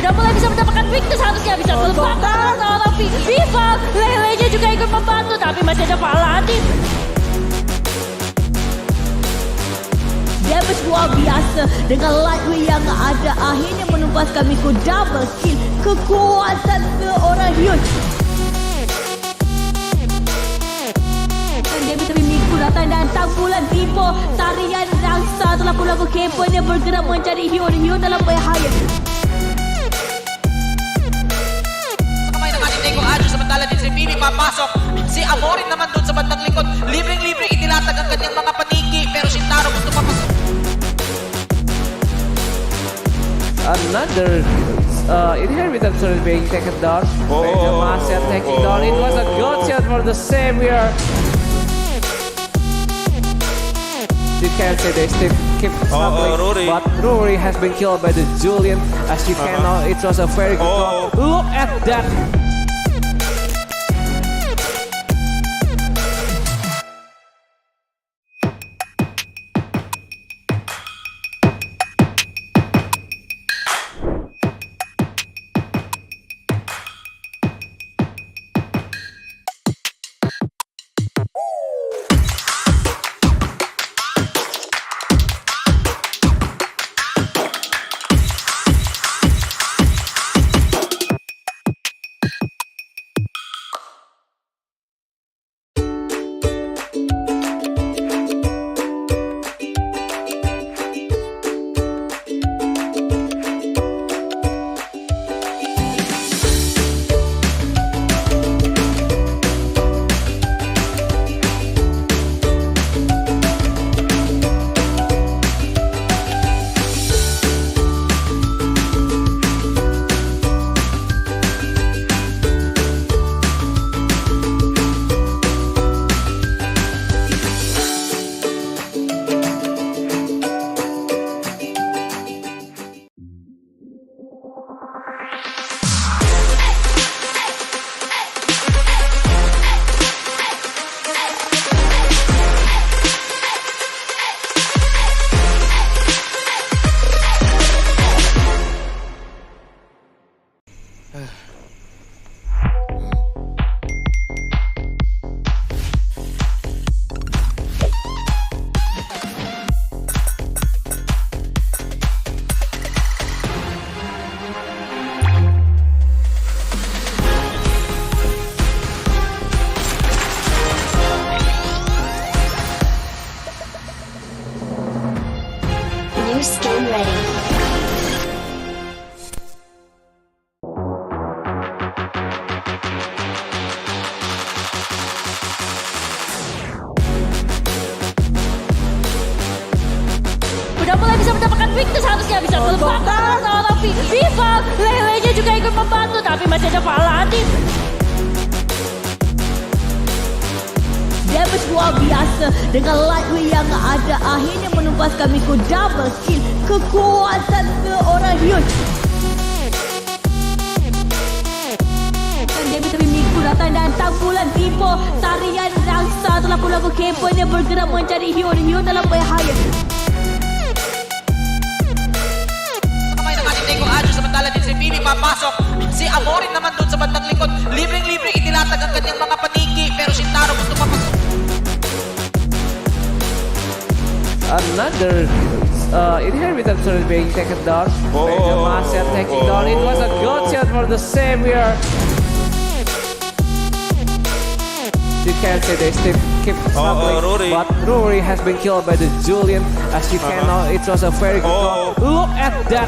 Udah mulai bisa mendapatkan victor, seharusnya bisa melepaskan seorang Viva. Lele-nya juga ikut membantu, tapi masih ada Paladin. Damage luar biasa dengan lightweight yang ada, akhirnya menumpaskan Miko double kill. Kekuatan seorang huge. Tapi Miko datang dan tanggulan Vivo. Tarian rangsa telah pulaku keponya bergerak mencari Hyo dalam bahaya. Kamay naman ni Tego Adjo, samantala din si Vivi papasok. Si Amorin naman doon sa bandang likod. Libreng-libre itilatag ang kanyang mga paniki, pero si Taro gusto papasok. Another inheritance is being taken down. Benjamin set taking down. It was a good shot for the Savior. You can say they still keep struggling, Rory. but Rory has been killed by the Julian. As you can know, it was a very good call. Look at that. New skin ready. Udah mulai bisa mendapatkan victor, seharusnya bisa melepaskan seorang Viva. Lele-nya juga ikut membantu, tapi masih ada Paladin. Damage luar biasa dengan lightweight yang ada, akhirnya menumpaskan Miko double kill. Kekuatan seorang huge. Tapi Miko datang dan tanggulan Vivo. Tarian rangsa telah pulaku keponya bergerak mencari Hyo dalam bahaya. Kamay naman ni Tego Adjo, samantala din si Vivi papasok. Si Amorin naman doon sa bandang likod. Libreng-libre itilatag ang kanyang mga paniki, pero si Taro gusto papasok. Another inheritance is being taken down. Benjamin set taking down. It was a good shot for the Savior. You can say they still keep struggling, Rory. but Rory has been killed by the Julian. As you can know, it was a very good call. Look at that.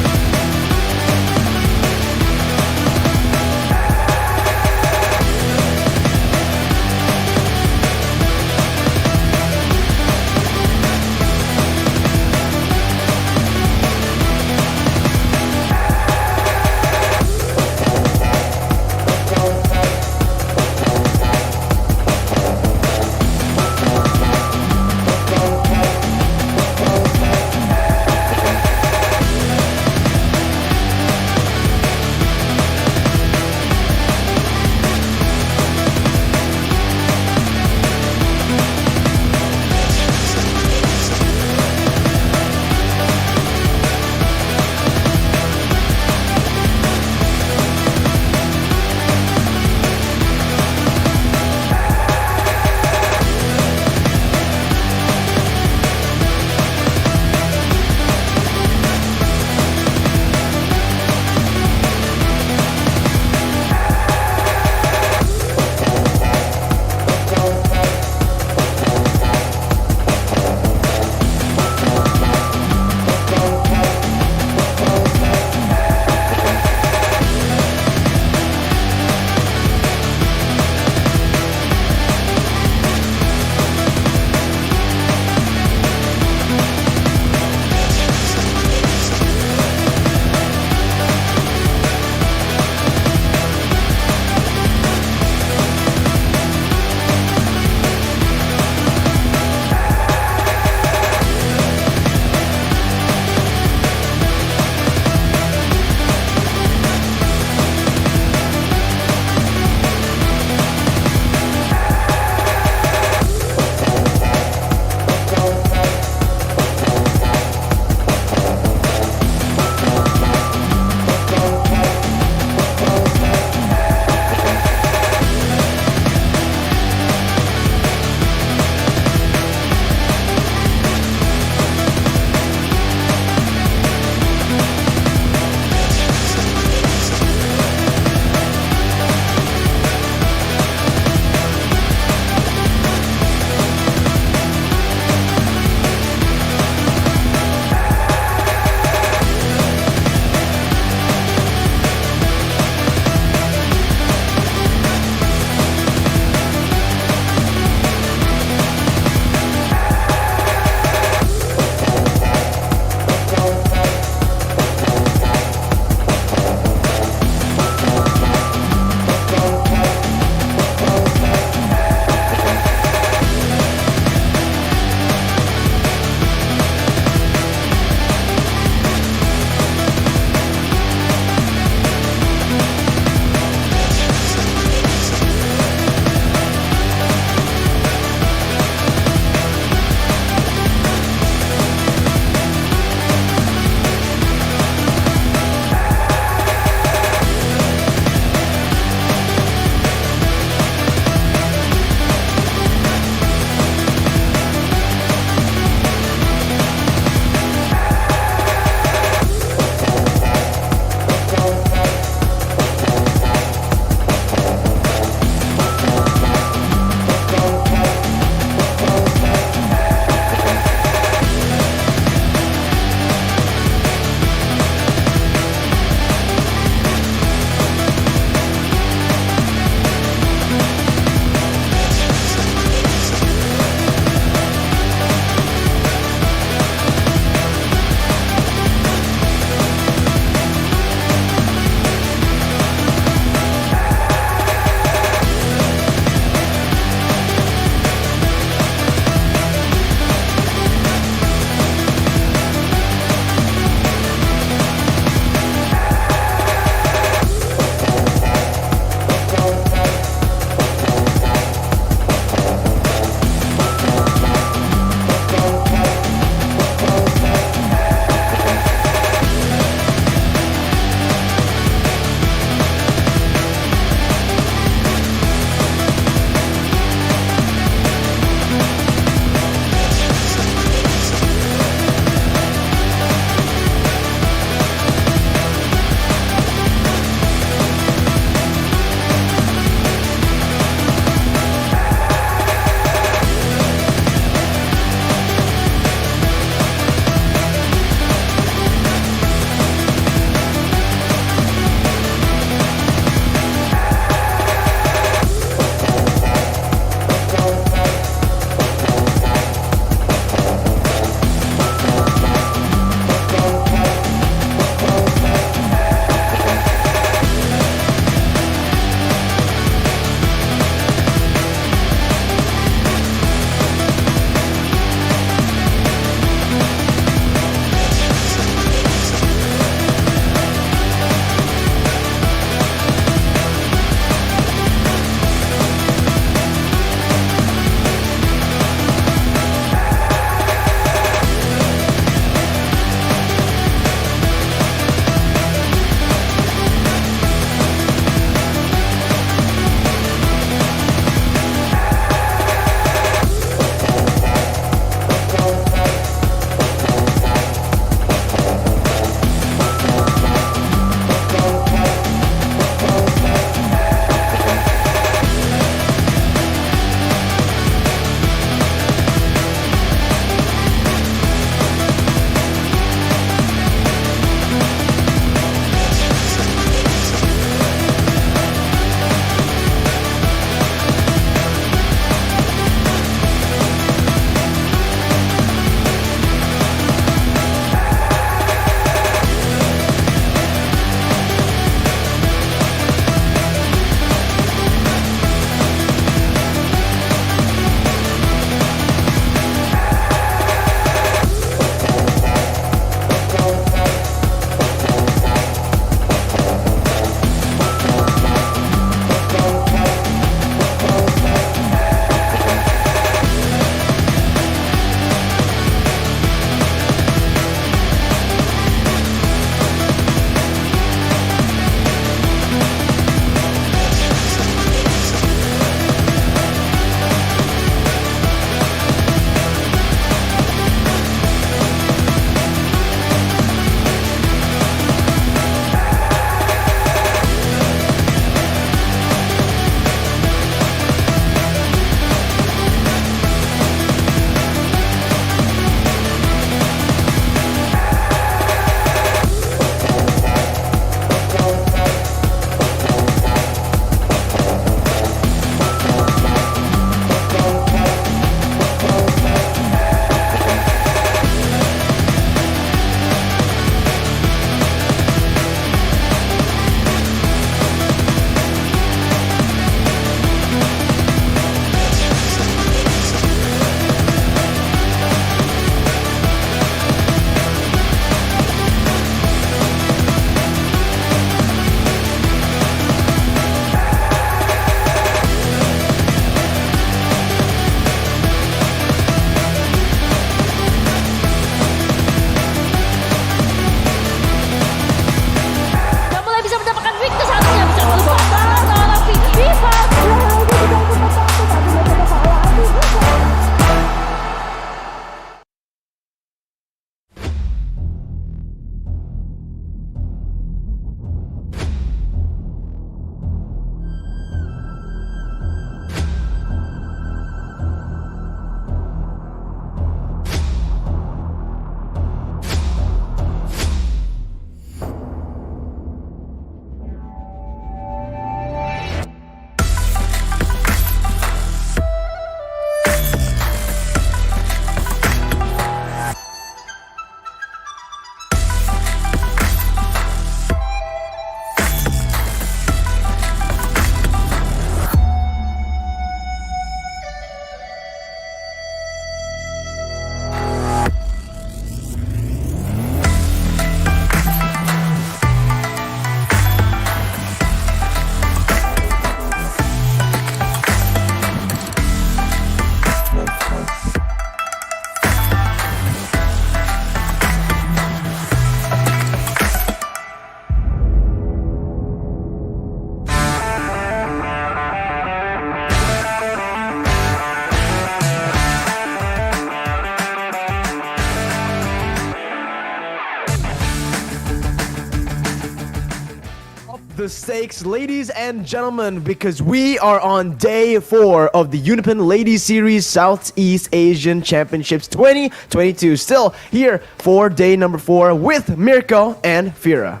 the stakes, ladies and gentlemen, because we are on day 4 of the UniPin Ladies Series Southeast Asian Championships 2022. Still here for day number 4 with Mirko and Fira.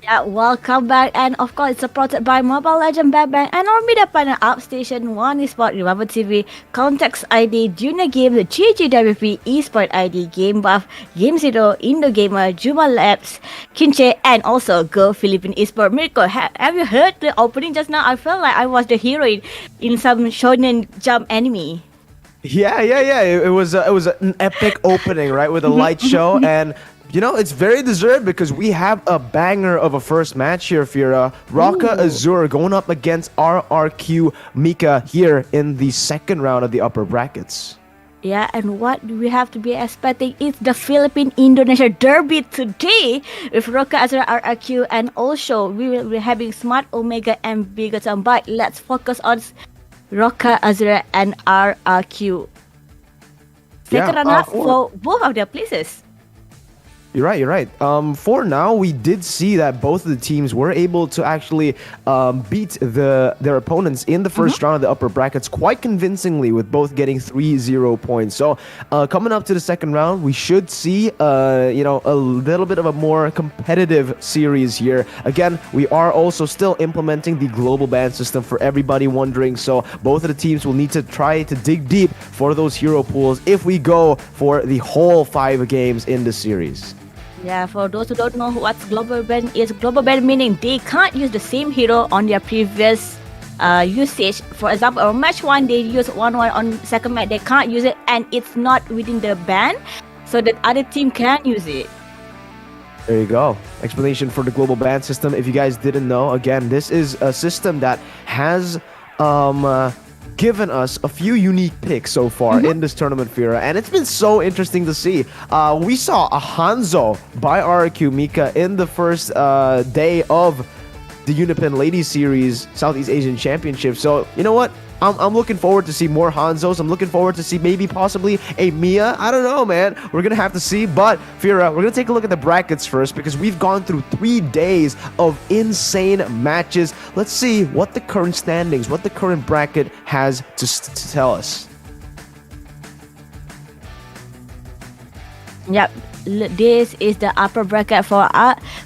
Yeah, welcome back, and of course, it's supported by Mobile Legend Bank and our media partner Upstation, One Esport, Revival TV, Context ID, Junior Game, the GGWP, Esport ID, Game Buff, Game Zero, Indo Gamer, Juma Labs, Kinche, and also Go Philippine Esport. Mirko, have you heard the opening just now? I felt like I was the heroine in some shonen jump anime. Yeah. It was an epic opening, right, with a light show, and you know, it's very deserved because we have a banger of a first match here, Fira. Rocka Azure going up against RRQ Mika here in the second round of the upper brackets. Yeah, and what we have to be expecting is the Philippine-Indonesia derby today with Rocka Azure RRQ, and also we will be having Smart Omega and Bigoton. But let's focus on Rocka Azure and RRQ. Second runner for both of their places. You're right. For now, we did see that both of the teams were able to actually beat their opponents in the first round of the upper brackets quite convincingly, with both getting 3-0 points. So coming up to the second round, we should see a little bit of a more competitive series here. Again, we are also still implementing the global ban system for everybody wondering. So both of the teams will need to try to dig deep for those hero pools if we go for the whole 5 games in the series. Yeah, for those who don't know what global ban is, global ban meaning they can't use the same hero on their previous usage. For example, on match 1, they use 1-1, on second match, they can't use it, and it's not within the ban, so that other team can use it. There you go. Explanation for the global ban system. If you guys didn't know, again, this is a system that has given us a few unique picks so far in this tournament, Fira, and it's been so interesting to see. We saw a Hanzo by RRQ Mika in the first day of the UniPin Ladies Series Southeast Asian Championship. So, you know what? I'm looking forward to see more Hanzos. I'm looking forward to see maybe possibly a Mia. I don't know, man. We're going to have to see. But, Fira, we're going to take a look at the brackets first because we've gone through 3 days of insane matches. Let's see what the current standings, what the current bracket has to tell us. Yep, this is the upper bracket for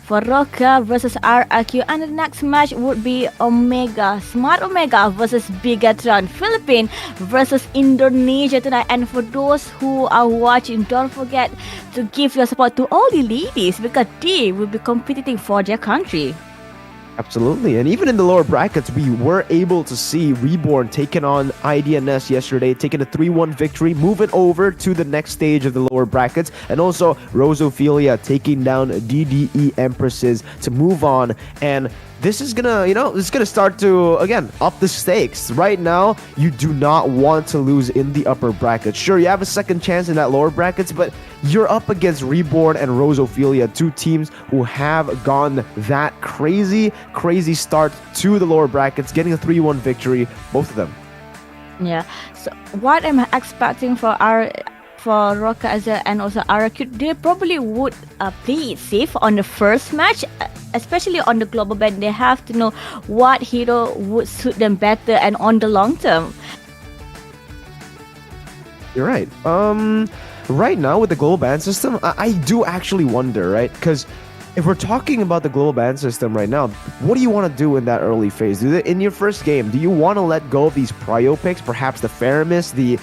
Rocka versus RRQ, and the next match would be Omega, Smart Omega versus Bigatron, Philippines versus Indonesia tonight. And for those who are watching, don't forget to give your support to all the ladies because they will be competing for their country. Absolutely. And even in the lower brackets, we were able to see Reborn taking on IDNS yesterday, taking a 3-1 victory, moving over to the next stage of the lower brackets. And also Rosophilia taking down DDE Empresses to move on. And this is gonna start to, again, up the stakes. Right now, you do not want to lose in the upper brackets. Sure, you have a second chance in that lower brackets, but you're up against Reborn and Rosophilia, 2 teams who have gone that crazy start to the lower brackets, getting a 3-1 victory, both of them. Yeah, so what am I expecting for Rocka Azure and also RRQ? They probably would play it safe on the first match, especially on the global ban. They have to know what hero would suit them better and on the long term. You're right. Right now with the global ban system, I do actually wonder, right? Because if we're talking about the global ban system right now, what do you want to do in that early phase? In your first game, do you want to let go of these prio picks, perhaps the Faramis, the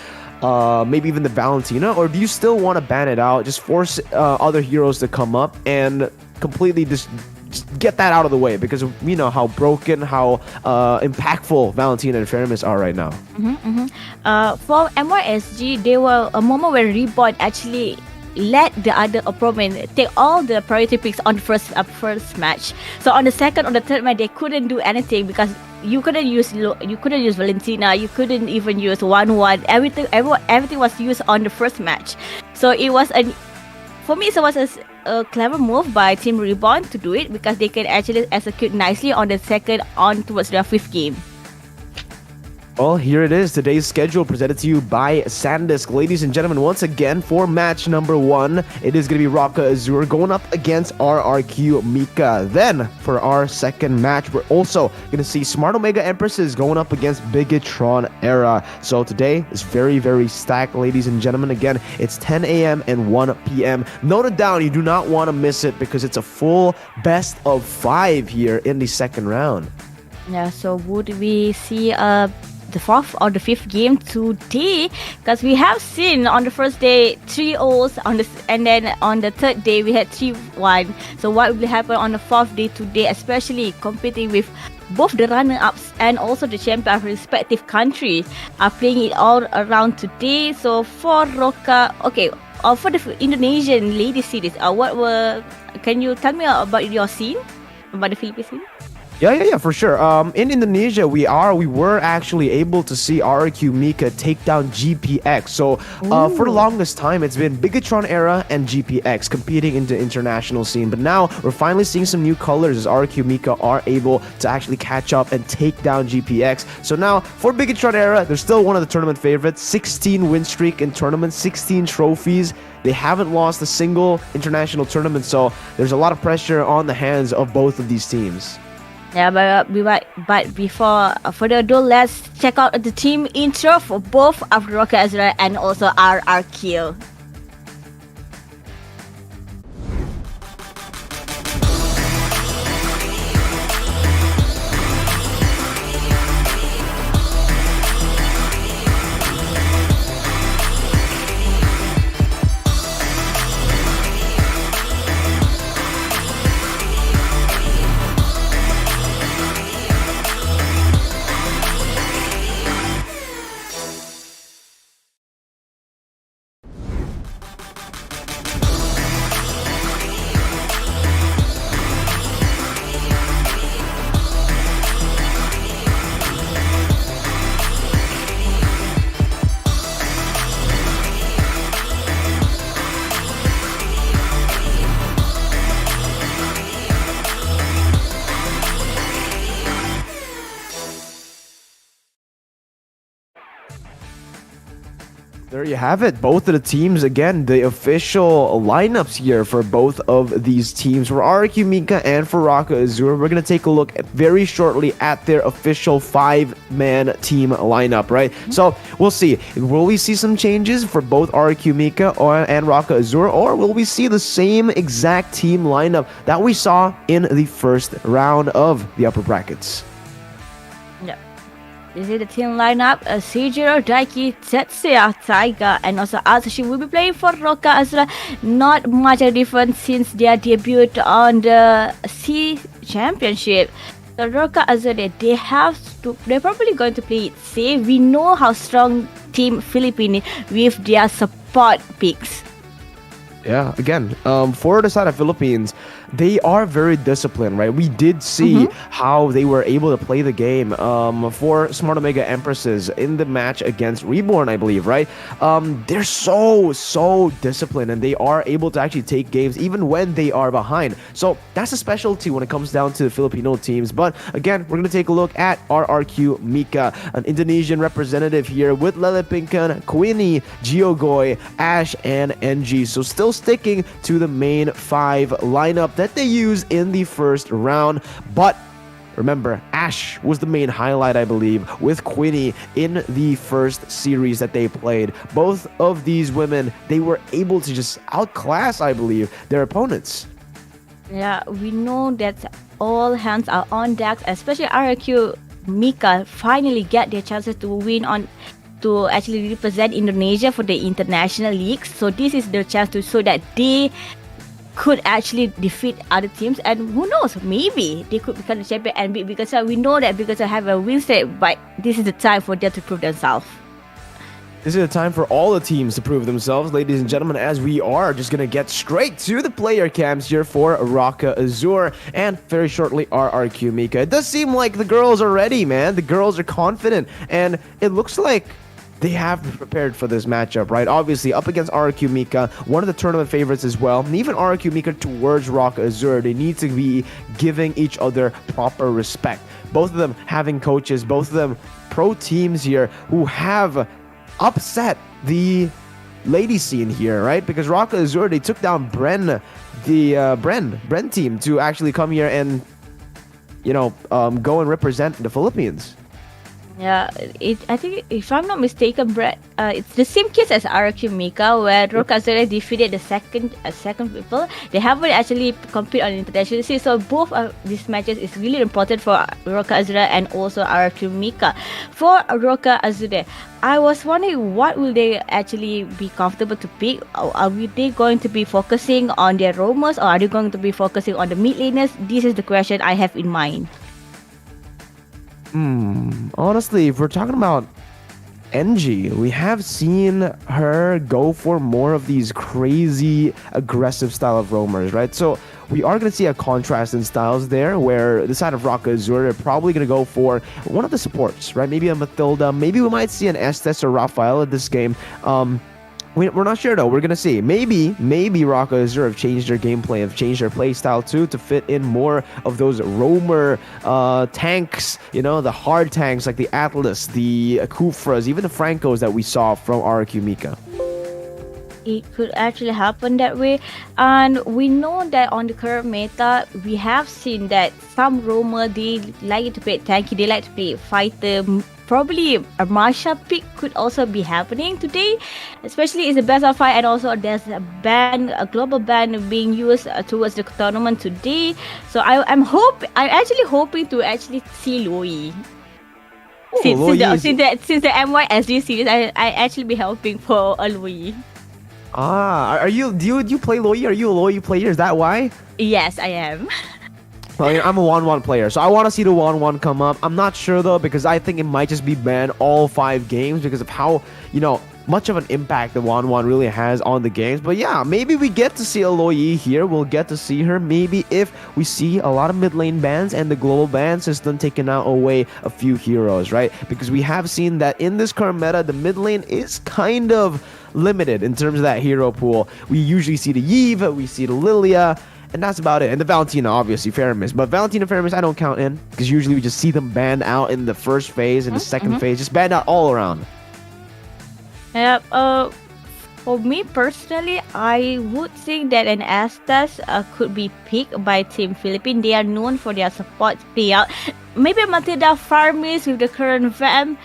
maybe even the Valentina, or do you still want to ban it out, just force other heroes to come up and completely just get that out of the way, because we know how broken, how impactful Valentina and Faramis are right now. For MYSG, there were a moment where Reborn actually let the other opponent take all the priority picks on the first match. So on the second or the third match, they couldn't do anything because you couldn't use Valentina, you couldn't even use 1-1. Everything was used on the first match. So it was for me, it was a clever move by Team Reborn to do it because they can actually execute nicely on the second on towards their 5th game. Well, here it is. Today's schedule presented to you by SanDisk. Ladies and gentlemen, once again, for match number 1, it is going to be Raka Azure going up against RRQ Mika. Then, for our second match, we're also going to see Smart Omega Empresses going up against Bigatron Era. So today is very, very stacked, ladies and gentlemen. Again, it's 10 a.m. and 1 p.m. Note it down. You do not want to miss it because it's a full best of 5 here in the second round. Yeah, so would we see the fourth or the fifth game today? Because we have seen on the first day 3-0s and then on the third day we had 3-1. So what will happen on the fourth day today, especially competing with both the runner-ups and also the champion of respective countries are playing it all around today. So for Roka, okay, for the Indonesian Ladies Series, can you tell me about your scene, about the Philippine scene? Yeah, for sure. In Indonesia, we were actually able to see RRQ Mika take down GPX. So for the longest time, it's been Bigatron Era and GPX competing in the international scene. But now we're finally seeing some new colors as RRQ Mika are able to actually catch up and take down GPX. So now for Bigatron Era, they're still one of the tournament favorites. 16 win streak in tournaments, 16 trophies. They haven't lost a single international tournament. So there's a lot of pressure on the hands of both of these teams. Yeah, but before further ado, let's check out the team intro for both of Roka Azure and also RRQ. There you have it. Both of the teams, again, the official lineups here for both of these teams. For RRQ Mika and for Raka Azure, we're going to take a look very shortly at their official 5-man team lineup, right? So we'll see. Will we see some changes for both RRQ Mika and Raka Azure, or will we see the same exact team lineup that we saw in the first round of the upper brackets? Yeah. This is the team lineup. Seijiro, Daiki, Tetsuya, Taiga, and also Atsushi will be playing for Roka Azure. Not much of a difference since their debut on the C Championship. The Roka Azure, they're probably going to play it safe. We know how strong Team Philippines with their support picks. Yeah, again, for the side of Philippines, they are very disciplined, right? We did see how they were able to play the game for Smart Omega Empresses in the match against Reborn, I believe, right? They're so disciplined, and they are able to actually take games even when they are behind. So that's a specialty when it comes down to the Filipino teams. But again, we're going to take a look at RRQ Mika, an Indonesian representative here with Lele Pinkan, Queenie, Giogoy, Ash, and NG. So still sticking to the main 5 lineup that they used in the first round. But remember, Ash was the main highlight, I believe, with Queenie in the first series that they played. Both of these women, they were able to just outclass, I believe, their opponents. Yeah, we know that all hands are on deck, especially RRQ Mika finally get their chances to win to actually represent Indonesia for the international leagues. So this is their chance to show that they could actually defeat other teams, and who knows, maybe they could become the champion and beat Bigatron. We know that Bigatron have a win streak, but this is the time for them to prove themselves. This is the time for all the teams to prove themselves, ladies and gentlemen, as we are just going to get straight to the player cams here for Raka Azure and very shortly RRQ Mika. It does seem like the girls are ready, man. The girls are confident, and it looks like they have prepared for this matchup, right? Obviously, up against RRQ Mika, one of the tournament favorites as well. And even RRQ Mika towards Raka Azure, they need to be giving each other proper respect. both of them having coaches, both of them pro teams here who have upset the lady scene here, right? Because Roca Azur, they took down Bren, the Bren team to actually come here and go and represent the Philippines. Yeah, I think if I'm not mistaken, Brett, it's the same case as RQ Mika, where Roca Azur defeated the second people. They haven't actually compete on international scene, so both of these matches is really important for Roca Azur and also RQ Mika. For Roca Azur, I was wondering what will they actually be comfortable to pick. Are they going to be focusing on their roamers, or are they going to be focusing on the mid laners? This is the question I have in mind. Honestly, if we're talking about NG, we have seen her go for more of these crazy aggressive style of roamers, right? So we are going to see a contrast in styles there, where the side of Roca Azur are probably going to go for one of the supports, right? Maybe a Mathilda, maybe we might see an Estes or Rafael in this game. We're not sure though. We're gonna see. Maybe Roca Azur have changed their gameplay, have changed their play style too to fit in more of those roamer tanks. The hard tanks like the Atlas, the Kufras, even the Francos that we saw from RQ Mika. It could actually happen that way, and we know that on the current meta, we have seen that some roamer, they like to play tanky, they like to play fighter. Probably a Marsha pick could also be happening today, especially it's the best of 5, and also there's a global ban being used towards the tournament today. So I'm actually hoping to actually see Loi. Since the MYSG series, I actually be helping for a Loi. Do you play Loi? Are you a Loi player? Is that why? Yes, I am. Well, I'm a 1-1 player, so I want to see the 1-1 come up. I'm not sure though, because I think it might just be banned all 5 games because of how, much of an impact the 1-1 really has on the games. But yeah, maybe we get to see Aloyi here. We'll get to see her maybe if we see a lot of mid lane bans and the global ban system taking out away a few heroes, right? Because we have seen that in this current meta, the mid lane is kind of limited in terms of that hero pool. We usually see the Yve, we see the Lilia, and that's about it. And the Valentina, obviously, Faramis. But Valentina, Faramis, I don't count in, because usually we just see them banned out in the first phase and the second phase, just banned out all around. For me personally, I would think that an Estes could be picked by Team Philippines. They are known for their support playout. Maybe Matilda Farmis with the current VAM.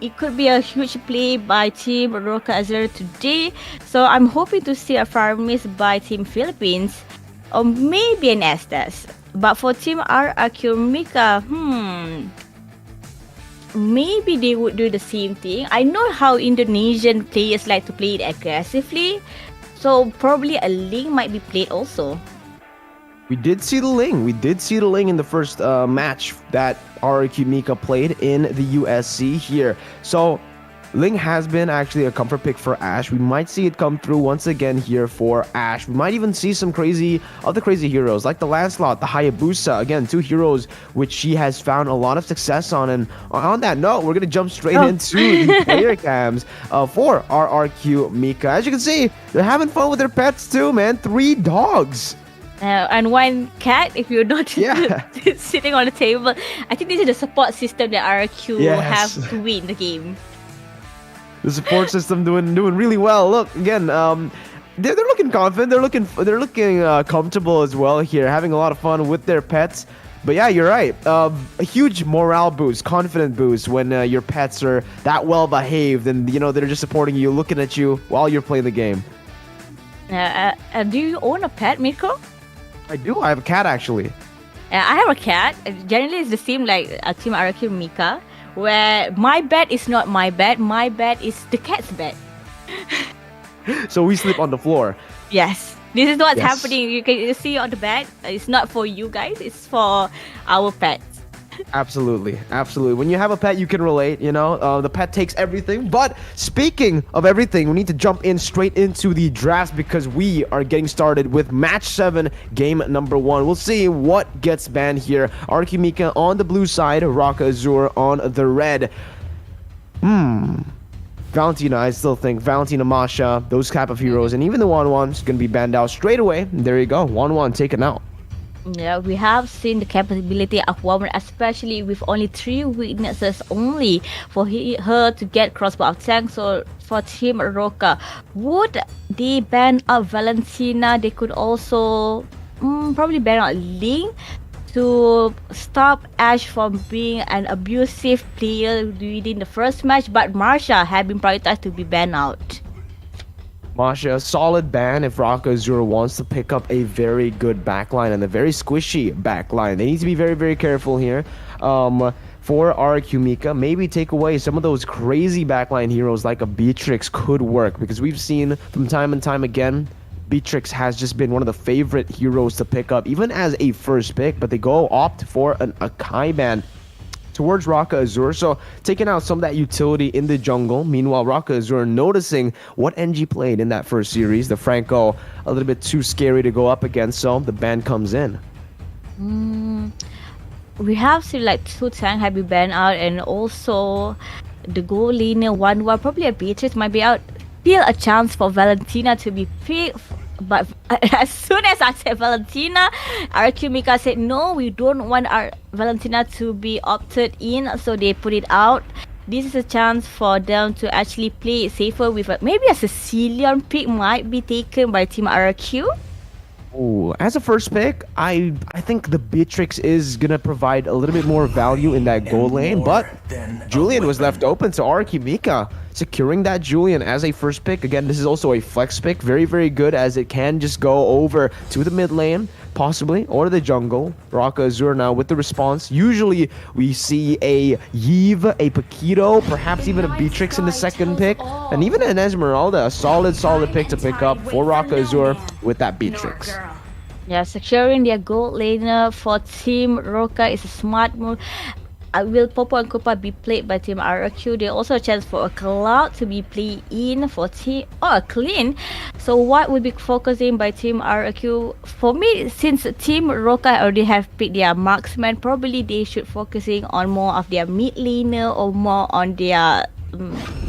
It could be a huge play by Team Roca Azur today. So I'm hoping to see a Farmis by Team Philippines. Or maybe an Estes. But for Team RRQ Mika, maybe they would do the same thing. I know how Indonesian players like to play it aggressively. So probably a Ling might be played also. We did see the Ling. We did see the Ling in the first match that RRQ Mika played in the USC here. So Ling has been actually a comfort pick for Ashe. We might see it come through once again here for Ashe. We might even see some crazy heroes like the Lancelot, the Hayabusa. Again, 2 heroes which she has found a lot of success on. And on that note, we're going to jump straight into the player cams for RRQ Mika. As you can see, they're having fun with their pets too, man. 3 dogs. And 1 cat, if you're not sitting on the table. I think this is the support system that RRQ have to win the game. The support system doing really well. Look again, they're looking confident. They're looking comfortable as well here, having a lot of fun with their pets. But yeah, you're right. A huge morale boost, confident boost when your pets are that well behaved and they're just supporting you, looking at you while you're playing the game. Do you own a pet, Mirko? I do. I have a cat actually. I have a cat. Generally, it's the same like Team RRQ Mika, where my bed is not my bed. My bed is the cat's bed. So we sleep on the floor. Yes. This is what's happening. You can see on the bed. It's not for you guys. It's for our pets. Absolutely. When you have a pet, you can relate, the pet takes everything. But speaking of everything, we need to jump in straight into the draft because we are getting started with match 7, game number 1. We'll see what gets banned here. RQ Mika on the blue side, Roca Azur on the red. Valentina, I still think Valentina, Masha, those type of heroes, and even the 1-1 is going to be banned out straight away. There you go, 1-1 taken out. Yeah, we have seen the capability of woman, especially with only three witnesses only for her to get crossbow of tank. So for Team Roca, would they ban out Valentina? They could also probably ban out Ling to stop Ash from being an abusive player within the first match. But Marsha had been prioritized to be banned out. Masha, a solid ban if Raka Azura wants to pick up a very good backline and a very squishy backline. They need to be very, very careful here. For RQ Mika, maybe take away some of those crazy backline heroes like a Beatrix could work, because we've seen from time and time again, Beatrix has just been one of the favorite heroes to pick up, even as a first pick, but they go opt for an Akai ban towards Raka Azur, so taking out some of that utility in the jungle. Meanwhile, Raka Azur noticing what NG played in that first series, the Franco a little bit too scary to go up against, so the ban comes in. We have seen like two tank have been banned out, and also the goal laner one war, probably a Beatrice might be out. Still a chance for Valentina to be picked. But as soon as I said Valentina, RQ Mika said no, we don't want our Valentina to be opted in, so they put it out. This is a chance for them to actually play it safer with maybe a Sicilian pick might be taken by Team RQ. Ooh, as a first pick, I think the Beatrix is gonna provide a little bit more value in that goal lane, but Julian was left open, so Araki Mika securing that Julian as a first pick. Again, this is also a flex pick, very, very good, as it can just go over to the mid lane, possibly, or the jungle. Raka Azur now with the response. Usually we see a Yve, a Paquito, perhaps even a Beatrix in the second pick, and even an Esmeralda, a solid pick to pick up for Raka Azur with that Beatrix. Yeah, securing their gold laner for Team Roca is a smart move. Will Popo and Koopa be played by Team RQ? There also a chance for a Cloud to be played in for Team or a Clean. So what will be focusing by Team RQ? For me, since Team Roca already have picked their marksman, probably they should focusing on more of their mid laner or more on their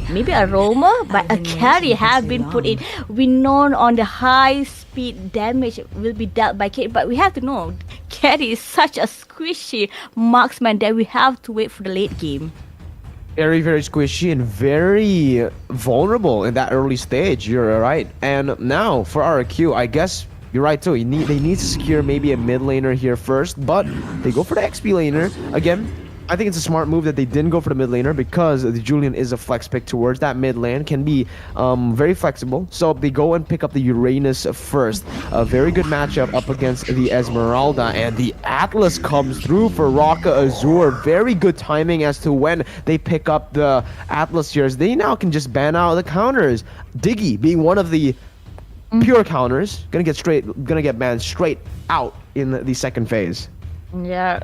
maybe a roamer, but a carry have been put in. We know on the high speed damage will be dealt by carry, but we have to know carry is such a squishy marksman that we have to wait for the late game. Very, very squishy and very vulnerable in that early stage. You're right. And now for RQ, I guess you're right too. They need to secure maybe a mid laner here first, but they go for the XP laner again. I think it's a smart move that they didn't go for the mid laner, because the Julian is a flex pick towards that mid lane, can be very flexible. So they go and pick up the Uranus first. A very good matchup up against the Esmeralda, and the Atlas comes through for Raka Azur. Very good timing as to when they pick up the Atlas here, as they now can just ban out the counters. Diggy being one of the pure counters, gonna get banned straight out in the second phase. Yeah,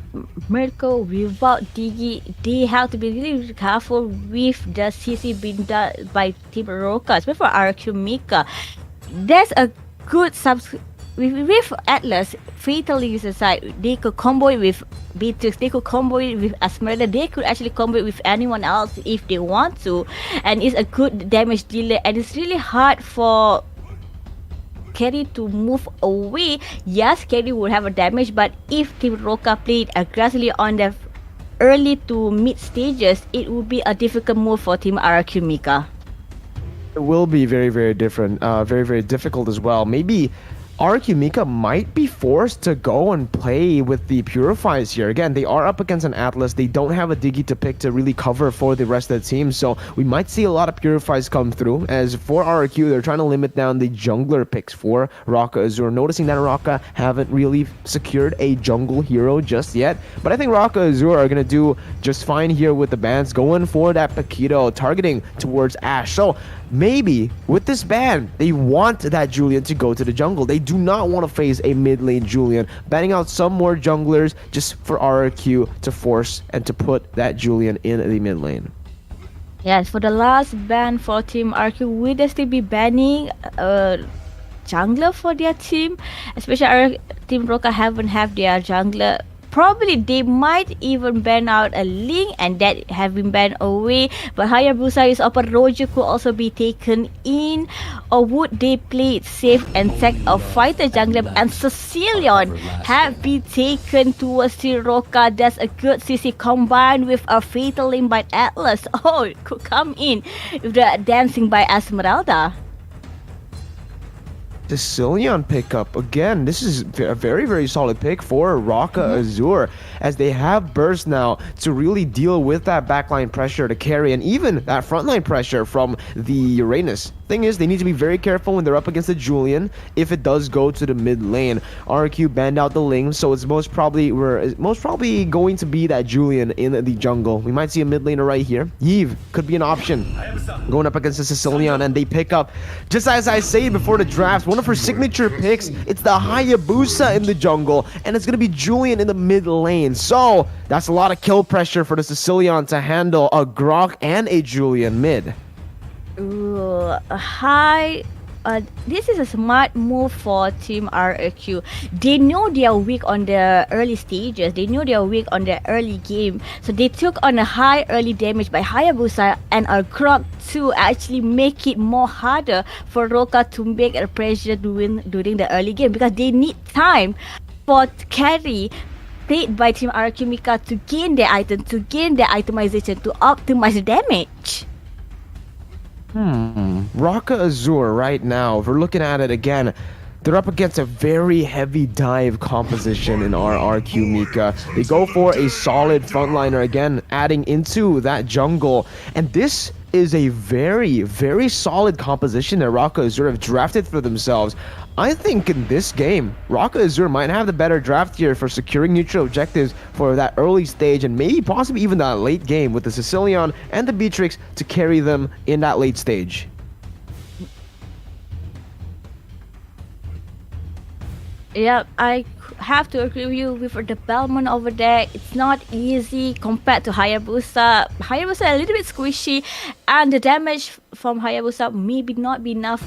Mirko without Digi, they have to be really careful with the CC being done by Team Roca, especially for RQ Mika. There's a good with Atlas, Fatalist aside, they could combo it with Beatrix, they could combo it with Esmeralda, they could actually combo it with anyone else if they want to, and it's a good damage dealer, and it's really hard for carry to move away. Yes, carry will have a damage, but if Team Roca played aggressively on the early to mid stages, it will be a difficult move for Team RQ Mika. It will be very, very different, very, very difficult as well. Maybe RQ Mika might be forced to go and play with the Purifies here. Again, they are up against an Atlas. They don't have a Diggy to pick to really cover for the rest of the team, so we might see a lot of Purifies come through. As for RQ, they're trying to limit down the jungler picks for Raka Azur, noticing that Raka haven't really secured a jungle hero just yet. But I think Raka Azur are going to do just fine here with the bans, going for that Paquito, targeting towards Ashe. So maybe with this ban, they want that Julian to go to the jungle. They do not want to face a mid lane Julian, banning out some more junglers just for RQ to force and to put that Julian in the mid lane. Yes, for the last ban for Team RQ, will they still be banning jungler for their team? Especially our Team Roca haven't have their jungler Probably they might even ban out a Link, and that have been banned away. But Hayabusa is open. Roger could also be taken in. Or would they play it safe and take a fighter jungler? And Sicilian have been taken towards Siroka. That's a good CC combined with a fatal link by Atlas. Oh, it could come in with the dancing by Esmeralda. Sicilian pickup again. This is a very, very solid pick for Raka Azure, as they have burst now to really deal with that backline pressure to carry, and even that frontline pressure from the Uranus. Thing is, they need to be very careful when they're up against the Julian if it does go to the mid lane. RQ banned out the Ling, so it's most probably going to be that Julian in the jungle. We might see a mid laner right here. Yves could be an option going up against the Sicilian, and they pick up, just as I say before the draft, one of her signature picks. It's the Hayabusa in the jungle, and it's gonna be Julian in the mid lane. So that's a lot of kill pressure for the Sicilian to handle a Grok and a Julian mid. Ooh, this is a smart move for Team RQ. They know they are weak on the early stages. They know they are weak on the early game. So they took on a high early damage by Hayabusa and a Grok to actually make it more harder for Roka to make a pressure to win during the early game, because they need time for carry played by Team RQ Mika to gain their item, to gain their itemization, to optimize the damage. Raka Azure right now, if we're looking at it again, they're up against a very heavy dive composition in RRQ Mika. They go for a solid frontliner again, adding into that jungle. And this is a very, very solid composition that Raka Azure have drafted for themselves. I think in this game, Raka Azure might have the better draft here for securing neutral objectives for that early stage, and maybe possibly even that late game with the Sicilian and the Beatrix to carry them in that late stage. Yeah, I have to agree with you with the Belmont over there. It's not easy compared to Hayabusa. Hayabusa a little bit squishy, and the damage from Hayabusa maybe not be enough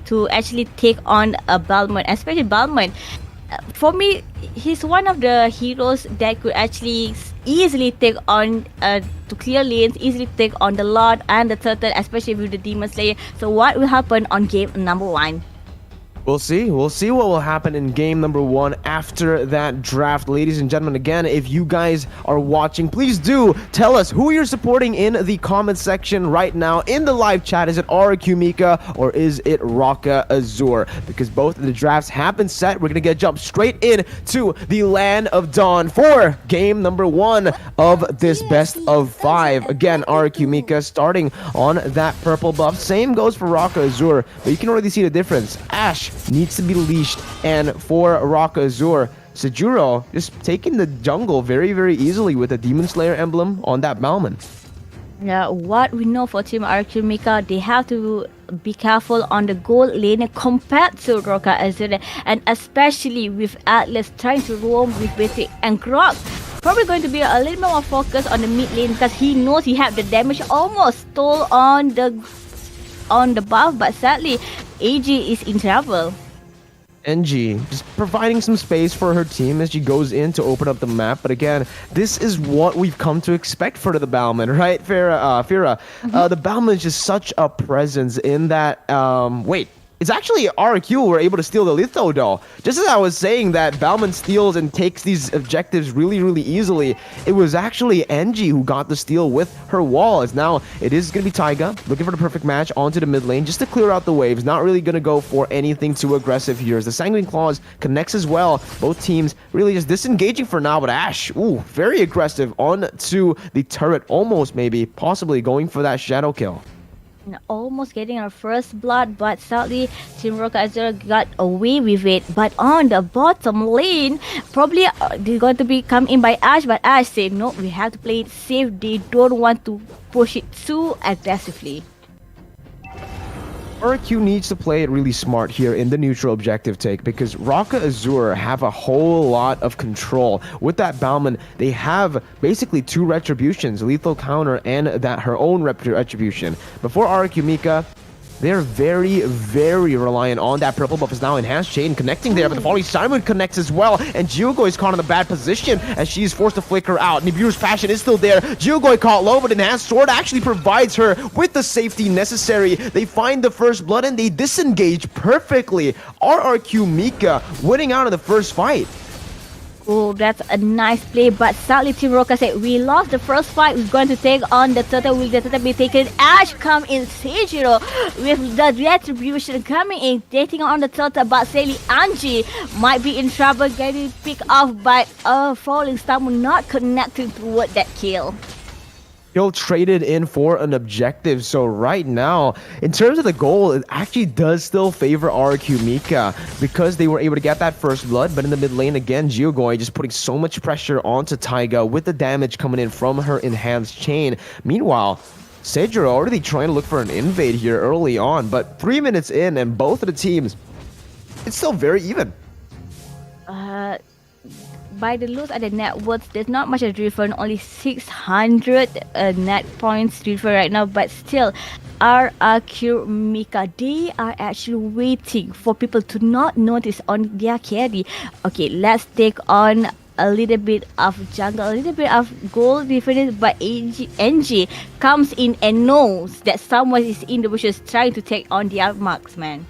to actually take on a Belmont, especially Belmont. For me, he's one of the heroes that could actually easily take on to clear lanes, easily take on the Lord and the Turtle, especially with the Demon Slayer. So what will happen on game number 1? We'll see what will happen in game number 1 after that draft. Ladies and gentlemen, again, if you guys are watching, please do tell us who you're supporting in the comment section right now in the live chat. Is it RQ Mika or is it Raka Azure? Because both of the drafts have been set. We're gonna jump straight into the Land of Dawn for game number 1 of this best of 5. Again, RQ Mika starting on that purple buff. Same goes for Raka Azure, but you can already see the difference. Ashe needs to be leashed, and for Raka Azure, Sejuro just taking the jungle very, very easily with the Demon Slayer emblem on that Balmon. Yeah, what we know for Team RQ Mika, they have to be careful on the gold lane compared to Raka Azure, and especially with Atlas trying to roam with Beatrix and Grok. Probably going to be a little bit more focused on the mid lane, because he knows he have the damage almost stole on the buff, but sadly AG is in trouble. NG just providing some space for her team as she goes in to open up the map. But again, this is what we've come to expect for the Balmon, right, Fira? The Balmon is just such a presence in that. Wait. It's actually RQ who were able to steal the Litho though. Just as I was saying that Balmon steals and takes these objectives really, really easily, it was actually NG who got the steal with her wall. As now it is going to be Taiga looking for the perfect match onto the mid lane just to clear out the waves. Not really going to go for anything too aggressive here as the Sanguine Claws connects as well. Both teams really just disengaging for now, but Ashe, very aggressive onto the turret, almost maybe, possibly going for that shadow kill. Almost getting our first blood, but sadly Team Raka Azure got away with it. But on the bottom lane, probably they're going to be come in by Ashe, but Ashe said no, we have to play it safe. They don't want to push it too aggressively. RQ needs to play it really smart here in the neutral objective take, because Raka Azure have a whole lot of control. With that Balmon, they have basically 2 retributions, lethal counter and that her own retribution. Before RQ Mika, They're very, very reliant on that purple buff. Is now enhanced chain connecting there, but the falling Simon connects as well, and Jiogoi is caught in a bad position as she's forced to flicker out. Nibiru's passion is still there. Jiogoi caught low, but enhanced sword actually provides her with the safety necessary. They find the first blood and they disengage perfectly. RRQ Mika winning out of the first fight. Oh, that's a nice play, but sadly Team Rocket said, we lost the first fight, we're going to take on the turtle. Will the turtle be taken? Ash come in Seijiro with the retribution coming in, taking on the turtle, but sadly Angie might be in trouble, getting picked off by a falling star, not connecting toward that kill. He'll traded in for an objective. So right now, in terms of the goal, it actually does still favor RQ Mika because they were able to get that first blood. But in the mid lane again, Jiogoi just putting so much pressure onto Taiga with the damage coming in from her enhanced chain. Meanwhile, Seijiro already trying to look for an invade here early on, but 3 minutes in and both of the teams, it's still very even. By the looks at the net worth, there's not much of a difference, only 600 net points different right now, but still, RRQ Mika, they are actually waiting for people to not notice on their carry. Okay, let's take on a little bit of jungle, a little bit of gold difference, but NG comes in and knows that someone is in the bushes trying to take on their marksman.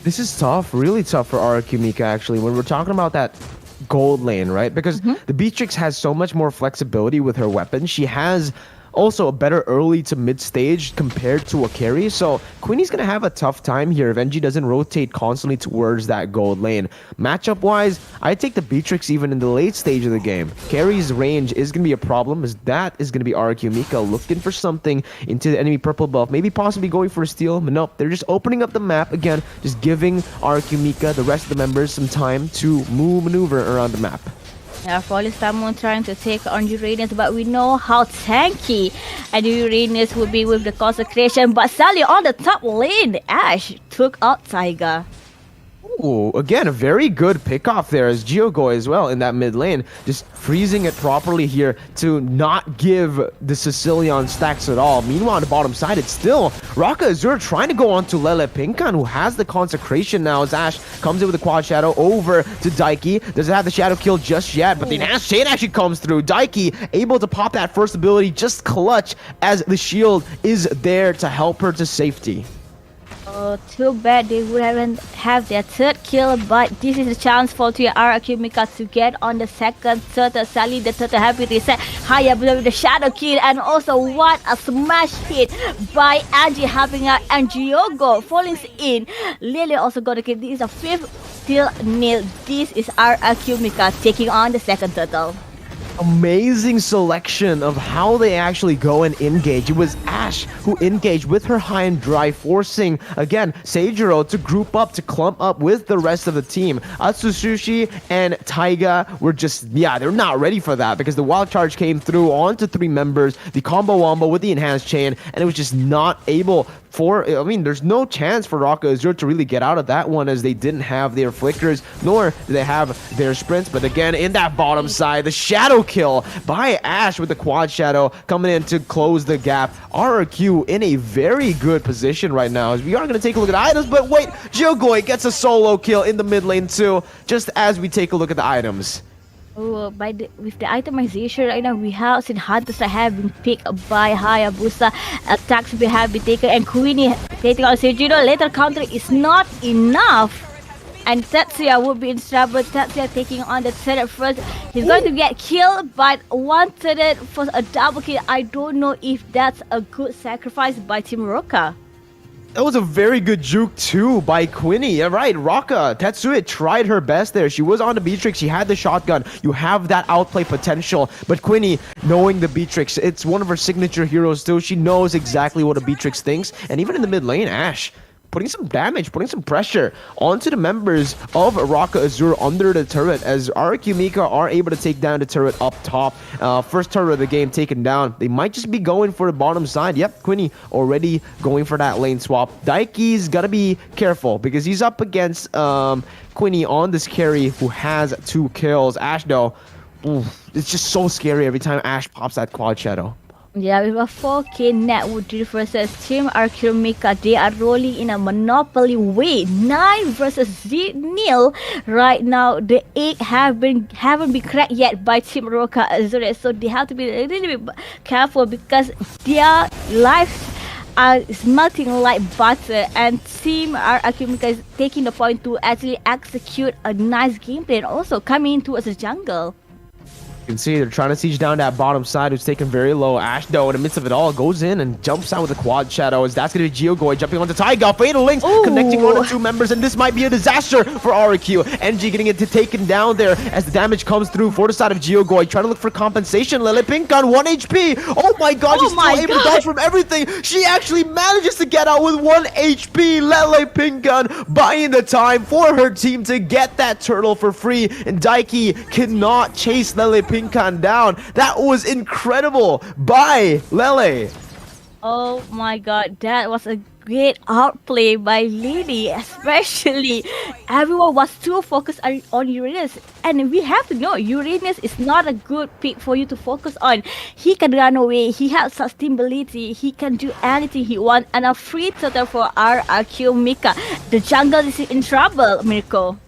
This is tough, really tough for RRQ Mika actually, when we're talking about that gold lane, right? Because the Beatrix has so much more flexibility with her weapon. She has also a better early to mid stage compared to a carry. So Queenie's going to have a tough time here if NG doesn't rotate constantly towards that gold lane. Matchup wise, I take the Beatrix even in the late stage of the game. Carry's range is going to be a problem as that is going to be RQ Mika looking for something into the enemy purple buff. Maybe possibly going for a steal, but nope. They're just opening up the map again, just giving RQ Mika, the rest of the members, some time to maneuver around the map. Falling Star trying to take on Uranus, but we know how tanky and Uranus will be with the consecration. But sadly on the top lane, Ash took out Taiga. Ooh, again, a very good pick-off there as Jiogoi as well in that mid lane. Just freezing it properly here to not give the Sicilian stacks at all. Meanwhile, on the bottom side, it's still Raka Azur trying to go on to Lele Pinkan, who has the consecration now as Ash comes in with the quad shadow over to Daiki. Doesn't have the shadow kill just yet, but the enhanced chain actually comes through. Daiki able to pop that first ability, just clutch as the shield is there to help her to safety. Oh, too bad they wouldn't have their third kill, but this is a chance for RRQ Mika to get on the second turtle. Sadly, the turtle have been reset. Hayabusa with the shadow kill, and also what a smash hit by Angie helping out, and Giogo falling in. Lily also got a kill. This is a fifth still nil. This is RRQ Mika taking on the second turtle. Amazing selection of how they actually go and engage. It was Ash who engaged with her high and dry, forcing again Seijiro to group up, to clump up with the rest of the team. Atsusushi and Taiga were just, they're not ready for that because the wild charge came through onto 3 members, the combo wombo with the enhanced chain, and it was just not able there's no chance for Raka Azur to really get out of that one as they didn't have their flickers, nor do they have their sprints. But again, in that bottom side, the shadow kill by Ash with the quad shadow coming in to close the gap. RRQ in a very good position right now as we are going to take a look at the items, but wait, Jiogoi gets a solo kill in the mid lane too, just as we take a look at the items. Oh, with the itemization right now, we have seen hunters that have been picked by Hayabusa, attacks have been taken, and Queenie taking on Seijiro. Later counter is not enough, and Tetsuya would be in trouble. Tetsuya taking on the turret first. He's going to get killed, but one turret for a double kill. I don't know if that's a good sacrifice by Team Roka. That was a very good juke too by Quinny. Yeah, right, Raka. Tetsuya tried her best there. She was on the Beatrix. She had the shotgun. You have that outplay potential. But Quinny, knowing the Beatrix, it's one of her signature heroes too. She knows exactly what a Beatrix thinks. And even in the mid lane, Ash putting some damage, putting some pressure onto the members of Raka Azur under the turret as RQ Mika are able to take down the turret up top. First turret of the game taken down. They might just be going for the bottom side. Yep, Quinny already going for that lane swap. Daiki's got to be careful because he's up against Quinny on this carry who has 2 kills. Ash though, it's just so scary every time Ash pops that quad shadow. Yeah, with a 4K network versus Team Archimika, they are rolling in a monopoly way. 9 versus 0 right now. The 8 haven't been cracked yet by Team Roka Azure, so they have to be a little bit careful because their lives are melting like butter, and Team Archimika is taking the point to actually execute a nice gameplay and also coming towards the jungle. You can see they're trying to siege down that bottom side, who's taken very low. Ash, though, in the midst of it all, goes in and jumps out with a quad shadow. As that's going to be Geogoi jumping onto Taiga. Fatal Links connecting one or two members, and this might be a disaster for RQ. NG getting it taken down there as the damage comes through for the side of Geogoi. Trying to look for compensation. Lele Pink on 1 HP. Oh my god, she's still able to dodge from everything. She actually manages to get out with 1 HP. Lele Pinkan buying the time for her team to get that turtle for free. And Daiki cannot chase Lele Pinkan down. That was incredible by Lele. Oh my god, that was a great outplay by Lily, especially everyone was too focused on Uranus, and we have to know Uranus is not a good pick for you to focus on. He can run away, he has sustainability, he can do anything he wants, and a free total for RRQ Mika. The jungle is in trouble, Mirko.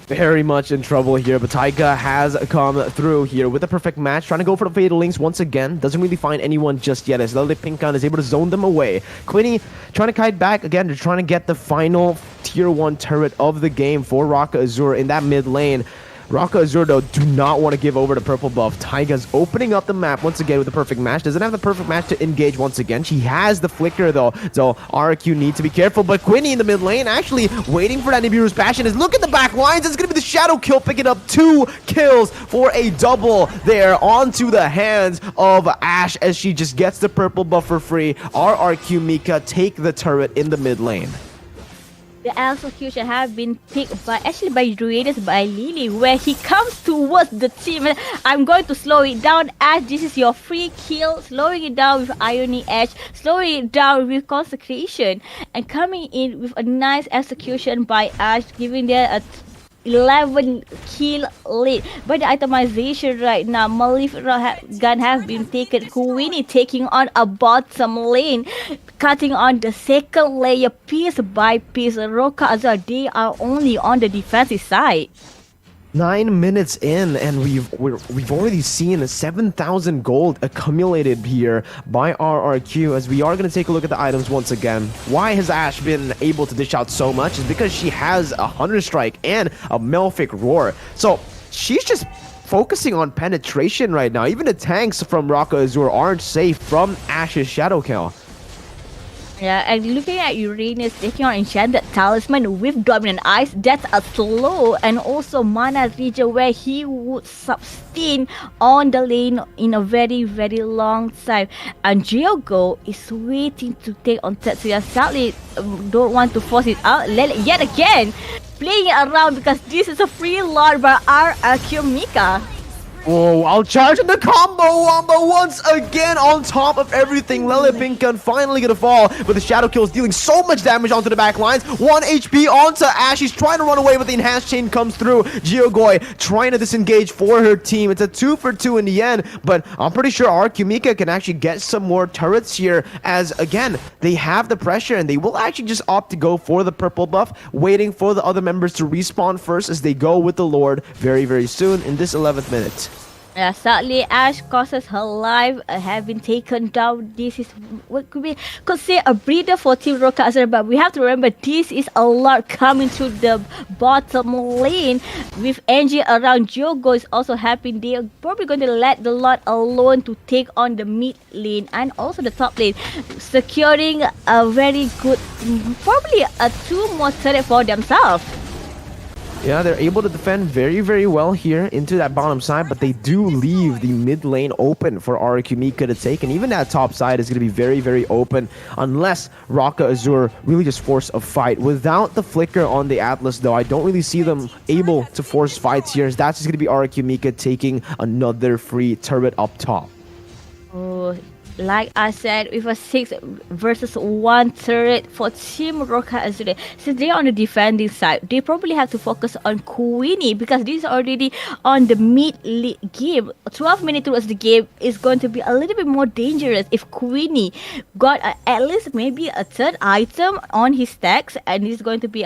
Very much in trouble here, but Taiga has come through here with a perfect match, trying to go for the Fatal Links once again. Doesn't really find anyone just yet, as Lele Pinkan is able to zone them away. Quinny trying to kite back again. They're trying to get the final tier 1 turret of the game for Raka Azure in that mid lane. Raka Azure, though, do not want to give over the purple buff. Taiga's opening up the map once again with the perfect match. Doesn't have the perfect match to engage once again. She has the flicker, though, so RQ needs to be careful. But Quinny in the mid lane actually waiting for that Nibiru's passion. Is look at the back lines. It's going to be the shadow kill, picking up 2 kills for a double there onto the hands of Ash as she just gets the purple buff for free. RRQ Mika take the turret in the mid lane. The execution have been picked by Uranus by Lily, where he comes towards the team. I'm going to slow it down. Ash, this is your free kill. Slowing it down with Ionic Edge, slowing it down with Consecration, and coming in with a nice execution by Ash, giving there a 11 kill lead. By the itemization right now, Malefic gun has been taken. Kuwini taking on a bottom lane, cutting on the second layer piece by piece. Roka Azar, they are only on the defensive side. 9 minutes in, and we've already seen 7,000 gold accumulated here by RRQ, as we are going to take a look at the items once again. Why has Ash been able to dish out so much is because she has a Hunter Strike and a Malefic Roar. So she's just focusing on penetration right now. Even the tanks from Raka Azure aren't safe from Ash's Shadow Kill. Yeah, and looking at Uranus taking on Enchanted Talisman with Dominant Eyes, that's a slow and also mana region where he would sustain on the lane in a very, very long time. And Geogo is waiting to take on Tetsuya. Sadly, don't want to force it out. Yet again, playing it around because this is a free lord by RRQ Mika. Oh, I'll charge in the combo wombo once again on top of everything. Lele Pinkan finally gonna fall, but the Shadow Kill is dealing so much damage onto the back lines. 1 HP onto Ash. She's trying to run away, but the enhanced chain comes through. Geogoi trying to disengage for her team. It's a 2 for 2 in the end, but I'm pretty sure RQ Mika can actually get some more turrets here, as again, they have the pressure and they will actually just opt to go for the purple buff, waiting for the other members to respawn first as they go with the Lord very, very soon in this 11th minute. Yeah, sadly, Ash causes her life have been taken down. This is what could say a breather for Team Roka Azure, but we have to remember this is a lot coming to the bottom lane with NG around. Jogo is also happy. They are probably going to let the Lord alone to take on the mid lane and also the top lane, securing a very good, probably a 2 more turret for themselves. Yeah, they're able to defend very, very well here into that bottom side, but they do leave the mid lane open for RQ Mika to take, and even that top side is going to be very, very open unless Raka Azure really just force a fight. Without the flicker on the Atlas, though, I don't really see them able to force fights here. That's just going to be RQ Mika taking another free turret up top. Oh, like I said, with a 6 versus 1 turret for Team Roca Azure, since they're on the defending side, they probably have to focus on Queenie because this is already on the mid-league game. 12 minutes towards the game is going to be a little bit more dangerous if Queenie got at least maybe a third item on his stacks, and it's going to be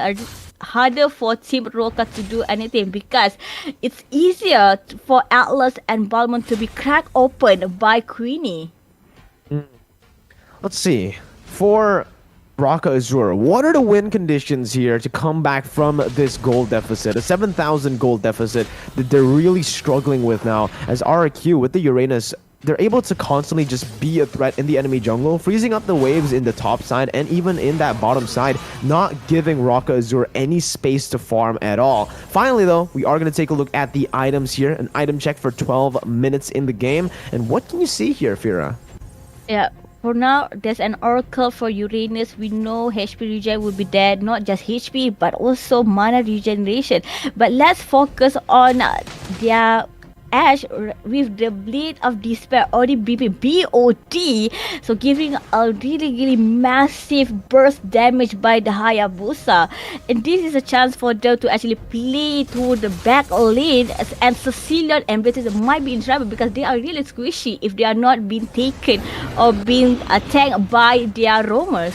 harder for Team Roca to do anything because it's easier for Atlas and Balmond to be cracked open by Queenie. Let's see. For Roca Azure, what are the win conditions here to come back from this gold deficit? A 7,000 gold deficit that they're really struggling with now, as RQ with the Uranus, they're able to constantly just be a threat in the enemy jungle, freezing up the waves in the top side and even in that bottom side, not giving Roca Azure any space to farm at all. Finally though, we are going to take a look at the items here, an item check for 12 minutes in the game. And what can you see here, Fira? Yeah. For now, there's an oracle for Uranus. We know HP regen will be there, not just HP, but also mana regeneration. But let's focus on their Ashe with the Blade of Despair already BOD, so giving a really massive burst damage by the Hayabusa. And this is a chance for them to actually play to the back lane, and Sicilian and British might be in trouble because they are really squishy if they are not being taken or being attacked by their roamers.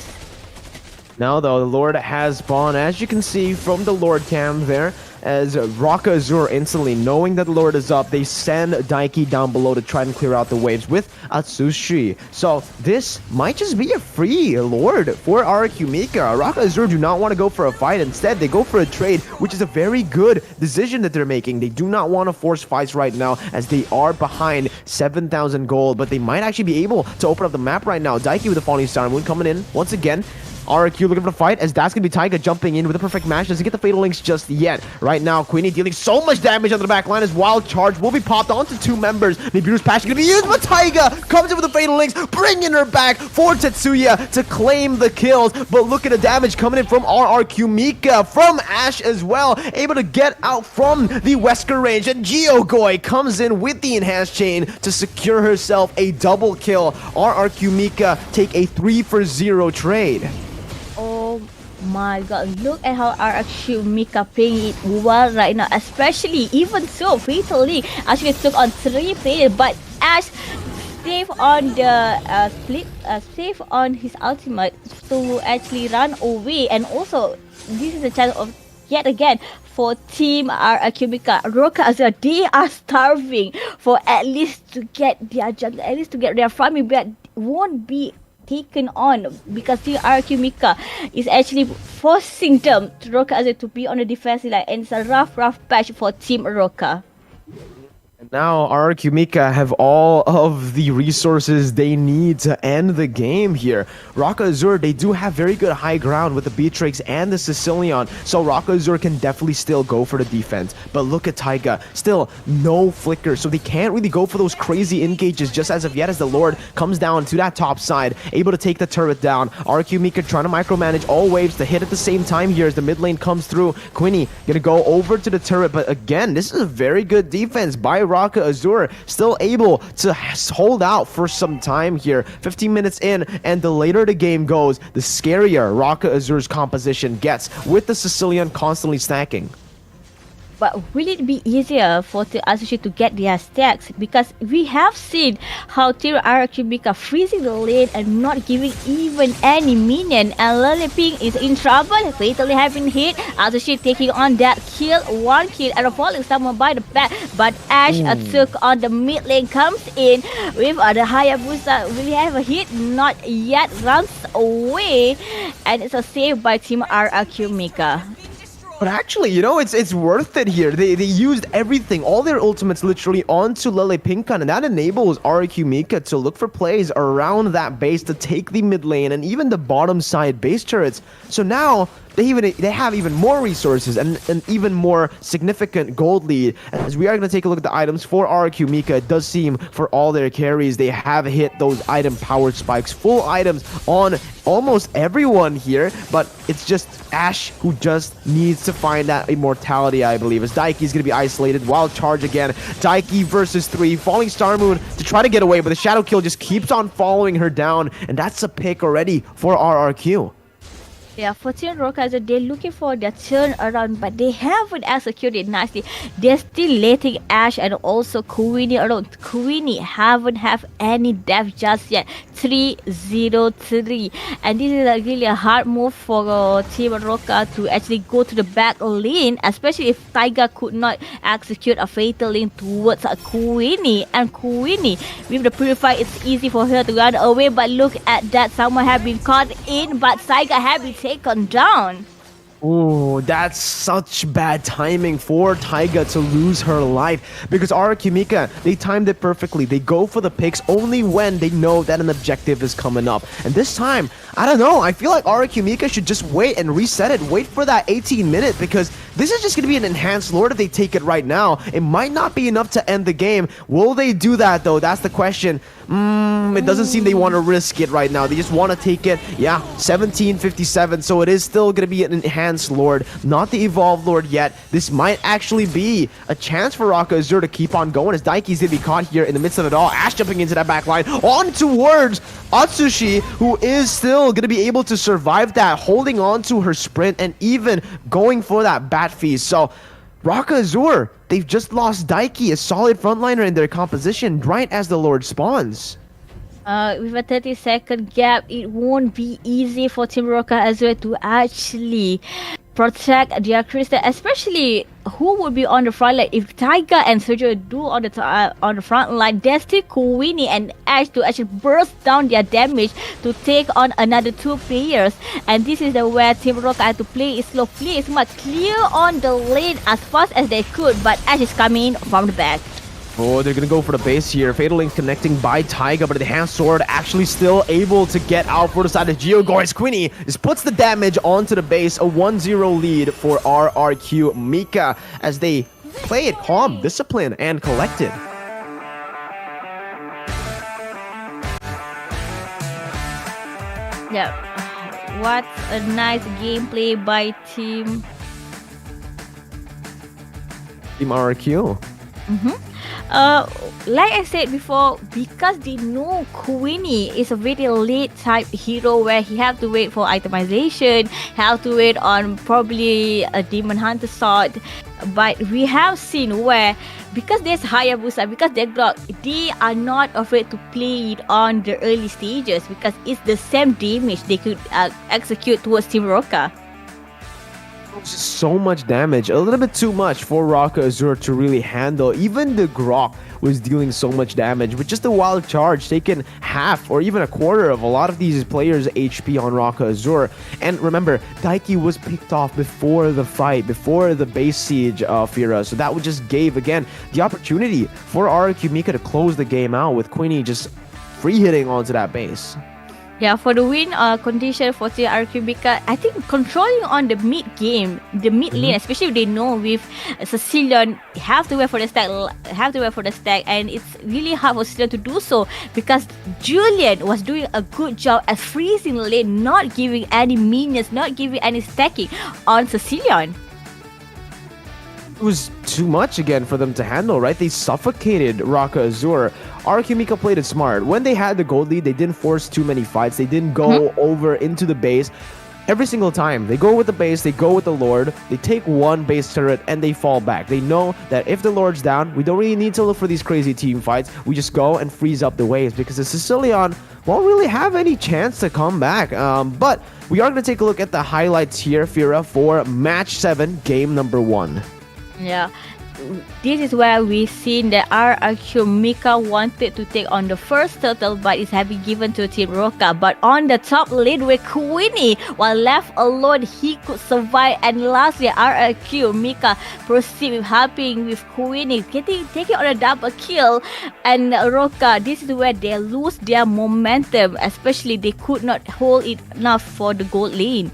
Now though, the Lord has spawned, as you can see from the Lord cam there, as Roca Azure instantly, knowing that the Lord is up, they send Daiki down below to try and clear out the waves with Atsushi. So this might just be a free Lord for RQ Mika. Roca Azure do not want to go for a fight. Instead, they go for a trade, which is a very good decision that they're making. They do not want to force fights right now as they are behind 7,000 gold, but they might actually be able to open up the map right now. Daiki with the Falling Star Moon coming in once again. RQ looking for the fight, as that's going to be Taiga jumping in with a perfect match. Doesn't get the Fatal Links just yet. Right now, Queenie dealing so much damage on the back line as Wild Charge will be popped onto 2 members. Nibiru's passion going to be used, but Taiga comes in with the Fatal Links, bringing her back for Tetsuya to claim the kills. But look at the damage coming in from RRQ Mika, from Ashe as well, able to get out from the Wesker range. And Geogoi comes in with the Enhanced Chain to secure herself a double kill. RRQ Mika take a 3-for-0 trade. Oh my god, look at how RX Mika playing it well right now. Especially, even so, Fatally actually took on 3 players, but Ashe save on the save on his ultimate to actually run away. And also, this is a chance of yet again for Team RQ Mika. Roca Azure, they are starving for at least to get their jungle, at least to get their farming, but won't be taken on because the RQ Mika is actually forcing them to Roca Azure to be on the defensive line, and it's a rough patch for Team Roca. And now RQ Mika have all of the resources they need to end the game here. Roca Azure, they do have very good high ground with the Beatrix and the Sicilian, so Roca Azure can definitely still go for the defense. But look at Taiga, still no flicker, so they can't really go for those crazy engages just as of yet, as the Lord comes down to that top side, able to take the turret down. RQ Mika trying to micromanage all waves to hit at the same time here as the mid lane comes through. Quinny gonna go over to the turret, but again, this is a very good defense by Roca Azure, still able to hold out for some time here. 15 minutes in, and the later the game goes, the scarier Roca Azure's composition gets, with the Sicilian constantly stacking. But will it be easier for the Associate to get their stacks? Because we have seen how Team RQ Mika freezing the lane and not giving even any minion. And Lily Pink is in trouble, fatally having hit. Associate taking on that kill, 1 kill, and falling someone by the back. But Ashe took on the mid lane, comes in with the Hayabusa. Will he have a hit? Not yet, runs away. And it's a save by Team RQ Mika. But actually, you know, it's worth it here. They used everything, all their ultimates literally onto Lele Pinkan, and that enables RQ Mika to look for plays around that base to take the mid lane and even the bottom side base turrets. So now they have even more resources and an even more significant gold lead. As we are going to take a look at the items for RRQ Mika, it does seem for all their carries, they have hit those item powered spikes, full items on almost everyone here, but it's just Ash who just needs to find that immortality, I believe, as Daiki's going to be isolated. Wild charge again. Daiki versus 3. Falling Star Moon to try to get away, but the Shadow Kill just keeps on following her down, and that's a pick already for RRQ. Yeah, for Team Rockets, they're looking for their turn around, but they haven't executed nicely. They're still letting Ash and also Queenie around. Queenie haven't have any death just yet. 3-0-3. And this is really a hard move for Team Rockets to actually go to the back lane, especially if Tiger could not execute a fatal lane towards Queenie. And Queenie, with the Purify, it's easy for her to run away, but look at that. Someone have been caught in, but Tiger have been taken down. Oh, that's such bad timing for Taiga to lose her life, because RRQ Mika, they timed it perfectly. They go for the picks only when they know that an objective is coming up. And this time, I don't know, I feel like RRQ Mika should just wait and reset it. Wait for that 18 minute, because this is just going to be an enhanced lord if they take it right now. It might not be enough to end the game. Will they do that though? That's the question. It doesn't seem they want to risk it right now. They just want to take it. Yeah, 1757. So it is still going to be an enhanced lord, not the evolved lord yet. This might actually be a chance for Raka Azur to keep on going, as Daiki's going to be caught here in the midst of it all. Ash jumping into that back line on towards Atsushi, who is still going to be able to survive that, holding on to her sprint and even going for that bat feast. So Raka Azur, they've just lost Daiki, a solid frontliner in their composition, right as the Lord spawns. With a 30-second gap, it won't be easy for Team Rocket as well to actually protect their crystal, especially who would be on the front line. If Tiger and Sergio do on the front line, there's still Queenie and Ash to actually burst down their damage to take on another two players. And this is the where Team Rocket had to play it slow, play it smart, clear on the lane as fast as they could, but Ash is coming in from the back. Oh, they're going to go for the base here. Fatal Link connecting by Taiga, but the hand sword actually still able to get out for the side of Geogor's. Queenie just puts the damage onto the base. A 1-0 lead for RRQ Mika as they play it calm, disciplined, and collected. Yeah, what a nice gameplay by Team RRQ. Like I said before, because they know Queenie is a very late type hero where he have to wait for itemization, have to wait on probably a Demon Hunter sword. But we have seen where, because there's Hayabusa, because they block, they are not afraid to play it on the early stages because it's the same damage they could execute towards Team Roka. So much damage, a little bit too much for Raka Azur to really handle. Even the Grok was dealing so much damage with just a wild charge, taking half or even a quarter of a lot of these players' HP on Raka Azur. And remember, Daiki was picked off before the fight, before the base siege of Fira, so that would just gave again the opportunity for RRQ Mika to close the game out with Queenie just free hitting onto that base. Yeah, for the win condition for RRQ Mika, I think controlling on the mid game, the mid lane, especially if they know with Sicilian, have to wait for the stack, and it's really hard for Sicilian to do so because Julian was doing a good job at freezing the lane, not giving any minions, not giving any stacking on Sicilian. It was too much again for them to handle, right? They suffocated Raka Azur. RRQ Mika played it smart. When they had the gold lead, they didn't force too many fights. They didn't go over into the base. Every single time, they go with the base, they go with the Lord, they take one base turret, and they fall back. They know that if the Lord's down, we don't really need to look for these crazy team fights. We just go and freeze up the waves because the Sicilian won't really have any chance to come back. But we are going to take a look at the highlights here, Fira, for Match 7, Game Number 1. Yeah, this is where we've seen that RRQ Mika wanted to take on the first turtle, but it's having given to Team Roka. But on the top lane with Queenie, while left alone, he could survive. And lastly, RRQ Mika proceed with helping with Queenie, taking on a double kill. And Roka, this is where they lose their momentum, especially they could not hold it enough for the gold lane.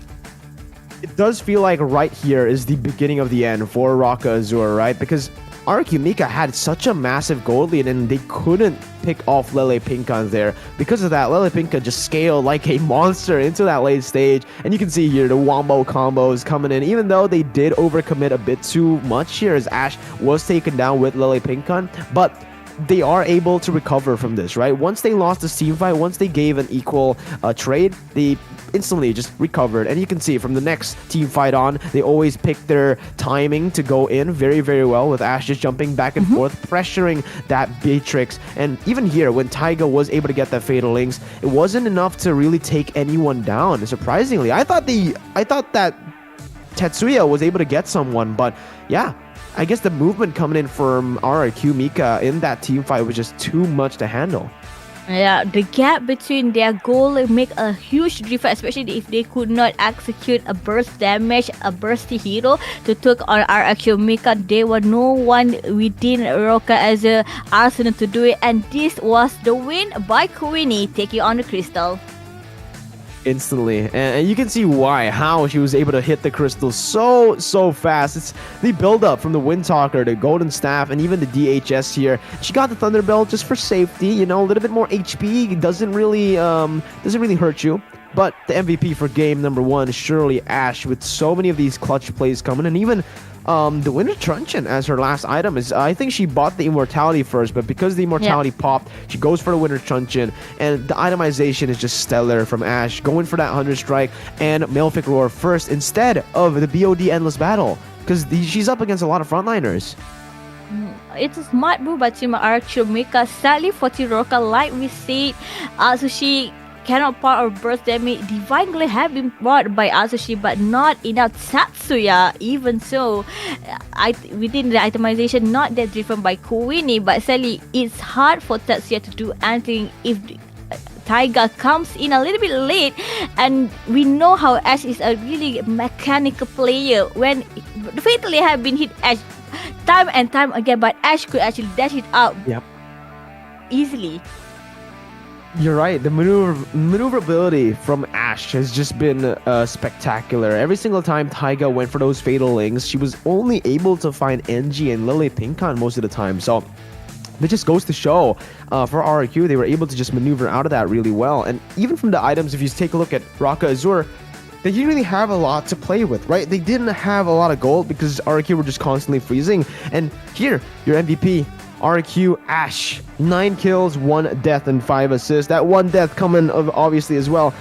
it does feel like right here is the beginning of the end for Raka Azur, right? Because RQ Mika had such a massive gold lead and they couldn't pick off Lele Pinkan there. Because of that, Lele Pinkan just scaled like a monster into that late stage. And you can see here the wombo combos coming in, even though they did overcommit a bit too much here as Ash was taken down with Lele Pinkan. But they are able to recover from this, right? Once they lost the team fight, once they gave an equal trade, they instantly just recovered. And you can see from the next team fight on, they always pick their timing to go in very, very well, with Ash just jumping back and forth, pressuring that Beatrix. And even here, when Taiga was able to get that Fatal Links, it wasn't enough to really take anyone down. Surprisingly, I thought that Tetsuya was able to get someone, but yeah, I guess the movement coming in from RRQ Mika in that team fight was just too much to handle. Yeah, the gap between their goal make a huge difference, especially if they could not execute a burst damage, a bursty hero to take on RRQ Mika. There were no one within Roka as a arsenal to do it, and this was the win by Queenie taking on the Crystal. Instantly, and you can see how she was able to hit the crystal so fast. It's the build up from the Wind Talker, the Golden Staff, and even the DHS here. She got the Thunder Belt just for safety, you know, a little bit more HP doesn't really hurt you. But the MVP for game number 1 is surely Ash, with so many of these clutch plays coming, and even the Winter Truncheon as her last item is, I think she bought the Immortality first, but because the Immortality popped, she goes for the Winter Truncheon, and the itemization is just stellar from Ash, going for that 100 strike and Malefic Roar first instead of the BOD Endless Battle, because she's up against a lot of frontliners. It's a smart move by Team RQ Mika. Sadly for Roka, like we said, so cannot part or burst damage. Divine Glare have been brought by Azushi, but not enough Tatsuya. Even so, within the itemization, not that driven by Queenie, but sadly, it's hard for Tatsuya to do anything if Taiga comes in a little bit late. And we know how Ash is a really mechanical player. When fatally have been hit Ash time and time again, but Ash could actually dash it out easily. You're right. The maneuverability from Ash has just been spectacular. Every single time Taiga went for those Fatal Links, she was only able to find NG and Lele Pinkan most of the time. So it just goes to show for RRQ, they were able to just maneuver out of that really well. And even from the items, if you take a look at Raka Azur, they didn't really have a lot to play with, right? They didn't have a lot of gold because RRQ were just constantly freezing. And here, your MVP, RQ Ash, 9 kills, 1 death, and 5 assists. That 1 death coming obviously as well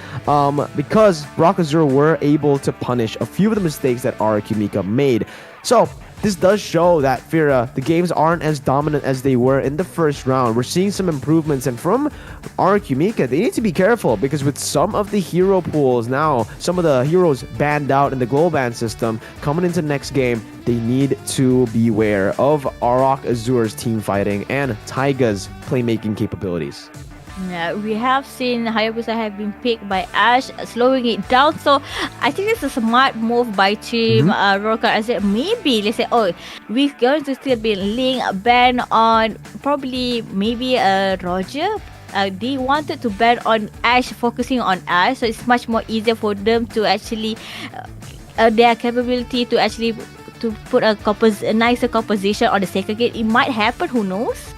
because Rock Azur were able to punish a few of the mistakes that RQ Mika made. So this does show that Fira, the games aren't as dominant as they were in the first round. We're seeing some improvements, and from RQ Mika, they need to be careful because with some of the hero pools now, some of the heroes banned out in the global ban system coming into next game, they need to beware of Rock Azur's team fighting and Taiga's playmaking capabilities. Yeah, we have seen Hayabusa have been picked by Ash, slowing it down. So I think it's a smart move by Team Roka. I said maybe let's say, we're going to still be Ling ban on probably maybe Roger. They wanted to ban on Ash, focusing on Ash, so it's much more easier for them to actually their capability to actually to put a nicer composition on the second game. It might happen. Who knows?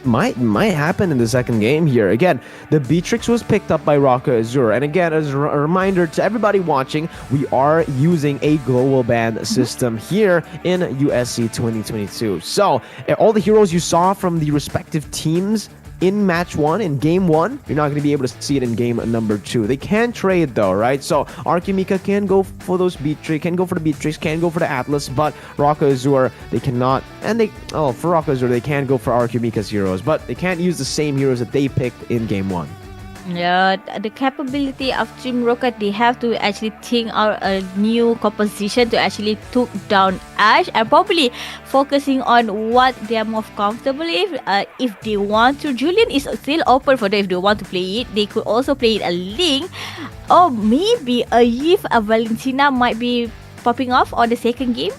Might happen in the second game here. Again, the Beatrix was picked up by Raka Azur, and again, as a reminder to everybody watching, we are using a global ban system here in USC 2022. So all the heroes you saw from the respective teams in match 1, in game 1, you're not going to be able to see it in game number 2. They can trade though, right? So RQ Mika can go for those Beatrix, can go for the Beatrix, can go for the Atlas, but Raka Azur, they cannot. And for Raka Azur, they can go for RQ Mika's heroes, but they can't use the same heroes that they picked in game 1. Yeah, the capability of Team Rocket, they have to actually think out a new composition to actually took down Ash, and probably focusing on what they are more comfortable if they want to. Julian is still open for them if they want to play it. They could also play it a Link, or maybe a Eve, a Valentina might be popping off on the second game.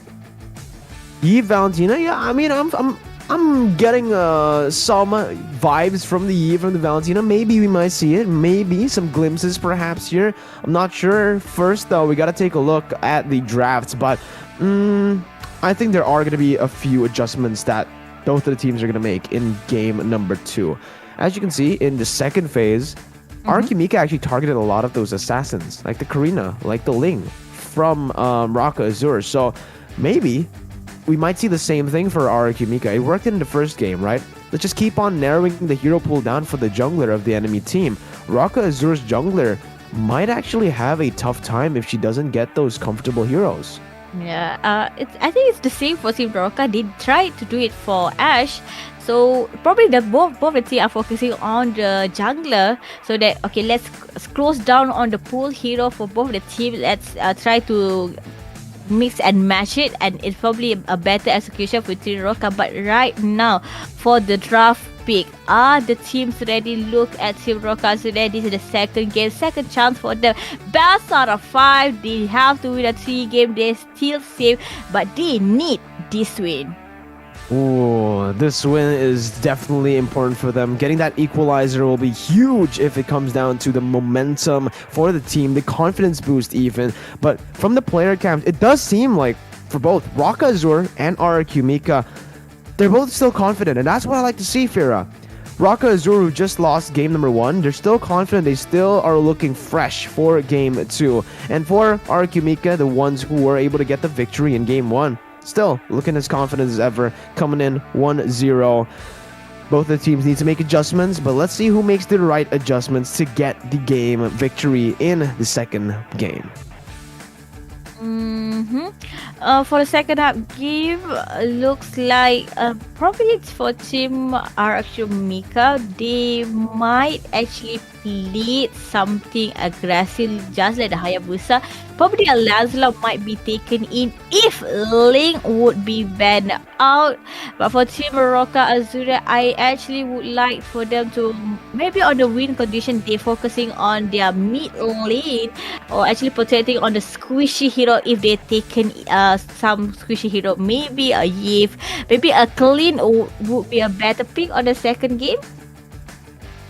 Eve Valentina, yeah, I mean, I'm I'm getting some vibes from the Valentina. Maybe we might see it. Maybe some glimpses perhaps here. I'm not sure. First though, we gotta take a look at the drafts. But I think there are gonna be a few adjustments that both of the teams are gonna make in game number 2. As you can see in the second phase, Archimika actually targeted a lot of those assassins, like the Karina, like the Ling from Raka Azur. So maybe we might see the same thing for Archimika. It worked in the first game, right? Let's just keep on narrowing the hero pool down for the jungler of the enemy team. Raka Azur's jungler might actually have a tough time if she doesn't get those comfortable heroes. Yeah, I think it's the same for Team Roka. They tried to do it for Ash, so probably both the team are focusing on the jungler. So that okay, let's close down on the pool hero for both the team. Let's try to mix and match it, and it's probably a better execution for Team Roka. But right now, for the draft pick, are the teams ready? Look at Team Roka. So that this is the second game, second chance for them. Best out of 5, they have to win a 3 game. They still safe, but they need this win. Ooh, this win is definitely important for them. Getting that equalizer will be huge if it comes down to the momentum for the team, the confidence boost even. But from the player camps, it does seem like for both Raka Azur and Archimika, they're both still confident, and that's what I like to see, Fira. Raka Azur, who just lost game number 1, they're still confident. They still are looking fresh for game 2. And for Archimika, the ones who were able to get the victory in game 1, still looking as confident as ever, coming in 1-0. Both the teams need to make adjustments, but let's see who makes the right adjustments to get the game victory in the second game. For the second half game, looks like probably it's for Team Archimika. They might actually play something aggressive, just like the Hayabusa. Probably a Lancelot might be taken in if Link would be banned out. But for Team Roka Azura, I actually would like for them to, maybe on the win condition, they're focusing on their mid lane, or actually protecting on the squishy hero if they're taken some squishy hero. Maybe a Yif, maybe a Clean would be a better pick on the second game.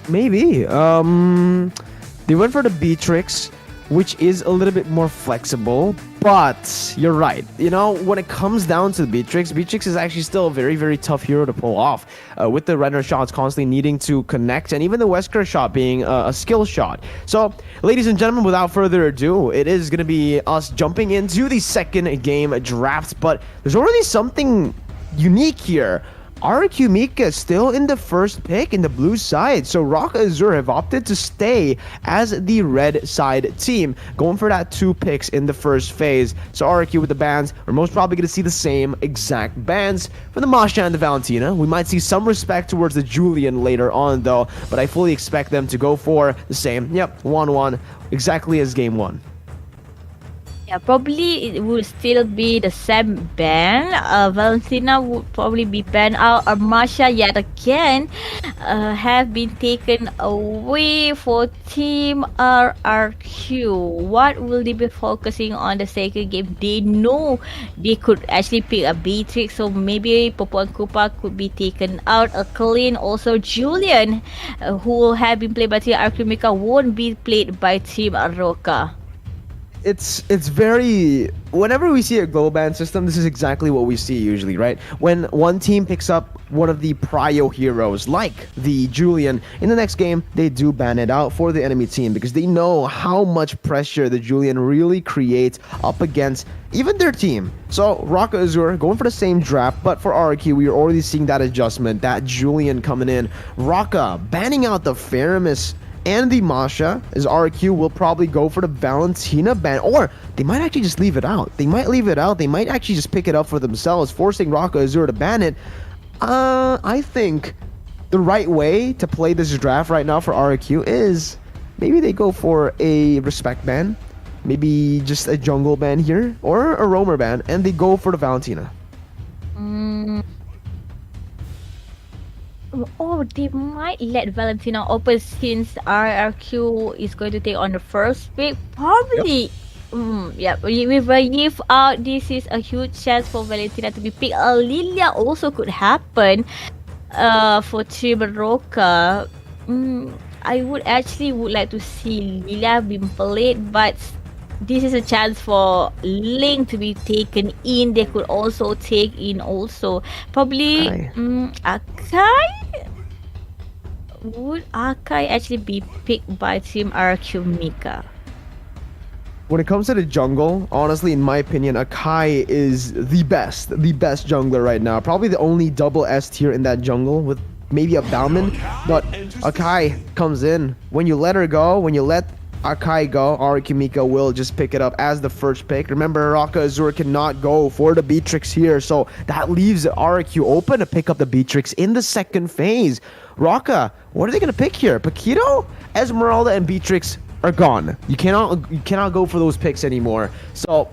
Maybe. They went for the Beatrix, which is a little bit more flexible, but you're right. You know, when it comes down to the Beatrix is actually still a very, very tough hero to pull off, with the Renner shots constantly needing to connect, and even the Wesker shot being a skill shot. So, ladies and gentlemen, without further ado, it is going to be us jumping into the second game draft, but there's already something unique here. Archimika is still in the first pick in the blue side, so Raka Azur have opted to stay as the red side team, going for that 2 picks in the first phase. So RQ with the bans, we're most probably going to see the same exact bans for the Masha and the Valentina. We might see some respect towards the Julian later on though, but I fully expect them to go for the same, 1-1, exactly as game 1. Yeah, probably it will still be the same ban. Valentina would probably be banned out. Masha yet again have been taken away for Team RRQ. What will they be focusing on the second game? They know they could actually pick a Beatrix, so maybe Popo and Koopa could be taken out. A Clean, also Julian, who have been played by Team Archimika, won't be played by Team Roka. It's very, whenever we see a global ban system, this is exactly what we see usually, right? When one team picks up one of the prio heroes like the Julian, in the next game they do ban it out for the enemy team because they know how much pressure the Julian really creates up against even their team. So Raka Azur going for the same draft, but for RQ we are already seeing that adjustment, that Julian coming in. Raka banning out the Faramis and the Masha, as RQ will probably go for the Valentina ban, or they might actually just leave it out. They might leave it out. They might actually just pick it up for themselves, forcing Raka Azur to ban it. I think the right way to play this draft right now for RQ is maybe they go for a respect ban, maybe just a jungle ban here, or a roamer ban, and they go for the Valentina. Oh, they might let Valentina open since RRQ is going to take on the first pick. Probably Yeah, with a Yves out, this is a huge chance for Valentina to be picked. Lilia also could happen. For Team Roca, I would like to see Lilia being played, but this is a chance for Link to be taken in. They could also take in also probably Akai. Akai. Would Akai actually be picked by Team RQ Mika? When it comes to the jungle, honestly, in my opinion, Akai is the best jungler right now. Probably the only double S tier in that jungle with maybe a Bauman. But Akai comes in. When you let her go, when you let Akai go, Kimiko will just pick it up as the first pick. Remember, Raka Azur cannot go for the Beatrix here, so that leaves RQ open to pick up the Beatrix in the second phase. Raka, what are they gonna pick here? Paquito, Esmeralda, and Beatrix are gone. You cannot go for those picks anymore. So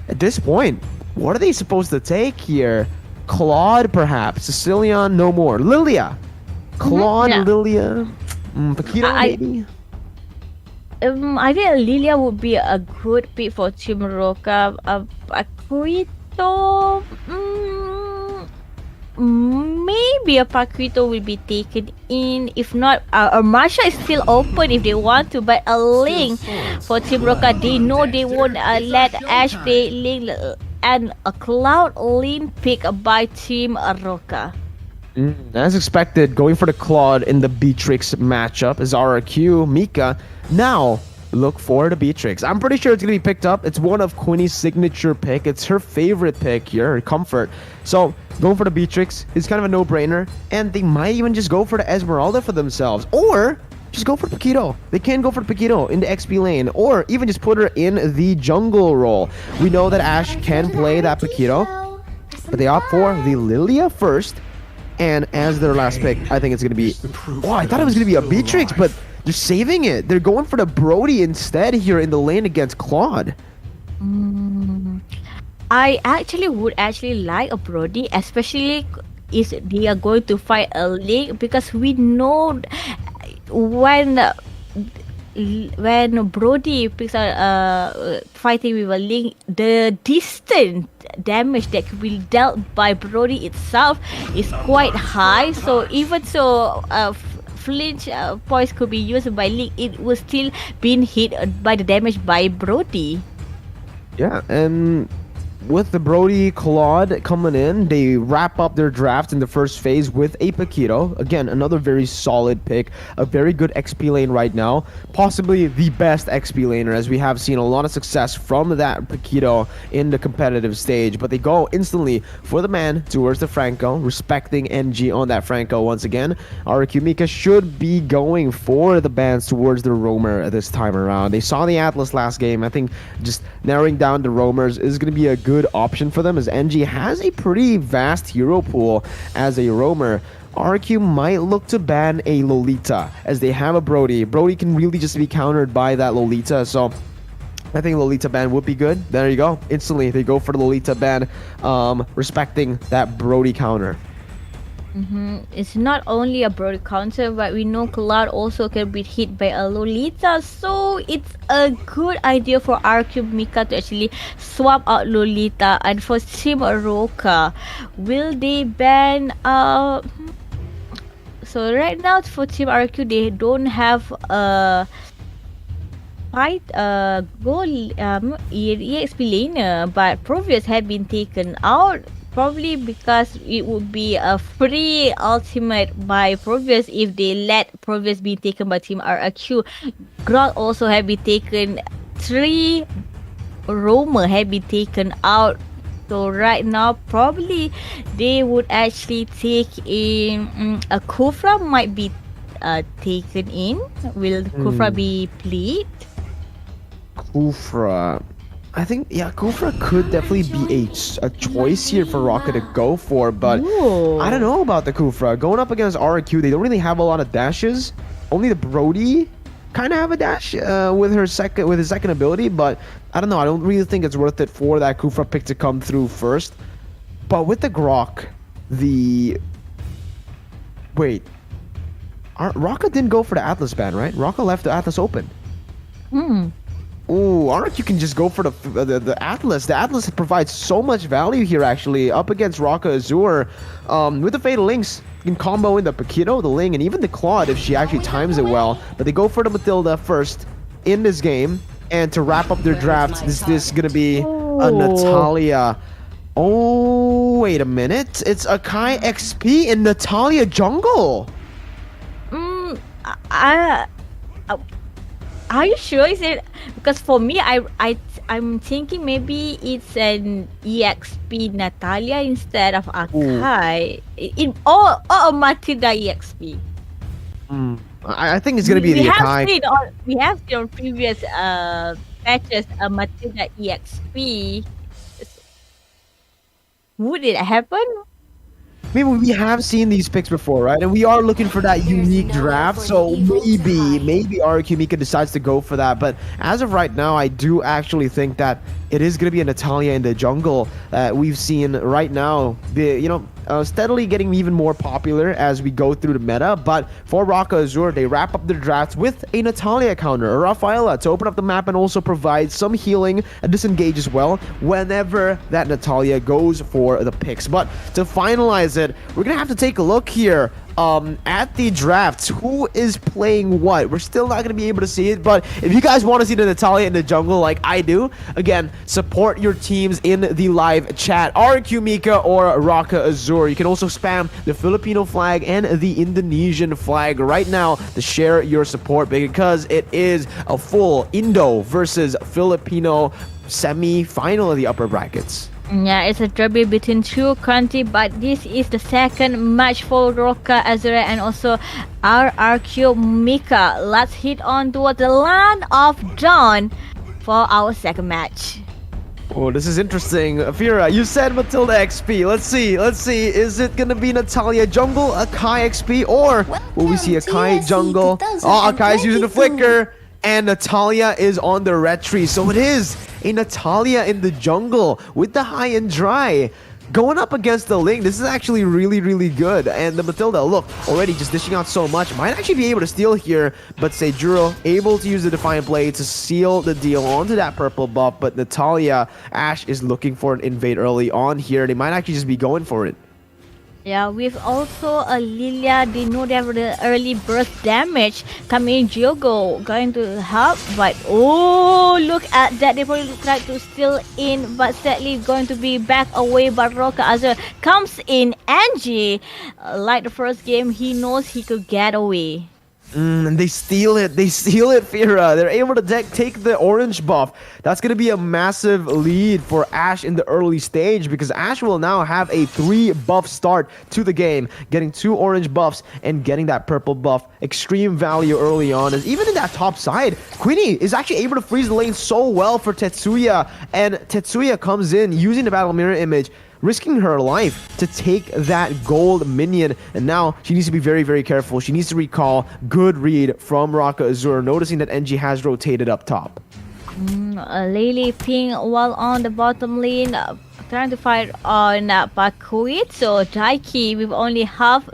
at this point, what are they supposed to take here? Claude, perhaps. Sicilian, no more. Lilia, Claude, yeah. Lilia, Paquito, I- maybe. I think Lilia would be a good pick for Team Roca. Paquito, maybe a Paquito will be taken in. If not, Marsha is still open if they want to. But a Link for Team Roca, they know they won't let Ash play Link, and a Cloud Link pick by Team Roca. As expected, going for the Claude in the Beatrix matchup is RQ. Mika now look for the Beatrix. I'm pretty sure it's going to be picked up. It's one of Quinny's signature pick. It's her favorite pick here, her comfort. So going for the Beatrix is kind of a no-brainer. And they might even just go for the Esmeralda for themselves. Or just go for Paquito. They can go for Paquito in the XP lane. Or even just put her in the jungle role. We know that Ash can play that Paquito. But they opt for the Lilia first. And as their last pick, I think it's going to be... Oh, I thought it was going to be a Beatrix, but they're saving it. They're going for the Brody instead here in the lane against Claude. I would like a Brody, especially if they are going to fight a Link, because we know when Brody picks out fighting with a Link, the distance damage that will be dealt by Brody itself is quite high. So even so, flinch points could be used by Link, it was still being hit by the damage by Brody. Yeah, and with the Brody Claude coming in, they wrap up their draft in the first phase with a Paquito. Again, another very solid pick. A very good XP lane right now. Possibly the best XP laner, as we have seen a lot of success from that Paquito in the competitive stage. But they go instantly for the man towards the Franco, respecting NG on that Franco once again. RQ Mika should be going for the bans towards the Roamer this time around. They saw the Atlas last game. I think just narrowing down the Roamers is going to be a good option for them, as NG has a pretty vast hero pool as a roamer. RQ might look to ban a Lolita, as they have a Brody. Brody can really just be countered by that Lolita, so I think Lolita ban would be good. There you go. Instantly, they go for the Lolita ban, respecting that Brody counter. It's not only a Brody counter, but we know Cloud also can be hit by a Lolita, so it's a good idea for RQ Mika to actually swap out Lolita. And for Team Roca, will they ban so right now for Team RQ, they don't have a fight goal EXP laner, but Provius have been taken out, probably because it would be a free ultimate by Provius if they let Provius be taken by Team RQ. Grot also have been taken. 3 Roamer have been taken out. So right now, probably they would actually take in a Kufra might be taken in. Will Kufra be played? Kufra. I think, yeah, Kufra could definitely be a choice here for Rocket to go for, but Ooh. I don't know about the Kufra. Going up against RQ, they don't really have a lot of dashes. Only the Brody kind of have a dash with his second ability, but I don't know. I don't really think it's worth it for that Kufra pick to come through first. But with the Grok, Raka didn't go for the Atlas ban, right? Raka left the Atlas open. Ooh, RQ can just go for the Atlas. The Atlas provides so much value here, actually, up against Raka Azure. With the Fatal Links, you can combo in the Paquito, the Ling, and even the Claude if she actually times it well. But they go for the Matilda first in this game. And to wrap up their draft, this is going to be a Natalia. Oh, wait a minute. It's Akai XP in Natalia jungle. Are you sure? Is it because for me, I'm thinking maybe it's an EXP Natalia instead of Akai or a Matilda EXP. I think it's gonna be the Akai. We have seen on previous patches a Matilda EXP. Would it happen? I mean, we have seen these picks before, right? And we are looking for that unique draft, so maybe RQ Mika decides to go for that. But as of right now, I do actually think that it is going to be a Natalia in the jungle that we've seen right now, steadily getting even more popular as we go through the meta. But for Raka Azure, they wrap up their drafts with a Natalia counter, a Rafaela, to open up the map and also provide some healing and disengage as well whenever that Natalia goes for the picks. But to finalize it, we're going to have to take a look here at the drafts. Who is playing what? We're still not going to be able to see it, but if you guys want to see the Natalia in the jungle like I do, again, support your teams in the live chat. RQ Mika or Raka Azure. You can also spam the Filipino flag and the Indonesian flag right now to share your support, because it is a full Indo versus Filipino semi-final of the upper brackets. Yeah, it's a derby between two countries, but this is the second match for Raka Azure and also RRQ Mika. Let's hit on towards the land of dawn for our second match. Oh, this is interesting. Fira, you said Matilda XP. Let's see. Is it gonna be Natalia jungle, Akai XP, or will we see Akai jungle? Oh, Akai's using the flicker. And Natalia is on the retreat. So it is a Natalia in the jungle with the high and dry. Going up against the Ling, this is actually really, really good. And the Matilda, look, already just dishing out so much. Might actually be able to steal here, but Seijuro able to use the Defiant Blade to seal the deal onto that purple buff. But Natalia, Ash is looking for an invade early on here. They might actually just be going for it. Yeah, with also a Lilia, they know they have the early burst damage coming. Diogo going to help, but oh, look at that. They probably try to steal in, but sadly going to be back away. But Raka Azure comes in. Angie, like the first game, he knows he could get away. And they steal it, Fira. They're able to take the orange buff. That's going to be a massive lead for Ash in the early stage, because Ash will now have a 3-buff start to the game, getting 2 orange buffs and getting that purple buff. Extreme value early on, as even in that top side, Queenie is actually able to freeze the lane so well for Tetsuya, and Tetsuya comes in using the battle mirror image, risking her life to take that gold minion. And now she needs to be very, very careful. She needs to recall. Good read from Raka Azure, noticing that NG has rotated up top. Lily Ping while on the bottom lane, trying to fight on Pakuit. So Daiki with only half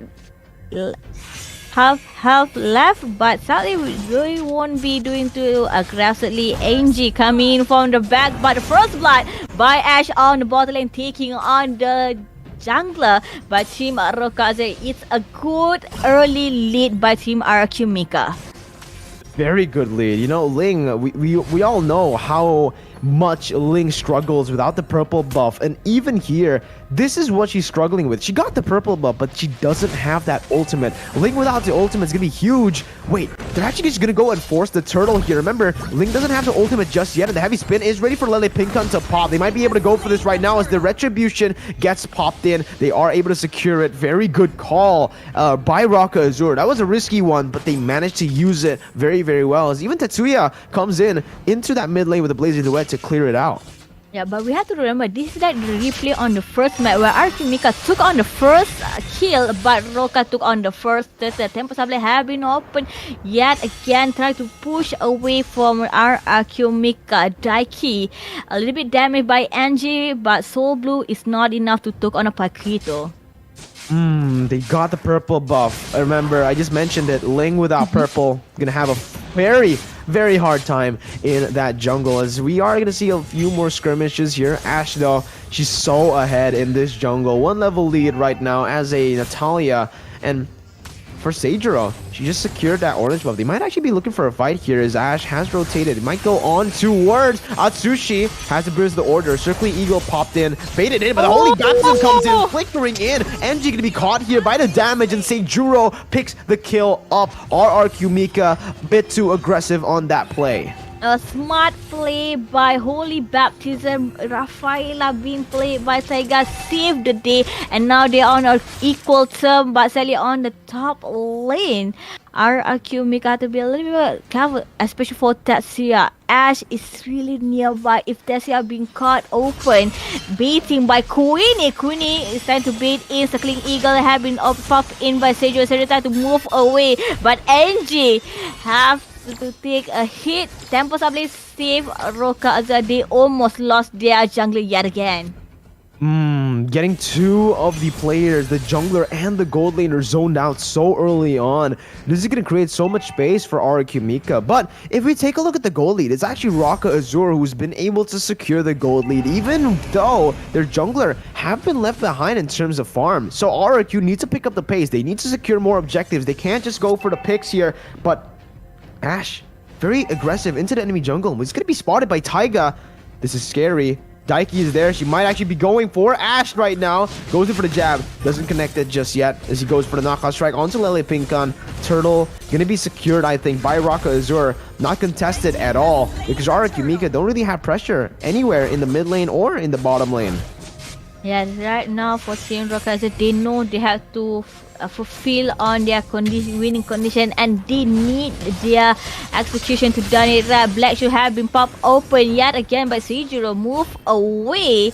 left, but sadly we really won't be doing too aggressively. Angie coming from the back, but the first blood by Ash on the bottom lane, taking on the jungler by Team Rokaze. It's a good early lead by Team RQ Mika. Very good lead. Ling, we all know how much Ling struggles without the purple buff, and even here, this is what she's struggling with. She got the purple buff, but she doesn't have that ultimate. Ling without the ultimate is gonna be huge. Wait, they're actually just gonna go and force the turtle here. Remember, Ling doesn't have the ultimate just yet, and the heavy spin is ready for Lele Pinkun to pop. They might be able to go for this right now as the retribution gets popped in. They are able to secure it. Very good call by Raka Azure. That was a risky one, but they managed to use it very, very well, as even Tetsuya comes into that mid lane with a Blazing Duet to clear it out. Yeah, but we have to remember, this is like the replay on the first match where RQ Mika took on the first kill, but Roka took on the first. The tempo supply have been open yet again, trying to push away from RQ Mika. Daiki, a little bit damaged by Angie, but Soul Blue is not enough to take on a Paquito. They got the purple buff. I remember, I just mentioned it. Ling without purple, gonna have a very very hard time in that jungle, as we are going to see a few more skirmishes here. Ashe, though, she's so ahead in this jungle. 1 level lead right now as a Natalia. And for Seijuro, she just secured that orange buff. They might actually be looking for a fight here as Ashe has rotated. It might go on towards Atsushi. Has to burst the order. Circling Eagle popped in, baited in, but the Holy Baptism comes in, flickering in. NG gonna be caught here by the damage, and Seijuro picks the kill up. RRQ Mika, bit too aggressive on that play. A smart play by Holy Baptism. Rafaela being played by Taiga saved the day, and now they're on an equal term, but sadly on the top lane. RRQ Mika have to be a little bit careful, especially for Tetsuya. Ashe is really nearby. If Tetsuya being caught open, baiting by Queenie. Queenie is trying to bait in. Circling Eagle have been popped in by Seijuro. Seijuro trying to move away, but NG have to take a hit. Tempos are playing safe. Roka Azar, they almost lost their jungler yet again. Getting 2 of the players, the jungler and the gold laner, zoned out so early on. This is going to create so much space for RRQ Mika. But if we take a look at the gold lead, it's actually Raka Azur who's been able to secure the gold lead, even though their jungler have been left behind in terms of farm. So RRQ needs to pick up the pace. They need to secure more objectives. They can't just go for the picks here. But Ashe, very aggressive into the enemy jungle. He's going to be spotted by Taiga. This is scary. Daiki is there. She might actually be going for Ashe right now. Goes in for the jab. Doesn't connect it just yet as he goes for the knockout strike onto Lele Pinkan. Turtle going to be secured, I think, by Raka Azur. Not contested at all because RRQ Mika don't really have pressure anywhere in the mid lane or in the bottom lane. Yeah, right now for Team Rocket, they know they have to fulfill on their winning condition, and they need their execution to done it right. Black should have been popped open yet again by Seijuro. Move away,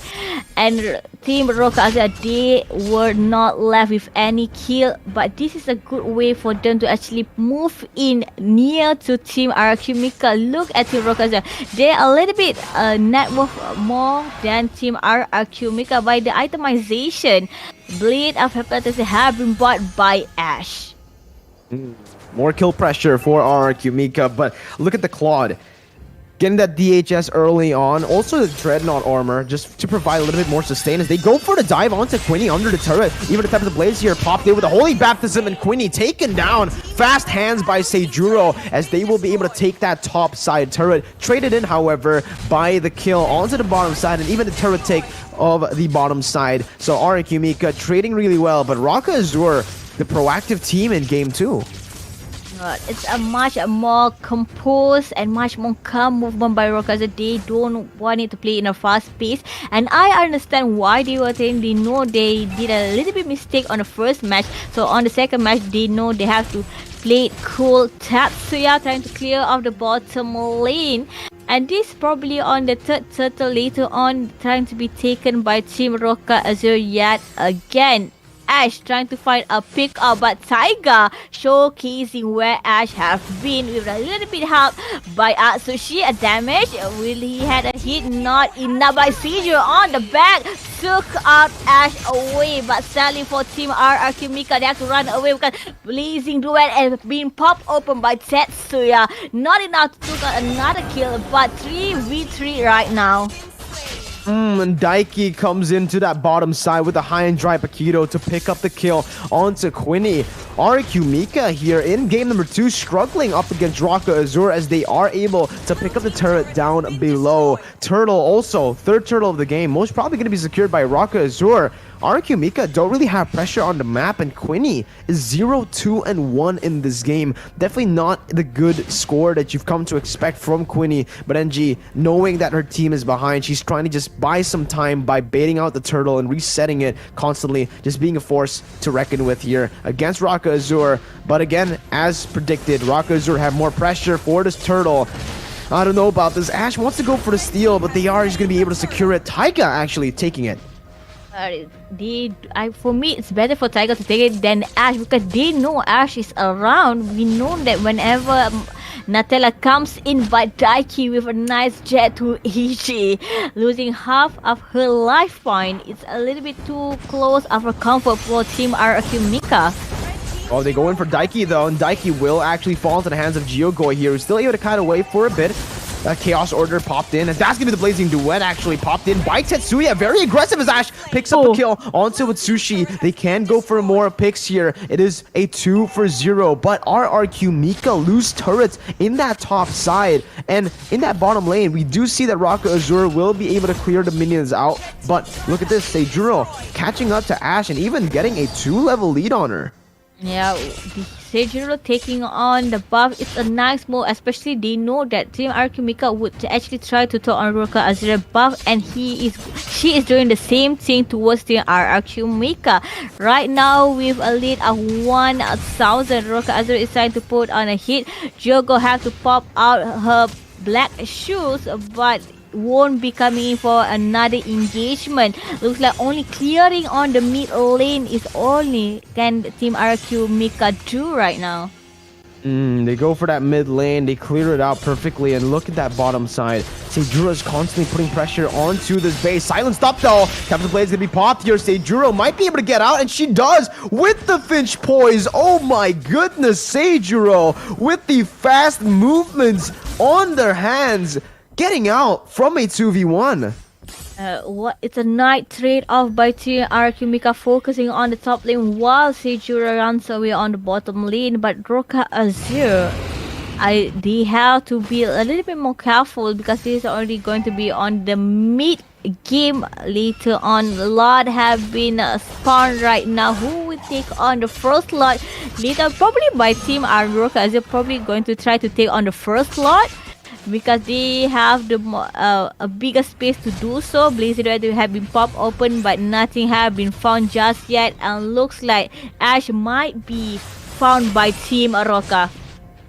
and Team Rocket, they were not left with any kill, but this is a good way for them to actually move in near to Team RRQ Mika. Look at Team Rocket, they're a little bit net worth more than Team RRQ Mika by the itemization. Blade of Hepatitis have been bought by Ashe. More kill pressure for RRQ Mika, but look at the Claude. Getting that DHS early on. Also the Dreadnought armor, just to provide a little bit more sustain as they go for the dive onto Quinny under the turret. Even the type of the blades here popped in with the Holy Baptism, and Quinny taken down. Fast hands by Seijuro as they will be able to take that top side turret. Traded in, however, by the kill onto the bottom side, and even the turret take of the bottom side. So RRQ Mika trading really well, but Raka Azur, the proactive team in game 2. It's a much more composed and much more calm movement by Rockers. They don't want it to play in a fast pace, and I understand why they were saying they know they did a little bit mistake on the first match. So on the second match, they know they have to play it cool. Tatsuya trying to clear off the bottom lane. And this probably on the third turtle later on trying to be taken by Team Roka Azure yet again. Ashe trying to find a pick up, but Taiga showcasing where Ashe have been with a little bit help by Atsushi. A damage. Will he had a hit? Not enough by Seijuro on the back. Took out Ashe away, but sadly for Team RRQ Mika, they have to run away because Blazing Duet has been popped open by Tetsuya. Not enough to take out another kill, but 3v3 right now. And Daiki comes into that bottom side with a high and dry Paquito to pick up the kill onto Quinny. RQ Mika here in game number 2 struggling up against Raka Azure as they are able to pick up the turret down below. Turtle also, third turtle of the game, most probably going to be secured by Raka Azure. RQ Mika don't really have pressure on the map, and Quinny is 0-2-1 in this game. Definitely not the good score that you've come to expect from Quinny, but NG, knowing that her team is behind, she's trying to just buy some time by baiting out the turtle and resetting it constantly, just being a force to reckon with here against Raka Azure. But again, as predicted, Raka Azure have more pressure for this turtle. I don't know about this. Ashe wants to go for the steal, but they are just going to be able to secure it. Taiga actually taking it. For me, it's better for Tiger to take it than Ashe because they know Ashe is around. We know that whenever Nutella comes in by Daiki with a nice jet to Ichi, losing half of her life point. It's a little bit too close of a comfort for Team RQ Mika. Oh, they go in for Daiki though, and Daiki will actually fall into the hands of Geogoi here, who's still able to kind of wait for a bit. That Chaos Order popped in, and that's gonna be the Blazing Duet actually popped in by Tetsuya. Very aggressive as Ash picks up a kill onto Sushi. They can go for more picks here. It is a 2-for-0, but RRQ Mika lose turrets in that top side. And in that bottom lane, we do see that Raka Azure will be able to clear the minions out. But look at this, Seijuro catching up to Ash and even getting a 2-level lead on her. Yeah, Seijuro taking on the buff is a nice move, especially they know that Team Arkumika would actually try to talk on Roka Azure buff, and she is doing the same thing towards Team Arkumika. Right now with a lead of 1,000, Roka Azure is trying to put on a hit. Jogo have to pop out her black shoes, but won't be coming in for another engagement. Looks like only clearing on the mid lane is only can Team RQ Mika do right now. They go for that mid lane, they clear it out perfectly, and look at that bottom side. Seijuro is constantly putting pressure onto this base. Silent stop though. Captain Blade is gonna be popped here. Seijuro might be able to get out, and she does with the Finch Poise. Oh my goodness, Seijuro with the fast movements on their hands, getting out from a 2v1. It's a nice trade-off by Team RQ Mika, focusing on the top lane while Seijuro runs away on the bottom lane. But Roka Azure, they have to be a little bit more careful because this is already going to be on the mid game later on. Lord have been spawned right now. Who will take on the first lot? Later, probably by Team Roka Azure, probably going to try to take on the first lot, because they have the a bigger space to do so. Blazing Duet have been popped open, but nothing have been found just yet, and looks like Ash might be found by Team Roka.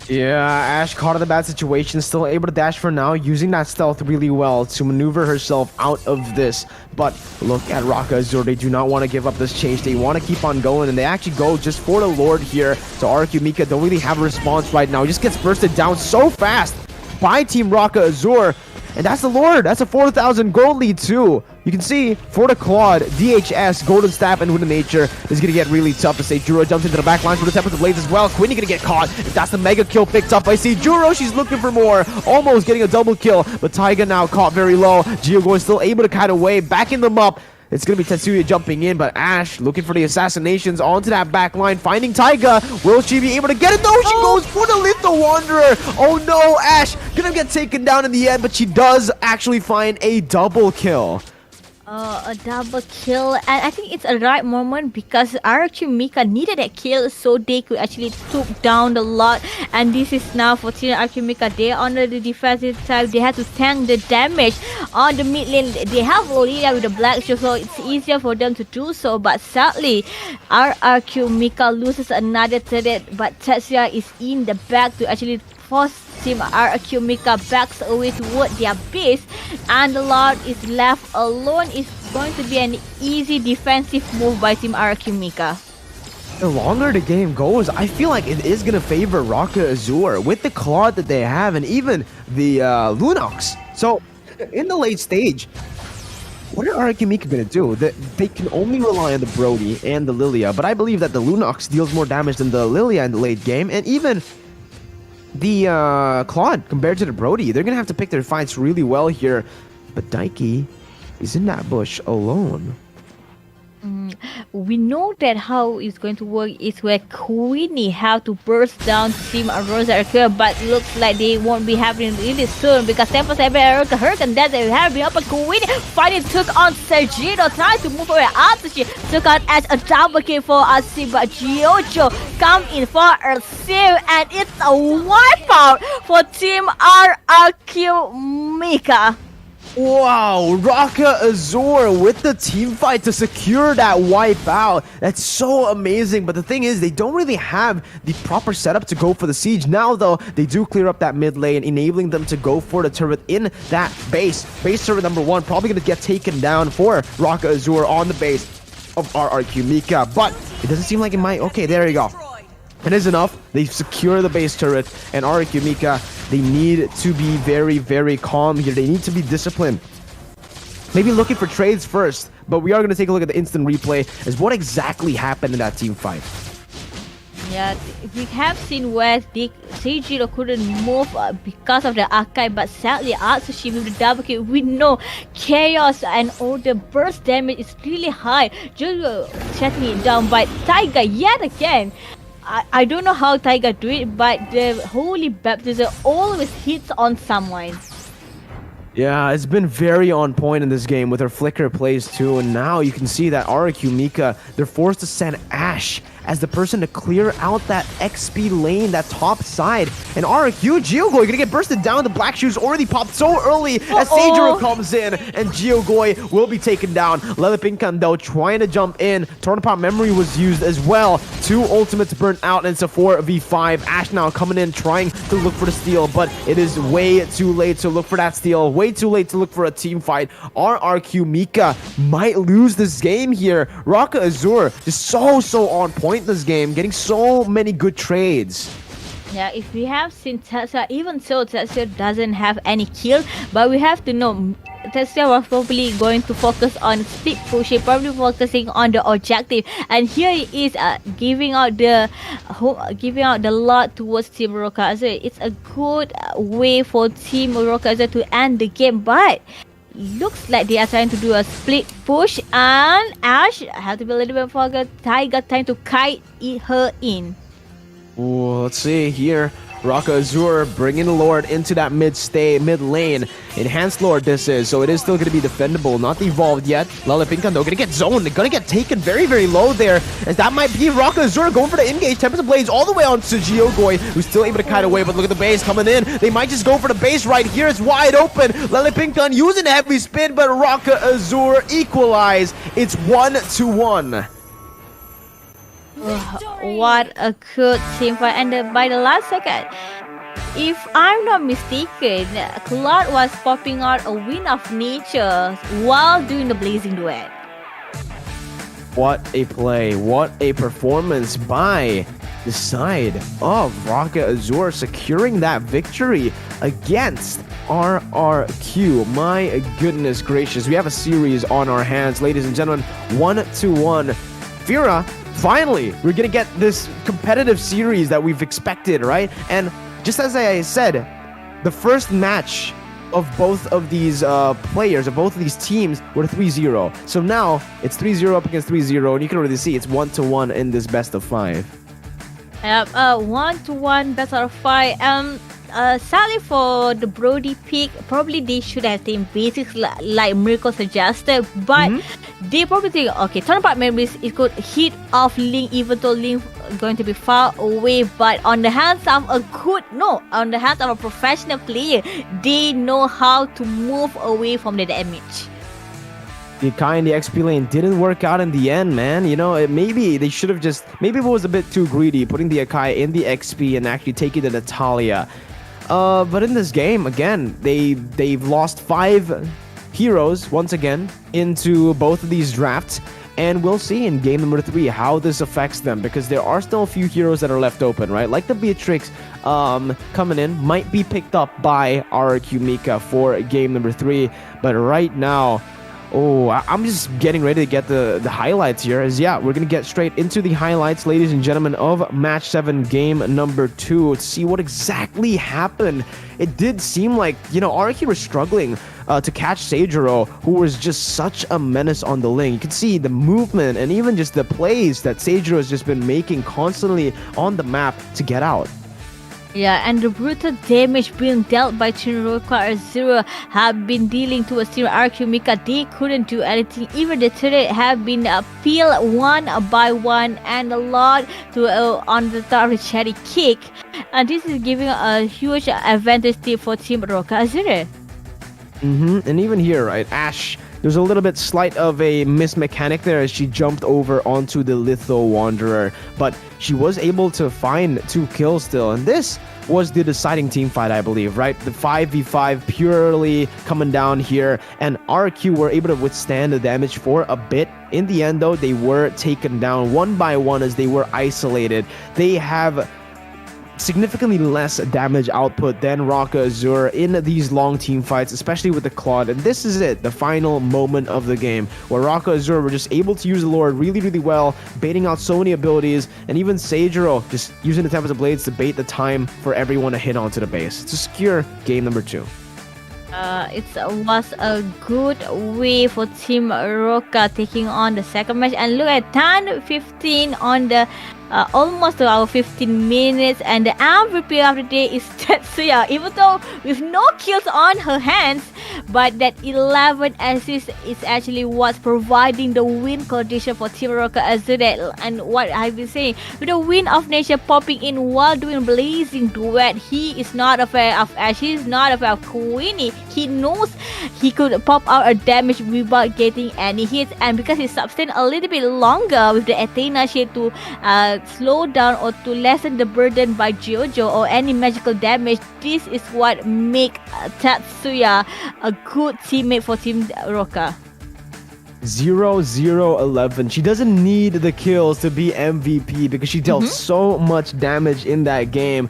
Yeah, Ash caught in a bad situation, still able to dash for now, using that stealth really well to maneuver herself out of this. But look at Raka Azure, they do not want to give up this chase, they want to keep on going, and they actually go just for the Lord here. So RQ Mika don't really have a response right now, he just gets bursted down so fast by Team Raka Azure, and that's the Lord. That's a 4,000 gold lead too. You can see for the Claude, DHS, Golden Staff, and Wooden Nature is gonna get really tough to say. Juro jumps into the back lines for the Tempest of Blades as well. Quinny gonna get caught. If that's the mega kill picked up by Juro, she's looking for more, almost getting a double kill, but Taiga now caught very low. Geogoi still able to kind of wave, backing them up. It's going to be Tetsuya jumping in, but Ash looking for the assassinations onto that back line, finding Taiga. Will she be able to get it? No, she goes for the Lethal Wanderer. Oh no, Ash going to get taken down in the end, but she does actually find a double kill. A double kill, and I think it's a right moment because RQ Mika needed that kill so they could actually took down the lot. And this is now for Team RQ Mika. They on the defensive side, they have to tank the damage on the mid lane. They have Lolita with the black shield, so it's easier for them to do so. But sadly, RQ Mika loses another turret, but Tetsuya is in the back to actually force Team RQ Mika backs away toward their base, and the Lord is left alone. It's going to be an easy defensive move by Team RQ Mika. The longer the game goes, I feel like it is going to favor Raka Azure with the Claude that they have, and even the Lunox. So, in the late stage, what are RQ Mika going to do? They can only rely on the Brody and the Lilia, but I believe that the Lunox deals more damage than the Lilia in the late game, and even the Claude compared to the Brody. They're gonna have to pick their fights really well here, but Daiki is in that bush alone. We know that how it's going to work is where Queenie have to burst down Team Rosa Arcure, but looks like they won't be happening really soon because Tempest Hurricane that they have been up, but Queenie finally took on Sergino, trying to move away after she took out as a double kill for Asi, but Giojo come in for a save, and it's a wipeout for Team RRQ Mika. Wow, Raka Azure with the team fight to secure that wipeout. That's so amazing. But the thing is, they don't really have the proper setup to go for the siege. Now, though, they do clear up that mid lane, enabling them to go for the turret in that base. Base turret number 1 probably going to get taken down for Raka Azure on the base of RRQ Mika. But it doesn't seem like it might. Okay, there you go. It is enough. They secure the base turret, and RRQ Mika, they need to be very, very calm here. They need to be disciplined. Maybe looking for trades first, but we are going to take a look at the instant replay as what exactly happened in that team fight. Yeah, we have seen where Seijiro couldn't move because of the archive, but sadly Atsushi with the double kill, we know chaos and all the burst damage is really high. Just shutting it down by Taiga yet again. I don't know how Taiga do it, but the Holy Baptism always hits on someone. Yeah, it's been very on point in this game with her flicker plays too, and now you can see that RQ Mika, they're forced to send Ash as the person to clear out that XP lane, that top side. And RQ, Geogoi gonna get bursted down. The Black Shoes already popped so early as Seijiro comes in, and Geogoi will be taken down. Lelepinkan though trying to jump in. Tornapop Memory was used as well. 2 ultimates burnt out, and it's a 4v5. Ash now coming in trying to look for the steal, but it is way too late to look for that steal. Way too late to look for a team fight. RRQ Mika might lose this game here. Raka Azur is so on point this game, getting so many good trades. Yeah, if we have seen Tetsuya, even so Tetsuya doesn't have any kill, but we have to know Tetsuya was probably going to focus on split pushing, probably focusing on the objective, and here he is giving out the lot towards Team Rokazu. It's a good way for Team Rokazu to end the game, but looks like they are trying to do a split push, and Ash have to be a little bit focused. Taiga trying to kite her in. Ooh, let's see here. Raka Azur bringing the Lord into that mid lane. Enhanced Lord this is, so it is still going to be defendable. Not evolved yet. Lelefinkan though going to get zoned. They're going to get taken very low there, as that might be Raka Azur going for the engage. Tempest of Blades all the way on to Geogoi, who's still able to kite away, but look at the base coming in. They might just go for the base right here. It's wide open. Lelefinkan using a heavy spin, but Raka Azur equalize. It's 1-1. What a good team fight, and by the last second, if I'm not mistaken, Claude was popping out a Wind of Nature while doing the Blazing Duet. What a play, what a performance by the side of Raka Azur, securing that victory against RRQ. My goodness gracious, we have a series on our hands, ladies and gentlemen. 1-1. Fira, finally, we're gonna get this competitive series that we've expected, right? And just as I said, the first match of both of these players, of both of these teams, were 3-0. So now it's 3-0 up against 3-0, and you can already see it's 1-1 in this best of 5. Yep, 1-1 best out of 5. Sadly for the Brody pick, probably they should have taken basics like Miracle suggested, but they probably think, okay, turn apart memories, it could hit off Link, even though Link going to be far away, but on the hands of on the hands of a professional player, they know how to move away from the damage. The Akai in the XP lane didn't work out in the end, man. You know, maybe they should have maybe it was a bit too greedy, putting the Akai in the XP and actually taking the Natalia. But in this game, again, they've lost 5 heroes once again into both of these drafts, and we'll see in game number 3 how this affects them, because there are still a few heroes that are left open, right? Like the Beatrix coming in might be picked up by RRQ Mika for game number 3, but right now, I'm just getting ready to get the highlights here. We're going to get straight into the highlights, ladies and gentlemen, of Match 7 game number 2 to see what exactly happened. It did seem like, RRQ was struggling to catch Seijiro, who was just such a menace on the lane. You can see the movement and even just the plays that Seijiro has just been making constantly on the map to get out. Yeah, and the brutal damage being dealt by Chinroka Azura have been dealing to a Zero RQ Mika. They couldn't do anything. Even the turret have been peeled one by one, and a lot to on the top of the cherry kick. And this is giving a huge advantage for Team Roka Azura. And even here, right, Ash, there's a little bit slight of a miss mechanic there as she jumped over onto the Litho Wanderer, but she was able to find 2 kills still, and this was the deciding team fight, I believe, right? The 5v5 purely coming down here, and RQ were able to withstand the damage for a bit. In the end, though, they were taken down one by one as they were isolated. They have significantly less damage output than Raka Azur in these long team fights, especially with the Claude. And this is it, the final moment of the game, where Raka Azur were just able to use the Lord really, really well, baiting out so many abilities, and even Seijiro just using the Tempest of Blades to bait the time for everyone to hit onto the base to secure game number 2. It was a good way for Team Roka taking on the second match. And look at 10-15 on the almost our 15 minutes. And the MVP of the day is Tetsuya. Even though with no kills on her hands, but that 11 assists is actually what's providing the win condition for Team Roka Azur. And what I've been saying, with the Wind of Nature popping in while doing Blazing Duet, he is not afraid of Ash, he is not afraid of Queenie. He knows he could pop out a damage without getting any hits, and because he sustained a little bit longer with the Athena Shade to slow down or to lessen the burden by Jojo or any magical damage, this is what make Tatsuya a good teammate for Team Roka. 0-0-11. She doesn't need the kills to be MVP because she dealt so much damage in that game.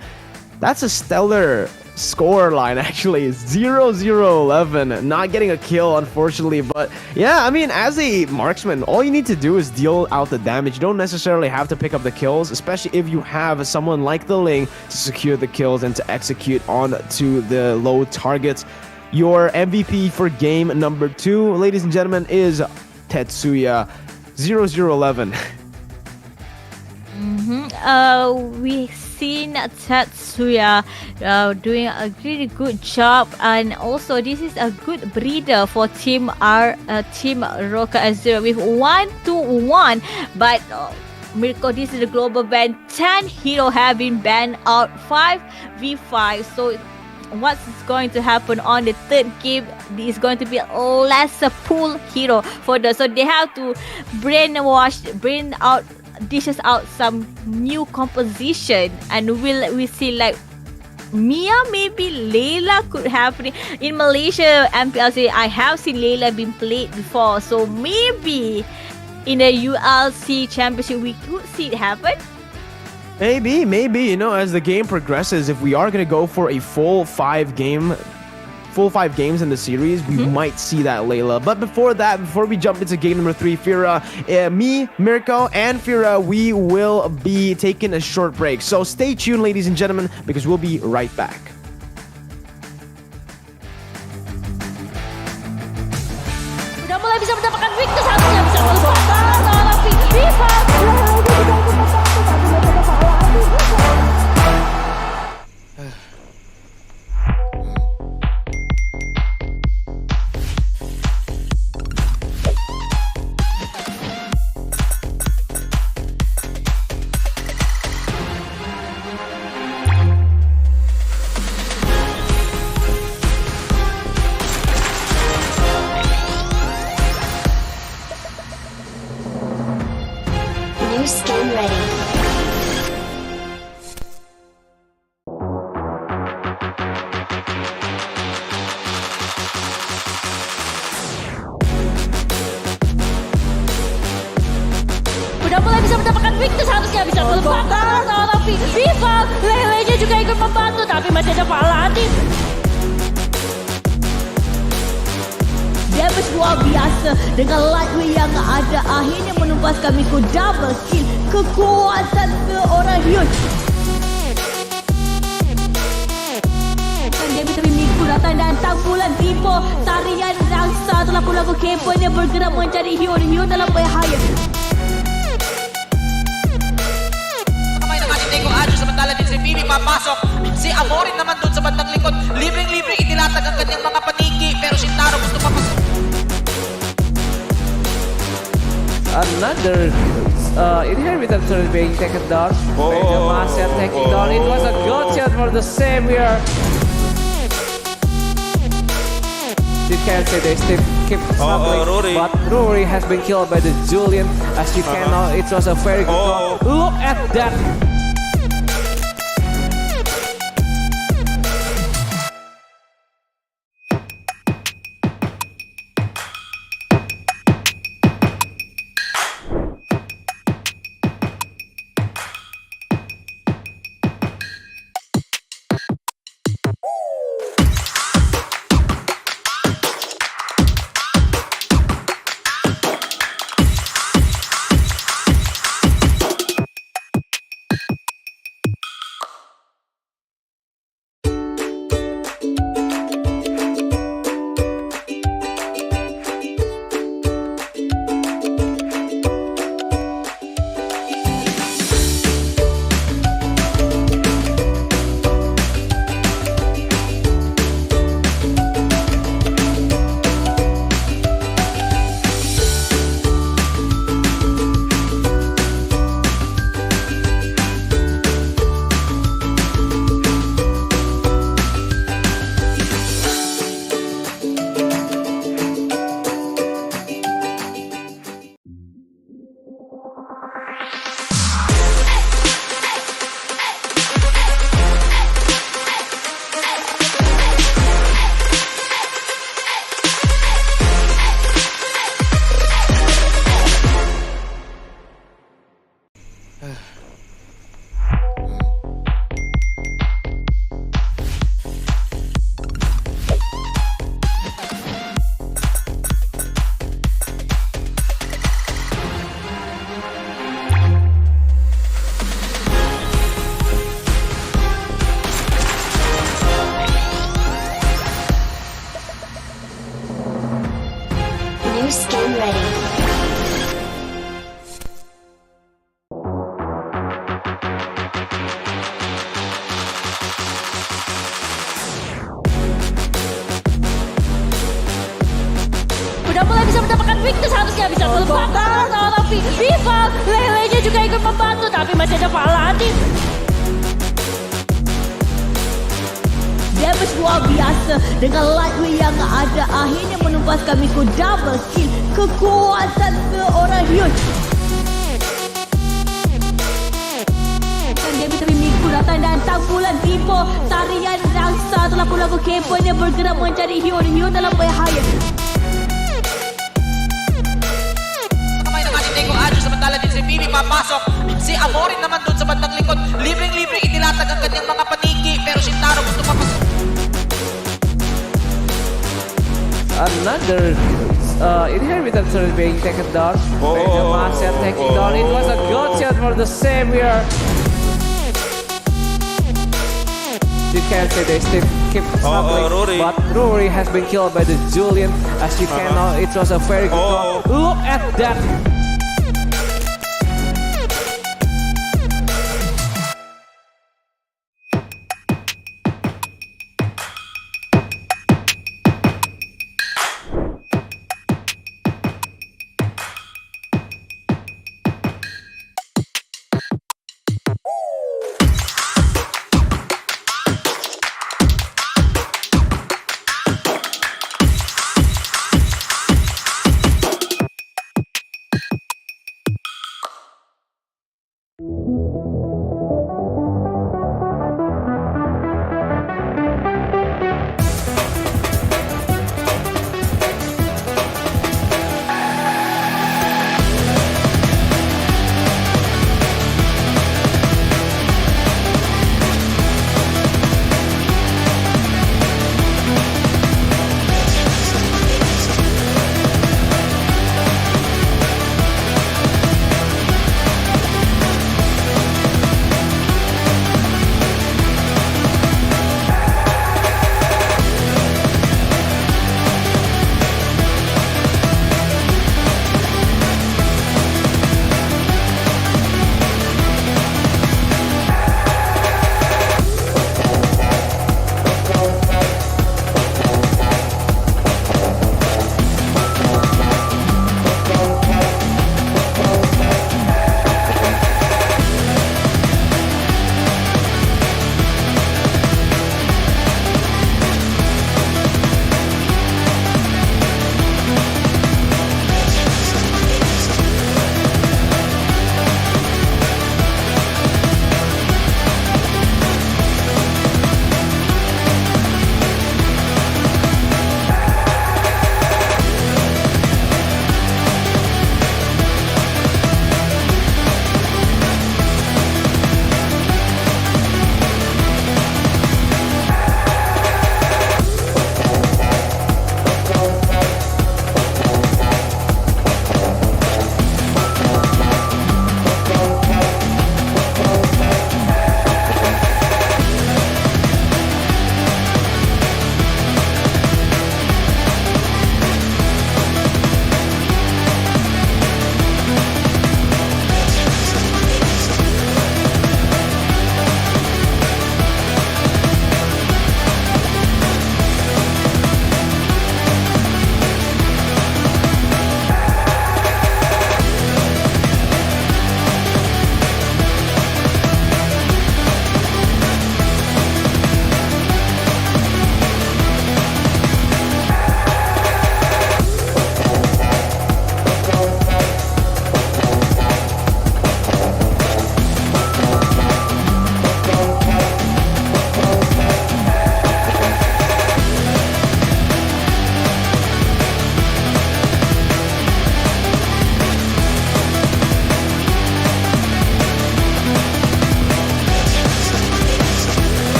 That's a stellar score line, actually. 0-0-11. Not getting a kill, unfortunately, but yeah, I mean, as a marksman, all you need to do is deal out the damage. You don't necessarily have to pick up the kills, especially if you have someone like the Ling to secure the kills and to execute on to the low targets. Your MVP for game number 2, ladies and gentlemen, is Tetsuya. 0-0-11. We've seen Tatsuya doing a really good job, and also this is a good breeder for Team Roka Azur with 1-1. But Mirko, this is the global ban. 10 hero have been banned out, 5v5. So what's going to happen on the third game is going to be a lesser pool hero for them. So they have to dishes out some new composition, and we see like Mia, maybe Layla could happen in Malaysia MPLC. I have seen Layla being played before, so maybe in the ULC championship we could see it happen. Maybe, you know, as the game progresses, if we are going to go for a full 5 games in the series, we might see that Layla. But before we jump into game number 3, Fira, me, Mirko, and Fira, we will be taking a short break. So stay tuned, ladies and gentlemen, because we'll be right back. Sudah mulai bisa mendapatkan victor, seharusnya bisa melupakan orang FIFA. New skin ready. Sudah mulai bisa mendapatkan victor, seharusnya bisa melupakan orang FIFA. Lele-nya juga ikut membantu, tapi masih ada Paladin. Damage luar biasa dengan lightweight yang ada, akhirnya menumpaskan Miko double kill. Kekuatan seorang Hyun. Dia bisa Miko datang dan tanggulan tipe. Tarian rangsa telah lagu keponya bergerak mencari Hyun. Hyun dalam bahaya. Kamay ng ating Tego Adjo, samantala din si Bibi papasok. Si Amorin naman doon sa bandang likod. Libreng-libre itilatag ang kanyang mga paniki, pero si Taro gusto papasok. Another inherited turret being taken down. Benjamin taking down. It was a good shot for the Savior. You can say they still keep struggling, but Rory has been killed by the Julian. As you can know, it was a very good goal. Look at that. ready. Udah mulai bisa mendapatkan victor, seharusnya bisa melepaskan tapi Viva Lele-nya juga ikut membantu, tapi masih ada Paladin. Damage luar biasa dengan lightweight yang ada, akhirnya menumpaskan Miko double kill. Kekuatan seorang huge. Dia bisa Miko datang dan tanggulan Vivo. Tarian rangsa telah lagu keponya bergerak mencari Hyo dalam bahaya. Samantala din si Bibi papasok. Si Amorin naman doon sa bandang likod. Libreng-libre inilatag ang kanyang mga paniki. Pero si Taro gusto papasok. Another inherited turret being taken down. The Master taking down. It was a good shot for the Savior. You can see they still keep struggling, but Rory has been killed by the Julian. As you can know, it was a very good call. Look at that.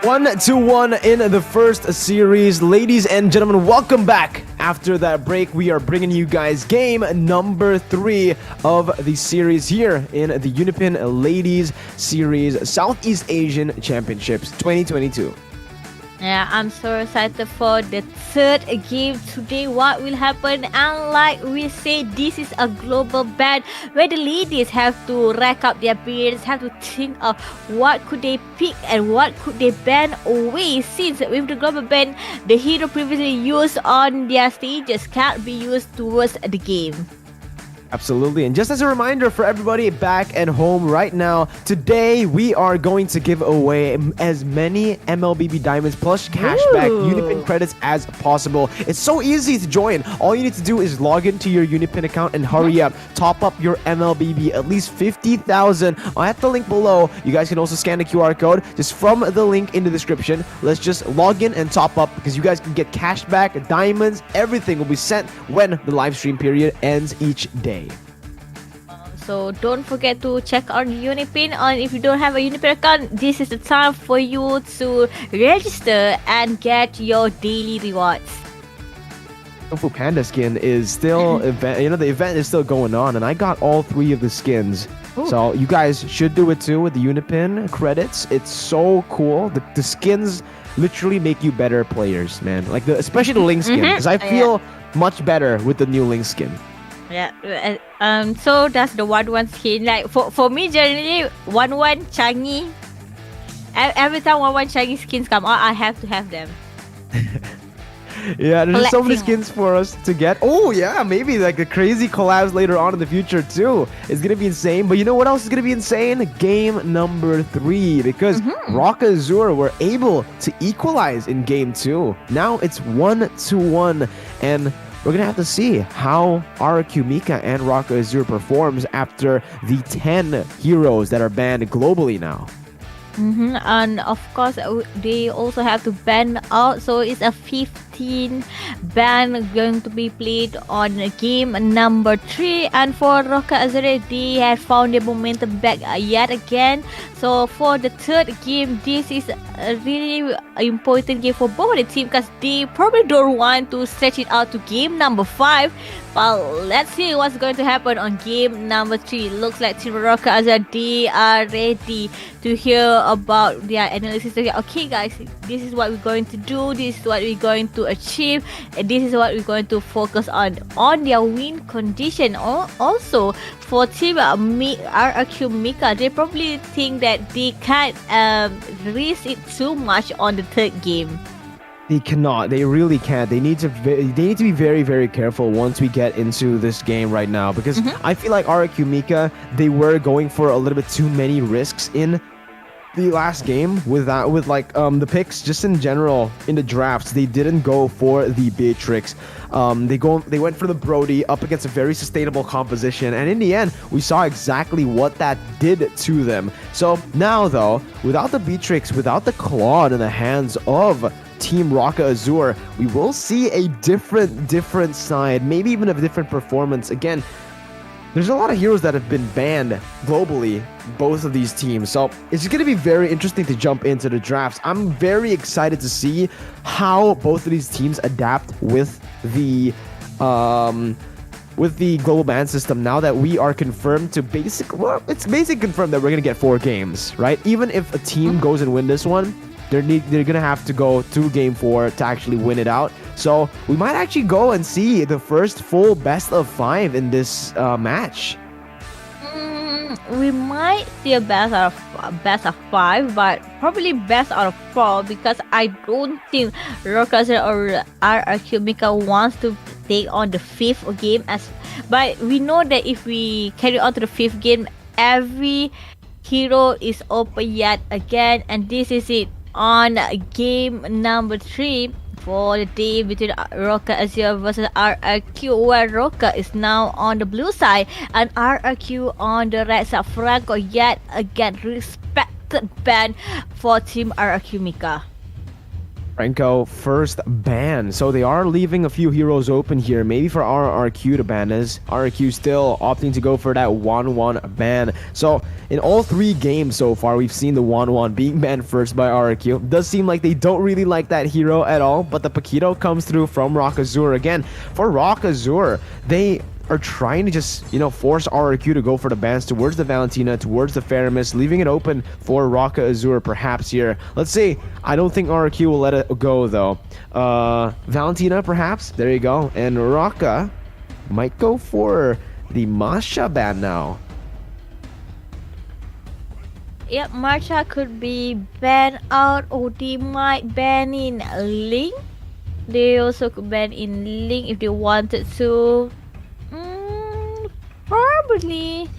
1-1 in the first series. Ladies and gentlemen, welcome back. After that break, we are bringing you guys game number 3 of the series here in the UniPin Ladies Series Southeast Asian Championships 2022. Yeah, I'm so excited for the third game today. What will happen? And like we say, this is a global ban where the ladies have to rack up their brains, have to think of what could they pick and what could they ban away, since with the global ban, the hero previously used on their stages can't be used towards the game. Absolutely. And just as a reminder for everybody back at home right now, today we are going to give away as many MLBB Diamonds plus cashback UniPin credits as possible. It's so easy to join. All you need to do is log into your UniPin account and hurry up. Top up your MLBB, at least 50,000 at the link below. You guys can also scan the QR code just from the link in the description. Let's just log in and top up because you guys can get cashback, diamonds, everything will be sent when the live stream period ends each day. So don't forget to check on UniPin. And if you don't have a UniPin account, this is the time for you to register and get your daily rewards. Kung Fu Panda skin is still the event is still going on, and I got all 3 of the skins. Ooh. So you guys should do it too with the UniPin credits. It's so cool. The skins literally make you better players, man. Like especially the Link skin, because I feel much better with the new Link skin. Yeah. So that's the 1-1 skin. Like for me, generally 1-1 Changi. Every time 1-1 Changi skins come out, I have to have them. Yeah, there's so many Collecting. skins for us to get. Oh yeah, maybe like the crazy collabs later on in the future too. It's gonna be insane. But you know what else is gonna be insane? Game number 3, because Rock Azure were able to equalize in game 2. Now it's 1-1, and we're gonna have to see how RQ Mika and Rock Azure performs after the 10 heroes that are banned globally now. And of course, they also have to ban out. So it's a 15 ban going to be played on game number 3. And for Roca Azure, they have found their momentum back yet again. So for the third game, this is a really important game for both the team, because they probably don't want to stretch it out to game number 5. But let's see what's going to happen on game number 3. Looks like Team Roca Azure, they are ready to hear about their analysis. Okay guys, this is what we're going to do, this is what we're going to achieve, and this is what we're going to focus on their win condition. Also for Team RRQ Mika, they probably think that they can't risk it too much on the third game. They cannot. They really can't. They need to be very, very careful once we get into this game right now, because I feel like RQ Mika, they were going for a little bit too many risks in the last game with the picks just in general in the drafts. They didn't go for the Beatrix. They went for the Brody up against a very sustainable composition, and in the end we saw exactly what that did to them. So now though, without the Beatrix, without the Claude in the hands of Team Roca Azure, we will see a different side, maybe even a different performance. Again, there's a lot of heroes that have been banned globally, both of these teams. So it's going to be very interesting to jump into the drafts. I'm very excited to see how both of these teams adapt with the global ban system, now that we are confirmed to it's basically confirmed that we're going to get 4 games, right? Even if a team goes and win this one, they're going to have to go to game 4 to actually win it out. So we might actually go and see the first full best of 5 in this match. We might see a best of 5, but probably best out of 4, because I don't think Rokazer or RRQ Mika wants to take on the 5th game. But we know that if we carry on to the 5th game, every hero is open yet again, and this is it on game number 3 for the day between Roca Azure versus RRQ, where Roca is now on the blue side and RRQ on the red side. Franco yet again respected ban for Team RRQ Mika. Franco, first ban. So they are leaving a few heroes open here. Maybe for RRQ to ban as RRQ still opting to go for that 1-1 ban. So in all 3 games so far, we've seen the 1-1 being banned first by RRQ. Does seem like they don't really like that hero at all, but the Paquito comes through from Rock Azur. Again, for Rock Azur, they are trying to just, force RRQ to go for the bans towards the Valentina, towards the Faramis, leaving it open for Raka Azur perhaps here. Let's see. I don't think RRQ will let it go though. Valentina perhaps. There you go. And Raka might go for the Masha ban now. Yep, Masha could be banned out, or they might ban in Link. They also could ban in Link if they wanted to. Probably.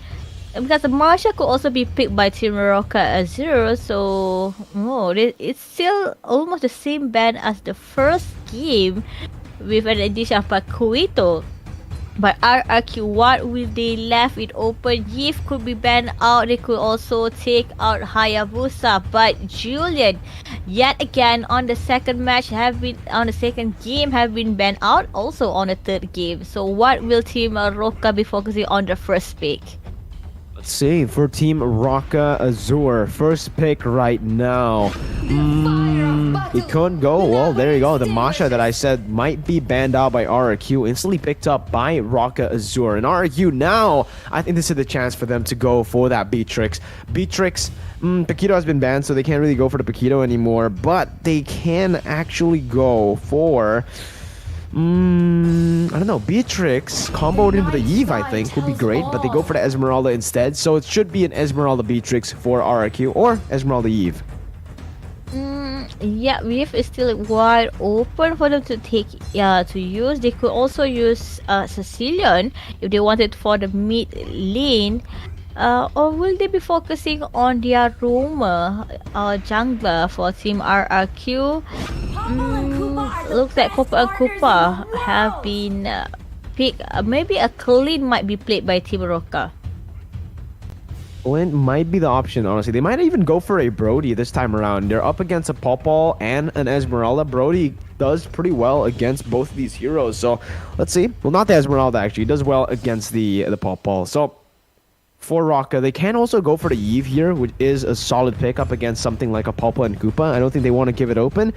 Because Marsha could also be picked by Team Roca Azure, so it's still almost the same ban as the first game with an addition of Paquito. But RRQ, what will they left it open? Yif could be banned out. They could also take out Hayabusa. But Julian, yet again on the second game have been banned out. Also on the third game. So what will Team Roca be focusing on the first pick? Let's see, for Team Raka Azur, first pick right now. It could go, well, there you go. The Masha that I said might be banned out by RRQ, instantly picked up by Raka Azur. And RRQ now, I think this is the chance for them to go for that Beatrix. Paquito has been banned, so they can't really go for the Paquito anymore, but they can actually go for... I don't know, Beatrix comboed into the Eve, I think, would be great, but they go for the Esmeralda instead, so it should be an Esmeralda Beatrix for RRQ, or Esmeralda Eve. Yeah, Eve is still wide open for them to use. They could also use Sicilian if they wanted for the mid lane. Or will they be focusing on their roamer jungler for Team RRQ? Looks like Koopa and Koopa have been picked. Maybe a Clint might be played by Team Roca. Clint might be the option, honestly. They might even go for a Brody this time around. They're up against a Popol and an Esmeralda. Brody does pretty well against both of these heroes. So let's see. Well, not the Esmeralda actually. He does well against the Popol. So for Raka, they can also go for the Eve here, which is a solid pick up against something like a Popol and Koopa. I don't think they want to give it open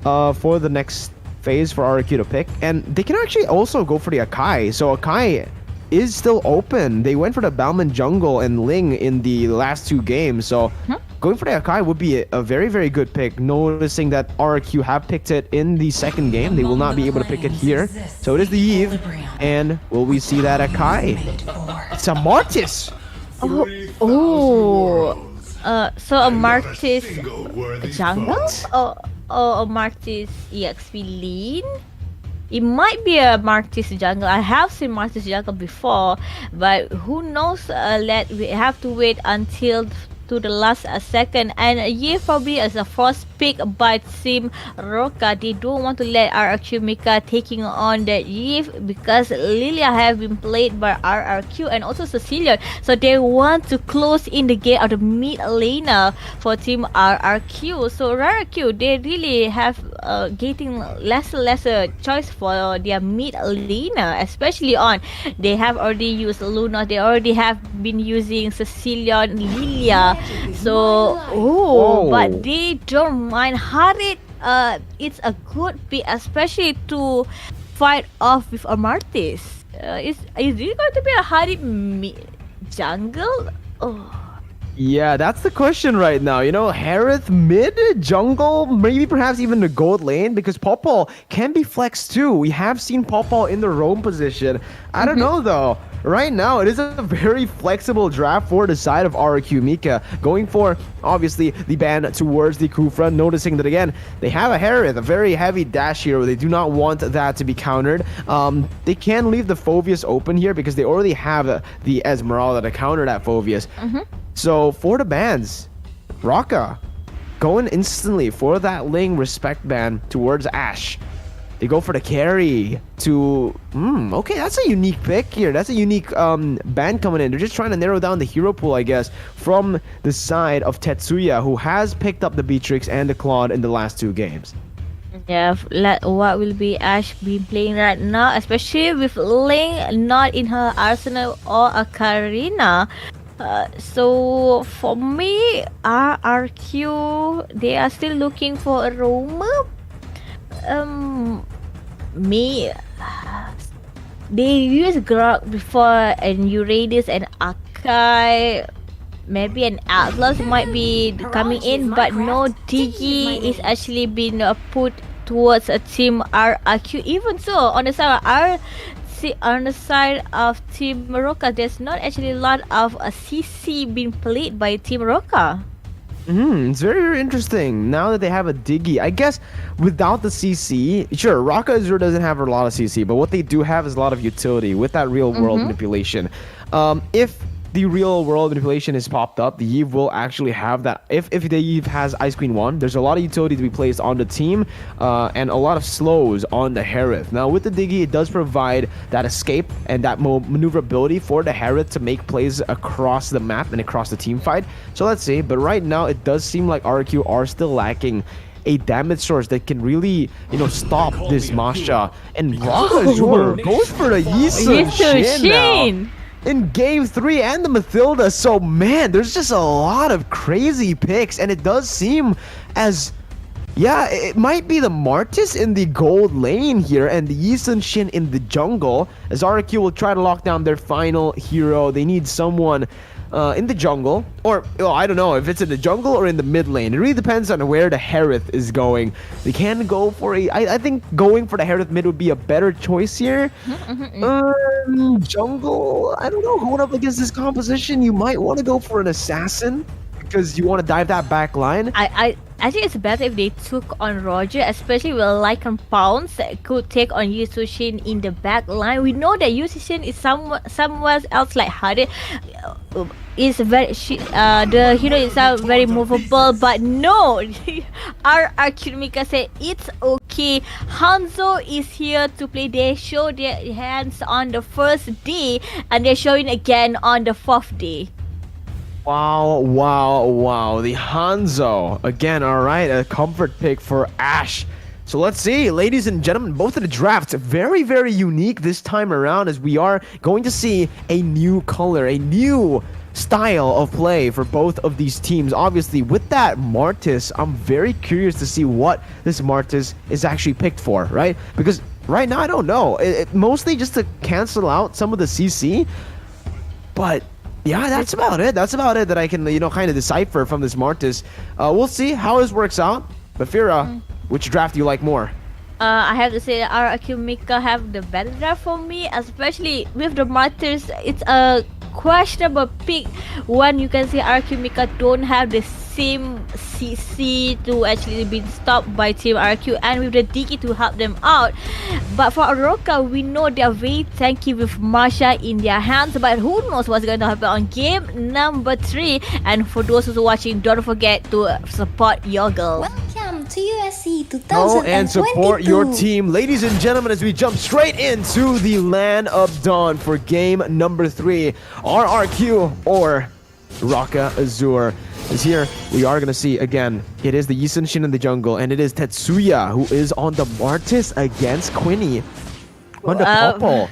for the next phase for RRQ to pick. And they can actually also go for the Akai. So Akai is still open. They went for the Balman Jungle and Ling in the last 2 games. So going for the Akai would be a very, very good pick. Noticing that RRQ have picked it in the second game. They will not be able to pick it here. So it is the Eve. And will we see that Akai? It's a Mortis! So a Martis jungle? Or a Martis EXP lean? It might be a Martis jungle. I have seen Martis jungle before, but who knows? We have to wait until to the last second. And probably as a first pick by Team Roca, they don't want to let RRQ Mika taking on the Eve because Lilia have been played by RRQ and also Sicilian, so they want to close in the gate of the mid laner for Team RRQ. So RRQ, they really have getting lesser choice for their mid laner, especially on they have already used Luna, they already have been using Sicilian, Lilia. So but they don't mind Harit. It's a good pick, especially to fight off with a Martis. Is it going to be a Harit jungle? Yeah, that's the question right now. Harith mid, jungle, maybe perhaps even the gold lane, because Popol can be flexed too. We have seen Popol in the roam position. I don't know though. Right now, it is a very flexible draft for the side of RRQ Mika. Going for, obviously, the ban towards the Kufra. Noticing that, again, they have a Harith, a very heavy dash hero. They do not want that to be countered. They can leave the Phoveus open here because they already have the Esmeralda to counter that Phoveus. So, for the bans, Raka going instantly for that Ling respect ban towards Ashe. They go for the carry to... okay, that's a unique pick here. That's a unique ban coming in. They're just trying to narrow down the hero pool, I guess, from the side of Tetsuya, who has picked up the Beatrix and the Claude in the last 2 games. Yeah, what will be Ash be playing right now, especially with Ling not in her arsenal or a Karina. So for me, RRQ, they are still looking for a roamer. Me, they use Grok before and Uranus and Akai. Maybe an Atlas might be coming in, but no Digi is actually been put towards a team RRQ. Even so, on the side of on the side of Team Roca, there's not actually a lot of CC being played by Team Roca. It's very, very interesting. Now that they have a Diggy, I guess without the CC, sure, Raka Azure doesn't have a lot of CC, but what they do have is a lot of utility with that real world manipulation. If the real world manipulation is popped up, the Eve will actually have that. If the Eve has Ice Queen 1, there's a lot of utility to be placed on the team and a lot of slows on the Harith. Now with the Diggy, it does provide that escape and that maneuverability for the Harith to make plays across the map and across the team fight. So let's see, but right now it does seem like RQ are still lacking a damage source that can really, stop this Masha. And Raka Azure goes for the Yisun Shin now in game 3 and the Mathilda. So man, there's just a lot of crazy picks, and it does seem as it might be the Martis in the gold lane here and the Yisun Shin in the jungle, as RQ will try to lock down their final hero. They need someone in the jungle, or I don't know if it's in the jungle or in the mid lane. It really depends on where the Harith is going. They can go for I think going for the Harith mid would be a better choice here. Jungle, I don't know, going up against this composition, you might want to go for an assassin because you want to dive that back line. I think it's better if they took on Roger, especially with Lycan Pounce that could take on Yusushin in the back line. We know that Yusushin is somewhere else like Hade. Is very the hero itself very movable, but no, RRQ Mika said it's okay. Hanzo is here to play. They show their hands on the first day and they're showing again on the 4th day. Wow. The Hanzo. Again, alright, a comfort pick for Ash. So let's see, ladies and gentlemen, both of the drafts very, very unique this time around, as we are going to see a new color, a new style of play for both of these teams. Obviously, with that Martis, I'm very curious to see what this Martis is actually picked for, right? Because right now, I don't know. It mostly just to cancel out some of the CC, but yeah, that's about it. That's about it that I can, kind of decipher from this Martis. We'll see how this works out. But Fira, which draft do you like more? I have to say RRQ Mika have the better draft for me, especially with the Martyrs. It's a questionable pick when you can see RQ Mika don't have the same CC to actually be stopped by Team RQ and with the Diki to help them out. But for Oroka, we know they are very tanky with Marsha in their hands, but who knows what's going to happen on game number 3. And for those who's watching, don't forget to support your girl. Welcome to USC 2022. Go and support your team. Ladies and gentlemen, as we jump straight into the Land of Dawn for game number 3, RRQ or Raka Azure is here. We are going to see, again, it is the Yisun Shin in the jungle, and it is Tetsuya who is on the Martis against Quinny on the Popple.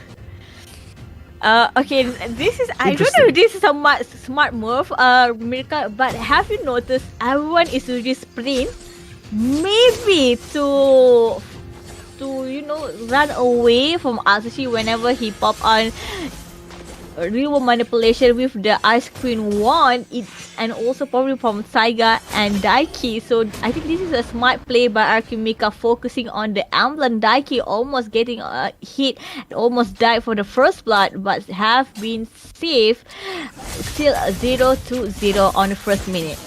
Okay, this is, I don't know if this is a smart move, Mirka, but have you noticed everyone is really sprint? Maybe to run away from Asashi whenever he pop on real manipulation with the Ice Queen 1, and also probably from Saiga and Daiki. So I think this is a smart play by Arkimika, focusing on the emblem. Daiki almost getting hit, almost died for the first blood, but have been saved. Still 0-0 on the first minute.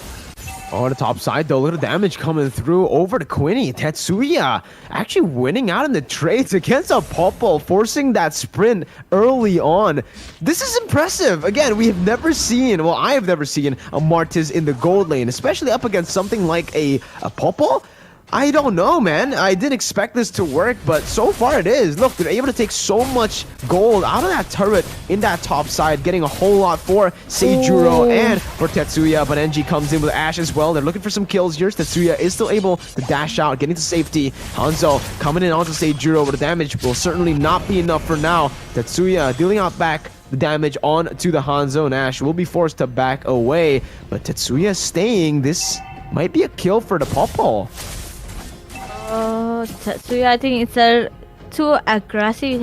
On the top side, though, a little damage coming through over to Quinny. Tetsuya actually winning out in the trades against a Popple, forcing that sprint early on. This is impressive. Again, we have never seen, I have never seen a Martis in the gold lane, especially up against something like a Popple. I don't know, man. I didn't expect this to work, but so far it is. Look, they're able to take so much gold out of that turret in that top side, getting a whole lot for Seijuro and for Tetsuya. But NG comes in with Ash as well. They're looking for some kills here. Tetsuya is still able to dash out, getting to safety. Hanzo coming in onto Seijuro, but the damage will certainly not be enough for now. Tetsuya dealing out back the damage on to the Hanzo, and Ash will be forced to back away. But Tetsuya staying. This might be a kill for the Popo. Tetsuya, I think it's too aggressive.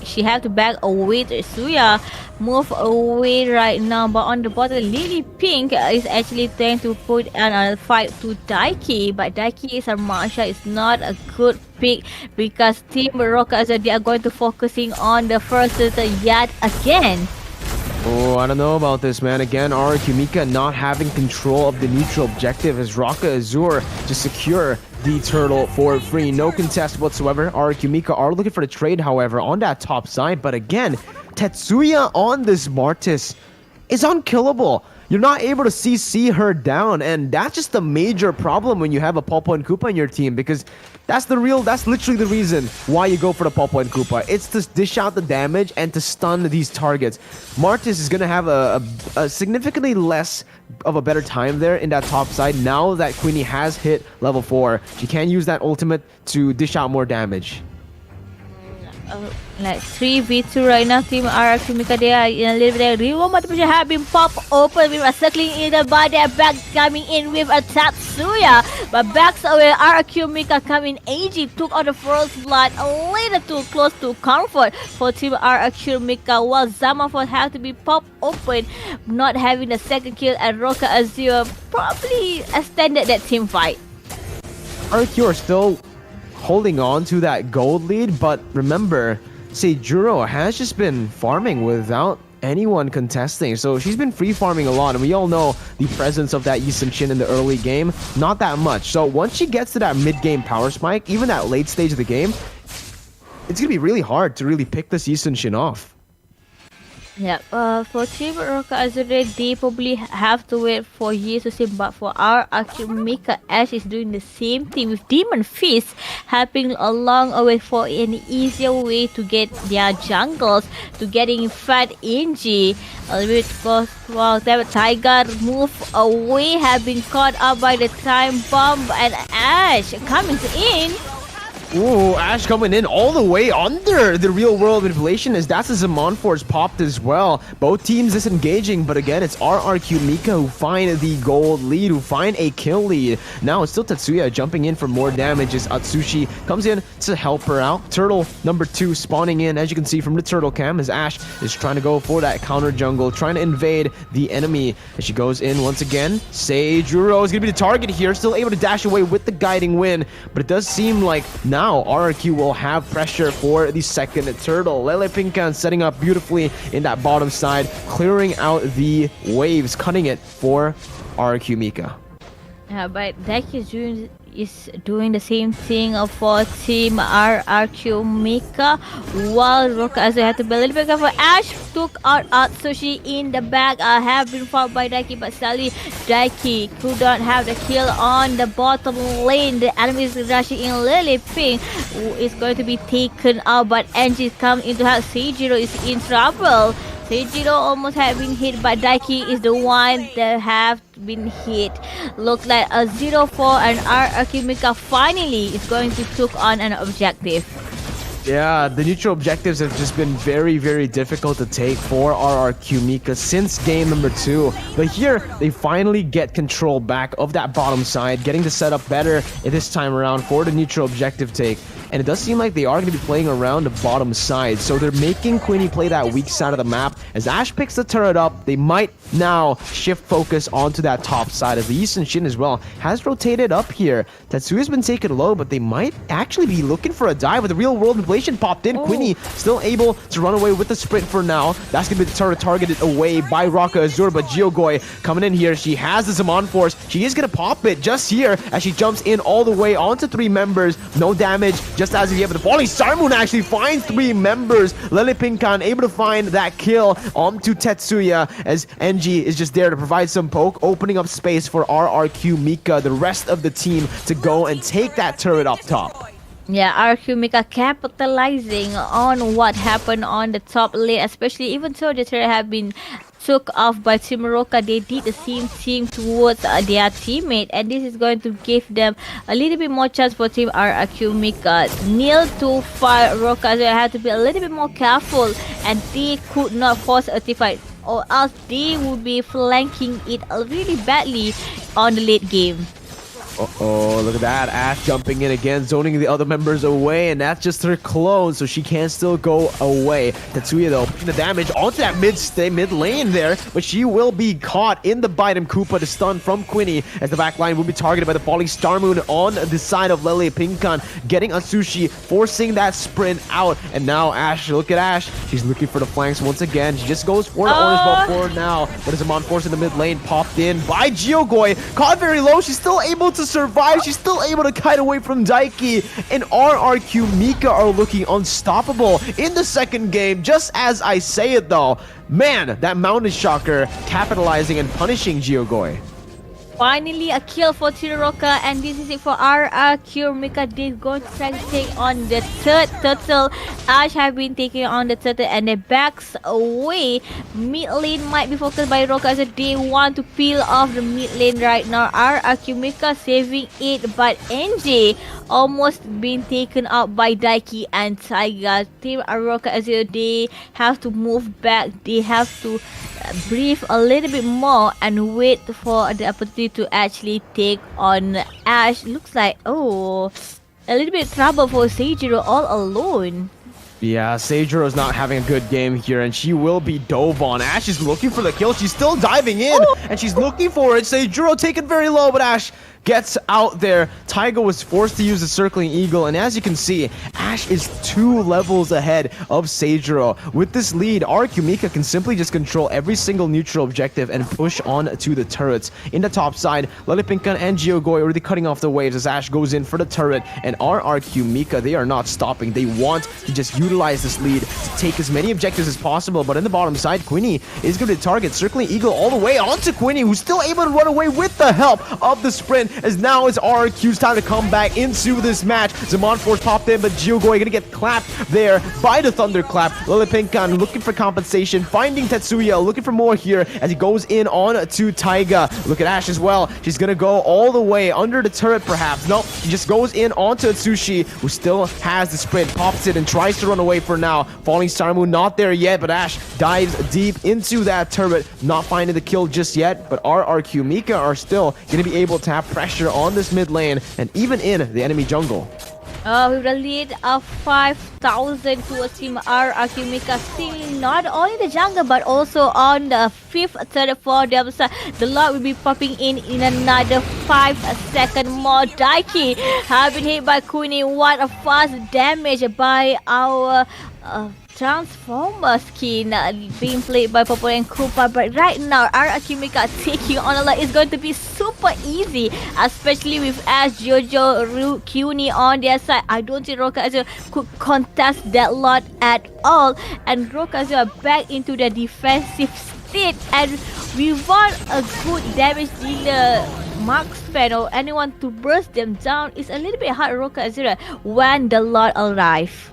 She have to back away. Tetsuya move away right now, but on the bottom, Lily Pink is actually trying to put on a fight to Daiki, but Daiki is a Marsha. It's not a good pick because Team Roca, they are going to focusing on the first yet again. Oh, I don't know about this, man. Again, RRQ not having control of the neutral objective as Raka Azure to secure the turtle for free. No contest whatsoever. RRQ are looking for the trade, however, on that top side. But again, Tetsuya on this Martis is unkillable. You're not able to CC her down, and that's just a major problem when you have a Popo and Koopa in your team, because that's literally the reason why you go for the Popo and Koopa. It's to dish out the damage and to stun these targets. Martis is going to have a significantly less of a better time there in that top side now that Queenie has hit level 4. She can use that ultimate to dish out more damage. Like 3v2 right now. Team RRQ they are in a little bit of real motivation have been popped open with a circling in the body. They're back coming in with a Tatsuya, but backs away. RRQ coming. AG took out the first blood, a little too close to comfort for Team RRQ while Zamafort have to be popped open, not having the second kill, and Roca Azure probably extended that team fight. RRQ are still holding on to that gold lead, but remember, Seijuro has just been farming without anyone contesting, so she's been free farming a lot, and we all know the presence of that Yi Sun-shin in the early game, not that much. So once she gets to that mid-game power spike, even that late stage of the game, it's gonna be really hard to really pick this Yi Sun-shin off. Yeah, for Team Roca Azure, they probably have to wait for years to see, but for our Akimika, Ash is doing the same thing with Demon Fist, helping along away for an easier way to get their jungles to getting fat NG. A little bit while that Tiger move away, have been caught up by the time bomb, and Ash coming in. Ooh, Ash coming in all the way under the real world manipulation as that's a Zaman Force popped as well. Both teams disengaging, but again, it's RRQ who find the gold lead, who find a kill lead. Now it's still Tetsuya jumping in for more damage as Atsushi comes in to help her out. Turtle number 2 spawning in, as you can see from the turtle cam, as Ash is trying to go for that counter jungle, trying to invade the enemy. As she goes in once again, Seijuro is going to be the target here, still able to dash away with the guiding wind, but it does seem like now RRQ will have pressure for the second turtle. Lele Pinkan setting up beautifully in that bottom side, clearing out the waves, cutting it for RRQ Mika. Yeah, but Daki is doing the same thing for Team RRQ Mika, while Roca Azure had to be a little bit careful. Ash took out Atsushi in the back, have been fought by Daiki, but sadly Daiki could not have the kill on the bottom lane. The enemy is rushing in. Lily Pink who is going to be taken out, but Angie comes into her. Seijiro is in trouble. Seijiro almost have been hit, but Daiki is the one that have been hit. Looks like a 0-4, and RRQ Mika finally is going to took on an objective. Yeah, the neutral objectives have just been very, very difficult to take for RRQ Mika since game number 2. But here, they finally get control back of that bottom side, getting the setup better this time around for the neutral objective take. And it does seem like they are going to be playing around the bottom side. So they're making Queenie play that weak side of the map. As Ash picks the turret up, they might now shift focus onto that top side, as the Yi Sun-shin as well has rotated up here. Tetsuya's been taken low, but they might actually be looking for a dive with the real world manipulation popped in. Queenie still able to run away with the sprint for now. That's going to be the turret targeted away by Raka Azure, but Geogoi coming in here. She has the Zaman Force. She is going to pop it just here as she jumps in all the way onto 3 members. No damage just as he, but the falling Star Moon actually finds 3 members. Lily Pinkan able to find that kill onto Tetsuya as NG is just there to provide some poke, opening up space for RRQ Mika, the rest of the team, to go and take that turret up top. Yeah, RQ Mika capitalizing on what happened on the top lane, especially even though the turret have been took off by Team Roka, they did the same thing towards their teammate, and this is going to give them a little bit more chance for Team RQ Mika. Nil to fight Roka, so they have to be a little bit more careful, and they could not force a team fight, or else they would be flanking it really badly on the late game. Uh-oh, look at that. Ash jumping in again, zoning the other members away, and that's just her clone, so she can still go away. Tetsuya, though, putting the damage onto that mid lane there, but she will be caught in the bite, and Koopa, the stun from Quinny, as the backline will be targeted by the falling Star Moon on the side of Lele Pinkan, getting Atsushi, forcing that sprint out, and now Ash, look at Ash. She's looking for the flanks once again. She just goes for the orange buff forward now, but as Amon forced in the mid lane, popped in by Geogoi, caught very low. She's still able to survive. She's still able to kite away from Daiki, and RRQ Mika are looking unstoppable in the second game. Just as I say it though, man, that Mountain Shocker capitalizing and punishing Geogoi. Finally, a kill for Tiroka, and this is it for RRQ Mika. They're going to try to take on the third turtle. Ash have been taking on the turtle, and they backs away. Mid lane might be focused by Roka, so they want to peel off the mid lane right now. RRQ Mika saving it, but NJ almost been taken out by Daiki and Taiga. Team Roka, as they have to move back. They have to breathe a little bit more and wait for the opportunity to actually take on Ash. Looks like, a little bit trouble for Seijiro all alone. Yeah, Seijiro is not having a good game here, and she will be dove on. Ash is looking for the kill. She's still diving in, and she's looking for it. Seijiro taken very low, but Ash gets out there. Taiga was forced to use the Circling Eagle, and as you can see, Ash is 2 levels ahead of Seijiro. With this lead, RQ Mika can simply just control every single neutral objective and push on to the turrets. In the top side, Lilipinkan and Geogoi already cutting off the waves as Ash goes in for the turret, and RRQ Mika, they are not stopping. They want to just utilize this lead to take as many objectives as possible, but in the bottom side, Quinny is going to target Circling Eagle all the way onto Quinny, who's still able to run away with the help of the sprint, as now it's RRQ's time to come back into this match. Zaman Force popped in, but Geogoi gonna get clapped there by the Thunderclap. Lilipinkan looking for compensation, finding Tetsuya, looking for more here as he goes in on to Taiga. Look at Ash as well. She's gonna go all the way under the turret perhaps. Nope, she just goes in onto Atsushi, who still has the sprint, pops it and tries to run away for now. Falling Star Moon not there yet, but Ash dives deep into that turret, not finding the kill just yet, but RRQ Mika are still gonna be able to have pressure on this mid lane and even in the enemy jungle. With a lead of 5,000 towards Team RRQ Mika, stealing not only the jungle but also on the 5th turret for them. The Lord will be popping in another 5 seconds more. Daiki have been hit by Kuni. What a fast damage by our Transformer skin being played by Popo and Koopa, but right now RRQ Mika taking on a lot is going to be super easy, especially with Ash, Jojo, Kuni on their side. I don't think Roka Azure could contest that lot at all, and Roka Azure back into the defensive state, and we want a good damage dealer marksman or anyone to burst them down. It's a little bit hard Roka Azure when the Lord arrive.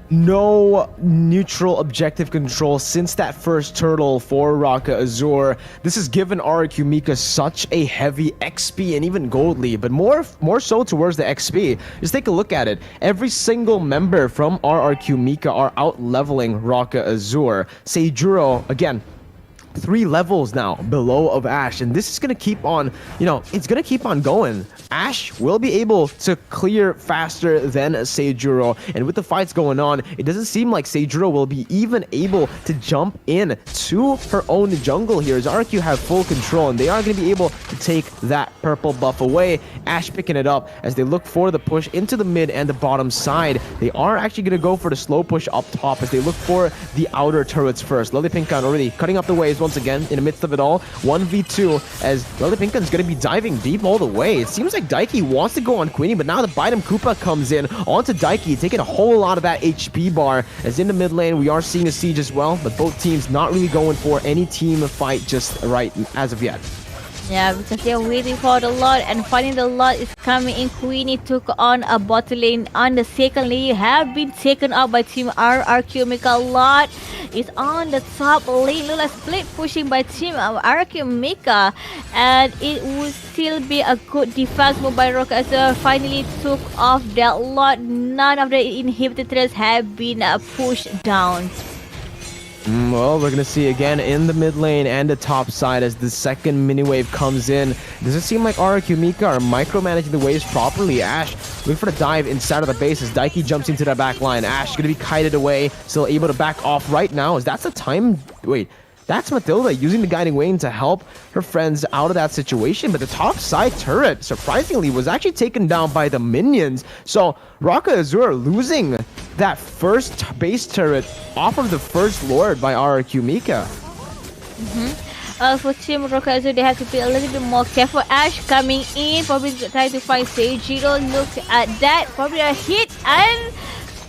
No neutral objective control since that first turtle for Raka Azure. This has given RRQ Mika such a heavy XP and even gold lead, but more so towards the XP. Just take a look at it. Every single member from RRQ Mika are out leveling Raka Azure. Seijuro, again, 3 levels now below of Ash, and this is gonna keep on, it's gonna keep on going. Ash will be able to clear faster than Seijuro, and with the fights going on, it doesn't seem like Seijuro will be even able to jump in to her own jungle here, as RQ have full control, and they are going to be able to take that purple buff away. Ash picking it up as they look for the push into the mid and the bottom side. They are actually going to go for the slow push up top as they look for the outer turrets first. Lily Pinkan already cutting up the way as well, once again in the midst of it all. 1v2 as Pinken's going to be diving deep all the way. It seems like Daiki wants to go on Queenie, but now the Bidem Koopa comes in onto Daiki, taking a whole lot of that HP bar. As in the mid lane, we are seeing a siege as well, but both teams not really going for any team fight just right as of yet. Yeah, because they're waiting for the Lord, and finally the Lord is coming in. Queenie took on a bot lane on the second lane, have been taken out by Team RRQ. Mika Lord is on the top lane. Lula split pushing by Team RRQ Mika, and it would still be a good defense move by Rock as well. Finally took off that Lord. None of the inhibitors have been pushed down. Well, we're going to see again in the mid lane and the top side as the second mini wave comes in. Does it seem like RRQ Mika are micromanaging the waves properly? Ash looking for the dive inside of the base as Daiki jumps into the back line. Ash going to be kited away, still able to back off right now. As that's the time... Wait. That's Matilda using the Guiding Wing to help her friends out of that situation. But the top side turret, surprisingly, was actually taken down by the minions. So Raka Azur losing that first base turret off of the first Lord by RRQ Mika. For Team Rock Azur, they have to be a little bit more careful. Ash coming in, probably trying to find Seijiro. Look at that, probably a hit, and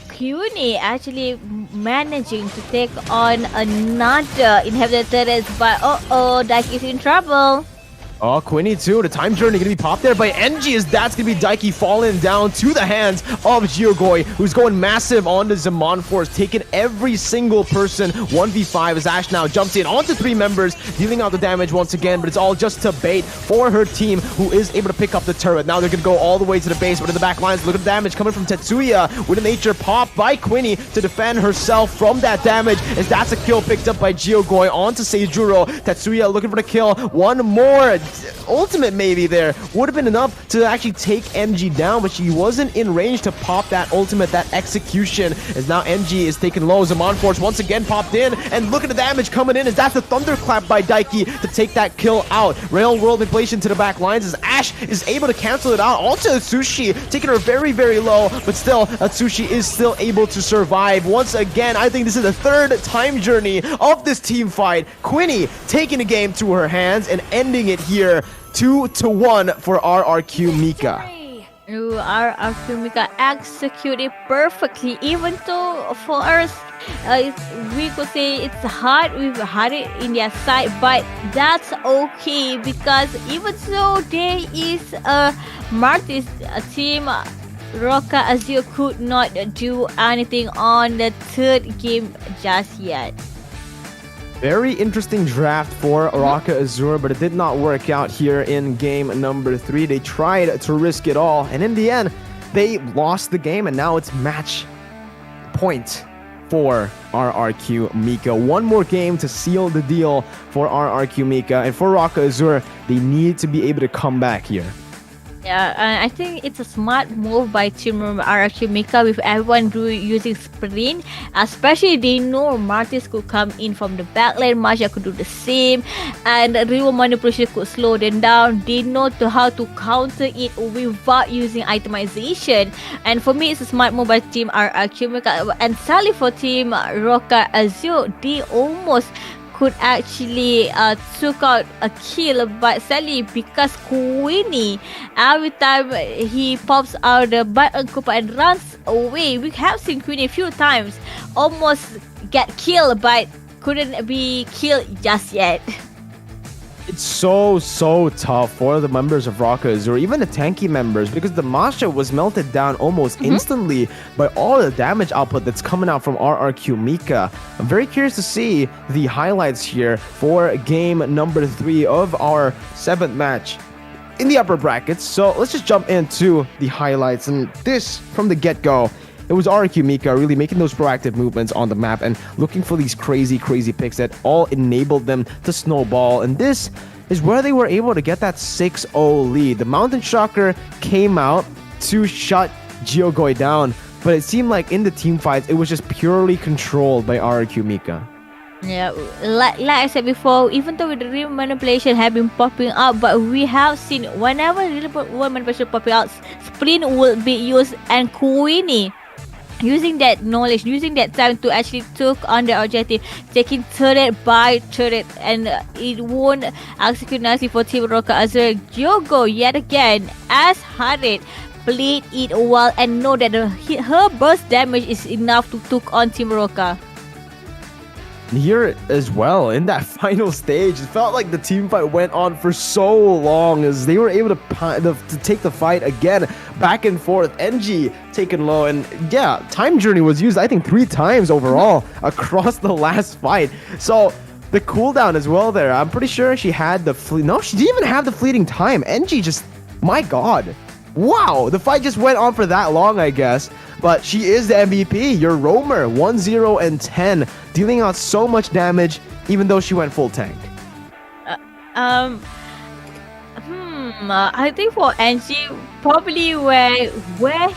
Queenie actually managing to take on another inhibitor turret, but Daiki is in trouble. Oh, Queenie too. The time journey going to be popped there by NG as that's going to be Daiki falling down to the hands of Geogoi, who's going massive on the Zaman Force, taking every single person 1v5 as Ash now jumps in onto 3 members, dealing out the damage once again, but it's all just to bait for her team, who is able to pick up the turret. Now they're going to go all the way to the base, but in the back lines, look at the damage coming from Tetsuya with a nature pop by Queenie to defend herself from that damage, as that's a kill picked up by Geogoi onto Seijuro. Tetsuya looking for the kill. One more ultimate maybe there would have been enough to actually take MG down, but she wasn't in range to pop that ultimate, that execution, as now MG is taken low. Zaman Force once again popped in, and look at the damage coming in as that's the thunderclap by Daiki to take that kill out. Rail World Inflation to the back lines as Ash is able to cancel it out onto Atsushi, taking her very, very low, but still Atsushi is still able to survive. Once again, I think this is the third time journey of this team fight. Queenie taking the game to her hands and ending it here 2-1 for RRQ Mika. RRQ Mika executed perfectly, even though for us we could say it's hard, we've had it in their side, but that's okay because even though there is a Martis team, Roka Azure could not do anything on the third game just yet. Very interesting draft for Raka Azure, but it did not work out here in game number 3. They tried to risk it all, and in the end, they lost the game, and now it's match point for RRQ Mika. One more game to seal the deal for RRQ Mika, and for Raka Azure, they need to be able to come back here. Yeah, I think it's a smart move by Team RRQ Mika with everyone using sprint. Especially they know Martis could come in from the back lane, Masha could do the same, and real manipulation could slow them down. They know how to counter it without using itemization. And for me, it's a smart move by Team RRQ Mika. And sadly for Team Roka Azure, they almost could actually took out a kill, but sadly because Queenie, every time he pops out the button Koopa and runs away, we have seen Queenie a few times almost get killed, but couldn't be killed just yet. It's so tough for the members of Raka Azure, even the tanky members, because the Masha was melted down almost instantly by all the damage output that's coming out from RRQ Mika. I'm very curious to see the highlights here for game number 3 of our 7th match in the upper brackets. So let's just jump into the highlights, and this from the get-go, it was RRQ Mika really making those proactive movements on the map and looking for these crazy picks that all enabled them to snowball. And this is where they were able to get that 6-0 lead. The Mountain Shocker came out to shut Geogoi down, but it seemed like in the team fights, it was just purely controlled by RRQ Mika. Yeah, like I said before, even though the real manipulation have been popping up, but we have seen whenever real manipulation popping out, sprint will be used, and Queenie using that knowledge, using that time to actually took on the objective, taking turret by turret, and it won't execute nicely for Team Rocket Azure. Diogo yet again, as Harit, played it well and know that her burst damage is enough to took on Team Rocket. Here as well, in that final stage, it felt like the team fight went on for so long as they were able to take the fight again, back and forth. NG taken low, and yeah, Time Journey was used, I think, 3 times overall across the last fight. So the cooldown as well there, I'm pretty sure she had the no, she didn't even have the fleeting time. NG just, my god. Wow, the fight just went on for that long, I guess. But she is the MVP, your roamer, 1-0 and 10, dealing out so much damage, even though she went full tank. I think for Angie, probably where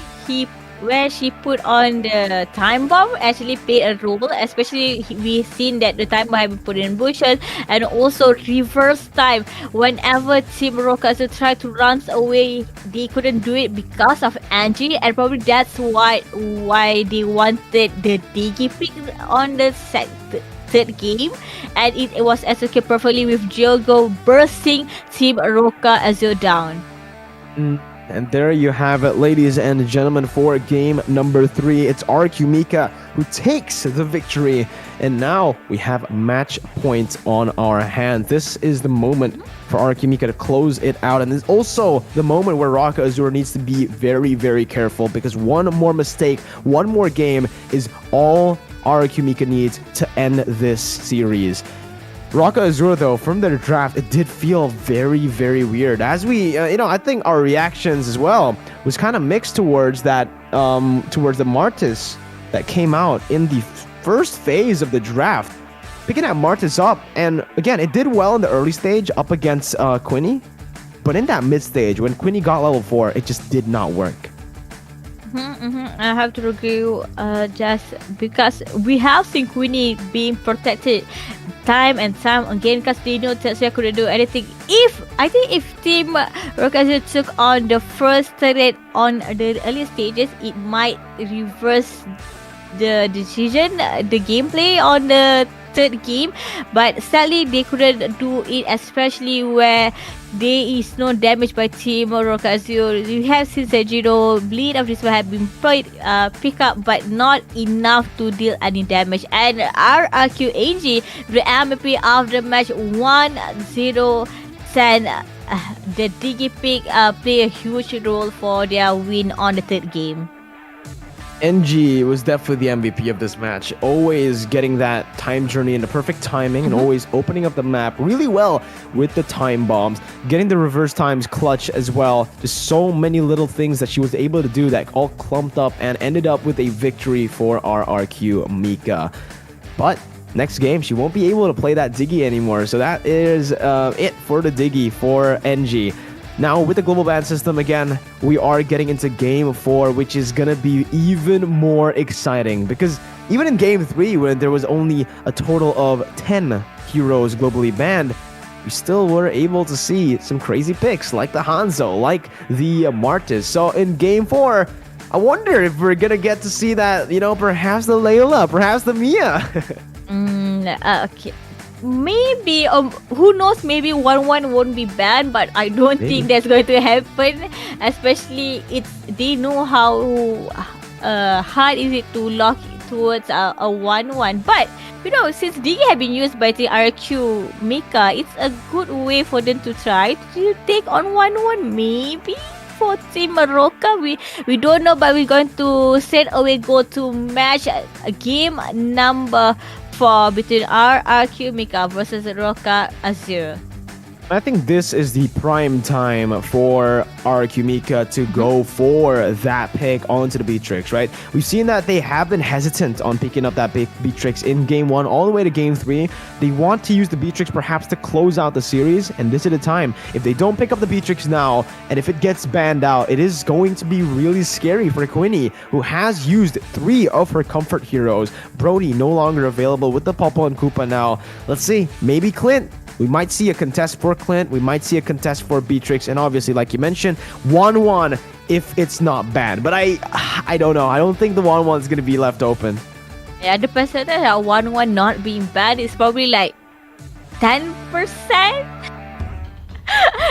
she put on the time bomb actually played a role, especially we've seen that the time bomb have been put in bushes, and also reverse time. Whenever Team Rocket tried to run away, they couldn't do it because of Angie, and probably that's why they wanted the Digi pick on the third game, and it was executed perfectly with Diogo bursting Team Rocket Azure down. And there you have it, ladies and gentlemen, for game number 3. It's RQ Mika who takes the victory. And now we have match points on our hands. This is the moment for RQ Mika to close it out. And it's also the moment where Rocket Azure needs to be very, very careful, because one more mistake, one more game is all RQ Mika needs to end this series. Rocket Azure, though, from their draft, it did feel very, very weird. As we, I think our reactions as well was kind of mixed towards that, towards the Martis that came out in the first phase of the draft. Picking that Martis up, and again, it did well in the early stage up against Quinny, but in that mid stage, when Quinny got level 4, it just did not work. I have to agree, just because we have seen Queenie being protected time and time again, because they know Tetsuya couldn't do anything. I think if Team Rocket took on the first turret on the early stages, it might reverse the decision, the gameplay on the third game, but sadly they couldn't do it, especially where there is no damage by Team Rocket Azure. You have seen Sejiro bleed of this have been pick up, but not enough to deal any damage. And RRQ AG, the MVP of the match, 1-0 10. The DigiPick play a huge role for their win on the third game. NG was definitely the MVP of this match, always getting that time journey in the perfect timing and always opening up the map really well with the time bombs, getting the reverse times clutch as well. Just so many little things that she was able to do that all clumped up and ended up with a victory for RRQ Mika. But next game, she won't be able to play that Diggy anymore, so that is it for the Diggy for NG. Now, with the global ban system again, we are getting into game 4, which is gonna be even more exciting, because even in game 3, when there was only a total of 10 heroes globally banned, we still were able to see some crazy picks like the Hanzo, like the Martis. So in game 4, I wonder if we're gonna get to see that, perhaps the Layla, perhaps the Mia. Okay. Maybe, who knows, maybe 1-1 won't be banned, but I don't think that's going to happen, especially they know how hard is it to lock towards a 1-1, but since Digi have been used by the RQ Mika, it's a good way for them to try to take on 1-1, maybe for Team Roca. We don't know, but we're going to straight away go to match game number 4 between RRQ Mika versus Roca Azure. I think this is the prime time for RQ Mika to go for that pick onto the Beatrix, right? We've seen that they have been hesitant on picking up that Beatrix in game 1 all the way to game 3. They want to use the Beatrix perhaps to close out the series, and this is the time. If they don't pick up the Beatrix now, and if it gets banned out, it is going to be really scary for Quinny, who has used 3 of her comfort heroes. Brody no longer available with the Popo and Koopa now. Let's see, maybe Clint We might see a contest for Clint. We might see a contest for Beatrix. And obviously, like you mentioned, 1-1 if it's not banned. But I don't know. I don't think the 1-1 is going to be left open. Yeah, the percentage of 1-1 not being banned is probably like 10%.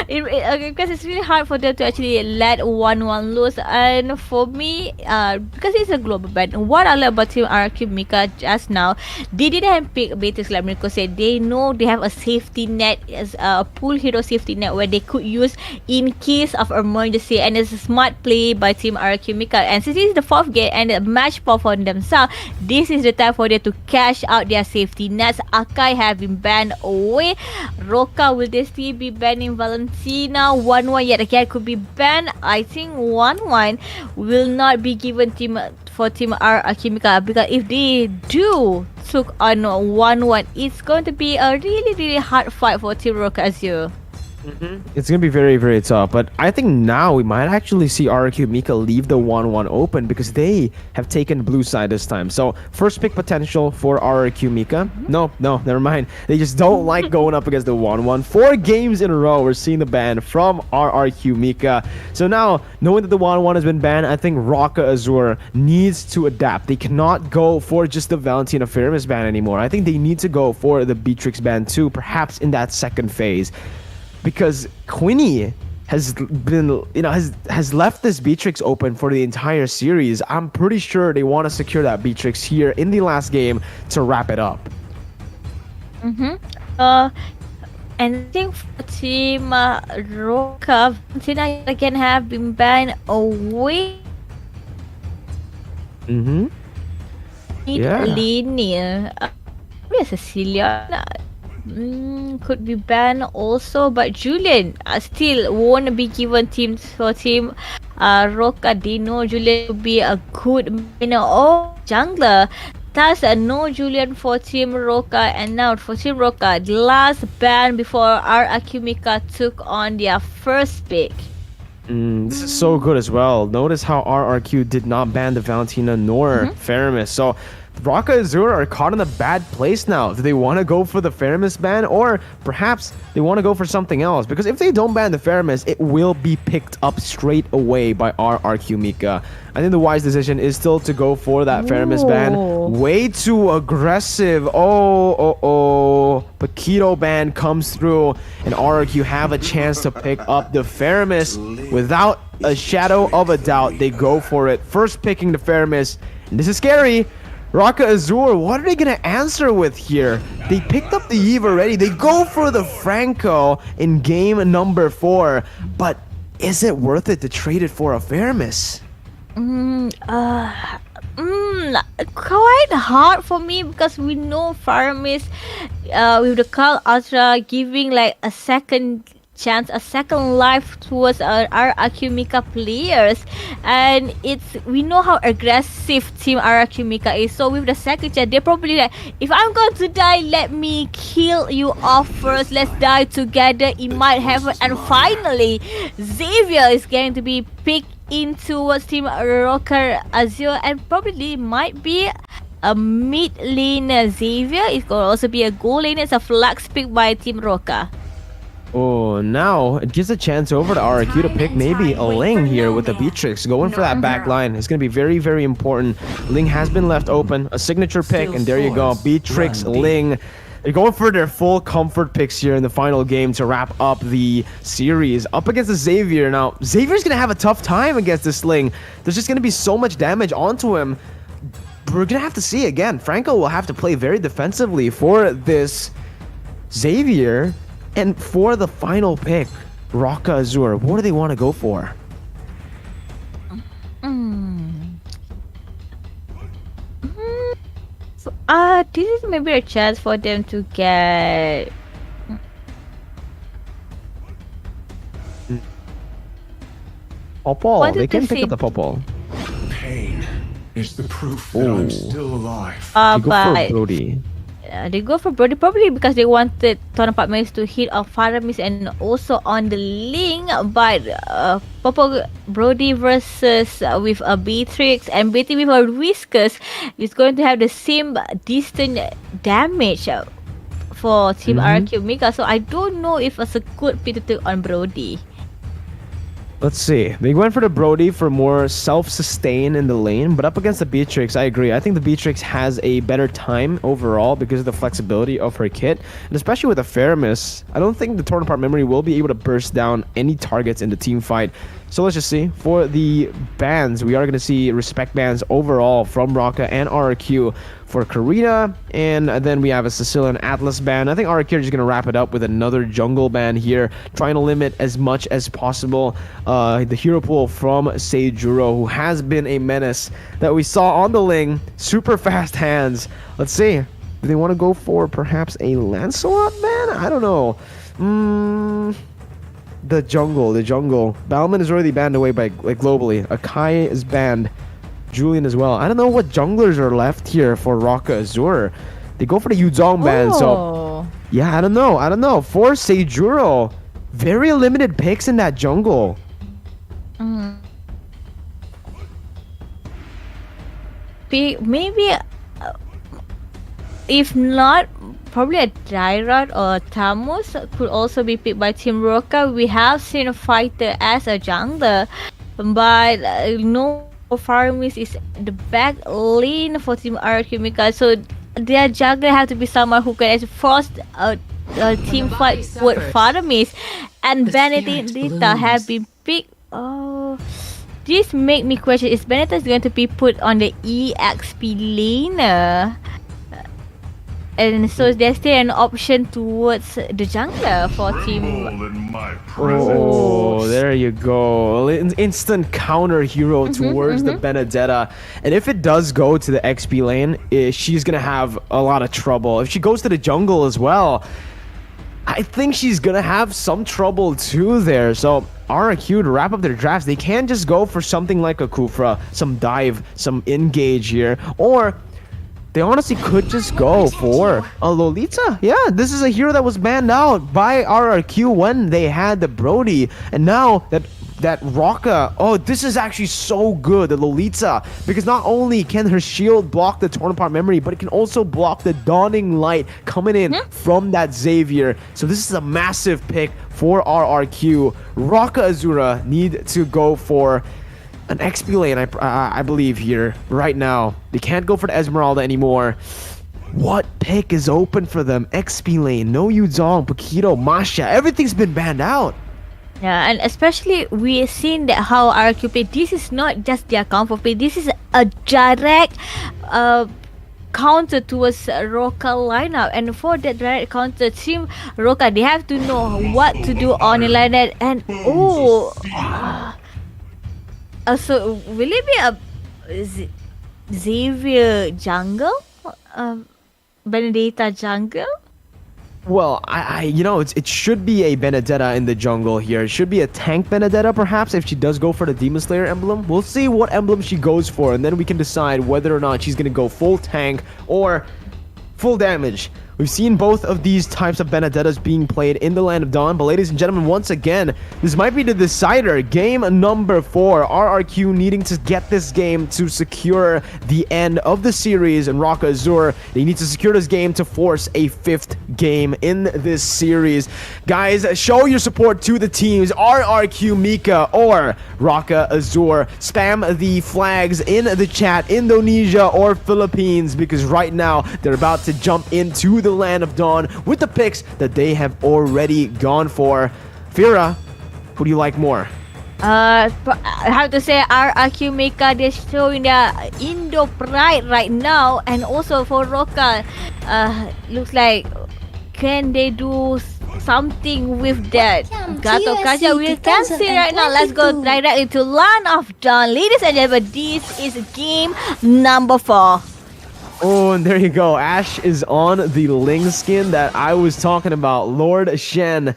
Because it's really hard for them to actually let 1-1 loose, and for me, because it's a global ban, what I love about Team RQ Mika just now, they didn't pick Beatrix like Mirko said. They know they have a safety net, as a pool hero safety net where they could use in case of emergency, and it's a smart play by Team RQ Mika. And since it's the 4th game and the match ball for themselves, this is the time for them to cash out their safety nets. Akai have been banned away. Roka, will they still be banning Valentina? 1-1 yet again could be banned. I think 1-1 will not be given for Team R Akimika, because if they do took on 1-1, it's going to be a really hard fight for Team Roka Azure. It's going to be very, very tough. But I think now we might actually see RQ Mika leave the 1-1 open because they have taken blue side this time. So first pick potential for RQ Mika. No, never mind. They just don't like going up against the 1-1. 4 games in a row, we're seeing the ban from RRQ Mika. So now, knowing that the 1-1 has been banned, I think Roka Azure needs to adapt. They cannot go for just the Valentina Feramis ban anymore. I think they need to go for the Beatrix ban too, perhaps in that second phase. Because Quinny has been, has left this Beatrix open for the entire series. I'm pretty sure they want to secure that Beatrix here in the last game to wrap it up. And I think for Team Roka, Valentina again have been banned away. Yeah. Linear. Cecilia. Could be banned also, but Julian still won't be given teams for Team Roka. They know Julian will be a good mainer or jungler. Thus, no Julian for Team Roka. And now for Team Roka, the last ban before our Akumika took on their first pick. This is so good as well. Notice how RRQ did not ban the Valentina nor Feramis. So Roka Azure are caught in a bad place now. Do they want to go for the Feramis ban, or perhaps they want to go for something else? Because if they don't ban the Feramis, it will be picked up straight away by RRQ Mika. I think the wise decision is still to go for that Feramis ban. Way too aggressive. Paquito ban comes through, and RRQ have a chance to pick up the Feramis without a shadow of a doubt. They go for it. First picking the Feramis. And this is scary. Roka Azure, what are they going to answer with here? They picked up the Eve already. They go for the Franco in game number 4. But is it worth it to trade it for a Feramis? Quite hard for me, because we know Feramis with the Carl Ultra giving like a second chance, a second life towards our Akumika players, and we know how aggressive Team Akumika is. So with the second chance, they're probably like, if I'm going to die, let me kill you off first. Let's die together. It might happen. And finally, Xavier is going to be picked into Team Roka Azure, and probably might be a mid laner. Xavier is going to also be a goal laner. It's a flex pick by Team Roka. Oh, now it gives a chance over to RRQ to pick maybe a Ling here with the Beatrix. Going for that back line. It's going to be very, very important. Ling has been left open. A signature pick, and there you go. Beatrix, Ling. They're going for their full comfort picks here in the final game to wrap up the series. Up against the Xavier. Now, Xavier's going to have a tough time against this Ling. There's just going to be so much damage onto him. We're going to have to see again. Franco will have to play very defensively for this Xavier. And for the final pick, Roka Azure, what do they want to go for? This is maybe a chance for them to get... Popol. They can pick up the Popol. Pain is the proof that I'm still alive. They go for Brody. They go for Brody probably because they wanted Tonopart Maze to hit on Faramis and also on the Ling, but Popo Brody versus with a Beatrix and Betty with a Whiskers is going to have the same distant damage. for Team RQ Mika. So I don't know if it's a good pick to take on Brody. Let's see. They went for the Brody for more self-sustain in the lane, but up against the Beatrix, I agree. I think the Beatrix has a better time overall because of the flexibility of her kit, and especially with the Faramis, I don't think the Torn Apart Memory will be able to burst down any targets in the team fight. So let's just see. For the bans, we are going to see respect bans overall from Rocka and RRQ for Karina, and then we have a Sicilian Atlas ban. I think RRQ is just going to wrap it up with another jungle ban here, trying to limit as much as possible the hero pool from Seijuro, who has been a menace that we saw on the Ling. Super fast hands. Let's see. Do they want to go for perhaps a Lancelot ban? I don't know. The jungle. Balman is already banned away by globally. Akai is banned. Julian as well. I don't know what junglers are left here for Rocka Azur. They go for the Yuzong ban, so yeah, I don't know. For Seijuro, very limited picks in that jungle. Maybe if not, probably a Dyrod or a Tamus could also be picked by Team Roka. We have seen a fighter as a jungler, but no Faramis is the back lane for Team RQ Mika. So their jungler have to be someone who can actually force a team fight with Faramis. And Benedetta have been picked. Oh, this make me question: is Benedetta going to be put on the EXP lane? And so there's still an option towards the jungler for Team. Oh, there you go. Instant counter hero towards the Benedetta. And if it does go to the XP lane, she's going to have a lot of trouble. If she goes to the jungle as well, I think she's going to have some trouble too there. So RRQ, to wrap up their drafts, they can just go for something like a Kufra, some dive, some engage here, or they honestly could just go for a Lolita. Yeah, this is a hero that was banned out by RRQ when they had the Brody. And now that Rocka, oh, this is actually so good, the Lolita. Because not only can her shield block the Torn Apart Memory, but it can also block the Dawning Light coming in from that Xavier. So this is a massive pick for RRQ. Rocka Azura need to go for an XP lane, I believe, here, right now. They can't go for the Esmeralda anymore. What pick is open for them? XP lane, no Yuzong, Paquito, Masha, everything's been banned out. Yeah, and especially we've seen that how RQ play, this is not just their combo play, this is a direct counter towards Roka lineup. And for that direct counter, Team Roka, they have to know what to do on the lineup. And so will it be a Xavier jungle? Benedetta jungle? Well, it should be a Benedetta in the jungle here. It should be a tank Benedetta, perhaps, if she does go for the Demon Slayer emblem. We'll see what emblem she goes for, and then we can decide whether or not she's going to go full tank or full damage. We've seen both of these types of Benedettas being played in the Land of Dawn, but ladies and gentlemen, once again, this might be the decider. Game number 4. RRQ needing to get this game to secure the end of the series, and Rocka Azur, they need to secure this game to force a 5th game in this series. Guys, show your support to the teams, RRQ Mika or Rocka Azur. Spam the flags in the chat, Indonesia or Philippines, because right now, they're about to jump into the Land of Dawn with the picks that they have already gone for. Fira, who do you like more? I have to say RRQ Mika, they're showing their Indo pride right now. And also for Roka, looks like can they do something with that Gato Kaja? We can see right now. Let's go directly to Land of Dawn. Ladies and gentlemen, this is game number 4. Oh, and there you go. Ash is on the Ling skin that I was talking about. Lord Shen.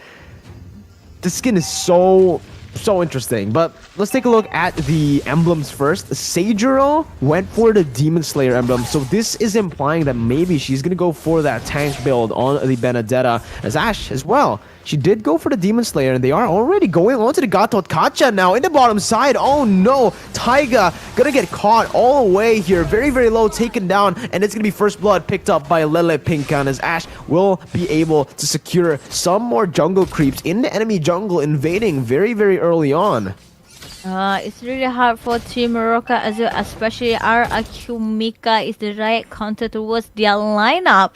This skin is so so interesting. But let's take a look at the emblems first. Seijuro went for the Demon Slayer emblem, so this is implying that maybe she's gonna go for that tank build on the Benedetta, as Ash as well. She did go for the Demon Slayer, and they are already going on to the Gatot Kacha now in the bottom side. Oh no, Taiga gonna get caught all the way here. Very, very low, taken down, and it's gonna be first blood picked up by Lele Pinkan, as Ash will be able to secure some more jungle creeps in the enemy jungle, invading very, very early on. It's really hard for Team Roka as well, especially our Akumika is the right counter towards their lineup.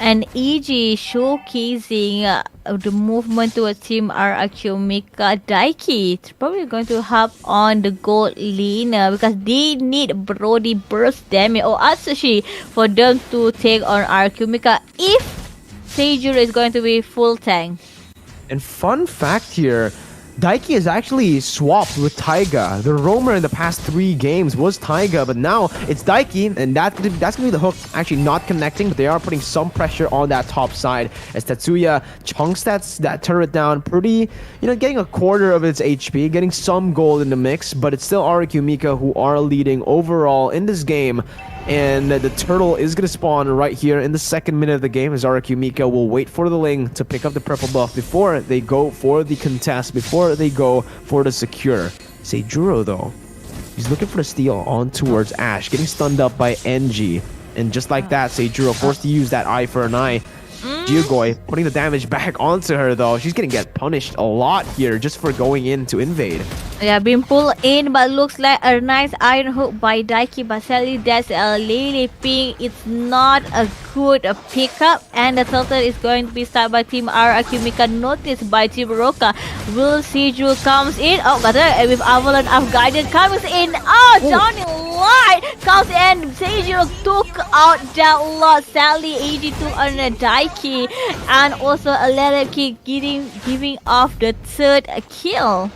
And EG showcasing the movement towards Team R Akumika. Daiki it's probably going to help on the gold lane because they need Brody burst damage or Atsushi for them to take on Akumika if Seijuro is going to be full tank. And fun fact here, Daiki is actually swapped with Taiga. The roamer in the past 3 games was Taiga, but now it's Daiki, and that's gonna be the hook. Actually not connecting, but they are putting some pressure on that top side as Tetsuya chunks that turret down pretty, getting a quarter of its HP, getting some gold in the mix, but it's still Akumika who are leading overall in this game. And the turtle is going to spawn right here in the 2nd minute of the game as Akumika will wait for the Ling to pick up the purple buff before they go for the contest, before they go for the secure. Seijuro though, he's looking for the steal on towards Ash, getting stunned up by NG. And just like that, Seijuro forced to use that eye for an eye. Gyugoi putting the damage back onto her though. She's gonna get punished a lot here just for going in to invade. Yeah, being pulled in, but looks like a nice iron hook by Daiki. But sadly, that's a Lily Ping. It's not a good pickup, and the turtle is going to be started by Team R Akumika. Noticed by Team Roka. Will Seiju comes in? Oh, got it with Avalon of Guidance comes in. Oh, Johnny Light comes in. Seiju took out that lot. Sadly, 82 on the Daiki, and also a letter kick giving off the 3rd kill.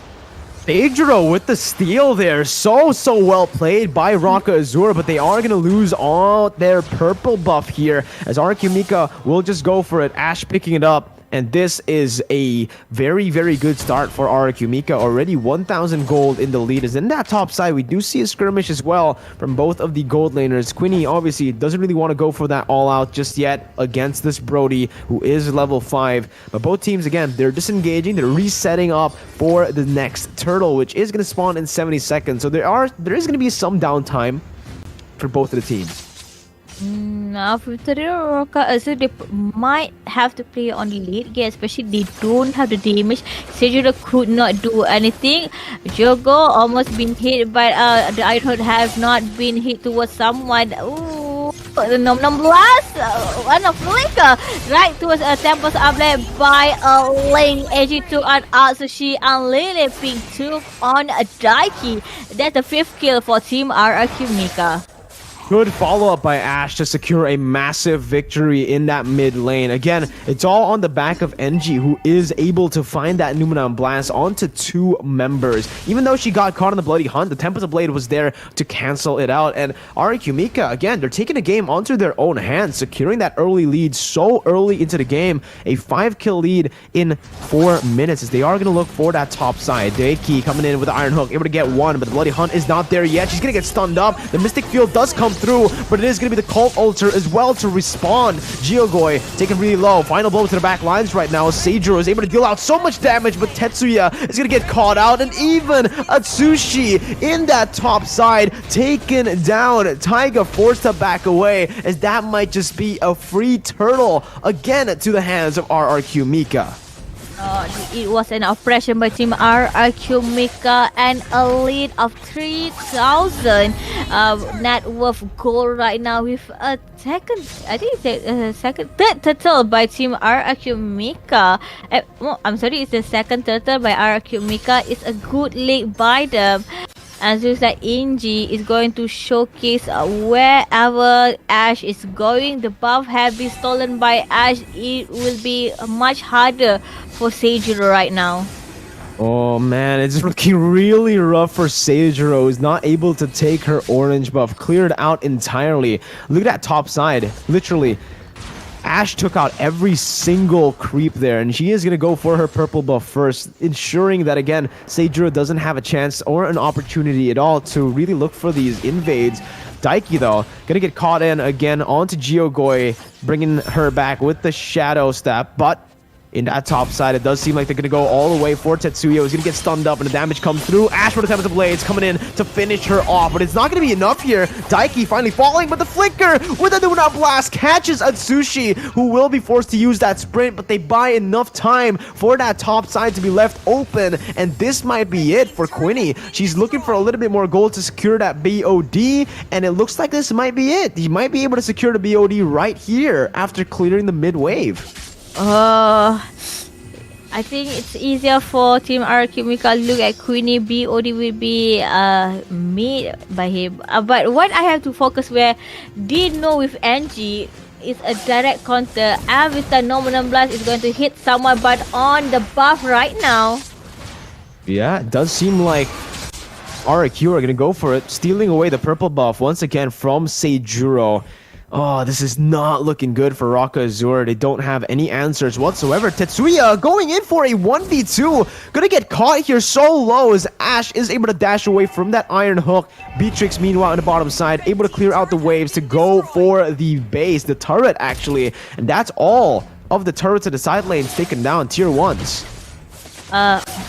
Seijuro with the steal there. So well played by Raka Azura, but they are going to lose all their purple buff here as Akumika will just go for it. Ash picking it up. And this is a very, very good start for Akumika. Already 1,000 gold in the lead. As in that top side, we do see a skirmish as well from both of the gold laners. Quinny obviously doesn't really want to go for that all-out just yet against this Brody, who is level 5. But both teams, again, they're disengaging. They're resetting up for the next turtle, which is going to spawn in 70 seconds. So there is going to be some downtime for both of the teams. Now, for Roka, also they might have to play on the lead game, especially they don't have the damage. Seijuro could not do anything. Jogo almost been hit, but the iron hook has not been hit towards someone. Ooh, the Nom Blast, one of Flicker, right towards a Tempest Able by a Ling. AG took on Atsushi and Lily Pink took on a Daiki. That's the 5th kill for Team R Akumika. Good follow-up by Ash to secure a massive victory in that mid lane. Again, it's all on the back of NG, who is able to find that Numenor Blast onto 2 members. Even though she got caught in the Bloody Hunt, the Tempest Blade was there to cancel it out. And Akumika, again, they're taking the game onto their own hands, securing that early lead so early into the game. A 5-kill lead in 4 minutes as they are going to look for that top side. Daiki coming in with the Iron Hook, able to get 1, but the Bloody Hunt is not there yet. She's going to get stunned up. The Mystic Field does come through, but it is going to be the Cult Altar as well to respawn. Gyugoi taken really low. Final blow to the back lines right now. Seijuro is able to deal out so much damage, but Tetsuya is going to get caught out, and even Atsushi in that top side taken down. Taiga forced to back away as that might just be a free turtle again to the hands of Akumika. It was an oppression by Team R Akumika and a lead of 3,000 net worth gold right now with a third turtle by Team R Akumika. I'm sorry, it's the 2nd turtle by R Akumika. It's a good lead by them. And so it's like Inji is going to showcase wherever Ash is going. The buff have been stolen by Ash. It will be much harder for Seijuro right now. Oh man, it's looking really rough for Seijuro, who's not able to take her orange buff, cleared out entirely. Look at that top side, literally. Ashe took out every single creep there, and she is going to go for her purple buff first, ensuring that, again, Seijuro doesn't have a chance or an opportunity at all to really look for these invades. Daiki, though, going to get caught in again onto Geogoi, bringing her back with the Shadow Step, but in that top side, it does seem like they're going to go all the way for Tetsuya. He's going to get stunned up, and the damage comes through. Ashe with the Tempest of Blades coming in to finish her off, but it's not going to be enough here. Daiki finally falling, but the Flicker with a Do Not Blast catches Atsushi, who will be forced to use that sprint, but they buy enough time for that top side to be left open, and this might be it for Quinny. She's looking for a little bit more gold to secure that BOD, and it looks like this might be it. He might be able to secure the BOD right here after clearing the mid wave. I think it's easier for Team RQ Mika. Look at Queenie. BOD will be made by him. But what I have to focus where did know with NG is a direct counter. And with the normal blast is going to hit someone, but on the buff right now. Yeah, it does seem like RQ are going to go for it, stealing away the purple buff once again from Seijuro. Oh, this is not looking good for Raka Azure. They don't have any answers whatsoever. Tetsuya going in for a 1v2. Gonna get caught here so low as Ashe is able to dash away from that Iron Hook. Beatrix, meanwhile, on the bottom side, able to clear out the waves to go for the base, the turret, actually. And that's all of the turrets at the side lanes taken down, tier 1s.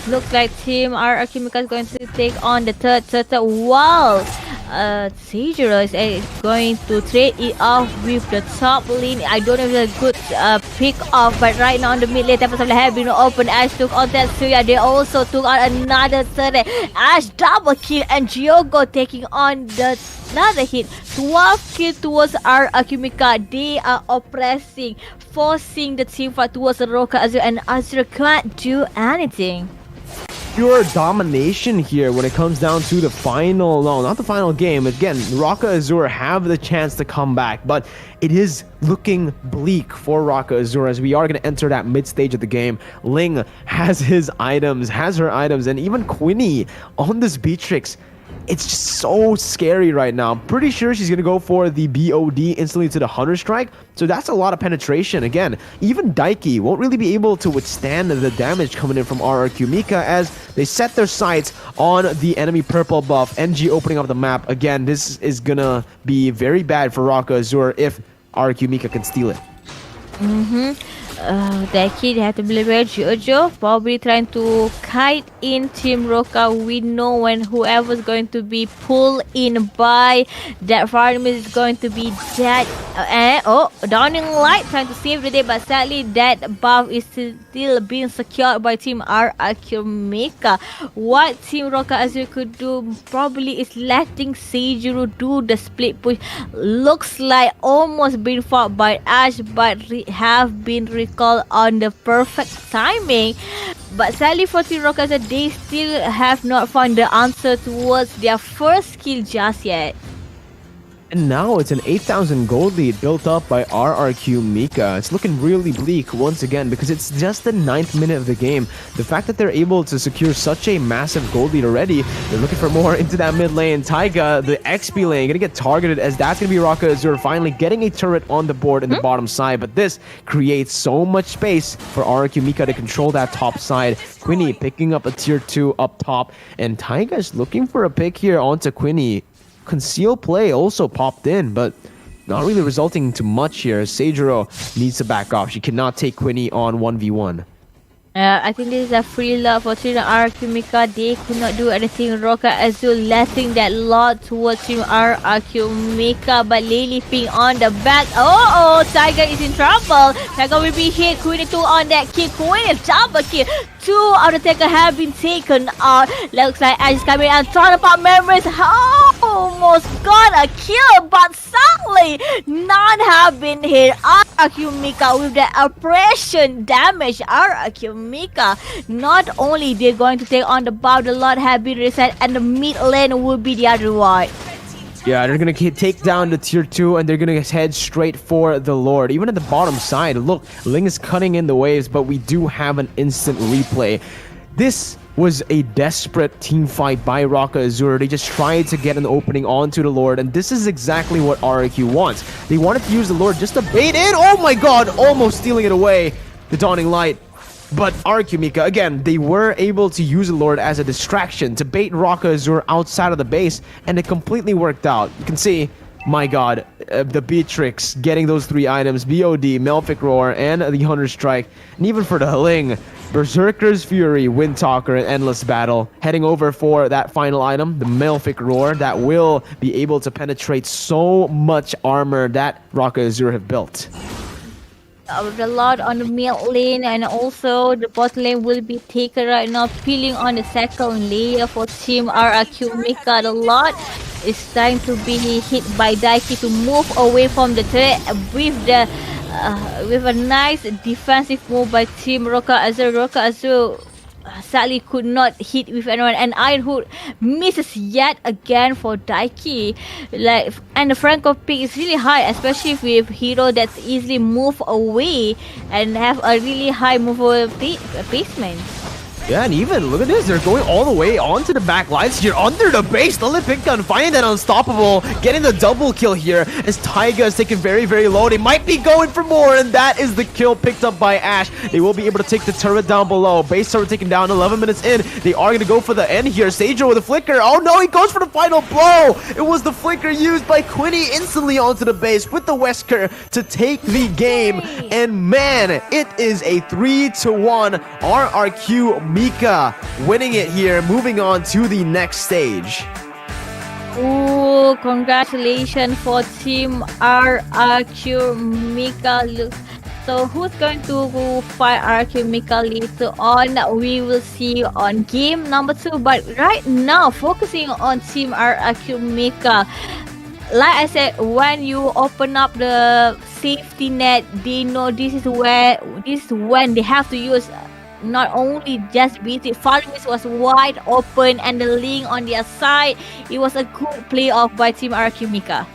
Looks like Team RQ Mika is going to take on the third turtle while Seijuro is going to trade it off with the top lane. I don't know if it's a good pick off, but right now on the mid lane, Tempest of the have been open. Ashe took on Tetsuya. They also took on another turret. Ashe double kill, and Gyogo taking on the another hit. 12 kill towards RQ Mika. They are oppressing, forcing the team fight towards Roka Azure, and Azure can't do anything. Pure domination here when it comes down to the final, no, not the final game. Again, Raka Azure have the chance to come back, but it is looking bleak for Raka Azure as we are going to enter that mid stage of the game. Ling has his items, has her items, and even Quinny on this Beatrix. It's just so scary right now. I'm pretty sure she's going to go for the BOD instantly to the Hunter Strike. So that's a lot of penetration. Again, even Daiki won't really be able to withstand the damage coming in from RRQ Mika as they set their sights on the enemy purple buff. NG opening up the map. Again, this is going to be very bad for Raka Azure if RRQ Mika can steal it. Daiki, they have to believe where Jojo probably trying to kite in Team Roka. We know when whoever's going to be pulled in by that farm is going to be dead. Dawning Light trying to save the day, but sadly that buff is still being secured by Team RRQ Mika. What Team Roka Azure could do probably is letting Seijuro do the split push. Looks like almost been fought by Ashe, but have been recalled on the perfect timing. But sadly for Team Roka Azure, they still have not found the answer towards their first kill just yet. And now it's an 8,000 gold lead built up by RRQ Mika. It's looking really bleak once again because it's just the 9th minute of the game. The fact that they're able to secure such a massive gold lead already, they're looking for more into that mid lane. Taiga, the XP lane, gonna get targeted as that's gonna be Raka Azure finally getting a turret on the board in the bottom side. But this creates so much space for RRQ Mika to control that top side. Quinny picking up a tier 2 up top, and Taiga is looking for a pick here onto Quinny. Conceal play also popped in, but not really resulting into much here. Seijuro needs to back off. She cannot take Quinny on 1v1. I think this is a free love for Team RRQ Mika. They could not do anything. Roka Azure letting that lot towards Team RRQ Mika, but Lily ping on the back. Tiger is in trouble. Tiger will be hit. Queen 2 on that kill. Queen is double kill. 2 of the Tiger have been taken out. Looks like Ash is coming and trying to pop memories. Almost got a kill, but sadly none have been hit. RRQ Mika with the oppression damage. RRQ Mika, not only they're going to take on the buff, the lot have been reset, and the mid lane will be the other one. Yeah, they're gonna take down the tier 2 and they're gonna head straight for the Lord. Even at the bottom side, look, Ling is cutting in the waves, but we do have an instant replay. This was a desperate team fight by Raka Azur. They just tried to get an opening onto the Lord, and this is exactly what RRQ wants. They wanted to use the Lord just to bait in. Oh my god, almost stealing it away. The Dawning Light. But RRQ Mika, again, they were able to use the Lord as a distraction to bait Raka Azur outside of the base, and it completely worked out. You can see, my god, the Beatrix getting those 3 items, BOD, Melfic Roar, and the Hunter Strike. And even for the Ling, Berserker's Fury, Windtalker, and Endless Battle, heading over for that final item, the Melfic Roar, that will be able to penetrate so much armor that Raka Azur have built. A lot on the mid lane, and also the bot lane will be taken right now, peeling on the second layer for Team RRQ Mika. A lot is trying to be hit by Daiki to move away from the turret with a nice defensive move by Team Raka Azur. Raka Azur sadly could not hit with anyone, and Iron Hood misses yet again for Daiki. And the Franco pick is really high, especially with hero that's easily move away and have a really high mover placement. Yeah, and even, look at this, they're going all the way onto the back lines here, under the base. The Olympic Gun finding that unstoppable, getting the double kill here, as Taiga is taken very, very low. They might be going for more, and that is the kill picked up by Ash. They will be able to take the turret down below. Base turret taken down 11 minutes in. They are going to go for the end here. Sajo with a flicker. Oh no, he goes for the final blow. It was the flicker used by Quinny instantly onto the base with the Wesker to take the game. And man, it is a 3-1 RRQ Mika winning it here, moving on to the next stage. Oh, congratulations for Team RRQ Mika. So who's going to fight RRQ Mika later on? We will see on game number 2. But right now, focusing on Team RRQ Mika. Like I said, when you open up the safety net, they know this is when they have to use not only just BT. Farmis was wide open, and the Ling on their side. It was a good playoff by Team RRQ Mika.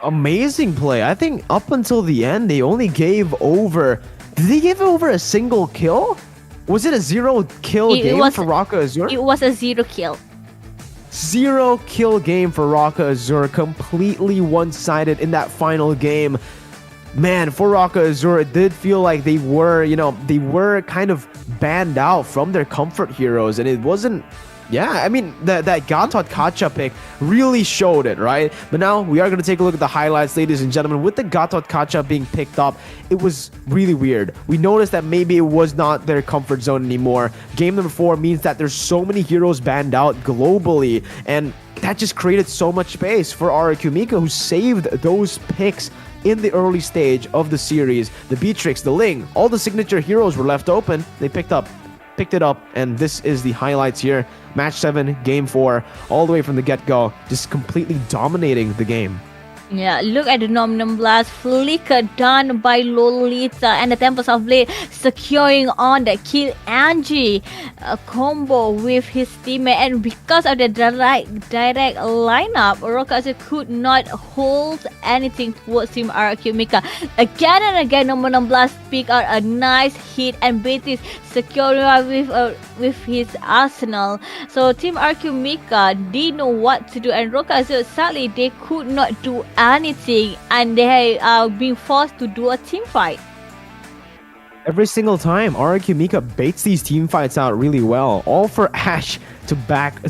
Amazing play. I think up until the end, they only gave over... Did they give over a single kill? Was it a 0-kill game for Raka Azur? It was a 0-kill. 0-kill game for Raka Azur. Completely one-sided in that final game. Man, for Raka Azur, it did feel like they were kind of banned out from their comfort heroes, and it wasn't... Yeah, I mean, that Gatot Kacha pick really showed it, right? But now we are going to take a look at the highlights, ladies and gentlemen. With the Gatot Kacha being picked up, it was really weird. We noticed that maybe it was not their comfort zone anymore. Game number 4 means that there's so many heroes banned out globally, and that just created so much space for RRQ Mika, who saved those picks in the early stage of the series. The Beatrix, the Ling, all the signature heroes were left open. They picked it up, and this is the highlights here. Match 7, game 4, all the way from the get-go, just completely dominating the game. Yeah, look at the Nominum Blast flicker done by Lolita, and the Tempest of Blade securing on the kill Angie combo with his teammate. And because of the direct lineup, Raka could not hold anything towards Team RRQ Mika. Again and again, Nominum Blast pick out a nice hit, and Betis securing with his arsenal. So Team RRQ Mika didn't know what to do, and Raka sadly they could not do anything, and they are being forced to do a team fight. Every single time, RRQ Mika baits these team fights out really well. All for Ash to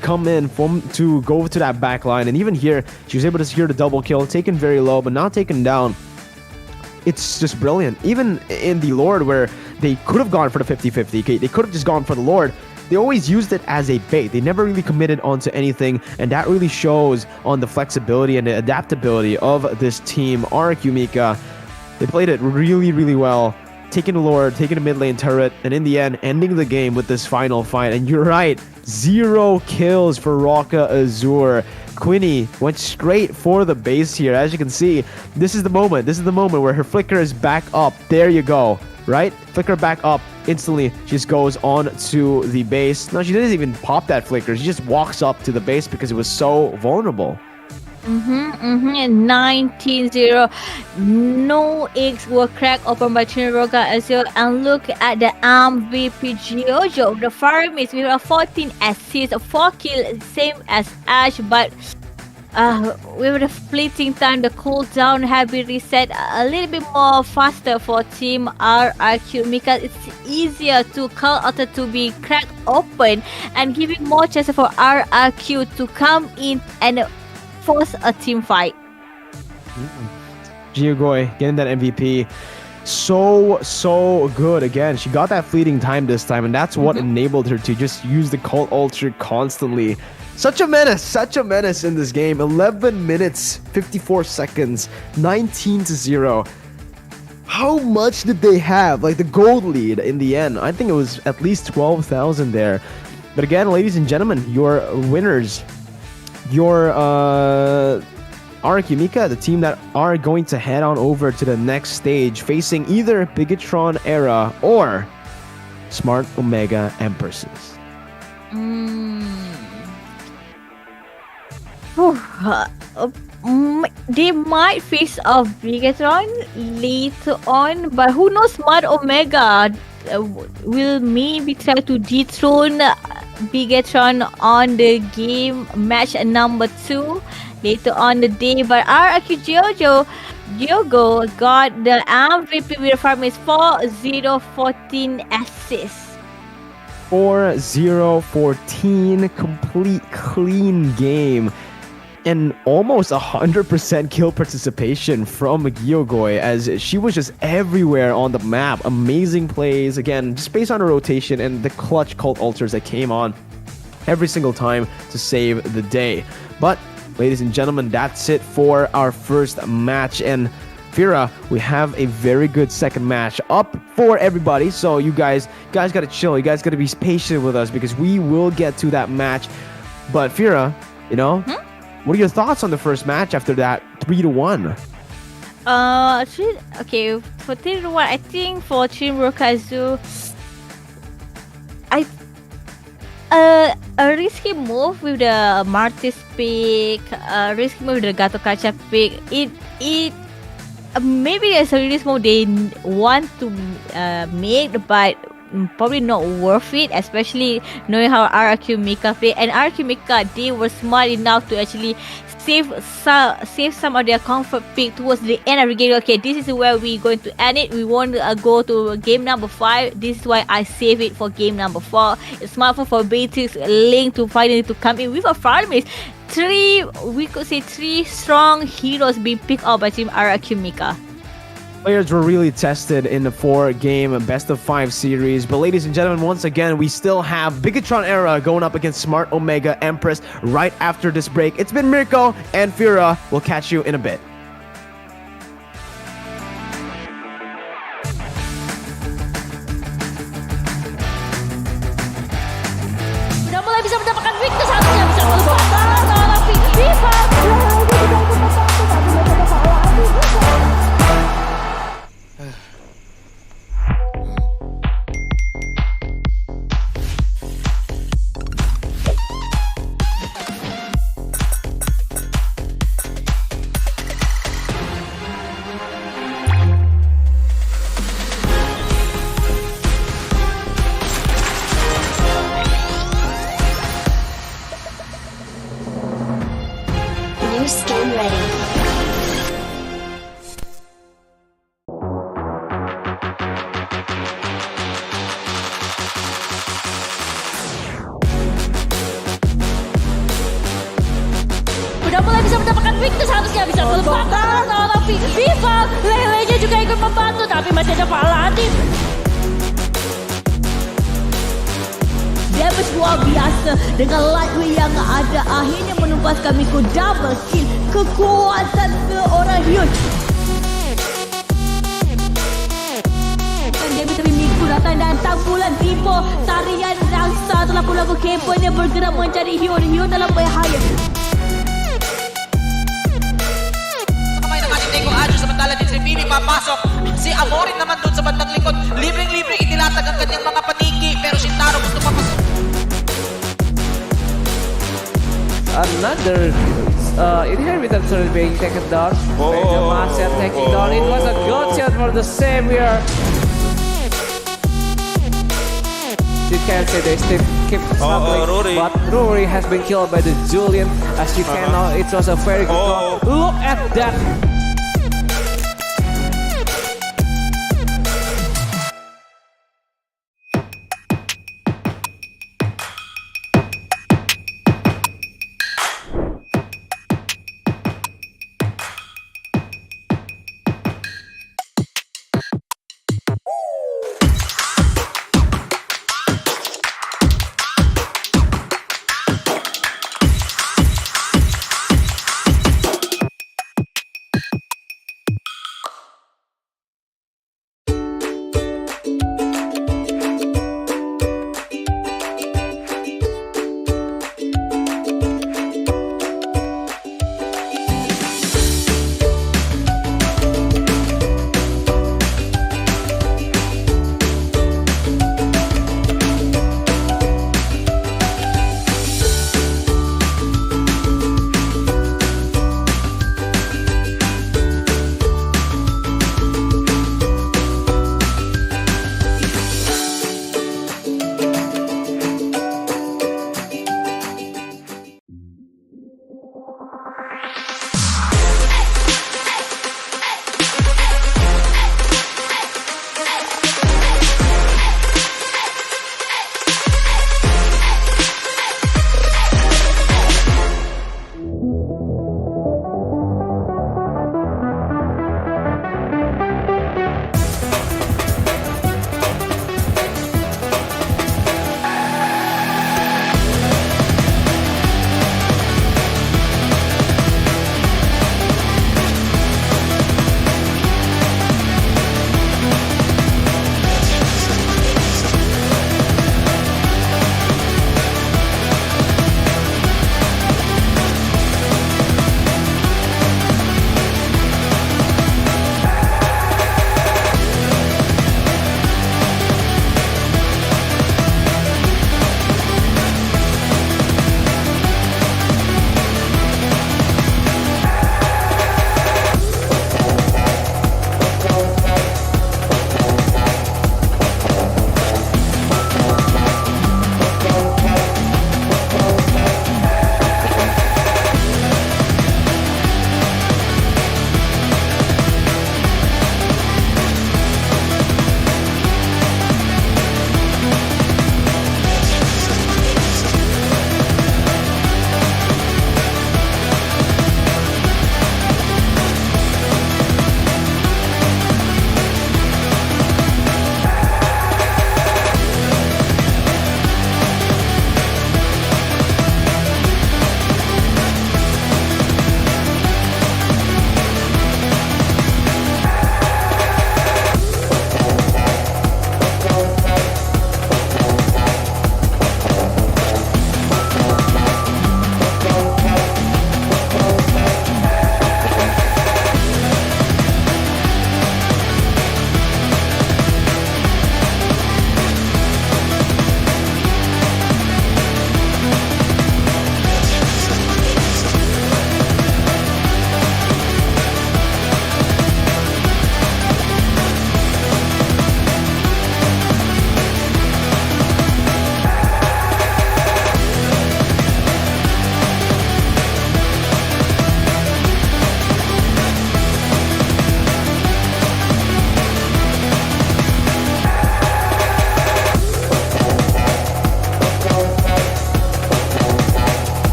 come in to go to that back line, and even here she was able to secure the double kill, taken very low but not taken down. It's just brilliant. Even in the Lord, where they could have gone for the 50-50, okay, they could have just gone for the Lord. They always used it as a bait. They never really committed onto anything, and that really shows on the flexibility and the adaptability of this team. RRQ Mika, they played it really, really well. Taking the Lord, taking the mid lane turret, and in the end, ending the game with this final fight. And you're right, 0 kills for Raka Azur. Quinny went straight for the base here. As you can see, this is the moment. This is the moment where her flicker is back up. There you go. Right? Flicker back up. Instantly, she just goes on to the base. No, she didn't even pop that flicker. She just walks up to the base because it was so vulnerable. 19-0. No eggs were cracked open by Chinroga as well. And look at the MVP Giojo. The farm is with a 14 assists, 4 kills, same as Ash, but with the fleeting time, the cooldown have been reset a little bit more faster for Team RRQ because it's easier to call auto to be cracked open and giving more chances for RRQ to come in and force a team fight. Giogoi getting that MVP. So good. Again, she got that fleeting time this time, and that's what enabled her to just use the Cult Ultra constantly. Such a menace in this game. 11 minutes, 54 seconds, 19-0. How much did they have? Like the gold lead in the end. I think it was at least 12,000 there. But again, ladies and gentlemen, your winners, your RRQ Mika, the team that are going to head on over to the next stage, facing either Bigatron Era or Smart Omega Empresses. They might face a Bigatron later on, but who knows? Smart Omega will maybe try to dethrone Bigatron on the game match number 2 later on the day. But RRQ Diogo got the MVP with a farm is 4-0-14 assists. 4-0-14, complete clean game. And almost 100% kill participation from Giogoi as she was just everywhere on the map. Amazing plays, again, just based on her rotation and the clutch Cult Ultras that came on every single time to save the day. But, ladies and gentlemen, that's it for our first match. And Fira, we have a very good second match up for everybody. So you guys gotta chill. You guys gotta be patient with us because we will get to that match. But Fira, you know... What are your thoughts on the first match after that 3-1? Okay, for 3-1, I think for Team Rokazu, a risky move with the Martis pick, a risky move with the Gato Kacha pick. It maybe there's a risk move they want to make, but probably not worth it, especially knowing how RRQ Mika play. And RRQ Mika, they were smart enough to actually save some of their comfort pick towards the end of the game. Okay, this is where we're going to end it. We want to go to game number 5. This is why I save it for game number 4. It's smart for Beatrix Link to finally to come in with a farmist. We could say 3 strong heroes being picked up by Team RRQ Mika. Players were really tested in the 4-game best of 5 series. But ladies and gentlemen, once again, we still have Bigatron Era going up against Smart Omega Empress right after this break. It's been Mirko and Fira. We'll catch you in a bit. Sudah mulai bisa mendapatkan weakness, harusnya bisa melepaskan tapi bisa. New skin ready. Sudah mulai bisa mendapatkan weakness, harusnya bisa melepaskan tapi bisa. Lele-nya juga ikut membantu, tapi masih ada Paladin. Damage luar biasa dengan lightweight yang ada akhirnya menumpaskan Miko double kill. Kekuatan seorang huge. Dan dia bisa Miko datang dan tanggulan tipe. Tarian rangsa telah lagu keponya bergerak mencari Hyo dalam bahaya. Kamay ng ating Tego Adjo samantala din si Bibi papasok. Si Amorin naman doon sa bandang likod. Libreng-libre inilatag ang kanyang mga paniki. Pero si Taro gusto papasok. Another inhibitor turret being taken down. The Master taking down. It was a good shot for the Savior. You can see they still keep struggling, Rory. but Rory has been killed by the Julian. As you can know, it was a very good call. Look at that.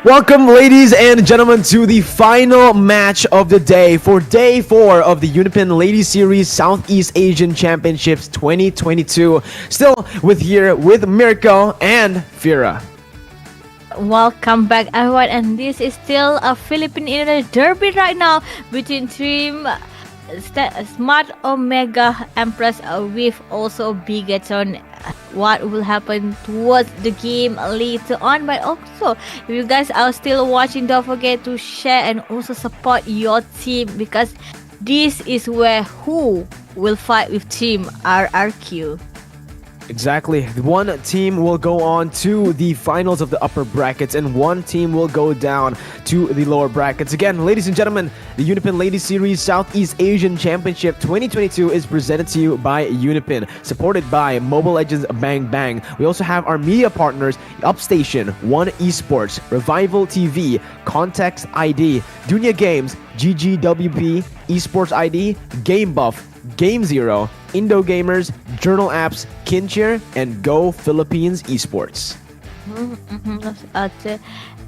Welcome, ladies and gentlemen, to the final match of the day for day 4 of the UniPin Ladies Series Southeast Asian Championships 2022. Still with Mirko and Fira. Welcome back, everyone, and this is still a Philippine Internet derby right now between Team Smart Omega Empress with also Bigaton. What will happen towards the game later on? But also, if you guys are still watching, don't forget to share and also support your team, because this is where who will fight with Team RRQ. Exactly. One team will go on to the finals of the upper brackets, and one team will go down to the lower brackets. Again, ladies and gentlemen, the UniPin Ladies Series Southeast Asian Championship 2022 is presented to you by UniPin, supported by Mobile Legends Bang Bang. We also have our media partners, Upstation, One Esports, Revival TV, Context ID, Dunya Games, GGWP, Esports ID, Game Buff, Game Zero, Indo Gamers, Journal Apps, Kincheer, and Go Philippines Esports.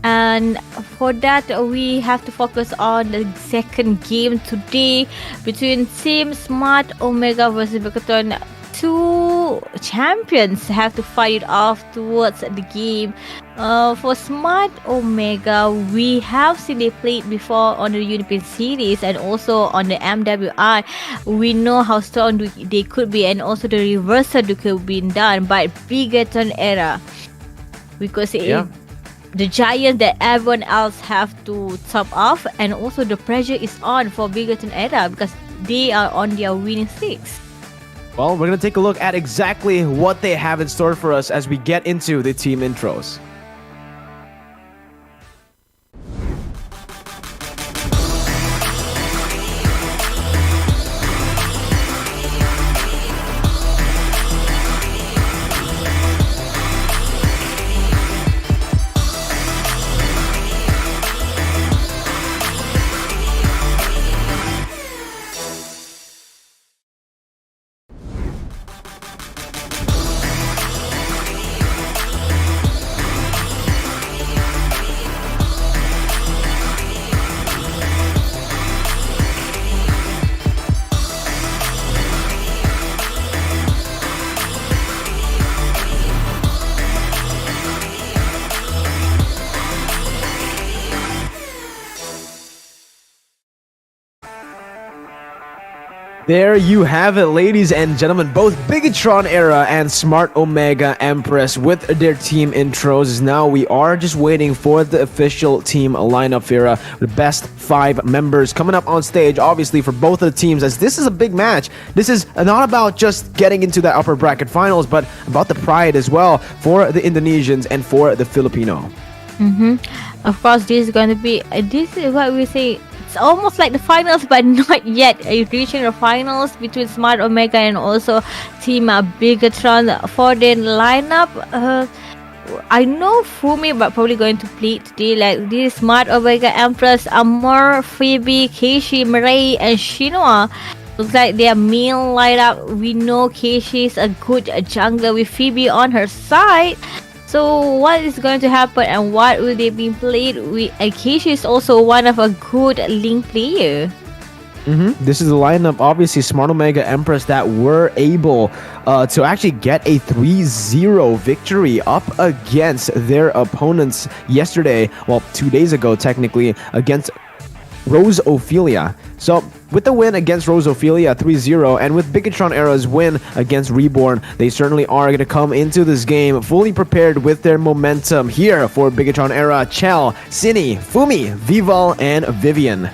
And for that, we have to focus on the second game today between Team Smart Omega versus Bigaton. Two champions have to fight it off towards the game. For Smart Omega, we have seen they played before on the UniPin series and also on the MWR. We know how strong they could be, and also the reversal could have been done by Bigaton era, because the giant that everyone else have to top off, and also the pressure is on for Bigaton era because they are on their winning streaks. Well, we're going to take a look at exactly what they have in store for us as we get into the team intros. There you have it, ladies and gentlemen. Both Bigatron Era and Smart Omega Empress with their team intros. Now we are just waiting for the official team lineup, Fira. The best 5 members coming up on stage, obviously, for both of the teams, as this is a big match. This is not about just getting into that upper bracket finals, but about the pride as well for the Indonesians and for the Filipino. Of course, this is going to be, this is what we say, it's almost like the finals, but not yet. Reaching the finals between Smart Omega and also Team Bigatron. For the lineup, I know Fumi, but probably going to play today. Like this Smart Omega Empress, Amor, Phoebe, Keishi, Mirai, and Shinwa. Looks like their male lineup. We know Keishi is a good jungler with Phoebe on her side. So what is going to happen and what will they be played with? Keishi is also one of a good link player. This is the lineup, obviously, Smart Omega Empress, that were able to actually get a 3-0 victory up against their opponents yesterday, well, 2 days ago technically, against Rose Ophelia. So with the win against Rose Ophelia 3-0, and with Bigatron Era's win against Reborn, they certainly are going to come into this game fully prepared with their momentum. Here for Bigatron Era, Chell, Cine, Fumi, Vival, and Vivian.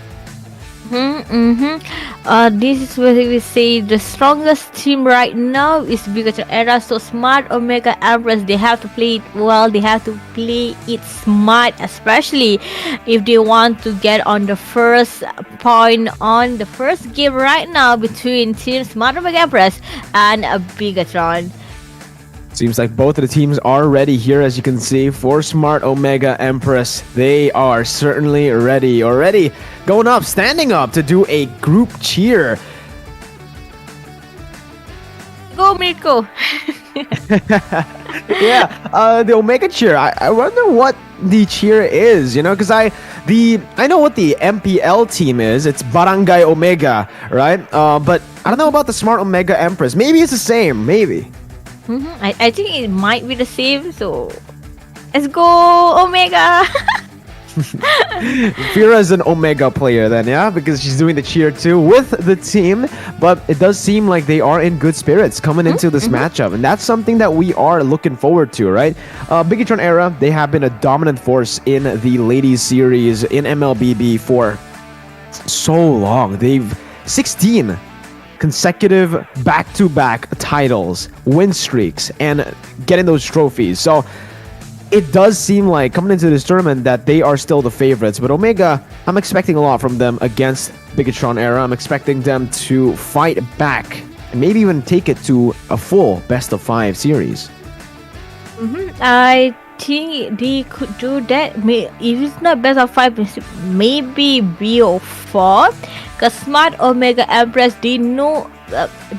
This is where we say the strongest team right now is Bigatron Era. So Smart Omega Empress, they have to play it well. They have to play it smart, especially if they want to get on the first point on the first game right now between Team Smart Omega Empress and Bigatron. Seems like both of the teams are ready here, as you can see, for Smart Omega Empress. They are certainly ready. Already going up, standing up to do a group cheer. Go, Mirko! The Omega cheer. I wonder what the cheer is, because I know what the MPL team is. It's Barangay Omega, right? But I don't know about the Smart Omega Empress. Maybe it's the same. Maybe. I think it might be the same. So let's go Omega. Fira's an Omega player then, yeah? Because she's doing the cheer too with the team. But it does seem like they are in good spirits coming into this matchup. And that's something that we are looking forward to, right? Bigatron Era, they have been a dominant force in the Ladies Series in MLBB for so long. They've 16 consecutive back-to-back titles, win streaks, and getting those trophies. So it does seem like coming into this tournament that they are still the favorites. But Omega, I'm expecting a lot from them against Bigatron Era. I'm expecting them to fight back and maybe even take it to a full best-of-5 series. I think they could do that. If it's not best of 5, maybe BO4. Because Smart Omega Empress, they know,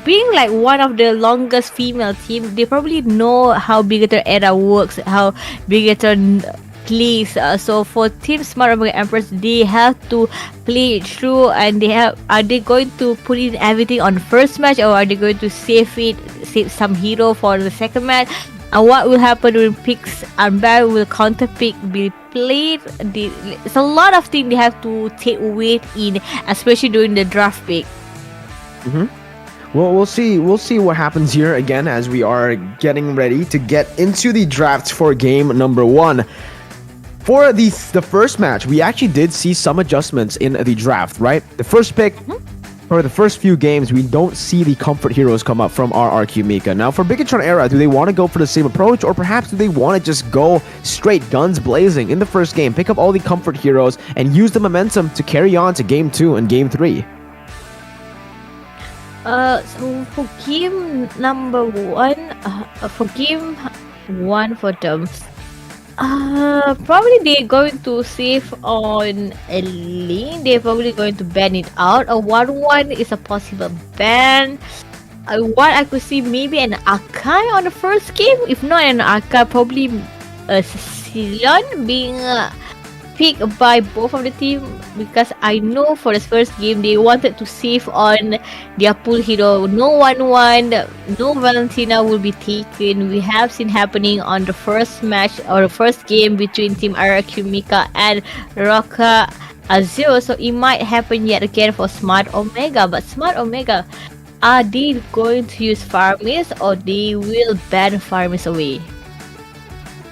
being like one of the longest female team, they probably know how Bigatron Era works, how Bigatron plays. So for Team Smart Omega Empress, they have to play it through, and are they going to put in everything on first match, or are they going to save some hero for the second match? And what will happen when picks and Barry will counter pick be played? It's a lot of things they have to take weight in, especially during the draft pick. Well, we'll see what happens here again as we are getting ready to get into the draft for game number 1. For the first match, we actually did see some adjustments in the draft, right? The first pick, for the first few games, we don't see the comfort heroes come up from RRQ Mika. Now, for Bigatron Era, do they want to go for the same approach, or perhaps do they want to just go straight guns blazing in the first game, pick up all the comfort heroes, and use the momentum to carry on to game 2 and game 3? So for game number 1, for game 1 for them, probably they're going to save on a lane. They're probably going to ban it out. A 1-1 is a possible ban. What I could see, maybe an Akai on the first game. If not an Akai, probably a Sicilian being picked by both of the team, because I know for the first game they wanted to save on their pool hero. No 1-1, no Valentina will be taken. We have seen happening on the first match or the first game between Team RRQ Mika and Roka Azure. So it might happen yet again for Smart Omega. But Smart Omega, are they going to use Farmis, or they will ban Farmis away?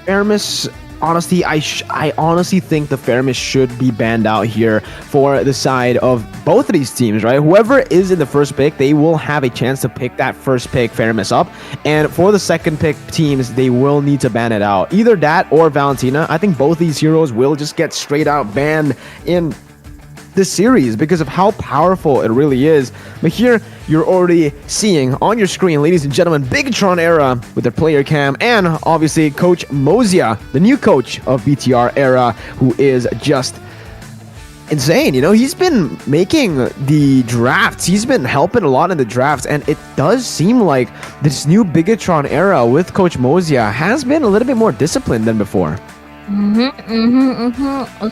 Farmis, honestly, I honestly think the Farmis should be banned out here for the side of both of these teams, right? Whoever is in the first pick, they will have a chance to pick that first pick Farmis up. And for the second pick teams, they will need to ban it out. Either that or Valentina. I think both these heroes will just get straight out banned in this series because of how powerful it really is. But here, you're already seeing on your screen, ladies and gentlemen, Bigatron Era with their player cam, and obviously Coach Mozia, the new coach of BTR Era, who is just insane. He's been making the drafts. He's been helping a lot in the drafts, and it does seem like this new Bigatron Era with Coach Mozia has been a little bit more disciplined than before.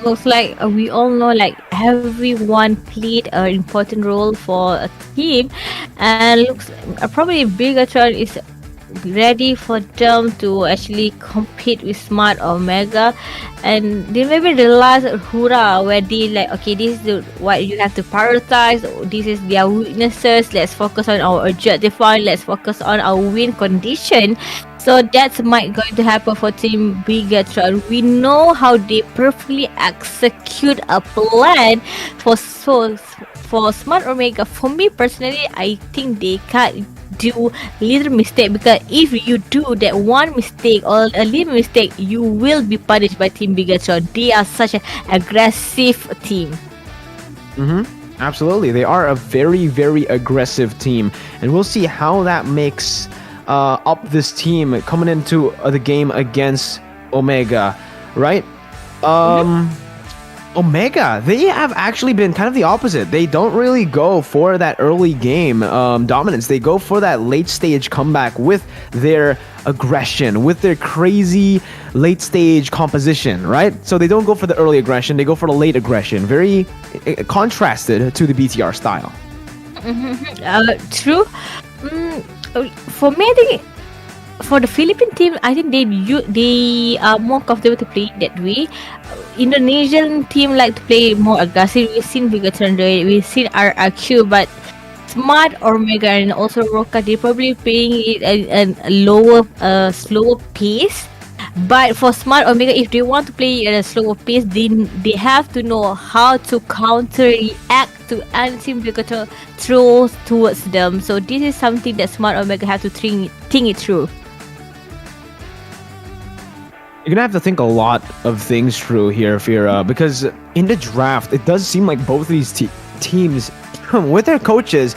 Looks like we all know, like, everyone played an important role for a team, and looks probably Bigatron is ready for them to actually compete with Smart Omega. And they maybe realize Hura, where they like, okay, this is what you have to prioritize, this is their weaknesses, let's focus on our objective one, let's focus on our win condition. So that's might going to happen for Team Bigatron. We know how they perfectly execute a plan for Smart Omega. For me personally, I think they can't do little mistake, because if you do that one mistake or a little mistake, you will be punished by Team Bigatron. They are such an aggressive team. Absolutely, they are a very, very aggressive team, and we'll see how that makes up this team coming into the game against Omega, right? Omega, they have actually been kind of the opposite. They don't really go for that early game dominance. They go for that late stage comeback with their aggression, with their crazy late stage composition, right? So they don't go for the early aggression, they go for the late aggression. Very contrasted to the BTR style. True. For me, I think for the Philippine team, I think they are more comfortable to play that way. Indonesian team like to play more aggressive. We've seen Bigatron do it. We've seen RRQ, but Smart, Omega, and also Roka, they're probably playing it at a lower, slower pace. But for Smart Omega, if they want to play at a slower pace, then they have to know how to counter react to anti Bigatron throws towards them. So this is something that Smart Omega have to think it through. You're gonna have to think a lot of things through here, Fira, because in the draft, it does seem like both of these teams, with their coaches,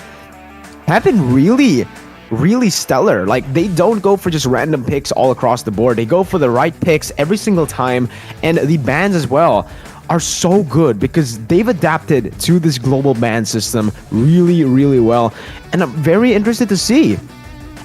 have been really stellar. Like, they don't go for just random picks all across the board. They go for the right picks every single time, and the bans as well are so good because they've adapted to this global ban system really well. And I'm very interested to see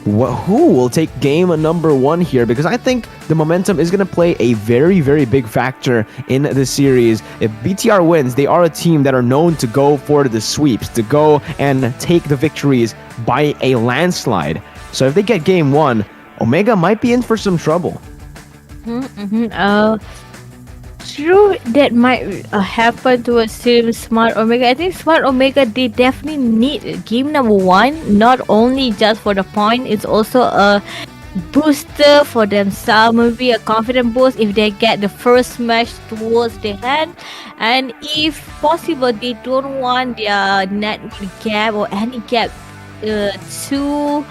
who will take game number 1 here, because I think the momentum is going to play a very big factor in this series. If BTR wins, they are a team that are known to go for the sweeps, to go and take the victories by a landslide. So if they get game 1, Omega might be in for some trouble. True, that might happen to a team Smart Omega. I think Smart Omega, they definitely need game number 1, not only just for the point, it's also a booster for themselves, maybe a confident boost if they get the first match towards the hand. And if possible, they don't want their network gap or any gap to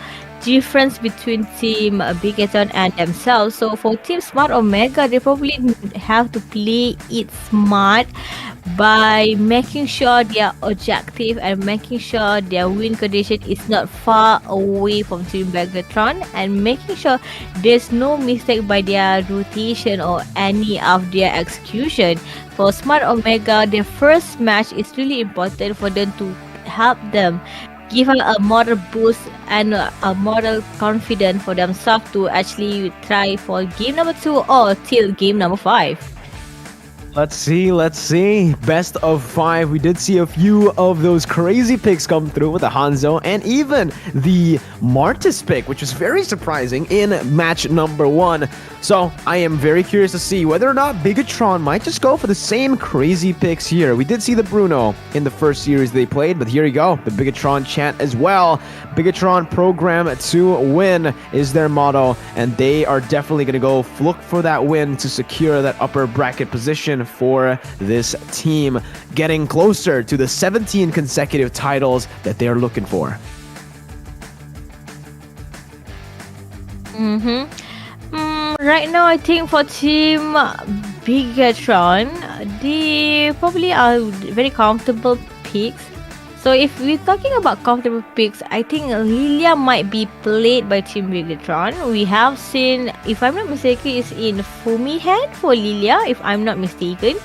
difference between team Bigaton and themselves. So for team Smart Omega, they probably have to play it smart by making sure their objective and making sure their win condition is not far away from team Bigatron, and making sure there's no mistake by their rotation or any of their execution. For Smart Omega, their first match is really important for them to help them give her a moral boost and a moral confidence for themselves to actually try for game number 2 or till game number 5. Let's see. Best of 5. We did see a few of those crazy picks come through with the Hanzo and even the Martis pick, which was very surprising in match number 1. So I am very curious to see whether or not Bigatron might just go for the same crazy picks here. We did see the Bruno in the first series they played, but here you go, the Bigatron chant as well. Bigatron program to win is their motto, and they are definitely going to go look for that win to secure that upper bracket position for this team, getting closer to the 17 consecutive titles that they are looking for. Right now, I think for team Bigatron, they probably are very comfortable picks. So if we're talking about comfortable picks, I think Lilia might be played by team Bigatron. We have seen, if I'm not mistaken, is in Fumi hand for Lilia, if I'm not mistaken.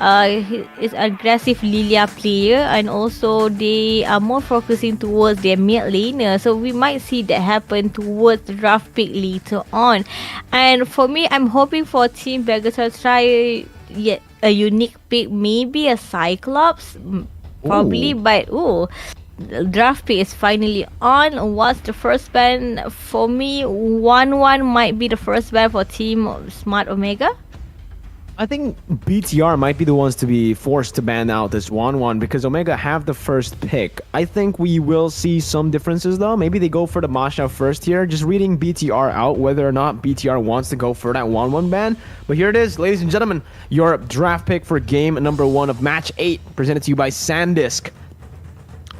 He is an aggressive Lilia player, and also they are more focusing towards their mid laner. So we might see that happen towards the draft pick later on. And for me, I'm hoping for team Bigatron try a unique pick, maybe a Cyclops. Probably, but draft pick is finally on. What's the first ban? For me, 1-1 might be the first ban for team Smart Omega. I think BTR might be the ones to be forced to ban out this 1-1 because Omega have the first pick. I think we will see some differences though. Maybe they go for the Masha first here. Just reading BTR out whether or not BTR wants to go for that 1-1 ban. But here it is, ladies and gentlemen. Your draft pick for game number 1 of match 8, presented to you by Sandisk.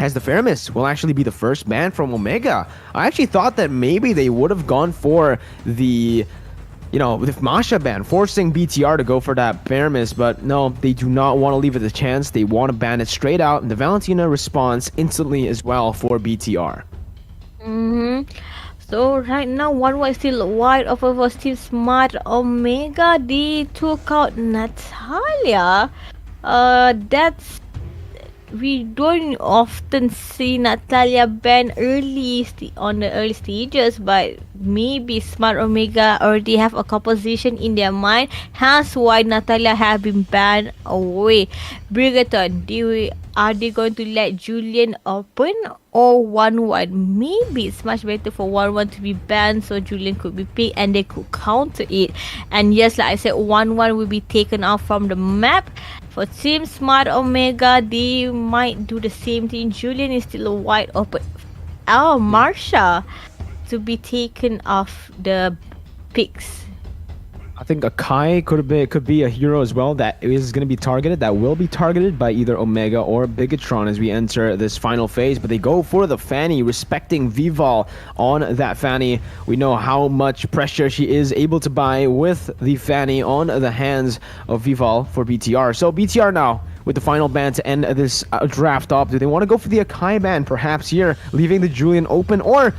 As the Faramis will actually be the first ban from Omega. I actually thought that maybe they would have gone for the with Masha ban, forcing BTR to go for that Faramis, but no, they do not want to leave it a chance. They want to ban it straight out, and the Valentina responds instantly as well for BTR. So right now, 1-1 is still wide open for Team Smart Omega. They took out Natalia. That's we don't often see Natalia banned on the early stages, but maybe Smart Omega already have a composition in their mind. Hence why Natalia have been banned away. Brigaton, are they going to let Julian open or 1-1? Maybe it's much better for 1-1 to be banned so Julian could be picked and they could counter it. And yes, like I said, 1-1 will be taken out from the map. For Team Smart Omega, they might do the same thing. Julian is still wide open. Oh, Marsha to be taken off the picks. I think Akai could be a hero as well that is going to be targeted, that will be targeted by either Omega or Bigatron as we enter this final phase. But they go for the Fanny, respecting Vival on that Fanny. We know how much pressure she is able to buy with the Fanny on the hands of Vival for BTR. So BTR now with the final ban to end this draft up. Do they want to go for the Akai ban perhaps here, leaving the Julian open, or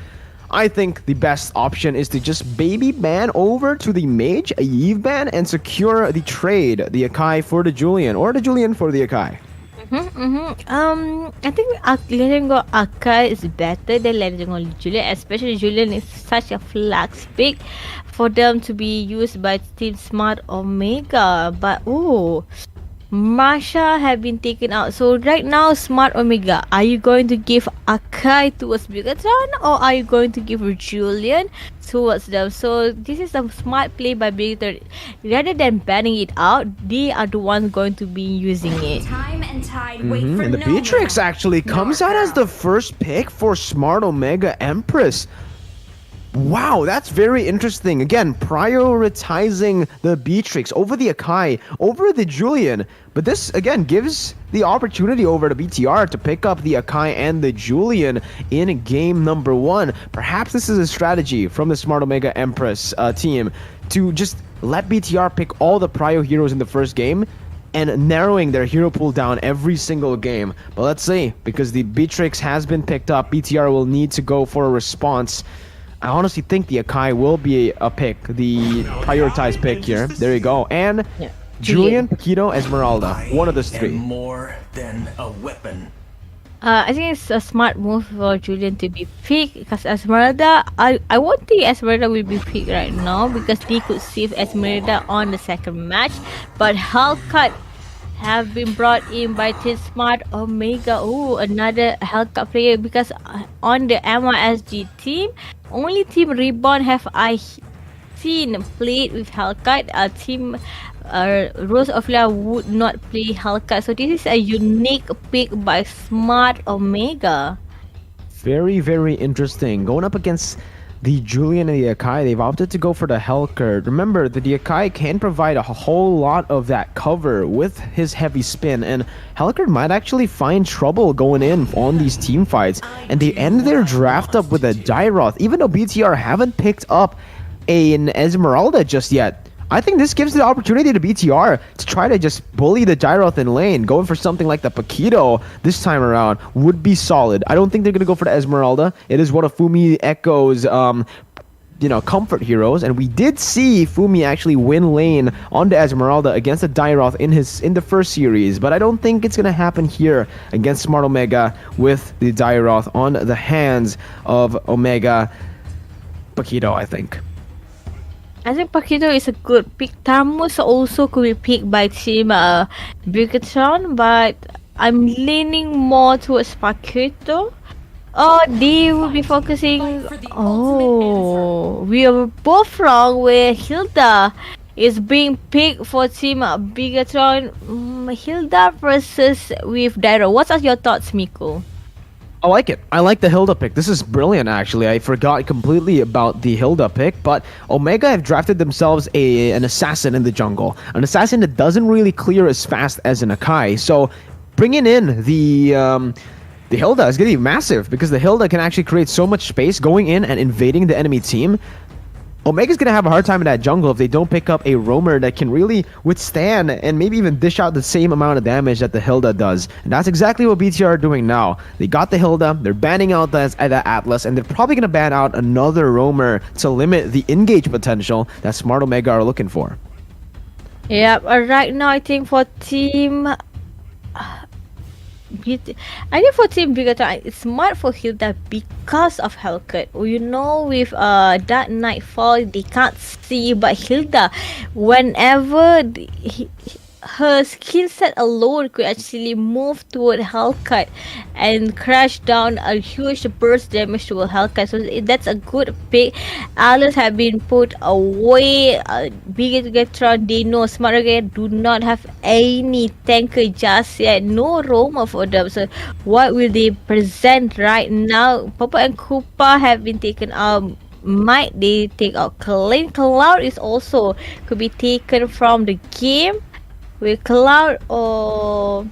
I think the best option is to just baby ban over to the Mage, a Eve ban, and secure the trade, the Akai for the Julian, or the Julian for the Akai? I think letting go Akai is better than letting go Julian, especially Julian is such a flex pick for them to be used by Team Smart Omega. But Marsha have been taken out. So right now, Smart Omega, are you going to give Akai towards Bigatron or are you going to give Julian towards them? So this is a smart play by Bigatron. Rather than banning it out, they are the ones going to be using it. Time and tide wait for And the no Beatrix one. actually comes out as the first pick for Smart Omega Empress. Wow, that's very interesting. Again, prioritizing the Beatrix over the Akai, over the Julian. But this, again, gives the opportunity over to BTR to pick up the Akai and the Julian in game number 1. Perhaps this is a strategy from the Smart Omega Empress team to just let BTR pick all the prio heroes in the first game and narrowing their hero pool down every single game. But let's see, because the Beatrix has been picked up, BTR will need to go for a response. I honestly think the Akai will be a pick, the prioritized pick here. There you go. And Julian, Paquito, Esmeralda. One of those three. More than a weapon. I think it's a smart move for Julian to be picked because Esmeralda, I won't think Esmeralda will be picked right now because they could save Esmeralda on the second match. But Hellcat have been brought in by Team Smart Omega. Oh, another Hellcat player because on the MYSG team, only Team Reborn have I seen played with Hellcat. Team Rose of Lea would not play Hellcat. So this is a unique pick by Smart Omega. Very, very interesting. Going up against the Julian and the Akai, they've opted to go for the Hellcat. Remember that the Akai can provide a whole lot of that cover with his heavy spin, and Hellcat might actually find trouble going in on these team fights. And they end their draft up with a Dyroth, even though BTR haven't picked up an Esmeralda just yet. I think this gives the opportunity to BTR to try to just bully the Dyroth in lane. Going for something like the Paquito this time around would be solid. I don't think they're going to go for the Esmeralda. It is one of Fumi Echo's, comfort heroes. And we did see Fumi actually win lane on the Esmeralda against the Dyroth in the first series. But I don't think it's going to happen here against Smart Omega with the Dyroth on the hands of Omega Paquito, I think. I think Paquito is a good pick. Tamus also could be picked by Team Bigatron, but I'm leaning more towards Paquito. Oh, they will be focusing. Oh, we are both wrong where Hilda is being picked for Team Bigatron. Hilda versus with Dairo. What are your thoughts, Miko? I like it. I like the Hilda pick. This is brilliant, actually. I forgot completely about the Hilda pick, but Omega have drafted themselves an assassin in the jungle. An assassin that doesn't really clear as fast as an Akai. So bringing in the Hilda is going to be massive because the Hilda can actually create so much space going in and invading the enemy team. Omega's going to have a hard time in that jungle if they don't pick up a roamer that can really withstand and maybe even dish out the same amount of damage that the Hilda does. And that's exactly what BTR are doing now. They got the Hilda, they're banning out the Atlas, and they're probably going to ban out another roamer to limit the engage potential that Smart Omega are looking for. Yeah, right now I think for Team I think for Team Bigatron, it's smart for Hilda because of Hellcat. You know, with Dark Nightfall, they can't see, but Hilda, whenever her skill set alone could actually move toward Hellcat and crash down a huge burst damage to a Hellcat. So that's a good pick. Alice have been put away. Bigatron, they know Smart again do not have any tanker just yet. No roamer for them. So what will they present right now? Papa and Koopa have been taken out. Might they take out Clean? Cloud is also could be taken from the game. With Cloud or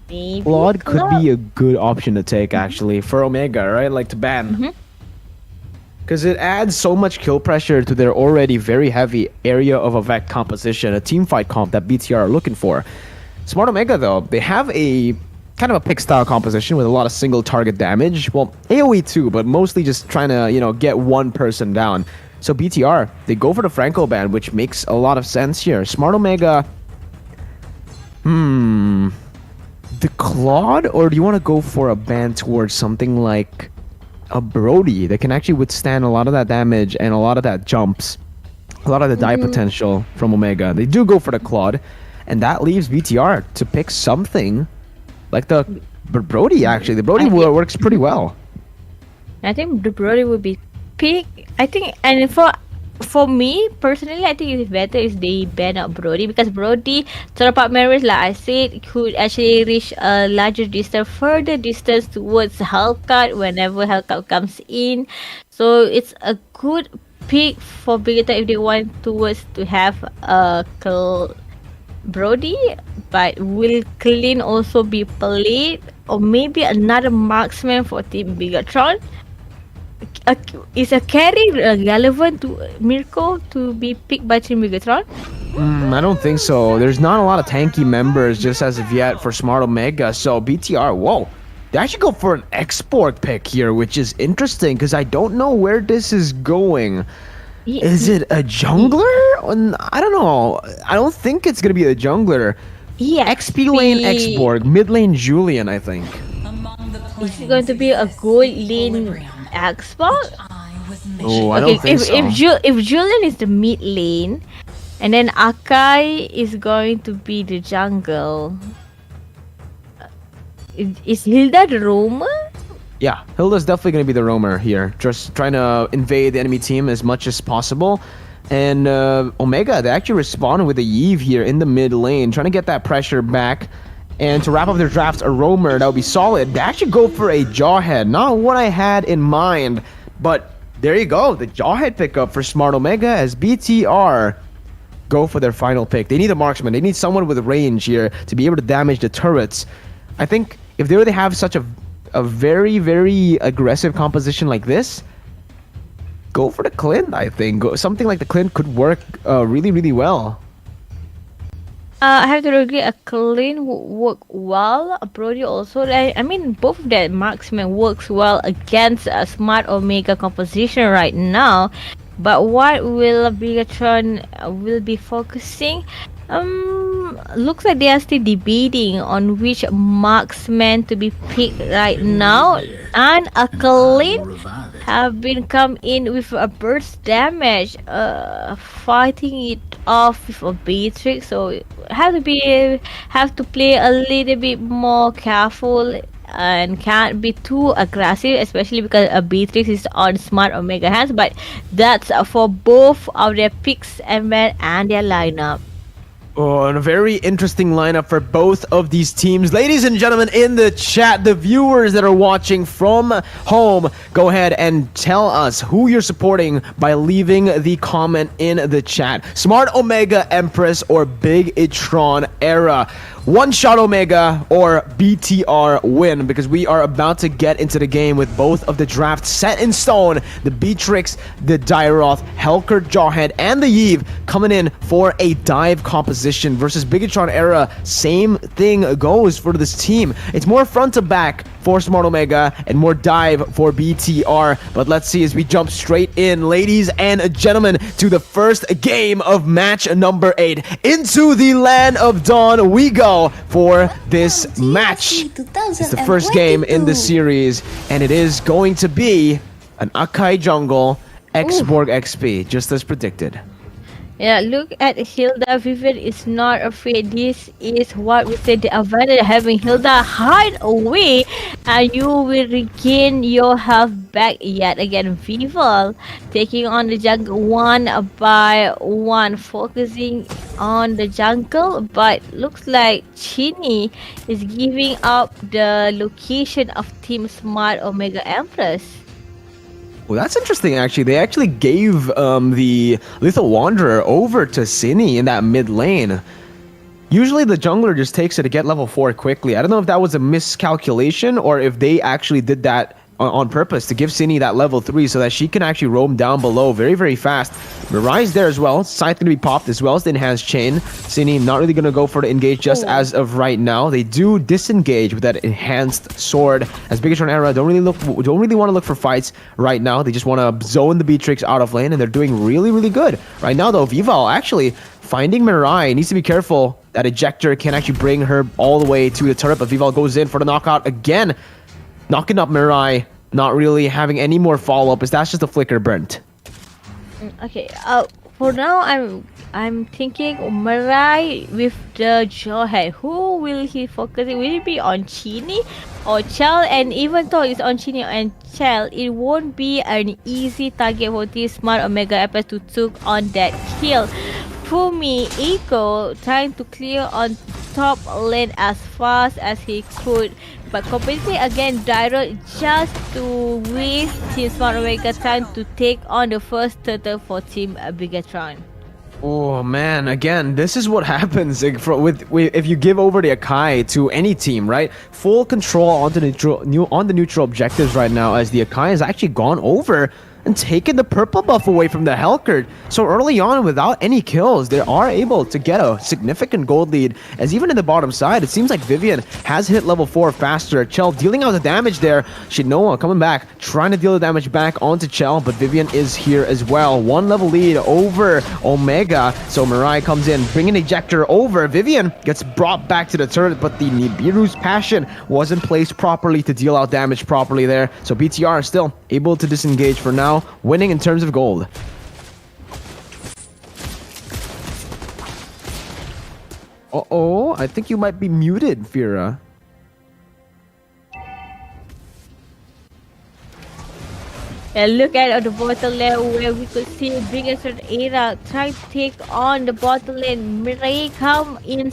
maybe Claude could be a good option to take actually for Omega, right? Like to ban. Because it adds so much kill pressure to their already very heavy area of effect composition, a team fight comp that BTR are looking for. Smart Omega though, they have a kind of a pick style composition with a lot of single target damage. Well, AoE too, but mostly just trying to, get one person down. So BTR, they go for the Franco ban, which makes a lot of sense here. Smart Omega, the Claude, or do you want to go for a ban towards something like a Brody that can actually withstand a lot of that damage and a lot of that jumps, a lot of the die potential from Omega? They do go for the Claude, and that leaves BTR to pick something like the Brody. Actually, the Brody works pretty well. I think the Brody would be pick. I think, and for me personally, I think it's better if they ban out Brody, because Brody teleport memories, like I said, could actually reach a larger distance, further distance towards Hellcat whenever Hellcat comes in. So it's a good pick for Vegeta if they want to have a Brody. But will Clean also be played, or maybe another marksman for Team Bigatron? Is a carry relevant to Mirko to be picked by Team Bigatron? I don't think so. There's not a lot of tanky members just as of yet for Smart Omega. So BTR, whoa, they actually go for an export pick here, which is interesting because I don't know where this is going. Is it a jungler? I don't know. I don't think it's gonna be a jungler. XP lane Xborg, mid lane Julian, I think. Is it going to be a gold lane Xbox? Oh, I don't think so. If Julian is the mid lane, and then Akai is going to be the jungle, is Hilda the roamer? Yeah, Hilda's definitely going to be the roamer here, just trying to invade the enemy team as much as possible. And Omega, they actually respond with a Yeve here in the mid lane, trying to get that pressure back. And to wrap up their draft, a roamer that would be solid. They actually go for a Jawhead. Not what I had in mind, but there you go. The Jawhead pickup for Smart Omega as BTR go for their final pick. They need a marksman. They need someone with range here to be able to damage the turrets. I think if they really have such a very, very aggressive composition like this, go for the Clint, I think. Something like the Clint could work really, really well. I have to agree, a Clean work well. A Brody also. I mean, both of that marksman works well against a Smart Omega composition right now. But what will Bigatron will be focusing? Looks like they are still debating on which marksman to be picked right now. And a Clean have been come in with a burst damage, fighting it off with a Beatrix. So have to play a little bit more careful and can't be too aggressive, especially because a Beatrix is on Smart Omega hands. But that's for both of their picks and their lineup. Oh, and a very interesting lineup for both of these teams. Ladies and gentlemen, in the chat, the viewers that are watching from home, go ahead and tell us who you're supporting by leaving the comment in the chat. Smart Omega Empress or Big Itron Era. One shot Omega or BTR win, because we are about to get into the game with both of the drafts set in stone. The Beatrix, the Dairoth, Helker Jawhead, and the Yeve coming in for a dive composition. position versus Bigatron Era. Same thing goes for this team. It's more front to back for Smart Omega and more dive for BTR. But let's see as we jump straight in, ladies and gentlemen, to the first game of match number 8. Into the land of Dawn we go for this match. It's the first game in the series, and it is going to be an Akai Jungle X-Borg XP, just as predicted. Yeah, look at Hilda. Vivian is not afraid. This is what we said, the advantage of having Hilda hide away and you will regain your health back yet again. Vival taking on the jungle one by one, focusing on the jungle, but looks like Chini is giving up the location of Team Smart Omega Empress. Well, that's interesting, actually. They actually gave the Lethal Wanderer over to Cine in that mid lane. Usually the jungler just takes it to get level 4 quickly. I don't know if that was a miscalculation or if they actually did that on purpose to give Cine that level 3 so that she can actually roam down below very, very fast. Mirai's there as well. Scythe going to be popped as well as the enhanced chain. Cine not really going to go for the engage just as of right now. They do disengage with that enhanced sword as Bigatron Era don't really want to look for fights right now. They just want to zone the Beatrix out of lane, and they're doing really, really good. Right now though, Vival actually finding Mirai. Needs to be careful. That ejector can actually bring her all the way to the turret, but Vival goes in for the knockout again. Knocking up Mirai, not really having any more follow-up, as that's just a flicker burnt. Okay, for now I'm thinking Mirai with the Jawhead. Who will he focus? Will it be on Chini or Chell? And even though it's on Chini and Chell, it won't be an easy target for this Smart Omega Empress to took on that kill. For me, Eiko trying to clear on top lane as fast as he could, but completely again Dyro just to waste Team Smart Omega time to take on the first turtle for Team Bigatron. Oh man, again, this is what happens if you give over the Akai to any team, right? Full control on the neutral objectives right now, as the Akai has actually gone over and taken the purple buff away from the Helkert. So early on, without any kills, they are able to get a significant gold lead, as even in the bottom side, it seems like Vivian has hit level 4 faster. Chell dealing out the damage there. Shinoa coming back, trying to deal the damage back onto Chell, but Vivian is here as well. 1 level lead over Omega. So Mirai comes in, bringing Ejector over. Vivian gets brought back to the turret, but the Nibiru's Passion wasn't placed properly to deal out damage properly there. So BTR is still able to disengage for now, winning in terms of gold. Uh-oh, I think you might be muted, Fira. And look at the bottom lane where we could see Bigatron Era trying to take on the bottom lane. Mirai come in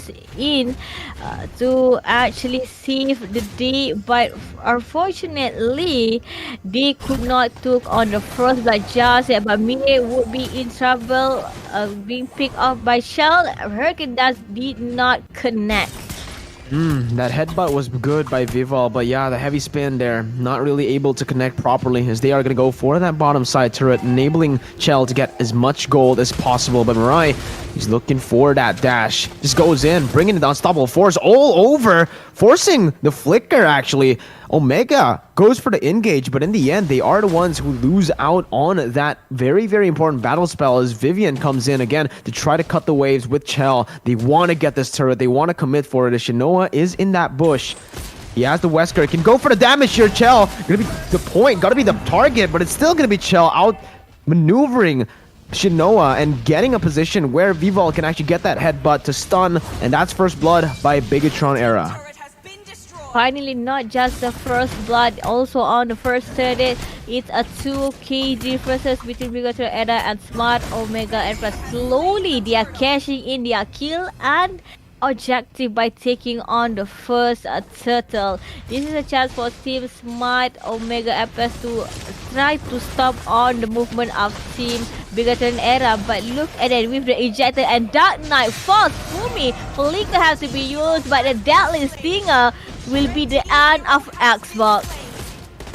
to actually save the day, but unfortunately they could not took on the first blood just yet. But Mirai would be in trouble, being picked off by Shell. Hurricane did not connect. That headbutt was good by Vival, but yeah, the heavy spin there, not really able to connect properly, as they are going to go for that bottom side turret, enabling Chell to get as much gold as possible. But Mirai, he's looking for that dash. Just goes in, bringing the unstoppable force all over, forcing the flicker actually. Omega goes for the engage, but in the end, they are the ones who lose out on that very, very important battle spell, as Vivian comes in again to try to cut the waves with Chell. They want to get this turret. They want to commit for it. As Shinoa is in that bush. He has the Wesker. Can go for the damage here. Chell gonna be the point. Gotta be the target, but it's still gonna be Chell out maneuvering Shinoa and getting a position where Vival can actually get that headbutt to stun, and that's first blood by Bigatron Era. Finally, not just the first blood, also on the first turret. It's a 2k differences between Bigatron Era and Smart Omega Empress. Slowly, they are cashing in their kill and objective by taking on the first turtle. This is a chance for Team Smart Omega Empress to try to stop on the movement of Team Bigatron Era, but look at it with the ejector and Dark Knight Force. Fumi, Flicker has to be used, but the Deadly Stinger will be the end of Xbox.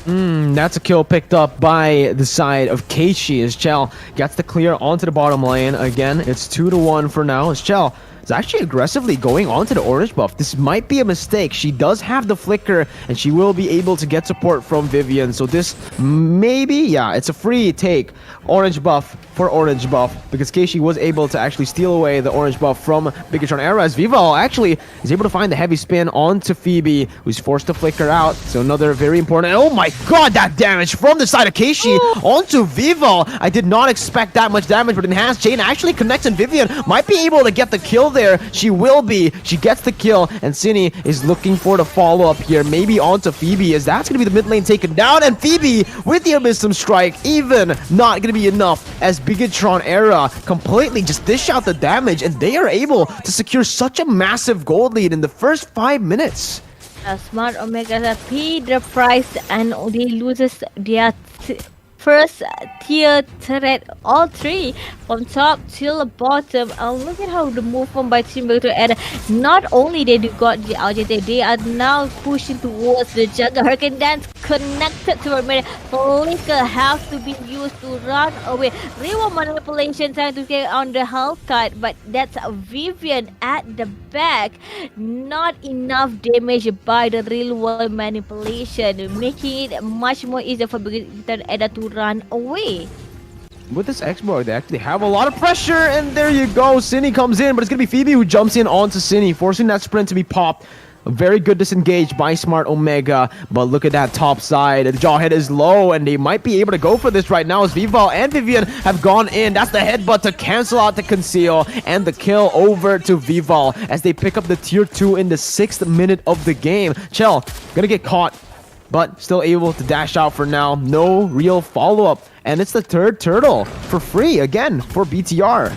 That's a kill picked up by the side of Keishi, as Chell gets the clear onto the bottom lane. Again, it's 2-1 for now, as Chell is actually aggressively going onto the orange buff. This might be a mistake. She does have the flicker, and she will be able to get support from Vivian. So this maybe, yeah, it's a free take. Orange buff for orange buff, because Keishi was able to actually steal away the orange buff from Bigatron Era, as Vival actually is able to find the heavy spin onto Phoebe, who's forced to flicker out. So another very important... Oh my god, that damage from the side of Keishi onto Vival. I did not expect that much damage, but Enhanced Chain actually connects, and Vivian might be able to get the kill there. She will be. She gets the kill, and Cine is looking for the follow-up here, maybe onto Phoebe, as that's going to be the mid lane taken down, and Phoebe with the Abyssum Strike, even not going to be enough, as Bigatron Era completely just dish out the damage, and they are able to secure such a massive gold lead in the first 5 minutes. Smart Omega paid the price and they loses their first tier turret, all three from top till the bottom. Look at how the movement by Team Bigatron Era. Not only they got the LJT, they are now pushing towards the jungle. Hurricane Dance connected to Mermaid. Flicker has to be used to run away. Real manipulation trying to get on the health card, but that's Vivian at the back. Not enough damage by the real world manipulation, making it much more easier for Bigatron Era to run away. With this X-Borg, they actually have a lot of pressure, and there you go. Cine comes in, but it's going to be Phoebe who jumps in onto Cine, forcing that sprint to be popped. A very good disengage by Smart Omega, but look at that top side. The jaw hit is low, and they might be able to go for this right now as Vival and Vivian have gone in. That's the headbutt to cancel out the conceal, and the kill over to Vival as they pick up the tier 2 in the 6th minute of the game. Chell, gonna get caught, but still able to dash out for now. No real follow-up, and it's the third turtle for free again for BTR.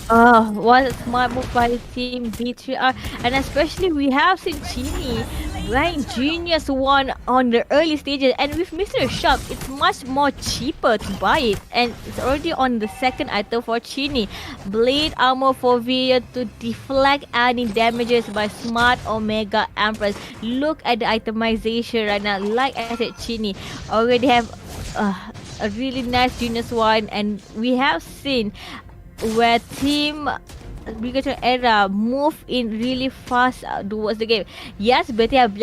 What a smart move by Team B3R, and especially we have seen Chini Blind Genius one on the early stages, and with Mr. Shop it's much more cheaper to buy it, and it's already on the second item for Chini. Blade armor for Via to deflect any damages by Smart Omega Empress. Look at the itemization right now. Like I said, Chini already have a really nice Genius one, and we have seen where Team Bigatron Era move in really fast towards the game. Yes, Betty have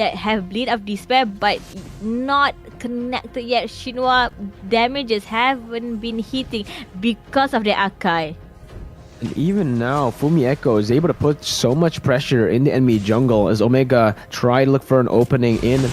Bleed of Despair, but not connected yet. Shinwa damages haven't been hitting because of the Akai. And even now, Fumi Echo is able to put so much pressure in the enemy jungle as Omega try to look for an opening in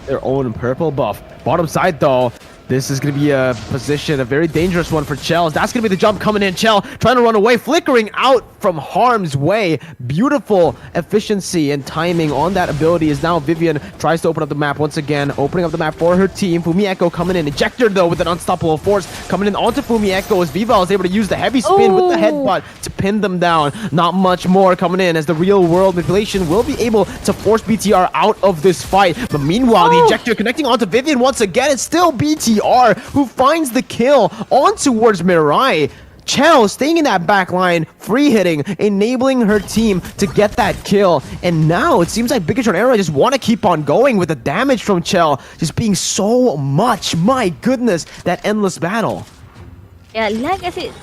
their own purple buff. Bottom side though, this is going to be a position, a very dangerous one for Chell. That's going to be the jump coming in. Chell trying to run away, flickering out from harm's way. Beautiful efficiency and timing on that ability as now Vivian tries to open up the map once again, opening up the map for her team. Fumi Echo coming in. Ejector though with an unstoppable force coming in onto Fumi Echo as Vival is able to use the heavy spin with the headbutt to pin them down. Not much more coming in as the real world manipulation will be able to force BTR out of this fight. But meanwhile, the ejector connecting onto Vivian once again. It's still BTR who finds the kill on towards Mirai. Chell staying in that back line, free hitting, enabling her team to get that kill. And now it seems like Bigatron Era just want to keep on going with the damage from Chell just being so much. My goodness, that endless battle. Yeah, like I said,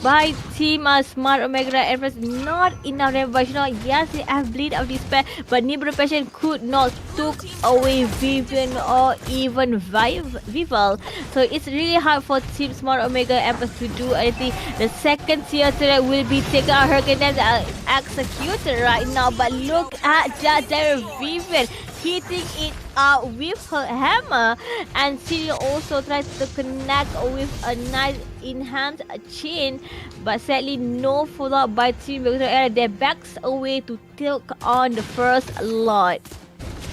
by Team Smart Omega Empress, not enough damage. Yes, they have Bleed of Despair, but Nibble Passion could not took away Vivian or even Vival. So it's really hard for Team Smart Omega Empress to do anything. The second tier turret will be taken out. Hurricane Dance executed right now, but look at that there, Vivian hitting it out with her hammer, and she also tries to connect with a nice enhanced chain, but sadly no follow-up by Team Bigatron Era. They backs away to take on the first lot.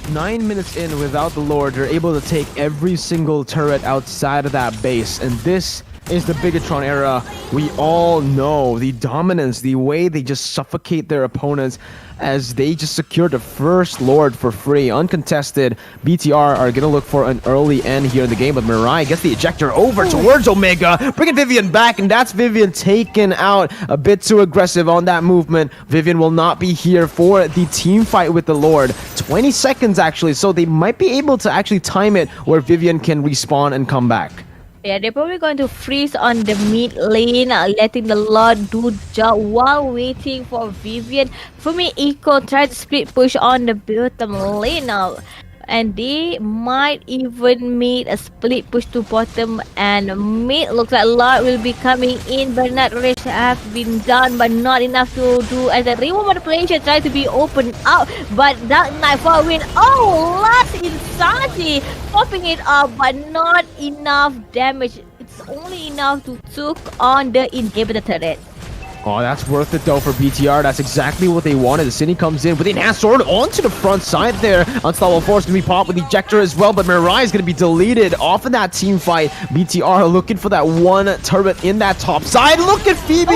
9 minutes in without the Lord, they're able to take every single turret outside of that base, and this is the Bigatron Era. We all know the dominance, the way they just suffocate their opponents as they just secure the first Lord for free, uncontested. BTR are gonna look for an early end here in the game, but Mirai gets the ejector over towards Omega, bringing Vivian back, and that's Vivian taken out. A bit too aggressive on that movement. Vivian will not be here for the team fight with the Lord. 20 seconds actually, so they might be able to actually time it where Vivian can respawn and come back. Yeah, they're probably going to freeze on the mid lane, letting the Lord do job while waiting for Vivian. For me, Eco tried to split push on the bottom lane now. And they might even make a split push to bottom and mid. Looks like Lord will be coming in, but not really have been done, but not enough to do. As the remote manipulation tries to be opened out, but Dark Knight for a win. Oh, last Insanity popping it up, but not enough damage. It's only enough to took on the inhibitor turret. Oh, that's worth it though for BTR. That's exactly what they wanted. The Cine comes in with the enhanced sword onto the front side there. Unstoppable Force going to be popped with Ejector as well, but Mirai is going to be deleted off of that team fight. BTR looking for that one turret in that top side. Look at Phoebe!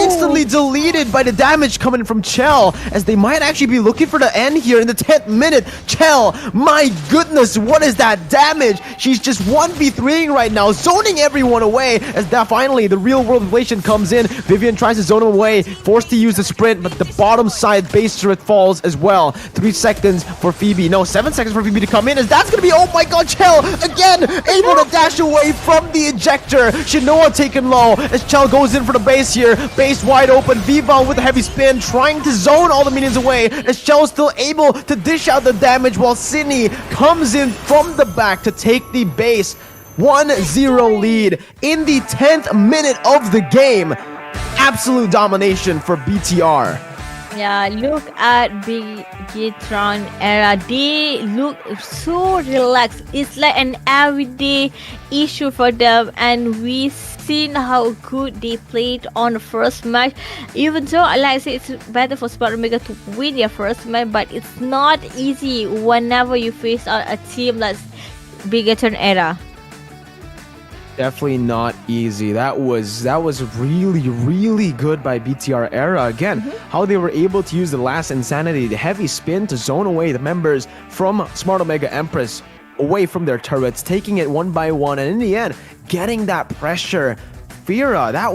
Instantly deleted by the damage coming from Chell, as they might actually be looking for the end here in the 10th minute. Chell, my goodness, what is that damage? She's just 1v3ing right now, zoning everyone away, as that finally the real world inflation comes in. Vivian tries to zone him away, forced to use the sprint, but the bottom side base turret falls as well. 3 seconds for Phoebe. No, 7 seconds for Phoebe to come in, as that's gonna be, oh my god, Chell again able to dash away from the ejector. Shinoa taken low as Chell goes in for the base here. Base wide open. Viva with a heavy spin, trying to zone all the minions away, as Chell still able to dish out the damage while Sydney comes in from the back to take the base. 1-0 lead in the 10th minute of the game. Absolute domination for BTR. Yeah, look at Bigetron era. They look so relaxed. It's like an everyday issue for them, and we've seen how good they played on the first match. Even though, like I said, it's better for Smart Omega to win their first match, but it's not easy whenever you face a team like Bigetron era. Definitely not easy. That was really good by BTR era. Again, how they were able to use the last Insanity, the heavy spin, to zone away the members from Smart Omega Empress away from their turrets, taking it one by one, and in the end, getting that pressure. Fira, that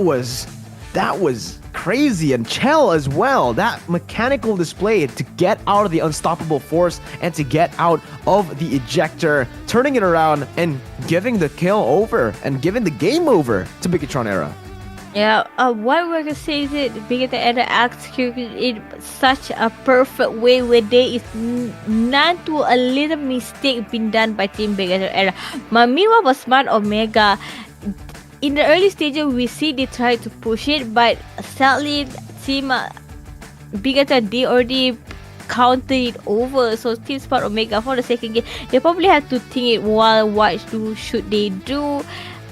was crazy, and Chell as well. That mechanical display to get out of the unstoppable force and to get out of the ejector, turning it around and giving the kill over and giving the game over to Bigetron era. Yeah, what we're gonna say is that Bigetron era executed in such a perfect way where there is none to a little mistake being done by Team Bigetron era. Mamiwa was Smart Omega. In the early stages, we see they try to push it, but sadly, Team Bigetron, they already counted it over. So Team Smart Omega for the second game, they probably have to think it while what should they do.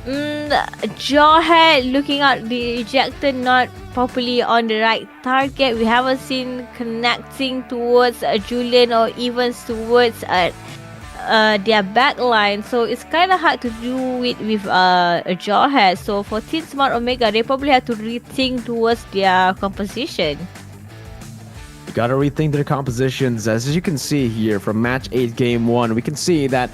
Jawhead looking at the ejector not properly on the right target. We haven't seen connecting towards Julian or even towards their backline, so it's kind of hard to do it with a Jawhead. So for Team Smart Omega, they probably have to rethink towards their composition. You gotta rethink their compositions. As you can see here from match 8 game 1, we can see that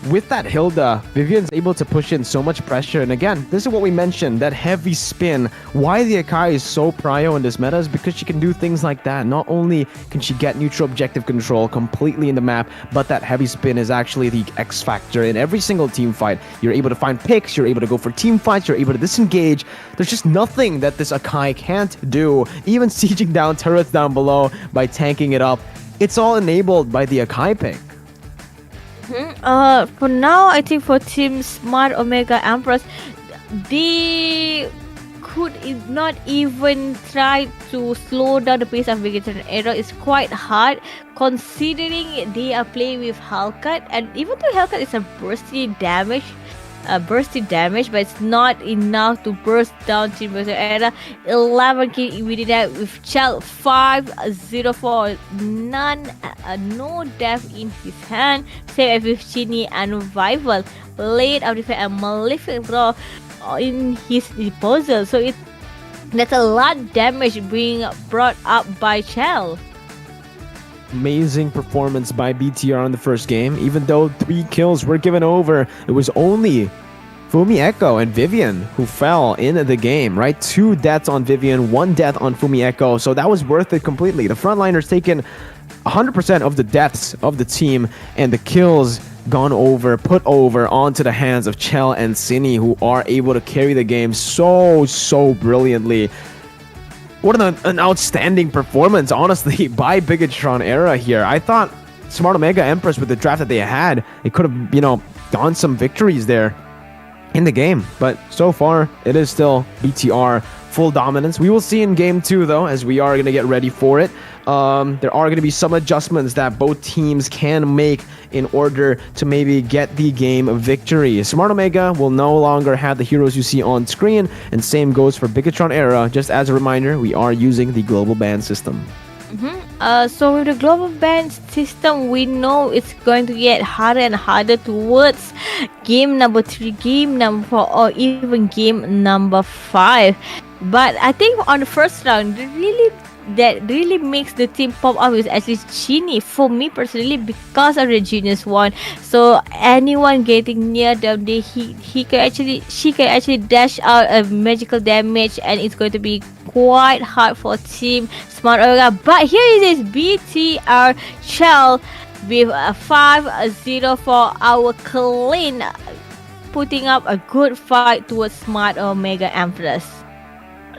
with that Hilda, Vivian's able to push in so much pressure. And again, this is what we mentioned, that heavy spin. Why the Akai is so prio in this meta is because she can do things like that. Not only can she get neutral objective control completely in the map, but that heavy spin is actually the X factor in every single team fight. You're able to find picks, you're able to go for team fights, you're able to disengage. There's just nothing that this Akai can't do. Even sieging down turrets down below by tanking it up. It's all enabled by the Akai pick. For now, I think for Team Smart Omega Empress, they could not even try to slow down the pace of Bigetron era. It's quite hard considering they are playing with Hellcat, and even though Hellcat is a bursty damage, but it's not enough to burst down Team Bigetron era. 11 kills we did that with Chell 504, no death in his hand, same as with Chini and Rival. Blade of Defense and Malefic Draw in his disposal, so that's a lot of damage being brought up by Chell. Amazing performance by BTR in the first game. Even though 3 kills were given over, it was only Fumi Echo and Vivian who fell in the game, right? 2 deaths on Vivian, 1 death on Fumi Echo, so that was worth it completely. The frontliners taken 100% of the deaths of the team, and the kills put over onto the hands of Chell and Cine, who are able to carry the game so brilliantly. What an outstanding performance, honestly, by Bigatron Era here. I thought Smart Omega Empress, with the draft that they had, it could have, gone some victories there in the game. But so far, it is still BTR full dominance. We will see in game 2, though, as we are going to get ready for it. There are going to be some adjustments that both teams can make in order to maybe get the game victory. Smart Omega will no longer have the heroes you see on screen, and same goes for Bigatron Era. Just as a reminder, we are using the global ban system. So with the global ban system, we know it's going to get harder and harder towards game number 3, game number 4, or even game number 5. But I think on the first round, that really makes the team pop up is actually Genie for me personally, because of the Genius one. So anyone getting near them, she can actually dash out a magical damage, and it's going to be quite hard for Team Smart Omega. But here it is, BTR Chell with a 5-0 for our clean, putting up a good fight towards Smart Omega Empress.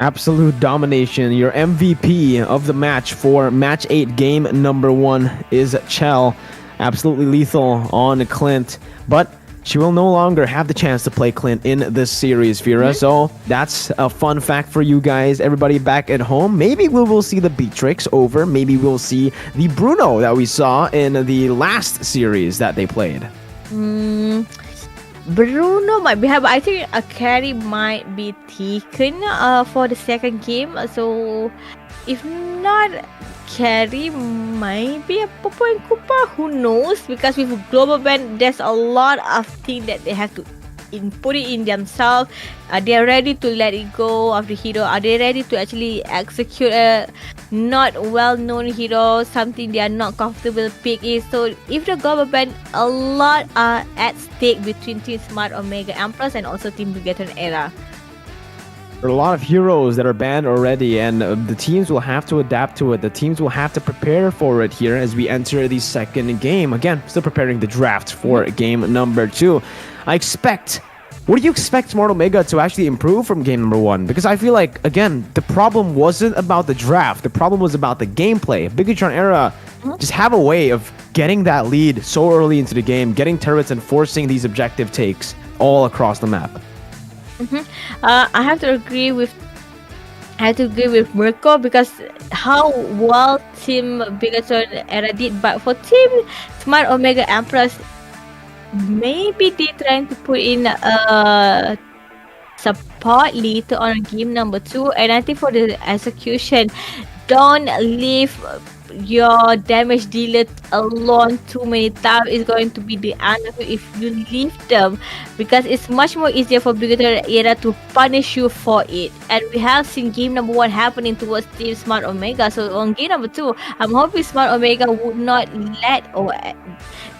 Absolute domination. Your MVP of the match for match 8, game number 1 is Chell. Absolutely lethal on Clint, but she will no longer have the chance to play Clint in this series, Fira. So that's a fun fact for you guys, everybody back at home. Maybe we will see the Beatrix over. Maybe we'll see the Bruno that we saw in the last series that they played. Bruno might be hard, but I think a carry might be taken for the second game. So if not carry, maybe a Popo and Koopa, who knows? Because with global ban, there's a lot of things that they have to put it in themselves. Are they ready to let it go of the hero? Are they ready to actually execute a not well-known hero, something they are not comfortable picking? So if the global ban, a lot are at stake between Team Smart Omega Empress and also Team Bigatron Era. There are a lot of heroes that are banned already, and the teams will have to adapt to it. The teams will have to prepare for it here as we enter the second game. Again, still preparing the draft for game number 2. What do you expect Smart Omega to actually improve from game number 1? Because I feel like, again, the problem wasn't about the draft. The problem was about the gameplay. Bigatron Era just have a way of getting that lead so early into the game, getting turrets and forcing these objective takes all across the map. I have to agree with Mirko, because how well Team Bigatron Era did, but for Team Smart Omega Empress, maybe they trying to put in a support later on game number 2. And I think for the execution, don't leave your damage dealer alone too many times. Is going to be the end of it if you leave them, because it's much more easier for Bigatron Era to punish you for it. And we have seen game number 1 happening towards Team Smart Omega. So on game number 2, I'm hoping Smart Omega would not let, or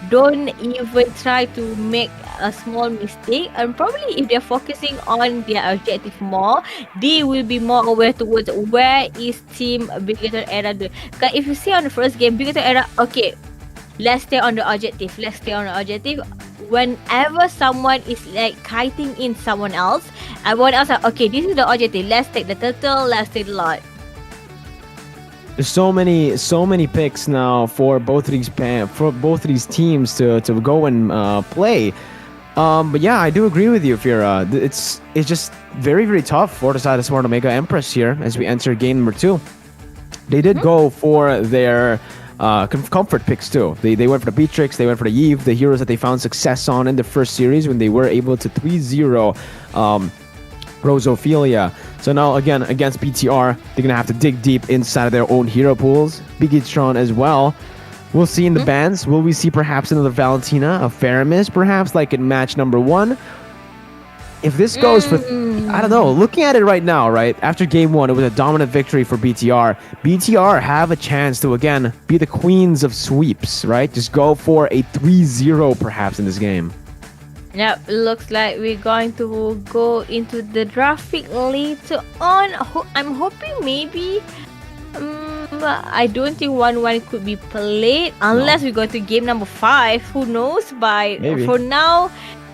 don't even try to make a small mistake. And probably if they're focusing on their objective more, they will be more aware towards where is Team Bigatron Era doing. Because if you see on the first game, Bigatron Era, okay, let's stay on the objective. Whenever someone is like kiting in someone else, everyone else are, okay, this is the objective. Let's take the turtle, let's take the lot. There's so many picks now for both of these teams to go and play. But yeah, I do agree with you, Fira. It's just very tough for the side of Smart Omega Empress here as we enter game number 2. They did go for their comfort picks too. They went for the Beatrix, they went for the Eve, the heroes that they found success on in the first series when they were able to 3-0 Rosophilia. So now again against BTR, they're gonna have to dig deep inside of their own hero pools. Bigatron as well. We'll see in the bans. Will we see perhaps another Valentina, a Faramis, perhaps like in match number 1? If this goes for, I don't know, looking at it right now, right, after game 1, it was a dominant victory for BTR. BTR have a chance to, again, be the queens of sweeps, right? Just go for a 3-0 perhaps in this game. Yep, looks like we're going to go into the graphic later on. I'm hoping maybe I don't think 1-1 could be played unless we go to game number 5. Who knows? But Maybe. for now,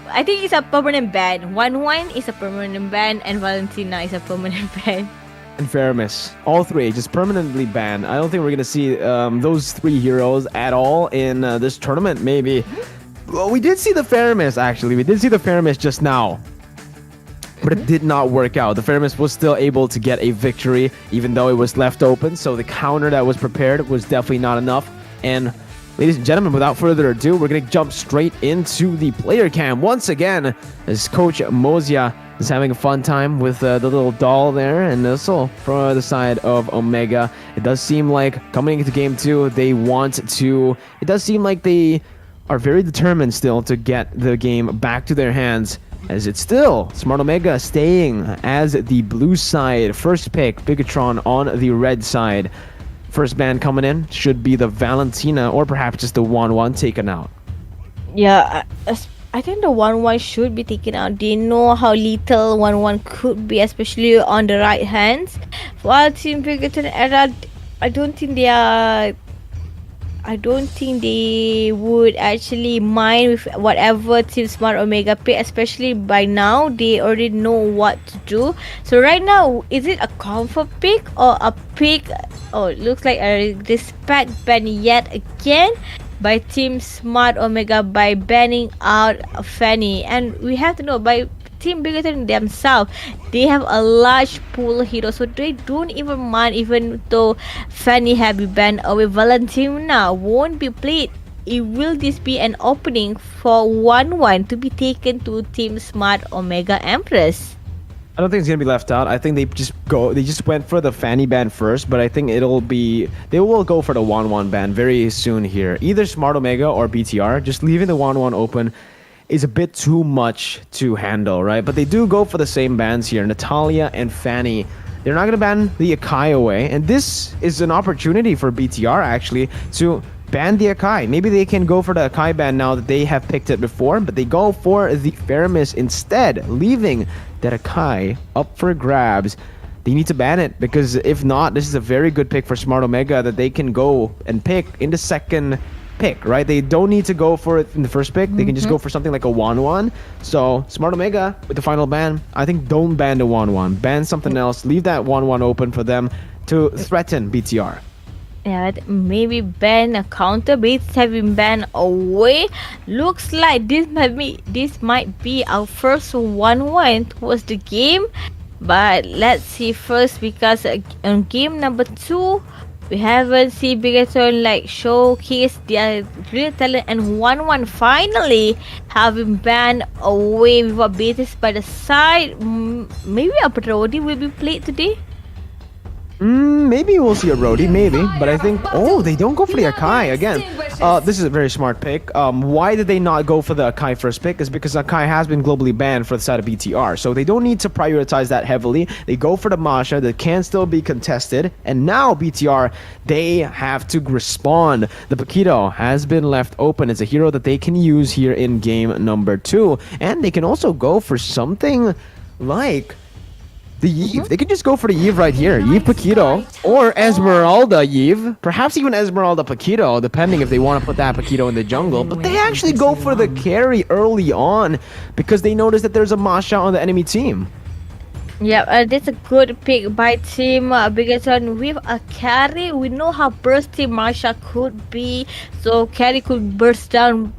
I think it's a permanent ban. 1-1 is a permanent ban, and Valentina is a permanent ban. And Faramis, all three just permanently banned. I don't think we're gonna see those three heroes at all in this tournament. Maybe. Well, we did see the Faramis actually. We did see the Faramis just now. But it did not work out. The Faramis was still able to get a victory, even though it was left open. So the counter that was prepared was definitely not enough. And ladies and gentlemen, without further ado, we're going to jump straight into the player cam once again, as Coach Mozia is having a fun time with the little doll there. And also from the side of Omega, it does seem like coming into game 2, they want to... It does seem like they are very determined still to get the game back to their hands, as it's still Smart Omega staying as the blue side. First pick, Bigatron on the red side. First ban coming in should be the Valentina, or perhaps just the 1-1 taken out. Yeah, I think the 1-1 should be taken out. They know how little 1-1 could be, especially on the right hands. While Team Bigaton era, I don't think they would actually mind with whatever Team Smart Omega pick, especially by now they already know what to do. So right now, is it a comfort pick or a pick? Oh, it looks like a respect ban yet again by Team Smart Omega by banning out Fanny. And we have to know, by Team Bigaton themselves, they have a large pool of heroes, so they don't even mind even though Fanny have been banned away. Valentina won't be played. Will this be an opening for 1-1 to be taken to Team Smart Omega Empress? I don't think it's gonna be left out. I think they just went for the Fanny ban first, but I think they will go for the 1-1 ban very soon here. Either Smart Omega or BTR. Just leaving the 1-1 open is a bit too much to handle, right? But they do go for the same bans here, Natalia and Fanny. They're not going to ban the Akai away, and this is an opportunity for BTR actually to ban the Akai. Maybe they can go for the Akai ban now that they have picked it before, but they go for the Faramis instead, leaving that Akai up for grabs. They need to ban it, because if not, this is a very good pick for Smart Omega that they can go and pick in the second pick, right? They don't need to go for it in the first pick. They can just go for something like a 1-1. So Smart Omega with the final ban, I think don't ban the 1-1. Ban something else. Leave that 1-1 open for them to threaten BTR. Yeah, maybe ban a counter. Baits have been banned away. Looks like this might be our first 1-1 towards the game. But let's see first, because on game number 2, we haven't seen Bigaton like showcase their real talent, and 1-1 finally have been banned away with a Betis by the side. Maybe a Brody will be played today. Maybe we'll see a Rhodey, maybe. But I think... Oh, they don't go for the Akai again. This is a very smart pick. Why did they not go for the Akai first pick? Is because Akai has been globally banned for the side of BTR. So they don't need to prioritize that heavily. They go for the Masha that can still be contested. And now BTR, they have to respond. The Paquito has been left open. It's a hero that they can use here in game number 2. And they can also go for something like the Yves. They could just go for the Yves right here. Yves Paquito or Esmeralda Yves. Perhaps even Esmeralda Paquito, depending if they want to put that Paquito in the jungle. But they actually go for the carry early on because they notice that there's a Masha on the enemy team. Yeah, that's a good pick by Team Bigaton with a carry. We know how bursty Masha could be, so carry could burst down.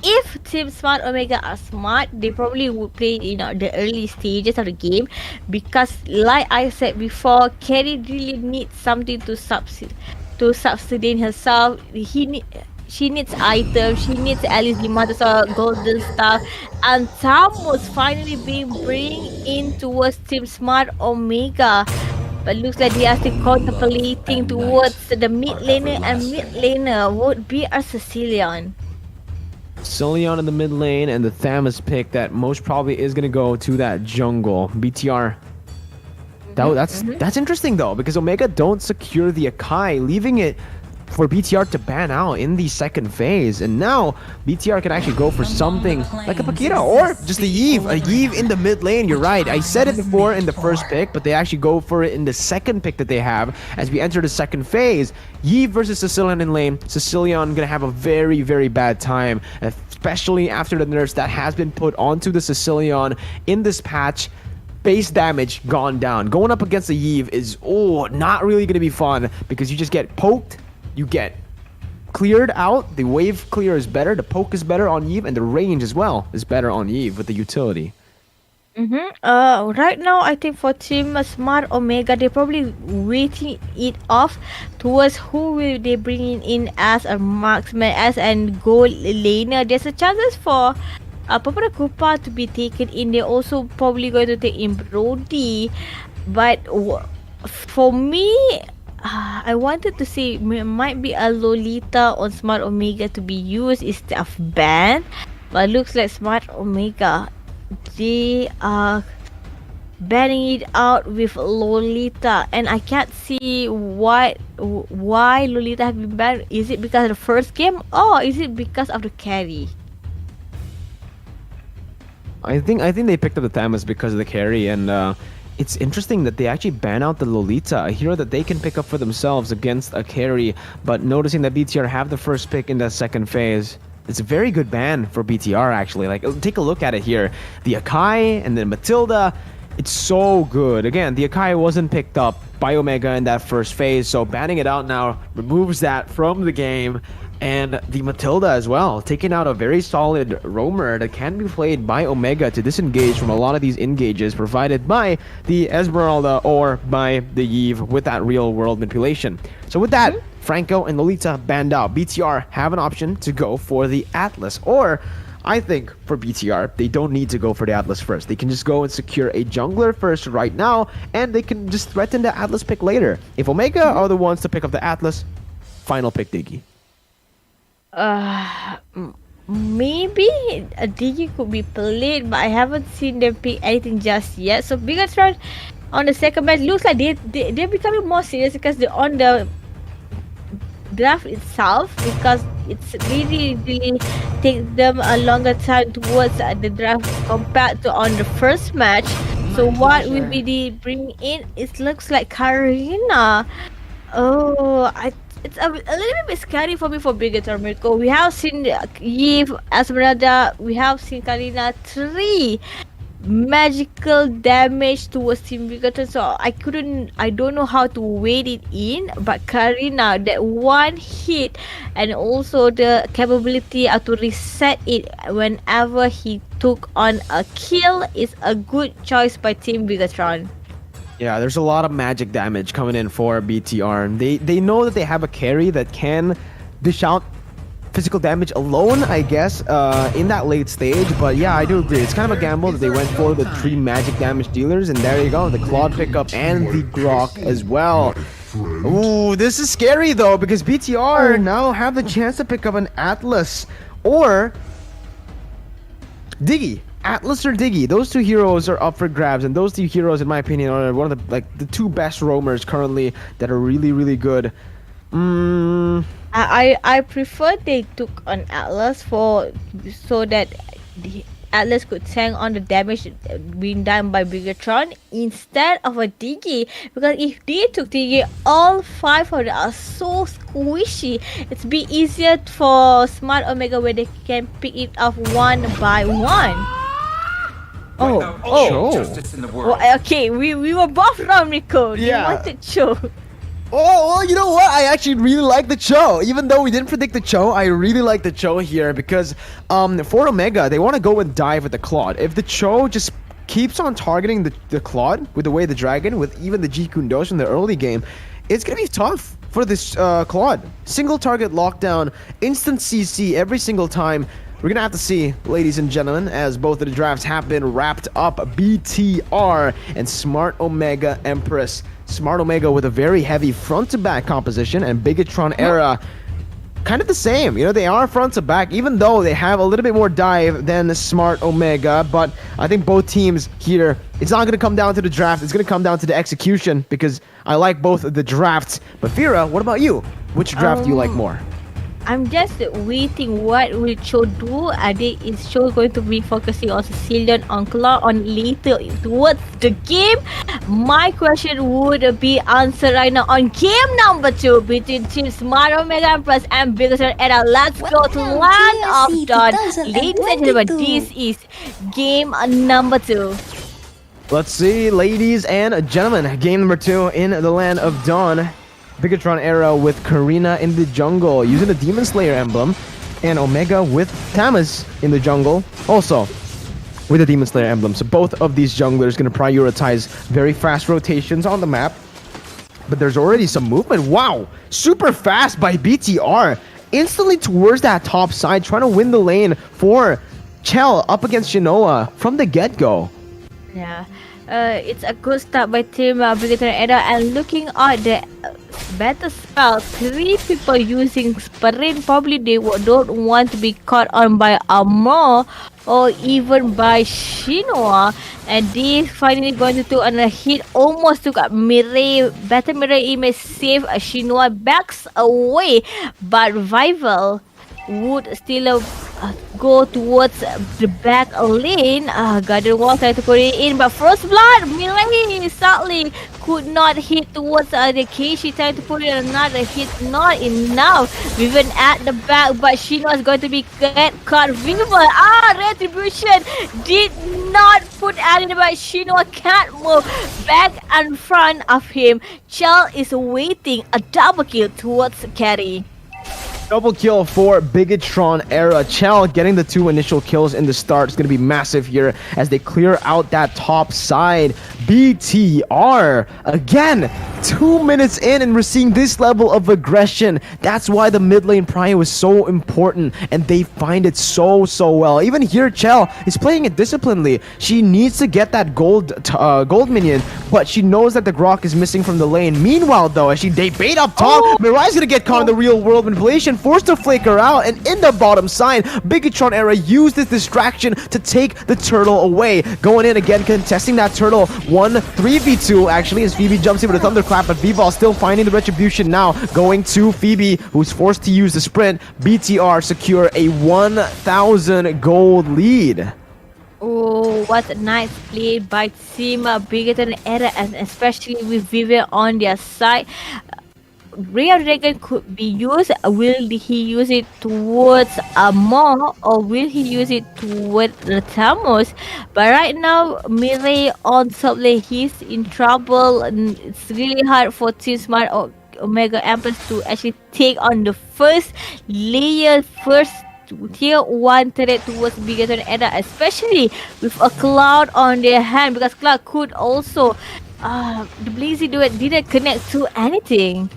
If Team Smart Omega are smart, they probably would play in the early stages of the game, because like I said before, carry really needs something to sustain herself. She needs items, she needs at least the golden stuff, and Tamus finally being bring in towards Team Smart Omega. But looks like they are still contemplating towards the mid laner, and mid laner would be a Sicilian. Cillion in the mid lane, and the Thamus pick that most probably is going to go to that jungle. BTR. That's interesting though, because Omega don't secure the Akai, leaving it for BTR to ban out in the second phase, and now BTR can actually go for something like a Pakira or just a Yve in the mid lane. You're right, I said it before in the first pick, but they actually go for it in the second pick that they have as we enter the second phase. Yve versus Sicilian in lane. Sicilian gonna have a very, very bad time, especially after the nerfs that has been put onto the Sicilian in this patch. Base damage gone down. Going up against the Yve is not really gonna be fun because you just get poked, you get cleared out. The wave clear is better, the poke is better on Yve, and the range as well is better on Yve with the utility. Right now, I think for Team Smart Omega, they're probably waiting it off towards who will they bring in as a marksman, as and gold laner. There's a chances for Papa Kupa to be taken in. They're also probably going to take in Brody, but for me, I wanted to say might be a Lolita on Smart Omega to be used instead of ban, but looks like Smart Omega, they are banning it out with Lolita, and I can't see why Lolita have been banned. Is it because of the first game, or is it because of the carry? I think they picked up the Thamus because of the carry, and it's interesting that they actually ban out the Lolita, a hero that they can pick up for themselves against a carry. But noticing that BTR have the first pick in the second phase, it's a very good ban for BTR actually. Like, take a look at it here. The Akai and then Matilda, it's so good. Again, the Akai wasn't picked up by Omega in that first phase, so banning it out now removes that from the game. And the Matilda as well, taking out a very solid roamer that can be played by Omega to disengage from a lot of these engages provided by the Esmeralda or by the Yve with that real world manipulation. So with that, Franco and Lolita banned out. BTR have an option to go for the Atlas, or I think for BTR, they don't need to go for the Atlas first. They can just go and secure a jungler first right now, and they can just threaten the Atlas pick later. If Omega are the ones to pick up the Atlas, final pick Diggy. Maybe a Digi could be played, but I haven't seen them pick anything just yet. So Bigatron on the second match looks like they're becoming more serious because they're on the draft itself, because it's really takes them a longer time towards the draft compared to on the first match. So what will be the bring in? It looks like Karina. It's a little bit scary for me for Bigator Mirko. We have seen Yve, Esmeralda, we have seen Karina 3 magical damage towards Team Bigator, so I don't know how to weight it in, but Karina, that one hit and also the capability to reset it whenever he took on a kill is a good choice by Team Bigatron. Yeah, there's a lot of magic damage coming in for BTR. They know that they have a carry that can dish out physical damage alone, I guess, in that late stage. But yeah, I do agree. It's kind of a gamble that they went for the 3 magic damage dealers, and there you go, the Claude pickup and the Grok as well. Ooh, this is scary though, because BTR now have the chance to pick up an Atlas or Diggy. Atlas or Diggy, those 2 heroes are up for grabs, and those 2 heroes, in my opinion, are one of the 2 best roamers currently that are really, really good. I prefer they took on Atlas so that the Atlas could tank on the damage being done by Bigatron instead of a Diggy, because if they took Diggy, all 5 of them are so squishy. It's be easier for Smart Omega where they can pick it off one by one. Justice in the world. Okay, we were both wrong, Rico. Yeah. You wanted Cho. Oh, well, you know what? I actually really like the Cho. Even though we didn't predict the Cho, I really like the Cho here because for Omega, they want to go and dive with the Claude. If the Cho just keeps on targeting the Claude with the way the Dragon, with even the G Kundos in the early game, it's going to be tough for this Claude. Single target lockdown, instant CC every single time. We're going to have to see, ladies and gentlemen, as both of the drafts have been wrapped up. BTR and Smart Omega Empress. Smart Omega with a very heavy front-to-back composition, and Bigatron Era kind of the same. You know, they are front to back, even though they have a little bit more dive than Smart Omega. But I think both teams here, it's not going to come down to the draft. It's going to come down to the execution because I like both of the drafts. But Vera, what about you? Which draft do you like more? I'm just waiting what will Cho do. Is Cho going to be focusing on Sicilian on Claw on later towards the game? My question would be answered right now on game number 2 between Team Smart Omega Empress and Biggest Era. Let's go to Land of Dawn. Ladies and gentlemen, this is game number 2. Let's see, ladies and gentlemen, game number 2 in the Land of Dawn. Bigatron Era with Karina in the jungle using the Demon Slayer emblem, and Omega with Tamas in the jungle also with the Demon Slayer emblem. So both of these junglers going to prioritize very fast rotations on the map. But there's already some movement. Wow, super fast by BTR. Instantly towards that top side, trying to win the lane for Chell up against Shinoa from the get-go. Yeah. It's a good start by Team Bigatron Era, and looking at the better spell, 3 people using Sprint. Probably they don't want to be caught on by Amor or even by Shinoa, and they finally going to do another hit. Almost took up Mirai. Better Mirai image save Shinoa, backs away, but Revival would still go towards the back lane. Garden Wall trying to put it in, but First Blood, Mirai sadly could not hit towards the cage. She tried to put in another hit, not enough. Vivian at the back, but Shino is going to be get caught. Vivian, Retribution did not put out in, but Shino can't move back and front of him. Chell is waiting a double kill towards Carry. Double kill for Bigatron Era. Chell getting the 2 initial kills in the start is going to be massive here as they clear out that top side. BTR again, 2 minutes in and we're seeing this level of aggression. That's why the mid lane prio is so important and they find it so well. Even here Chell is playing it disciplinedly. She needs to get that gold minion, but she knows that the Grok is missing from the lane. Meanwhile though, as they bait up top, Mirai's gonna get caught in the real world manipulation, forced to flicker out, and in the bottom side, Bigatron Era used this distraction to take the turtle away. Going in again, contesting that turtle. 3v2 actually as Phoebe jumps in with a thunderclap, but Vival still finding the retribution now. Going to Phoebe, who's forced to use the sprint. BTR secure a 1,000 gold lead. Oh, what a nice play by Team Bigatron Era, and especially with Vivian on their side. Real Dragon could be used. Will he use it towards Amor or will he use it towards Ramos? But right now, Mirai on top lane, he's in trouble. And it's really hard for Team Smart Omega Empress to actually take on the first layer, first tier 1 turret towards Bigatron Era, especially with a Cloud on their hand, because Cloud could also the Blazy Duet didn't connect to anything.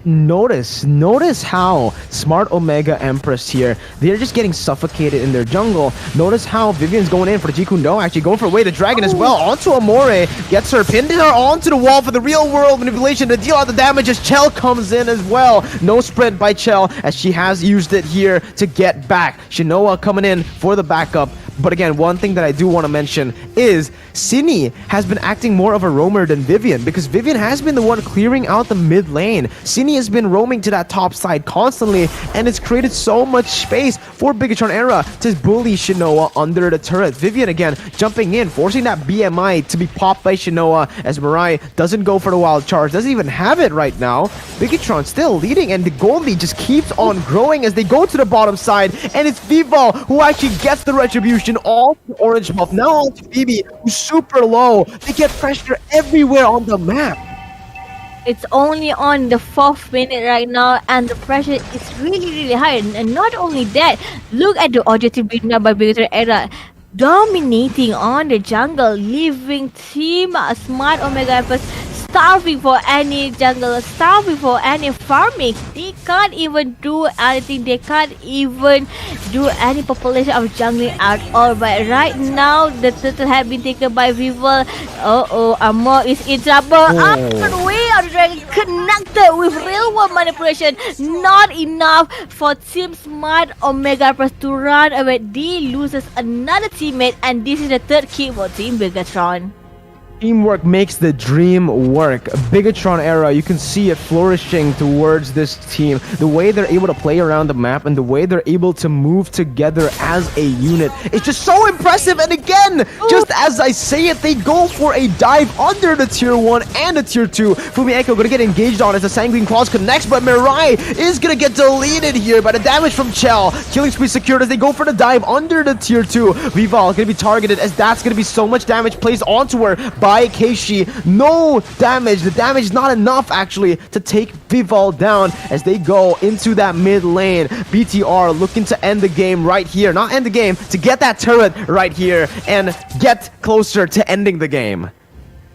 Notice how Smart Omega Empress here, they're just getting suffocated in their jungle. Notice how Vivian's going in for the Jikundo, actually going for away the dragon as well. Onto Amore, gets her, pinned her onto the wall for the real world manipulation to deal out the damage as Chell comes in as well. No sprint by Chell as she has used it here to get back. Shinoa coming in for the backup. But again, one thing that I do want to mention is Cine has been acting more of a roamer than Vivian, because Vivian has been the one clearing out the mid lane. Cine has been roaming to that top side constantly, and it's created so much space for Bigatron Era to bully Shinoa under the turret. Vivian again jumping in, forcing that BMI to be popped by Shinoa as Mirai doesn't go for the wild charge, doesn't even have it right now. Bigatron still leading, and the gold lead just keeps on growing as they go to the bottom side, and it's Vivo who actually gets the retribution all to orange buff. Now on to Phoebe, who's super low. They get pressure everywhere on the map. It's only on the 4th minute right now, and the pressure is really high. And not only that, look at the objective build now by Bigatron Era, dominating on the jungle, leaving Team Smart Omega Empress starving for any jungle, starving for any farming. They can't even do anything. They can't even do any population of jungling at all. But right now, the turtle have been taken by Vival. Amor is in trouble. And we are dragon connected with real world manipulation. Not enough for Team Smart Omega Press to run away. They loses another teammate, and this is the third kill for Team Bigatron. Teamwork makes the dream work. Bigatron era, you can see it flourishing towards this team. The way they're able to play around the map and the way they're able to move together as a unit. It's just so impressive. And again, just as I say it, they go for a dive under the tier 1 and the tier 2. Fumi Echo gonna get engaged on as the Sanguine Claws connects, but Mirai is gonna get deleted here by the damage from Chell. Killing spree secured as they go for the dive under the tier 2. Vival gonna be targeted as that's gonna be so much damage placed onto her by Keishi. No damage. The damage is not enough actually to take Vival down as they go into that mid lane. BTR looking to end the game right here. Not end the game, to get that turret right here and get closer to ending the game.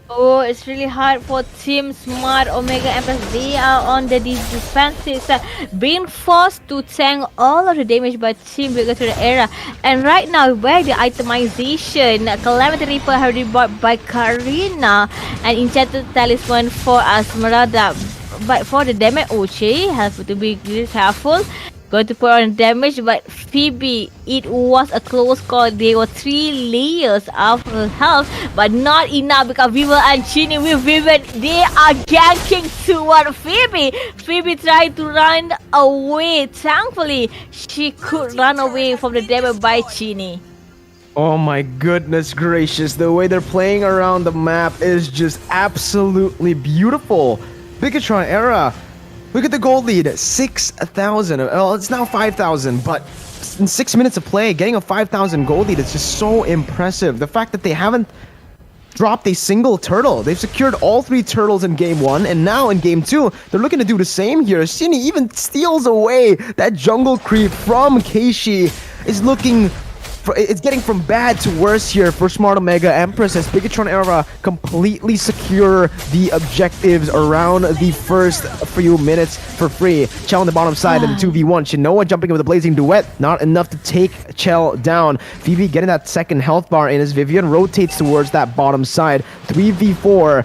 Oh, it's really hard for Team Smart Omega Empress. They are on the defensive side, being forced to tank all of the damage by Team Bigatron era. And right now, where the itemization, Calamity Reaper have been bought by Karina and Enchanted Talisman for Esmeralda. But for the damage, Uchi has to be really careful. Going to put on damage, but Phoebe, it was a close call. There were 3 layers of her health, but not enough because Viva and Chini with Vivian, they are ganking toward Phoebe. Phoebe tried to run away. Thankfully, she could run away from the damage by Chini. Oh my goodness gracious, the way they're playing around the map is just absolutely beautiful. Bigatron era. Look at the gold lead, 6,000. Well, it's now 5,000, but in 6 minutes of play, getting a 5,000 gold lead is just so impressive. The fact that they haven't dropped a single turtle. They've secured all 3 turtles in game 1, and now in game 2, they're looking to do the same here. Shini even steals away that jungle creep from Keishi. It's getting from bad to worse here for Smart Omega Empress as Bigatron era completely secure the objectives around the first few minutes for free. Chell on the bottom side in the 2v1. Shinoa jumping with a blazing duet. Not enough to take Chell down. Phoebe getting that second health bar in as Vivian rotates towards that bottom side. 3v4.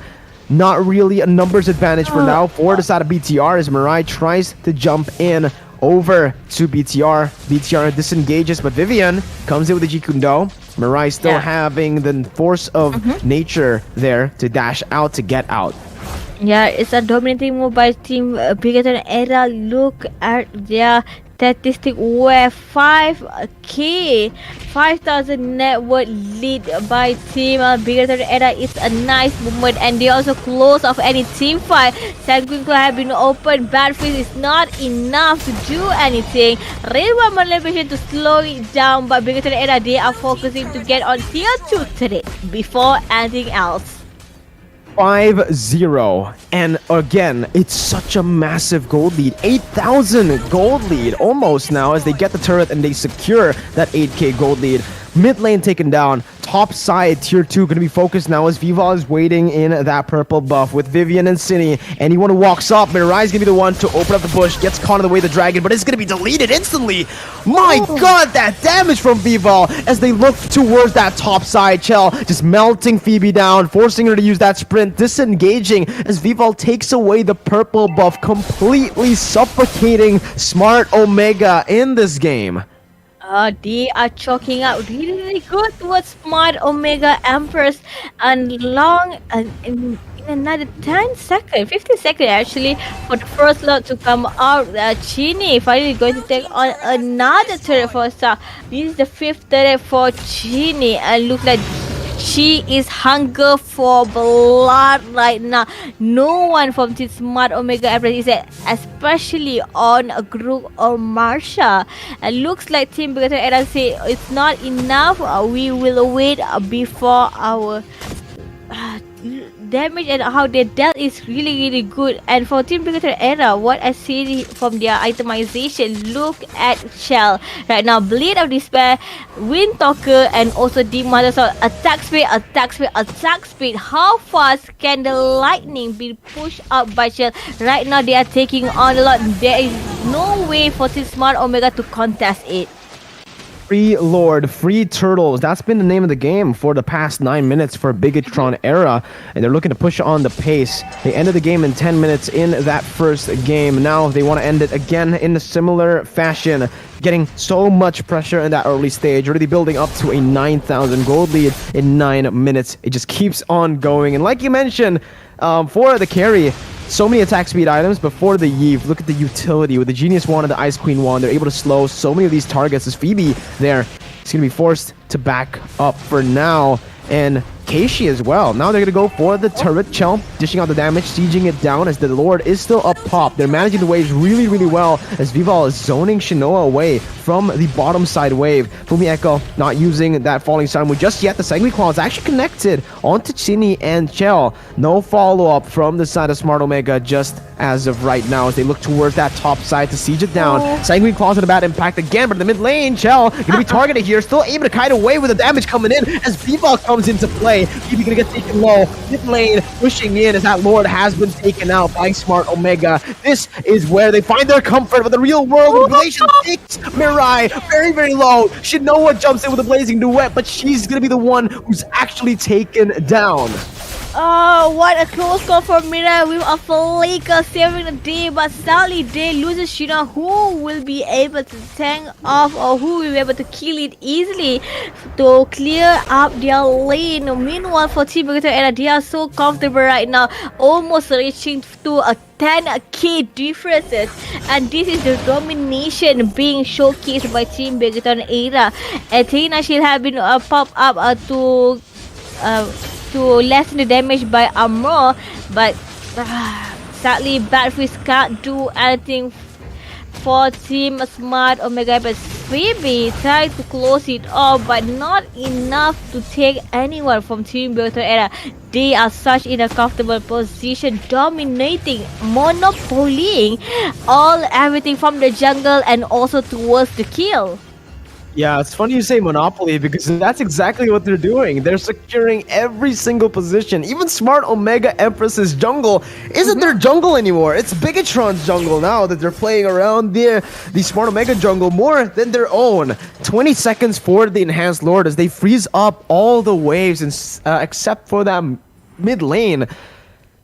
Not really a numbers advantage for now for the side of BTR as Mirai tries to jump in over to BTR. BTR disengages, but Vivian comes in with the Jikundo. Mirai still having the force of nature there to dash out to get out. Yeah, it's a dominating move by Team Bigatron era. Look at their statistic where 5k 5,000 net worth lead by Team Bigatron era. It's a nice movement, and they also close off any team fight. Sanguine Claw have been open. Battlefield is not enough to do anything. Railway manipulation to slow it down, but Bigatron era, they are focusing to get on tier 2 today before anything else. 5-0, and again, it's such a massive gold lead. 8,000 gold lead almost now as they get the turret and they secure that 8k gold lead. Mid lane taken down. Top side, tier 2, going to be focused now as Vival is waiting in that purple buff with Vivian and Cine. Anyone who walks up, Mirai is going to be the one to open up the bush, gets caught in the way of the dragon, but it's going to be deleted instantly. My god, that damage from Vival as they look towards that top side. Chell just melting Phoebe down, forcing her to use that sprint, disengaging as Vival takes away the purple buff, completely suffocating Smart Omega in this game. They are choking out really, really good towards Smart Omega Empress, and in another 10 seconds, 15 seconds actually, for the first lot to come out. Chini finally going to take on another turret for Star. This is the 5th turret for Chini, and look like she is hunger for blood right now. No one from Team Smart Omega Empress is especially on a group or Marsha. It looks like Team Bigatron era say it's not enough. We will wait before our damage and how they dealt is really good. And for Team Brigator Era, what I see from their itemization, look at Shell right now, Blade of Despair, Wind Talker, and also Demon. So attack speed. How fast can the lightning be pushed up by Shell? Right now they are taking on a lot. There is no way for Team Smart Omega to contest it. Free Lord, free Turtles. That's been the name of the game for the past 9 minutes for Bigatron Era. And they're looking to push on the pace. They ended the game in 10 minutes in that first game. Now they want to end it again in a similar fashion. Getting so much pressure in that early stage. Already building up to a 9,000 gold lead in 9 minutes. It just keeps on going. And like you mentioned, for the carry, so many attack speed items, but for the Eve, look at the utility. With the Genius Wand and the Ice Queen Wand, they're able to slow so many of these targets. As Phoebe there, is going to be forced to back up for now. And Keishi as well. Now they're going to go for the turret Chell, dishing out the damage, sieging it down as the Lord is still up top. They're managing the waves really well as Vival is zoning Shinoa away from the bottom side wave. Fumi Echo not using that falling sun move just yet. The Sanguine Claw is actually connected onto Chini and Chell. No follow-up from the side of Smart Omega just as of right now as they look towards that top side to siege it down. Sanguine Claws with a bad impact again, but in the mid lane, Chell going to be targeted here, still able to kite away with the damage coming in as Vival comes into play. Phoebe gonna get taken low. Mid lane pushing in as that Lord has been taken out by Smart Omega. This is where they find their comfort with the real world. Relation takes Mirai very low. Shinoa jumps in with a blazing duet, but she's gonna be the one who's actually taken down. Oh, what a close call for Mirai with a flicker saving the day, but sadly they loses Shina, who will be able to tank off or who will be able to kill it easily to clear up their lane. Meanwhile, for Team Brigator Era, they are so comfortable right now, almost reaching to a 10k differences, and this is the domination being showcased by Team Brigator Era. Athena, she have been popped up to lessen the damage by armor, but sadly Batfish can't do anything for Team Smart Omega. But Phoebe tried to close it off, but not enough to take anyone from Team Brigator Era. They are such in a comfortable position, dominating, monopolying everything from the jungle and also towards the kill. Yeah, it's funny you say Monopoly because that's exactly what they're doing. They're securing every single position. Even Smart Omega Empress's jungle isn't their jungle anymore. It's Bigatron's jungle now that they're playing around the Smart Omega jungle more than their own. 20 seconds for the Enhanced Lord as they freeze up all the waves except for that mid lane.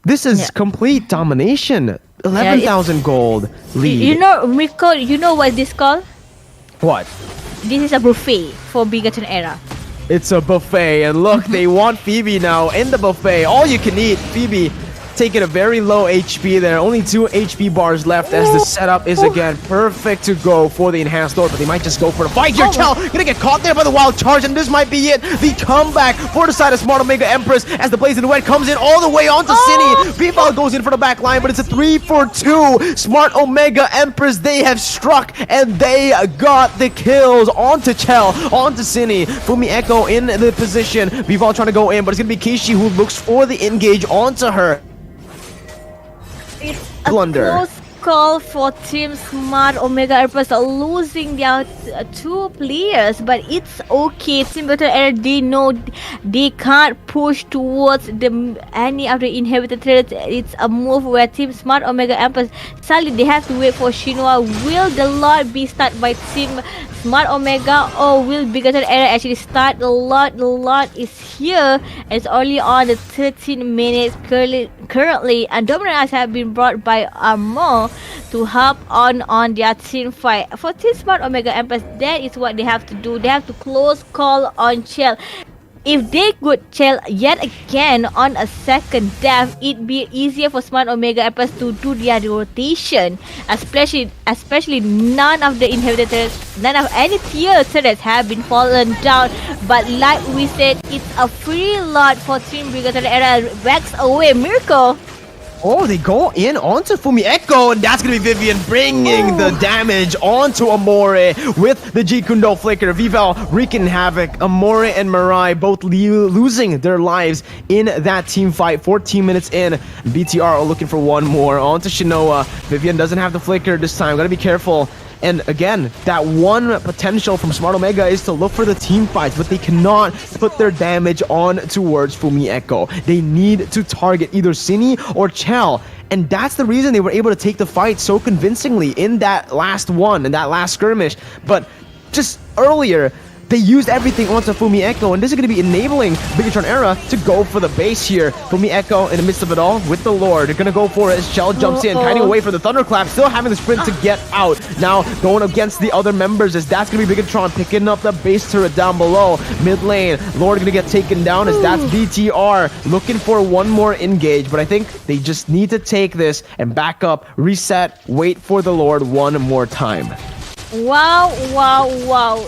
This is complete domination. 11,000 gold lead. You know, Rico, you know what this called? What? This is a buffet for Bigatron Era. It's a buffet, and look, they want Phoebe now in the buffet. All you can eat. Phoebe taking a very low HP there. Only 2 HP bars left as the setup is again perfect to go for the Enhanced Lord, but they might just go for the fight here. Chell gonna get caught there by the wild charge, and this might be it. The comeback for the side of Smart Omega Empress as the Blazing Duet comes in all the way onto Cine. Vival goes in for the back line, but it's a 3-for-2. Smart Omega Empress, they have struck, and they got the kills onto Chell, onto Cine. Fumi Echo in the position. Vival trying to go in, but it's gonna be Keishi who looks for the engage onto her. It's Blunder. a close call for Team Smart Omega Empress losing their 2 players, but it's okay. Team Brigator Era, they know they can't push towards any of the inhibitor threats. It's a move where Team Smart Omega Empress, sadly they have to wait for Shinwa. Will the Lord be started by Team Smart Omega, or will Brigator Era actually start? The Lord is here. It's only on the 13 minutes currently, and Dominant Eyes have been brought by Armor to help on their team fight. For Team Smart Omega Empress, that is what they have to do. They have to close call on Chell. If they could Chell yet again on a second death, it'd be easier for Smart Omega Empress to do their rotation. Especially none of the inhibitors, none of any tier turrets have been fallen down. But like we said, it's a free lot for Team Brigator Era. Backs away, Miracle. Oh, they go in onto Fumi Echo, and that's going to be Vivian bringing the damage onto Amore with the G Kundo Flicker. Vival wreaking havoc. Amore and Mirai both losing their lives in that team fight. 14 minutes in, BTR are looking for one more. Onto Shinoa. Vivian doesn't have the Flicker this time. Gotta be careful. And again, that one potential from Smart Omega is to look for the team fights, but they cannot put their damage on towards Fumi Echo. They need to target either Cine or Chell. And that's the reason they were able to take the fight so convincingly in that last one, in that last skirmish. But just earlier, they used everything onto Fumi Echo, and this is going to be enabling Bigatron Era to go for the base here. Fumi Echo in the midst of it all with the Lord. They're going to go for it as Shell jumps in, hiding away from the Thunderclap, still having the sprint to get out. Now going against the other members as that's going to be Bigatron picking up the base turret down below. Mid lane, Lord going to get taken down as that's BTR looking for one more engage, but I think they just need to take this and back up, reset, wait for the Lord one more time. Wow.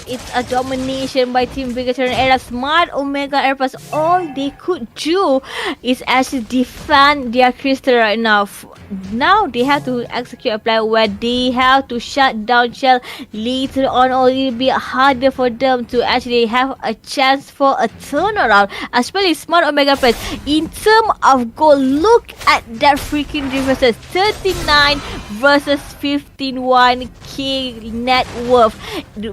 It's a domination by Team Bigatron Era. Smart Omega Airpass, all they could do is actually defend their crystal right now. Now they have to execute a plan where they have to shut down Shell later on, or it will be harder for them to actually have a chance for a turnaround, especially Smart Omega Airpass. In terms of goal, look at that freaking differences. 39 versus 15.1k net worth.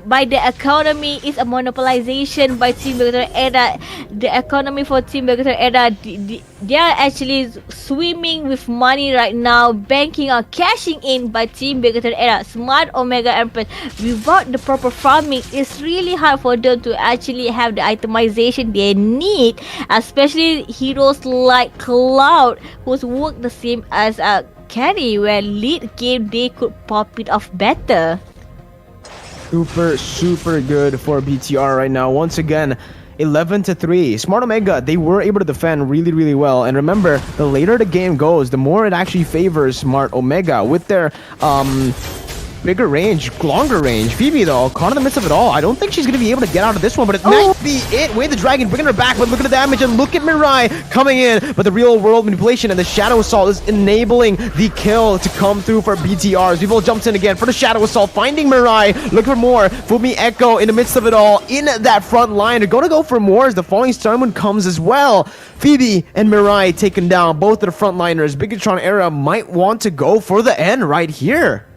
By the economy, is a monopolization by Team Bigatron Era. The economy for Team Bigatron Era, they are actually swimming with money right now, banking or cashing in by Team Bigatron Era. Smart Omega Empress, without the proper farming, it's really hard for them to actually have the itemization they need, especially heroes like Cloud, who's work the same as a carry, where lead game they could pop it off better. Super good for BTR right now. Once again, 11-3. Smart Omega, they were able to defend really well. And remember, the later the game goes, the more it actually favors Smart Omega with their bigger range, longer range. Phoebe, though, caught in the midst of it all. I don't think she's going to be able to get out of this one, but it might be it. Wade the Dragon bringing her back, but look at the damage, and look at Mirai coming in. But the real world manipulation and the Shadow Assault is enabling the kill to come through for BTRs. Vivo jumps in again for the Shadow Assault, finding Mirai. Look for more. Fumi Echo in the midst of it all, in that front line. They're going to go for more as the Falling Star Moon comes as well. Phoebe and Mirai taken down, both of the frontliners. Bigatron Era might want to go for the end right here.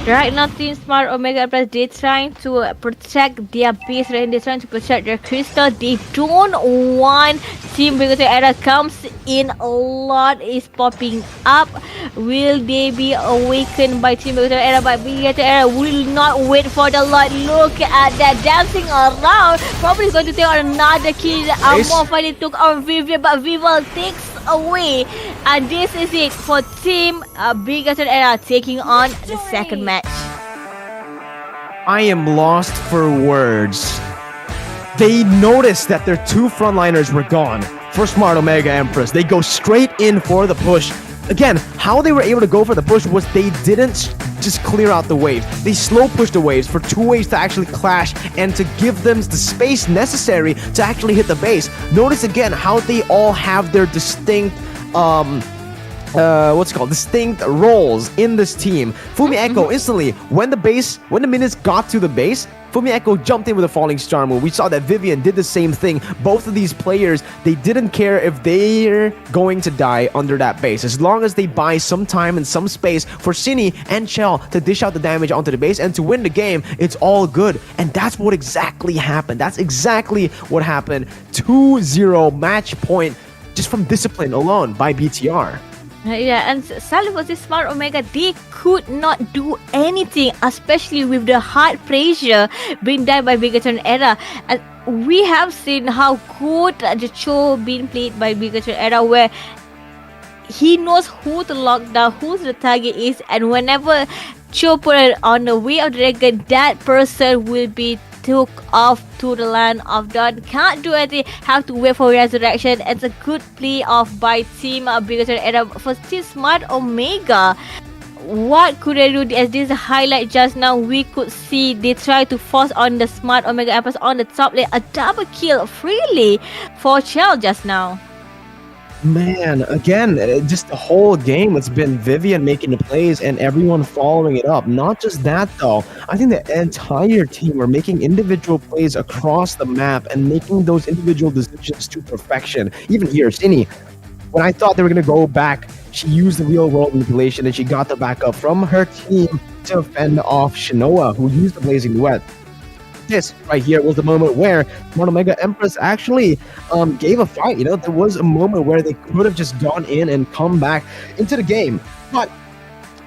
Right now, Team Smart Omega Express, they're trying to protect their base, and they're trying to protect their crystal. They don't want Team Bigatron Era comes in. A lot is popping up. Will they be awakened by Team Bigatron Era? But Bigatron Era will not wait for the Lord. Look at that, dancing around. Probably going to take on another kill. More finally took on Vivian, but Vival takes away, and this is it for Team Bigatron Era taking on the second match. I am lost for words. They noticed that their two frontliners were gone for Smart Omega Empress. They go straight in for the push. Again, how they were able to go for the push was they didn't just clear out the waves. They slow pushed the waves for two waves to actually clash and to give them the space necessary to actually hit the base. Notice again how they all have their distinct distinct roles in this team. Fumi Echo instantly, when the minutes got to the base, Fumi Echo jumped in with a Falling Star move. We saw that Vivian did the same thing. Both of these players, they didn't care if they're going to die under that base. As long as they buy some time and some space for Cine and Chell to dish out the damage onto the base and to win the game, it's all good. And that's what exactly happened. That's exactly what happened. 2-0 match point just from discipline alone by BTR. Yeah, and sadly for this Smart Omega, they could not do anything, especially with the hard pressure being done by Bigatron Era. And we have seen how good the show being played by Bigatron Era, where he knows who to lock down, who the target is, and whenever Cho put it on the way of the dragon, that person will be took off to the land of dawn. Can't do anything, have to wait for resurrection. It's a good play off by Team Bigatron Era. For Team Smart Omega, what could they do? As this highlight just now, we could see they try to force on the Smart Omega Empress on the top lane, a double kill freely for Chell just now. Man, again, just the whole game, it's been Vivian making the plays and everyone following it up. Not just that, though. I think the entire team are making individual plays across the map and making those individual decisions to perfection. Even here, Cini, when I thought they were going to go back, she used the real-world manipulation and she got the backup from her team to fend off Shinoa, who used the Blazing Duet. This right here was the moment where Smart Omega Empress actually gave a fight. There was a moment where they could have just gone in and come back into the game, but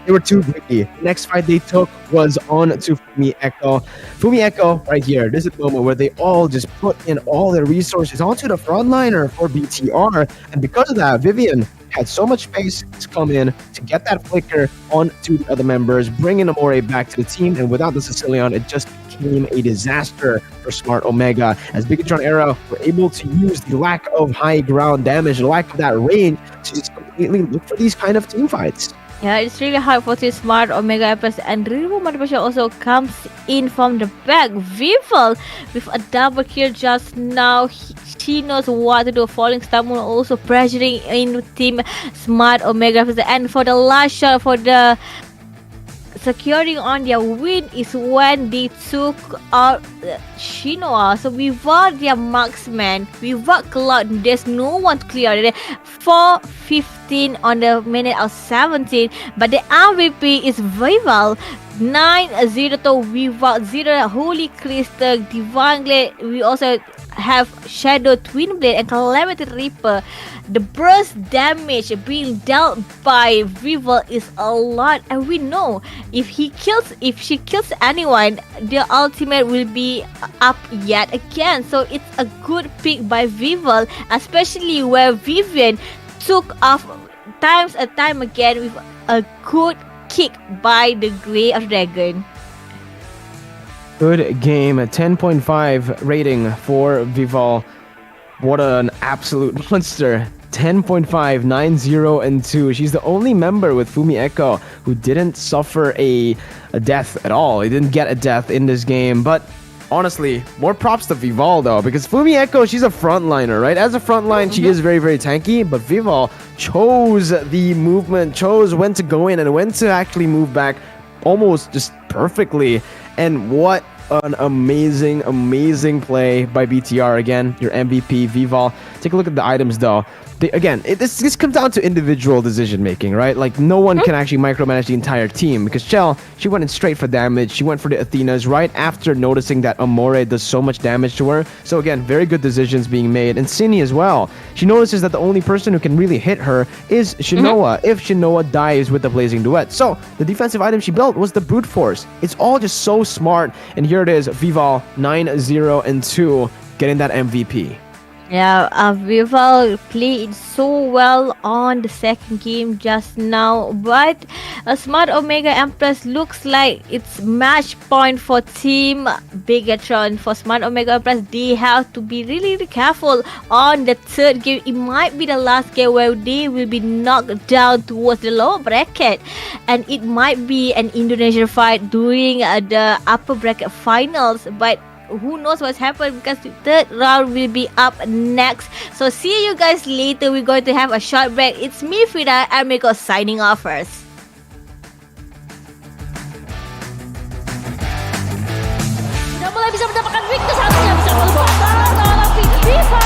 they were too greedy. The next fight they took was on to Fumi Echo. Fumi Echo right here. This is the moment where they all just put in all their resources onto the frontliner for BTR, and because of that, Vivian had so much space to come in to get that flicker onto the other members, bringing Amore back to the team, and without the Sicilian, it just became a disaster for Smart Omega, as Bigatron Era were able to use the lack of high ground damage, the lack of that range, to just completely look for these kind of team fights. Yeah, it's really hard for this Smart Omega Empress, and Rivo Motivation also comes in from the back. Vival with a double kill just now. She knows what to do. Falling Star Moon also pressuring in team Smart Omega Empress, and for the last shot for the securing on their win is when they took out Shinoa. So without their marksman, without Cloud, there's no one to clear it. 4:15 on the minute of 17, but the MVP is Vival. 9-0 without 0 Holy Crystal, Divine Glade. We also have Shadow Twin Blade and Calamity Reaper. The burst damage being dealt by Vival is a lot, and we know if she kills anyone, the ultimate will be up yet again. So it's a good pick by Vival, especially where Vivian took off time again with a good kick by the Grey of Dragon. Good game, a 10.5 rating for Vival. What an absolute monster. 10.5, 9-0 and 2. She's the only member with Fumi Echo who didn't suffer a death at all. He didn't get a death in this game, but honestly, more props to Vival though, because Fumi Echo, she's a frontliner, right? As a frontline, she is very, very tanky, but Vival chose the movement, chose when to go in and when to actually move back almost just perfectly. And what an amazing, amazing play by BTR again, your MVP, Vival. Take a look at the items though. This comes down to individual decision making, right? Like no one can actually micromanage the entire team, because Chell, she went in straight for damage. She went for the Athenas right after noticing that Amore does so much damage to her. So again, very good decisions being made. And Cini as well. She notices that the only person who can really hit her is Shinoa if Shinoa dies with the Blazing Duet. So the defensive item she built was the Brute Force. It's all just so smart. And here it is, Vival 9-0 and 2 getting that MVP. Yeah, Vival played so well on the second game just now, but Smart Omega Empress looks like it's match point for Team Bigatron. For Smart Omega Empress, they have to be really, really careful on the third game. It might be the last game where they will be knocked down towards the lower bracket, and it might be an Indonesian fight during the upper bracket finals, but who knows what's happened, because the third round will be up next. So see you guys later. We're going to have a short break. It's me, Frida, and Miko signing off first. Sudah mulai bisa mendapatkan weakness, harusnya bisa melepaskan tapi bisa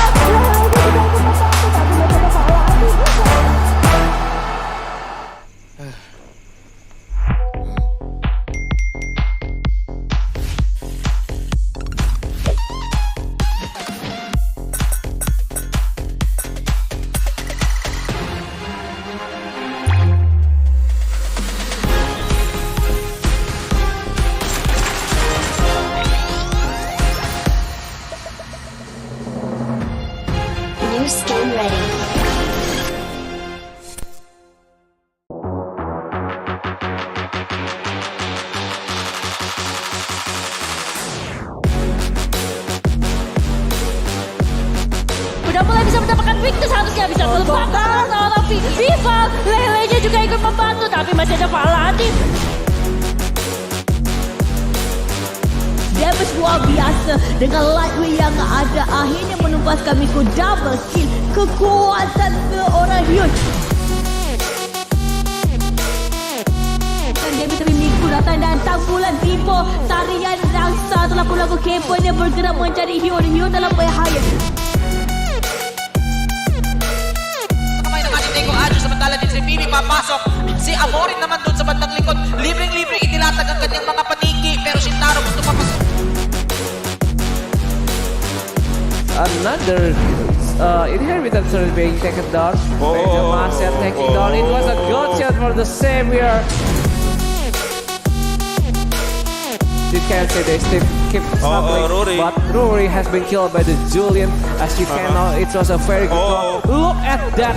New skin ready. Udah mulai bisa mendapatkan weakness, harusnya bisa melepaskan tapi Vival lelenya juga ikut membantu, tapi masih ada Paladin. damage luar biasa. Dengan lightweight yang ada, akhirnya menumbaskan Miko double kill. Kekuatan seorang Hyun. Dia bisa Miko datang dan tanggulan Vivo. Tarian rangsa telah lagu K-pop yang bergerak menjadi Hyun. Hyun dalam bahaya. Kamay ng ating Tego Adjo, samantala din si Bibi papasok. Si Amorin naman doon sa bandang likod. Libreng-libre inilatag ang kanyang mga paniki. Pero si Taro gusto papasok. Another inheritance is being taken down. Major Marcel taking down. It was a good shot for the Savior. You can see they still keep struggling, but Rory has been killed by the Julian. As you can know, it was a very good call. Look at that.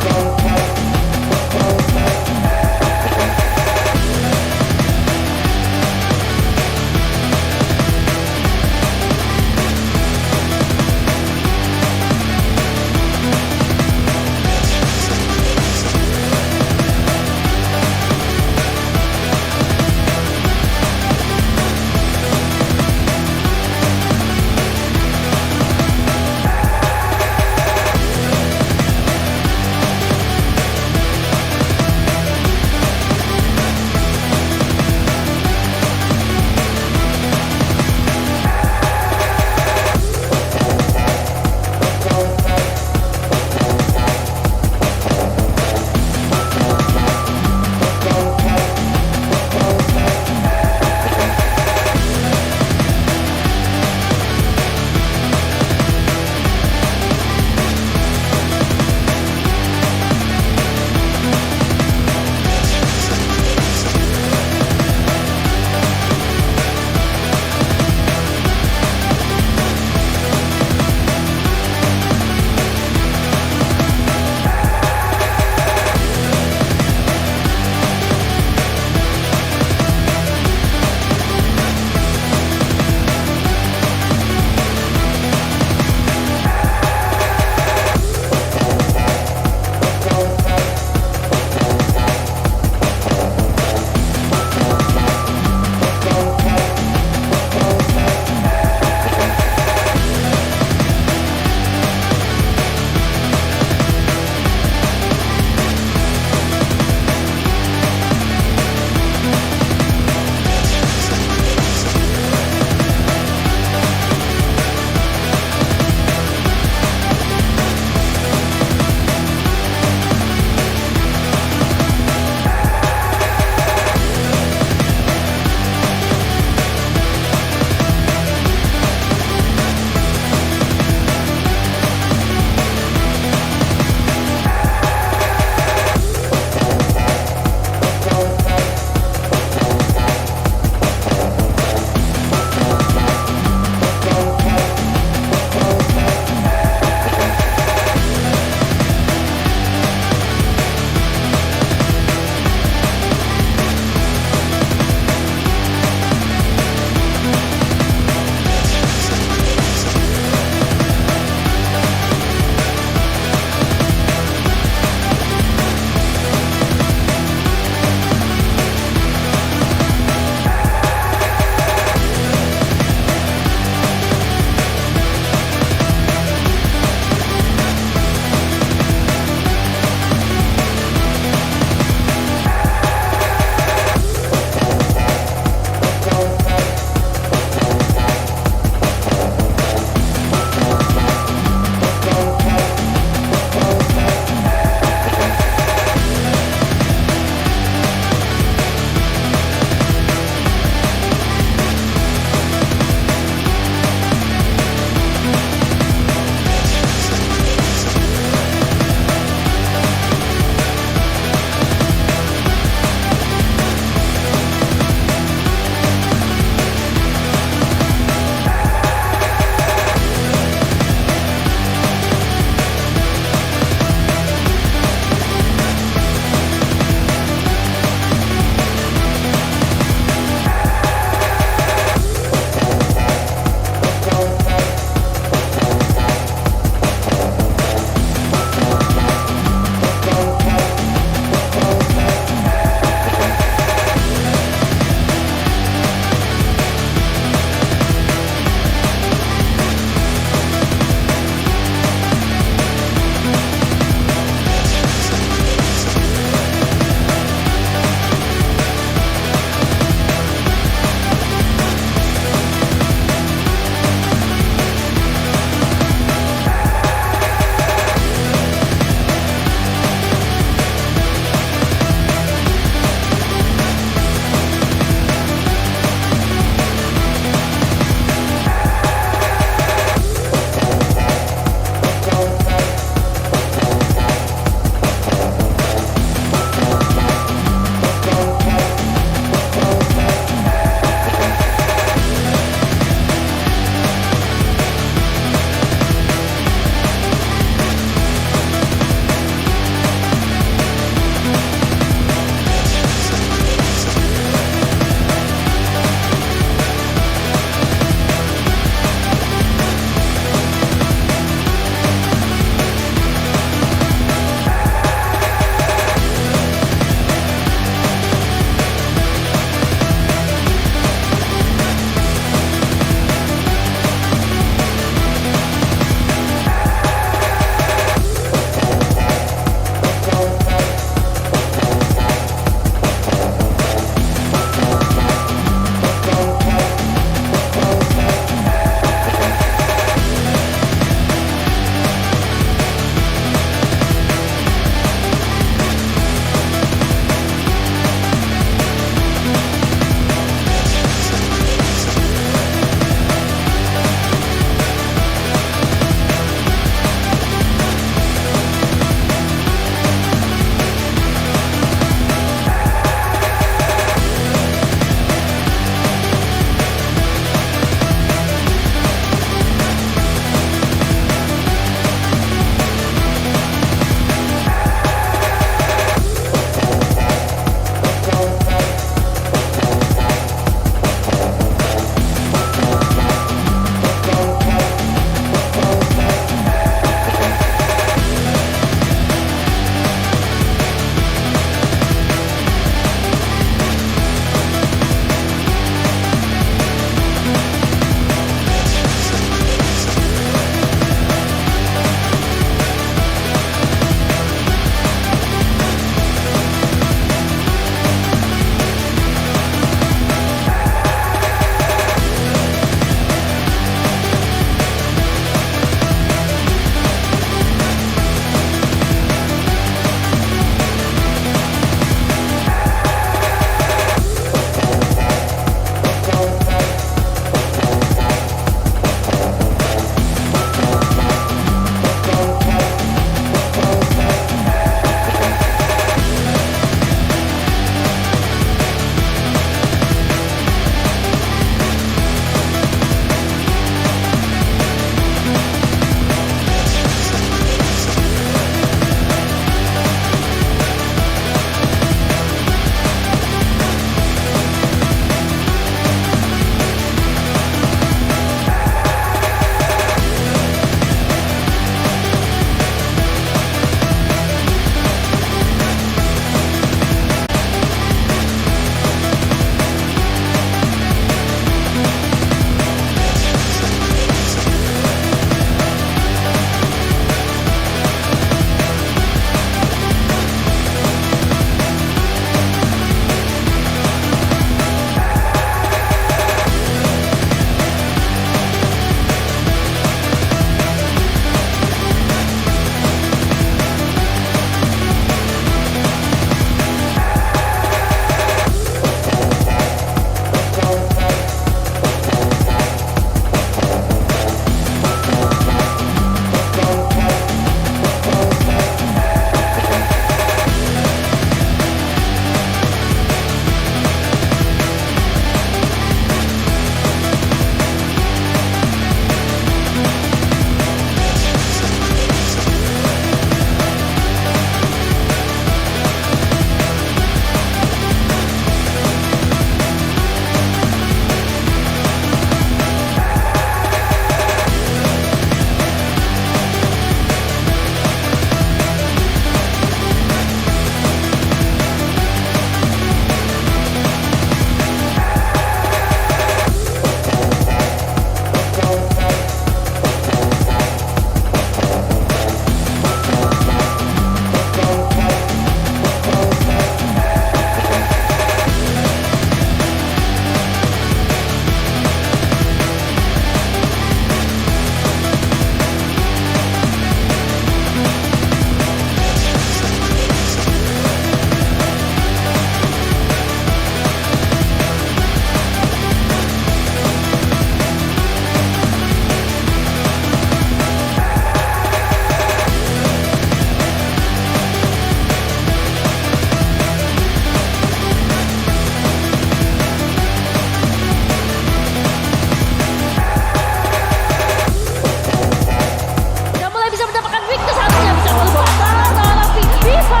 mendapatkan victor seharusnya bisa melepaskan tapi Viva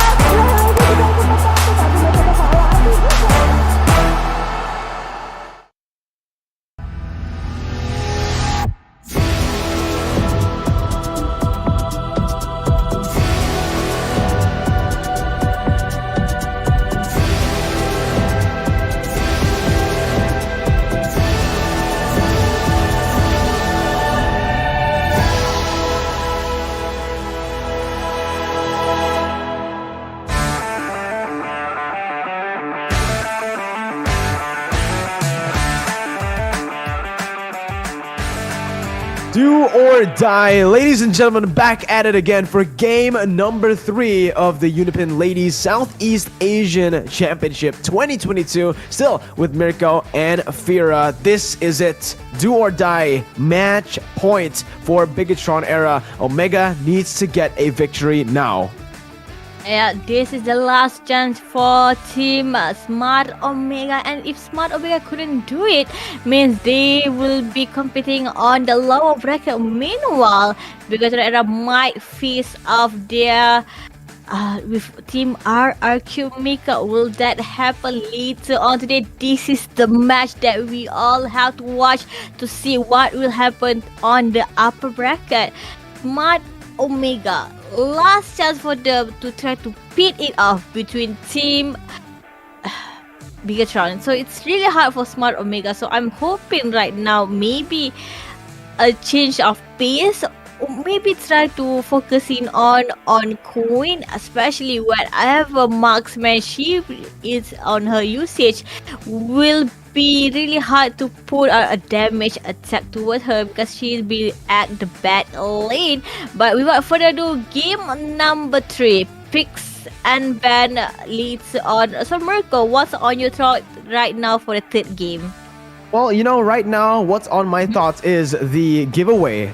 Do or die, ladies and gentlemen, back at it again for game number 3 of the UniPin Ladies Southeast Asian Championship 2022. Still with Mirko and Fira. This is it. Do or die match point for Bigatron era. Omega needs to get a victory now. Yeah, this is the last chance for Team Smart Omega, and if Smart Omega couldn't do it, means they will be competing on the lower bracket. Meanwhile, Bigatron Era might face off their with Team RRQ Mika. Will that happen later on today? This is the match that we all have to watch to see what will happen on the upper bracket. Smart Omega, last chance for them to try to pit it off between Team Bigatron. So it's really hard for Smart Omega. So I'm hoping right now maybe a change of pace, or maybe try to focusing on Queen, especially whatever marksmanship is on her usage will be really hard to put a damage attack towards her because she'll be at the bad lane. But without further ado, game number 3, picks and ban leads on. So Mirko, what's on your thought right now for the third game? Well, you know, right now, what's on my thoughts is the giveaway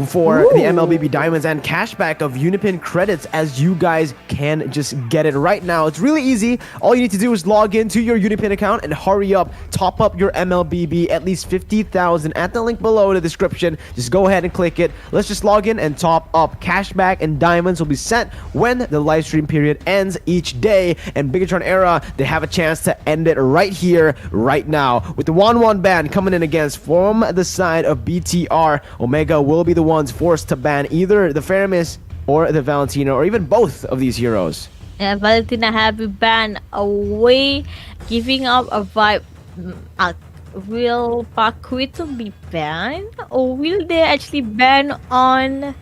for the MLBB Diamonds and cashback of UniPin credits, as you guys can just get it right now. It's really easy. All you need to do is log into your UniPin account and hurry up, top up your MLBB at least 50,000 at the link below in the description. Just go ahead and click it. Let's just log in and top up. Cashback and diamonds will be sent when the live stream period ends each day. And Bigatron Era, they have a chance to end it right here, right now. With the 1-1 ban coming in against from the side of BTR, Omega will be the ones forced to ban either the Faramis or the Valentina, or even both of these heroes. Valentina have been banned away, giving up a vibe. Will Paquito be banned, or will they actually ban on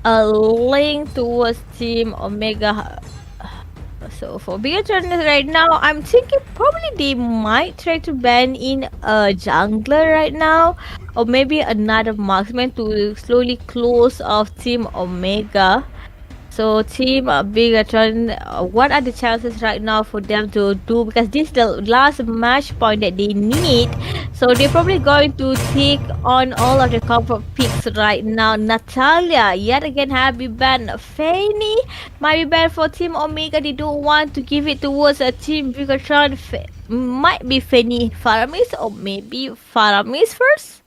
a link towards Team Omega? So for Bigatron right now, I'm thinking probably they might try to ban in a jungler right now, or maybe another marksman to slowly close off Team Omega. So Team Bigatron, what are the chances right now for them to do? Because this is the last match point that they need. So they're probably going to take on all of the comfort picks right now. Natalia, yet again, have been banned. Fanny might be banned for Team Omega. They don't want to give it towards a Team Bigatron. Might be Fanny Faramis, or maybe Faramis first.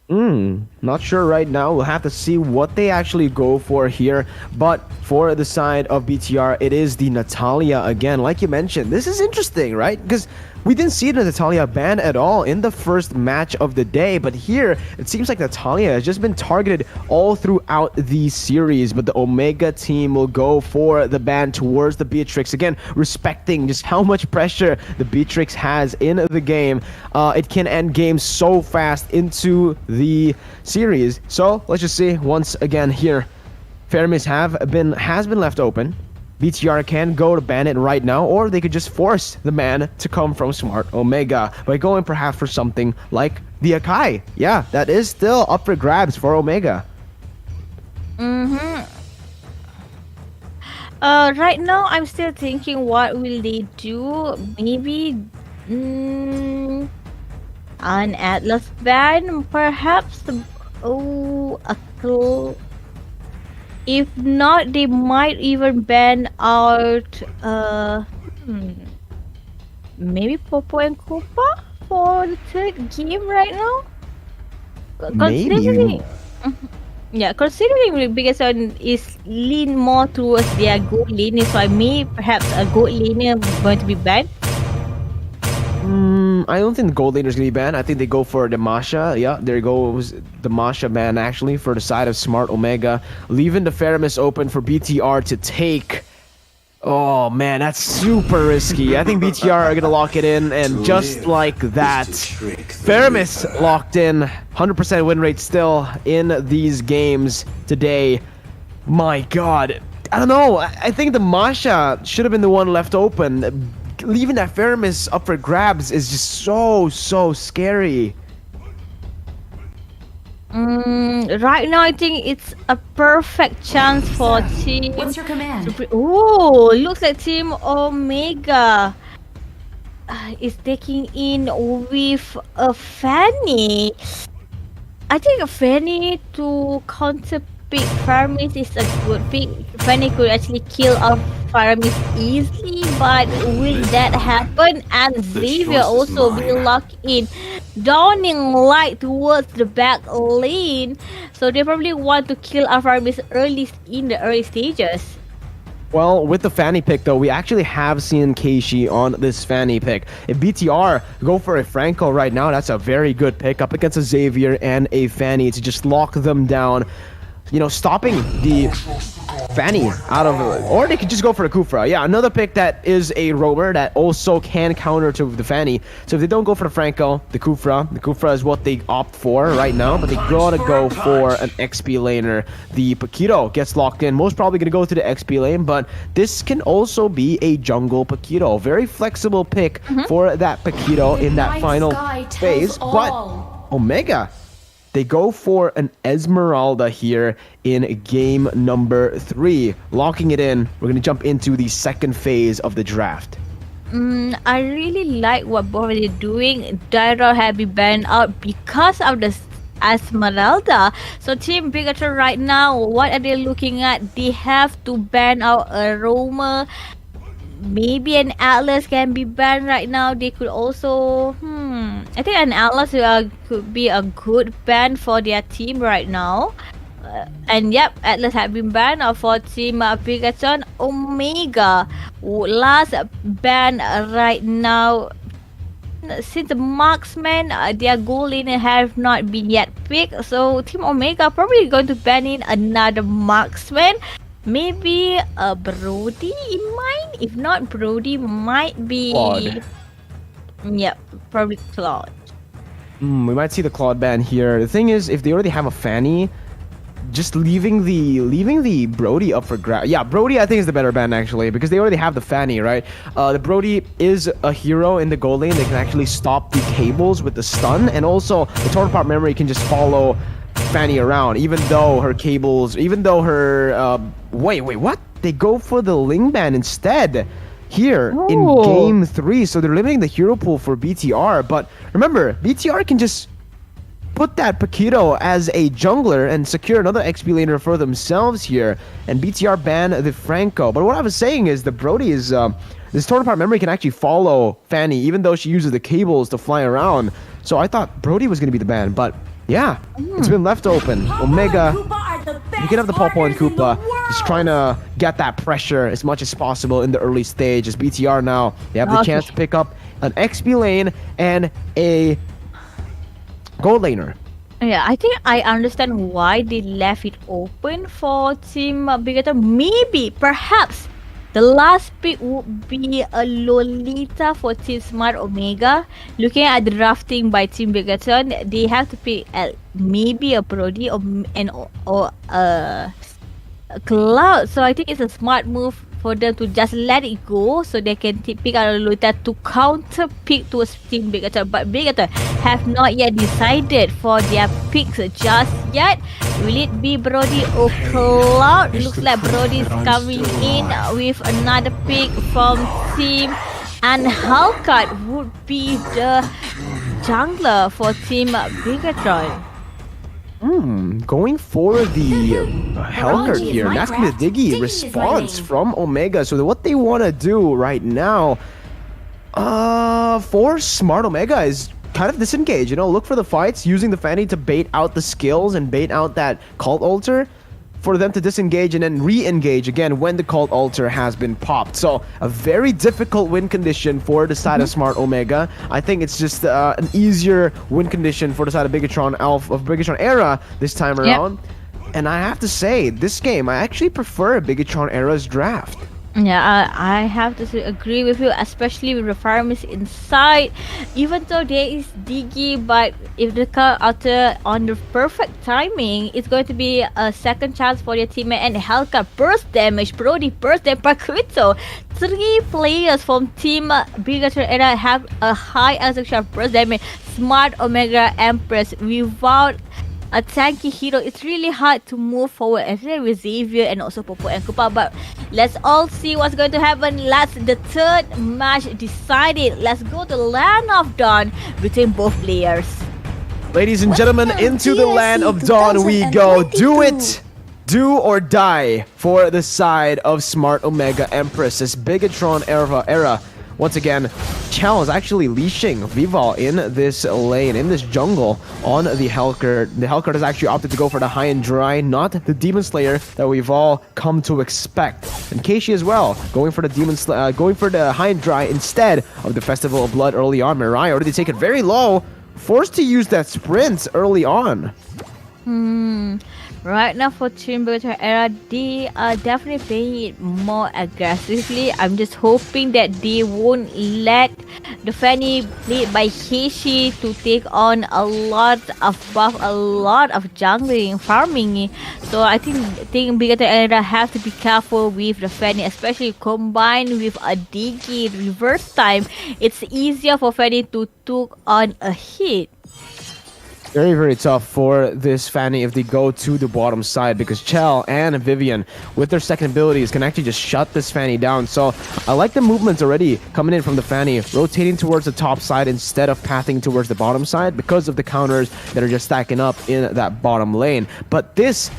Not sure right now. We'll have to see what they actually go for here. But for the side of BTR, it is the Natalia again. Like you mentioned, this is interesting, right? Because we didn't see the Natalia ban at all in the first match of the day. But here, it seems like Natalia has just been targeted all throughout the series. But the Omega team will go for the ban towards the Beatrix. Again, respecting just how much pressure the Beatrix has in the game. It can end games so fast into the series. So let's just see once again here. Faramis has been left open. BTR can go to ban it right now, or they could just force the man to come from Smart Omega by going perhaps for something like the Akai. Yeah, that is still up for grabs for Omega. Right now, I'm still thinking, what will they do? Maybe an Atlas ban, perhaps. If not, they might even ban out maybe Popo and Koopa for the third game right now. Maybe. Yeah, considering Bigaton is lean more towards their gold laner, so I may perhaps a gold laner going to be banned. I don't think the gold laner is going to be banned. I think they go for the Masha. Yeah, there goes the Masha ban actually for the side of Smart Omega. Leaving the Faramis open for BTR to take. Oh man, that's super risky. I think BTR are going to lock it in, and just like that, Faramis locked in. 100% win rate still in these games today. My god. I don't know. I think the Masha should have been the one left open. Leaving that Faramis up for grabs is just so scary. Right now, I think it's a perfect chance for Team. What's your command? Oh, looks like Team Omega is taking in with a Fanny. I think a Fanny to counter pick Faramis is a good pick. Fanny could actually kill off Faramis easily, but will that happen? And Xavier also will lock in, dawning light towards the back lane. So they probably want to kill our Faramis in the early stages. Well, with the Fanny pick, though, we actually have seen Keishi on this Fanny pick. If BTR go for a Franco right now, that's a very good pick up against a Xavier and a Fanny to just lock them down. You know, stopping the Fanny out of, or they could just go for the Kufra. Yeah, another pick that is a roamer that also can counter to the Fanny. So if they don't go for the Franco, the Kufra is what they opt for right now, but they gotta go for an XP laner. The Paquito gets locked in, most probably gonna go to the XP lane, but this can also be a jungle Paquito. Very flexible pick for that Paquito in that final phase, but Omega, they go for an Esmeralda here in game number 3. Locking it in, we're going to jump into the second phase of the draft. I really like what both are doing. Dyra have been banned out because of the Esmeralda. So Team Bigator right now, what are they looking at? They have to ban out a roamer. Maybe an Atlas can be banned right now. They could also, I think an Atlas could be a good ban for their team right now. And yep, Atlas have been banned for Team Bigaton. Omega, last ban right now. Since the marksman, their goal laner have not been yet picked. So Team Omega probably going to ban in another marksman. Maybe a Brody in mind. If not, Brody might be Claude. Yep, probably Claude. We might see the Claude ban here. The thing is, if they already have a Fanny, just leaving the Brody up for grab. Yeah, Brody I think is the better ban actually, because they already have the Fanny, right? The Brody is a hero in the gold lane. They can actually stop the cables with the stun, and also the total part memory can just follow Fanny around, even though her wait, what? They go for the Ling ban instead here in game 3, so they're limiting the hero pool for BTR. But remember, BTR can just put that Paquito as a jungler and secure another XP laner for themselves here, and BTR ban the Franco. But what I was saying is the Brody is this total part memory can actually follow Fanny, even though she uses the cables to fly around. So I thought Brody was going to be the ban, but yeah, it's been left open. Omega, you can have the Popo and Koopa just trying to get that pressure as much as possible in the early stage. As BTR now, they have the chance to pick up an XP lane and a gold laner. Yeah, I think I understand why they left it open for Team Bigator. Maybe, perhaps, the last pick would be a Lolita for Team Smart Omega. Looking at the drafting by Team Bigaton, they have to pick maybe a Brody or a Cloud. So I think it's a smart move for them to just let it go, so they can pick out a Lolita to counter pick towards Team Bigator. But Bigator have not yet decided for their picks just yet. Will it be Brody or Cloud? Looks like Brody is coming in with another pick from Team, and Hellcat would be the jungler for Team Bigatron. Going for the Hellcat here, and that's going to be the Diggy response from Omega. So what they want to do right now for Smart Omega is kind of disengage, look for the fights, using the Fanny to bait out the skills and bait out that cult altar for them to disengage and then re-engage again when the cult altar has been popped. So a very difficult win condition for the side of Smart Omega. I think it's just an easier win condition for the side of Bigatron Era this time around. And I have to say, this game, I actually prefer Bigatron Era's draft. Yeah, I have to agree with you, especially with the farmers inside. Even though there is Diggy, but if the car alter on the perfect timing, it's going to be a second chance for your teammate. And Helka burst damage, Brody burst damage, Paquito. 3 players from Team Bigatron Era have a high execution of burst damage. Smart Omega Empress without a tanky hero, it's really hard to move forward, especially with Xavier and also Popo and Kupa. But let's all see what's going to happen. The third match decided. Let's go to Land of Dawn between both players. Ladies and gentlemen, into the Land of Dawn we go. Do it! Do or die for the side of Smart Omega Empress as Bigatron Era. Once again, Chell is actually leashing Vival in this lane, in this jungle on the Hellcurt. The Hellcurt has actually opted to go for the high and dry, not the Demon Slayer that we've all come to expect. And Keishi as well, going for the high and dry instead of the Festival of Blood early on. Mirai already taken very low, forced to use that sprint early on. Right now for Team Bigatron Era, they are definitely playing it more aggressively. I'm just hoping that they won't let the Fanny played by Keishi to take on a lot of buff, a lot of jungling, farming. So I think Bigatron Era have to be careful with the Fanny, especially combined with a Diggy reverse time. It's easier for Fanny to take on a hit. Very, very tough for this Fanny if they go to the bottom side, because Chell and Vivian, with their second abilities, can actually just shut this Fanny down. So I like the movements already coming in from the Fanny, rotating towards the top side instead of pathing towards the bottom side because of the counters that are just stacking up in that bottom lane. But this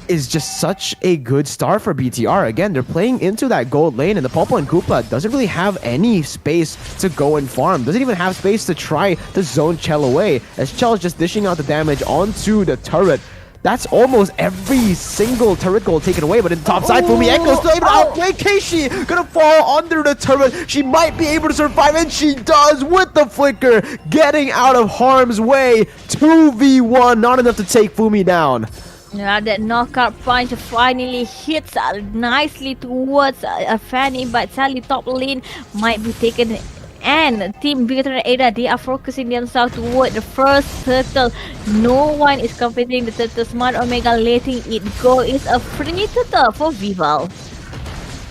is just such a good start for BTR. Again, they're playing into that gold lane, and the Popo and Koopa doesn't really have any space to go and farm. Doesn't even have space to try to zone Chell away, as Chell is just dishing out the damage onto the turret. That's almost every single turret goal taken away, but in the top side, Fumi Echo still able to outplay Keishi. Gonna fall under the turret. She might be able to survive, and she does with the flicker, getting out of harm's way. 2v1, not enough to take Fumi down. Yeah, that knockout punch finally hits nicely towards Fanny, but sadly top lane might be taken. And Team Bigatron Era, they are focusing themselves toward the first turtle. No one is completing the turtle. Smart Omega letting it go. It's a free turtle for Vival.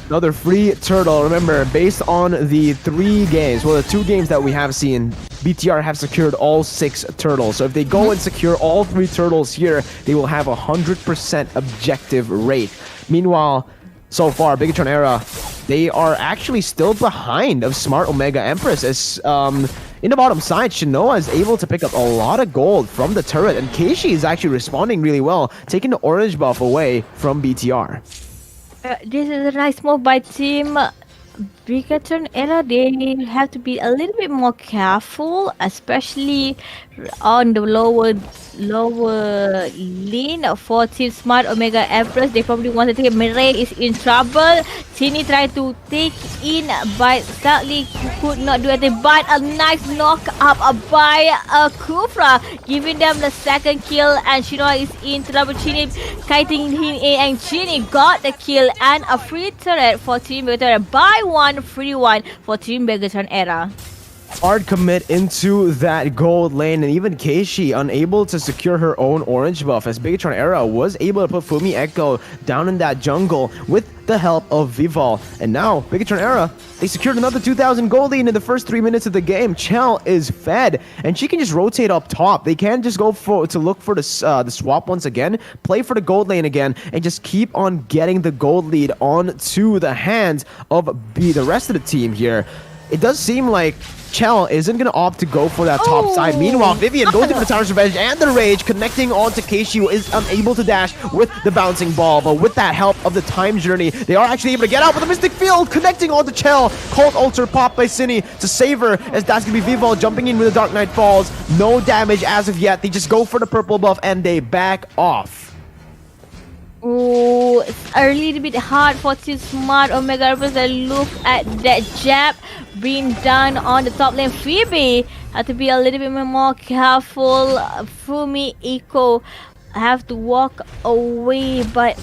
Another free turtle. Remember, based on the 3 games, well, the 2 games that we have seen, BTR have secured all 6 turtles. So if they go and secure all 3 turtles here, they will have a 100% objective rate. Meanwhile, so far, Bigatron Era, they are actually still behind of Smart Omega Empress, as in the bottom side, Shinoa is able to pick up a lot of gold from the turret, and Keishi is actually responding really well, taking the orange buff away from BTR. This is a nice move by Team Bigatron Era. They have to be a little bit more careful, especially on the lower lane for Team Smart Omega Empress. They probably want to take Mirai is in trouble. Chini tried to take in, but sadly could not do anything. But a nice knock up by Kufra, giving them the second kill, and Shinoa is in trouble. Chini kiting him in, and Chini got the kill and a free turret for Team Bigatron. Buy one, free one for Team Bigatron Era. Hard commit into that gold lane, and even Keishi unable to secure her own orange buff, as Bigatron Era was able to put Fumi Echo down in that jungle with the help of Vival. And now, Bigatron Era, they secured another 2,000 gold lead in the first 3 minutes of the game. Chell is fed, and she can just rotate up top. They can just go to look for the swap once again, play for the gold lane again, and just keep on getting the gold lead onto the hands of the rest of the team here. it does seem like Chell isn't going to opt to go for that top side. Meanwhile, Vivian goes into the Tower's Revenge and the Rage, connecting onto Keishi, who is unable to dash with the bouncing ball. But with that help of the time journey, they are actually able to get out with the Mystic Field, connecting onto Chell. Cold Ulcer popped by Cine to save her, as that's going to be Vivol jumping in with the Dark Knight Falls. No damage as of yet. They just go for the purple buff and they back off. Ooh, it's a little bit hard for Team Smart Omega Rebels to look at that jab being done on the top lane. Phoebe have to be a little bit more careful. Fumi, Eco have to walk away, but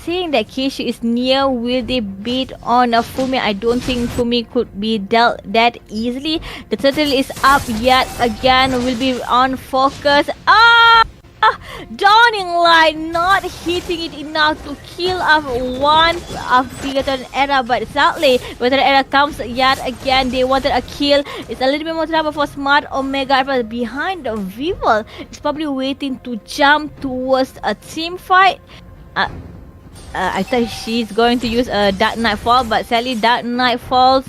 seeing that Keishi is near, will they beat on a Fumi? I don't think Fumi could be dealt that easily. The turtle is up yet again, will be on focus. Dawning Light not hitting it enough to kill off one of Bigaton Era, but sadly Bigaton Era comes yet again. They wanted a kill. It's a little bit more trouble for Smart Omega, but behind the Vivol is probably waiting to jump towards a team fight. I thought she's going to use a Dark Knight Fall, but sadly Dark Knight Falls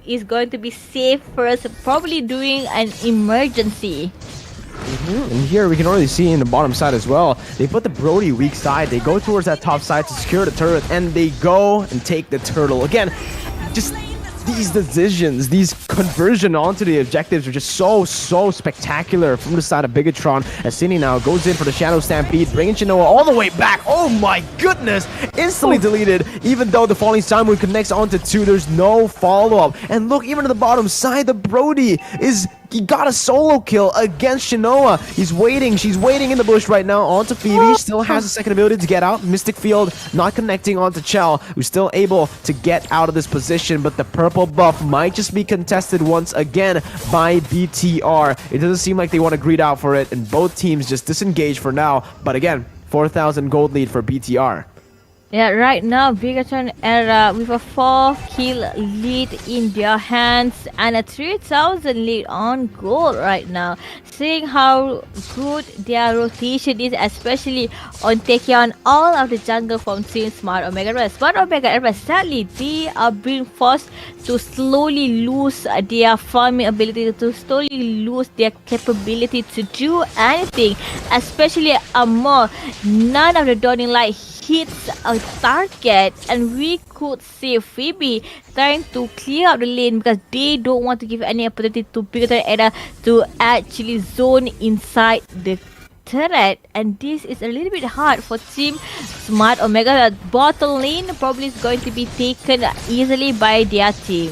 is going to be safe first, probably doing an emergency. And here we can already see in the bottom side as well, they put the Brody weak side. They go towards that top side to secure the turret, and they go and take the turtle. Again, just these decisions, these conversion onto the objectives are just so spectacular from the side of Bigatron, as Cine now goes in for the Shadow Stampede, bringing Chinoa all the way back. Oh my goodness! Instantly deleted, even though the Falling Sun Moon connects onto 2, there's no follow-up. And look, even to the bottom side, the Brody he got a solo kill against Shinoa. She's waiting in the bush right now onto Phoebe. Still has a second ability to get out. Mystic Field not connecting onto Chell, who's still able to get out of this position, but the purple buff might just be contested once again by BTR. It doesn't seem like they want to greed out for it, and both teams just disengage for now. But again, 4,000 gold lead for BTR. Yeah, right now Bigatron Era with a 4-kill lead in their hands and a 3,000 lead on gold right now. Seeing how good their rotation is, especially on taking on all of the jungle from Team Smart Omega Rebels. Smart Omega Rebels, sadly, they are being forced to slowly lose their farming ability, to slowly lose their capability to do anything, especially more. None of the Dawning Light hits a target, and we could see Phoebe trying to clear out the lane because they don't want to give any opportunity to Bigaton Era to actually zone inside the turret, and this is a little bit hard for Team Smart Omega. The bottom lane probably is going to be taken easily by their team.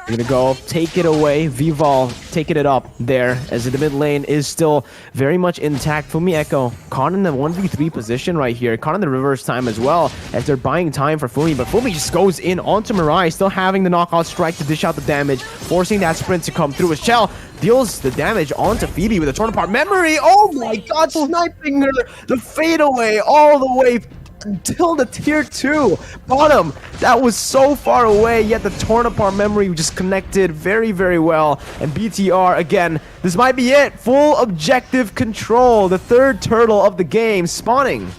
We're gonna go take it away. Vivol taking it up there, as the mid lane is still very much intact. Fumi Echo caught in the 1v3 position right here, caught in the reverse time as well, as they're buying time for Fumi, but Fumi just goes in onto Mirai, still having the knockout strike to dish out the damage, forcing that sprint to come through as Chell deals the damage onto Phoebe with a torn apart memory. Oh my god, sniping her, the fadeaway all the way until the tier 2 bottom. That was so far away, yet the torn apart memory just connected very well. And BTR, again, this might be it. Full objective control, the third turtle of the game spawning.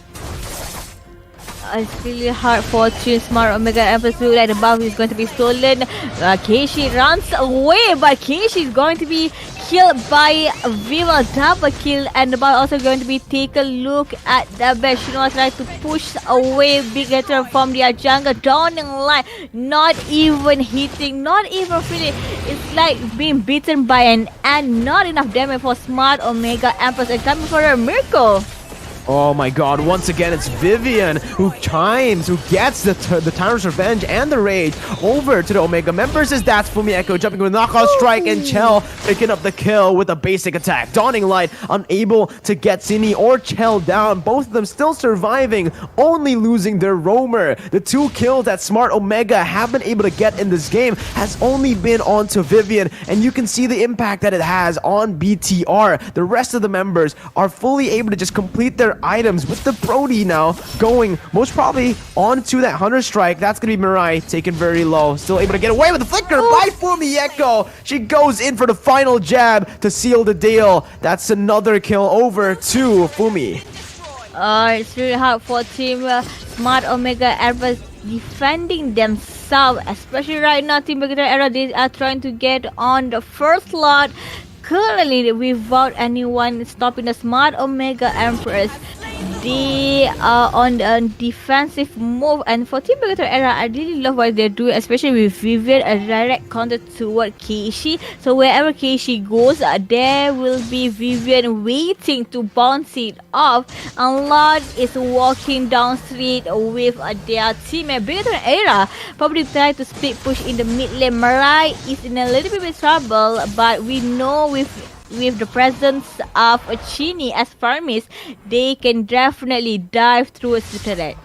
It's really hard for Team Smart Omega Empress to like the buff is going to be stolen. Keishi runs away, but Keishi is going to be killed by Viva. Double kill, and the buff also going to be take a look at the best. Shinoa trying to push away Bigaton from their jungle. Dawning Light not even hitting, not even really. It's like being beaten by an ant. Not enough damage for Smart Omega Empress. And coming for a miracle. Oh my god, once again it's Vivian who gets the Tyrant's Revenge and the Rage over to the Omega members, as that's Fumi Echo jumping with a knockout strike, and Chell picking up the kill with a basic attack. Dawning Light unable to get Cine or Chell down, both of them still surviving, only losing their roamer. The 2 kills that Smart Omega have been able to get in this game has only been onto Vivian, and you can see the impact that it has on BTR. The rest of the members are fully able to just complete their items, with the Brody now going most probably onto that Hunter Strike. That's gonna be Mirai, taken very low, still able to get away with the flicker by Fumi Echo. She goes in for the final jab to seal the deal. That's another kill over to Fumi. It's really hard for Team Smart Omega Empress defending themselves, especially right now. Team Beginner Era, they are trying to get on the first slot. Currently, without anyone stopping the Smart Omega Empress, they are on the defensive move. And for Team Beginner Era, I really love what they're doing, especially with Vivian, a direct counter toward Keishi. So wherever Keishi goes, there will be Vivian waiting to bounce it off. And Lord is walking down street with their teammate. Beginner Era probably try to split push in the mid lane. Mirai is in a little bit of trouble, but we know with the presence of a Chini as farmist, they can definitely dive through a turret.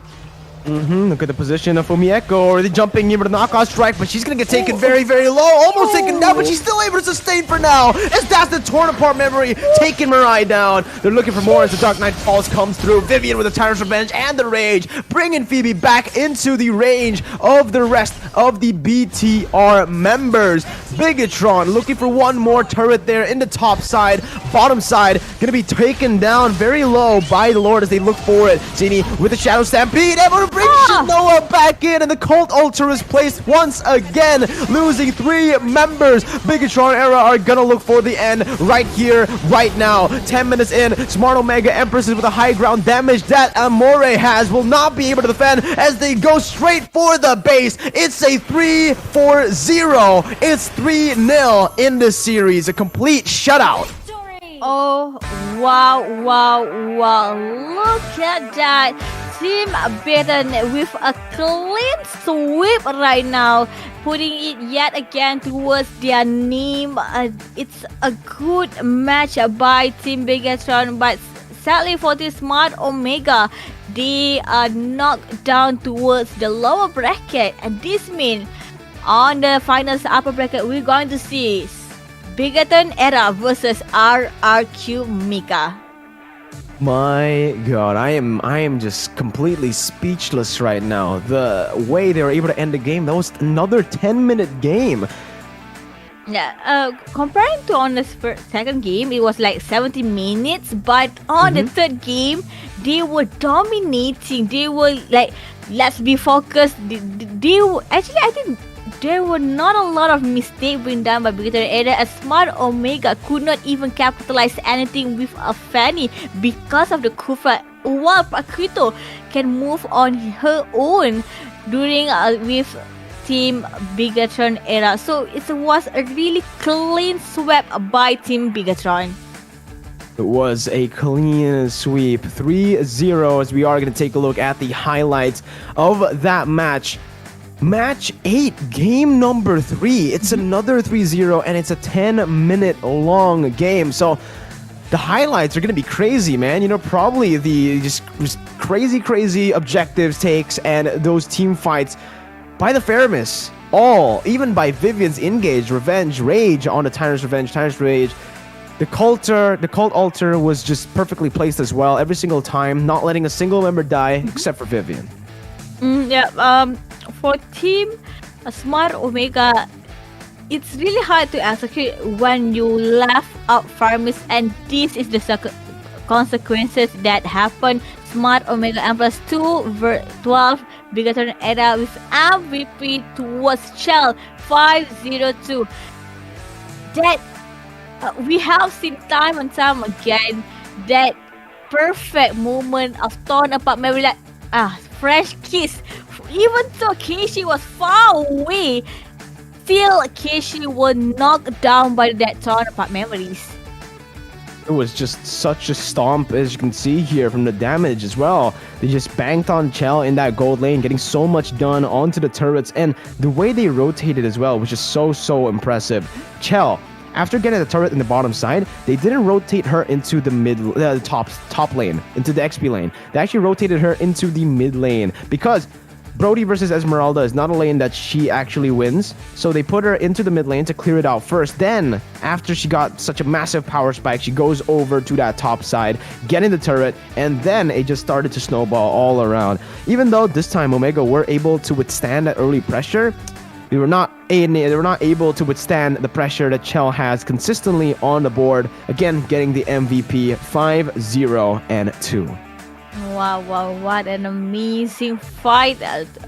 Look at the position of Umieko, already jumping in with a knockout strike, but she's gonna get taken very, very low, almost taken down, but she's still able to sustain for now, as that's the torn apart memory, taking Mirai down. They're looking for more as the Dark Knight Falls comes through. Vivian with the Tyrant's Revenge and the Rage, bringing Phoebe back into the range of the rest of the BTR members. Bigatron looking for one more turret there in the top side, bottom side, gonna be taken down very low by the Lord as they look for it. Zini with the Shadow Stampede, able to bring Shinoa back in, and the Cult Altar is placed once again, losing 3 members. Bigatron Era are gonna look for the end right here, right now. 10 minutes in, Smart Omega Empresses with a high ground damage that Amore has will not be able to defend as they go straight for the base. It's a 3-4-0. It's 3-0 in this series, a complete shutout. Oh, wow. Look at that. Team Baton with a clean sweep right now, putting it yet again towards their name. It's a good match by Team Bigatron, but sadly for this Smart Omega, they are knocked down towards the lower bracket, and this means on the finals upper bracket, we're going to see Bigaton Era versus RRQ Mika. My God, I am just completely speechless right now. The way they were able to end the game, that was another 10-minute game. Yeah, comparing to on the second game, it was like 70 minutes, but on the third game, they were dominating. They were like, let's be focused. They were, actually, I think there were not a lot of mistakes being done by Beginner Era, as Smart Omega could not even capitalize anything with a Fanny because of the Kufa, while Prakrito can move on her own during with Team Bigatron Era. So it was a really clean sweep by Team Bigatron. It was a clean sweep, 3-0, as we are going to take a look at the highlights of that match. Match 8, game number 3. It's another 3-0, and it's a 10-minute long game. So the highlights are going to be crazy, man. You know, probably the just crazy objectives takes and those team fights by the Faramis. All, even by Vivian's Engage, Revenge, Rage on the Tyrant's Revenge, Tyrant's Rage. The Cult Altar was just perfectly placed as well every single time, not letting a single member die except for Vivian. For Team Smart Omega, it's really hard to execute when you left out Farmis, and this is the consequences that happen. Smart Omega Empress 2-12 Bigatron Era with MVP towards Shell 502. That we have seen time and time again that perfect moment of torn apart memory, like fresh kiss. Even though Keishi was far away, still Keishi was knocked down by that torn apart memories. It was just such a stomp, as you can see here from the damage as well. They just banked on Chell in that gold lane, getting so much done onto the turrets, and the way they rotated as well was just so impressive. Chell, after getting the turret in the bottom side, they didn't rotate her into the top lane, into the XP lane. They actually rotated her into the mid lane because Brody versus Esmeralda is not a lane that she actually wins, so they put her into the mid lane to clear it out first. Then, after she got such a massive power spike, she goes over to that top side, getting the turret, and then it just started to snowball all around. Even though this time Omega were able to withstand that early pressure, they were not able to withstand the pressure that Chell has consistently on the board. Again, getting the MVP 5-0 and 2. Wow, wow, what an amazing fight,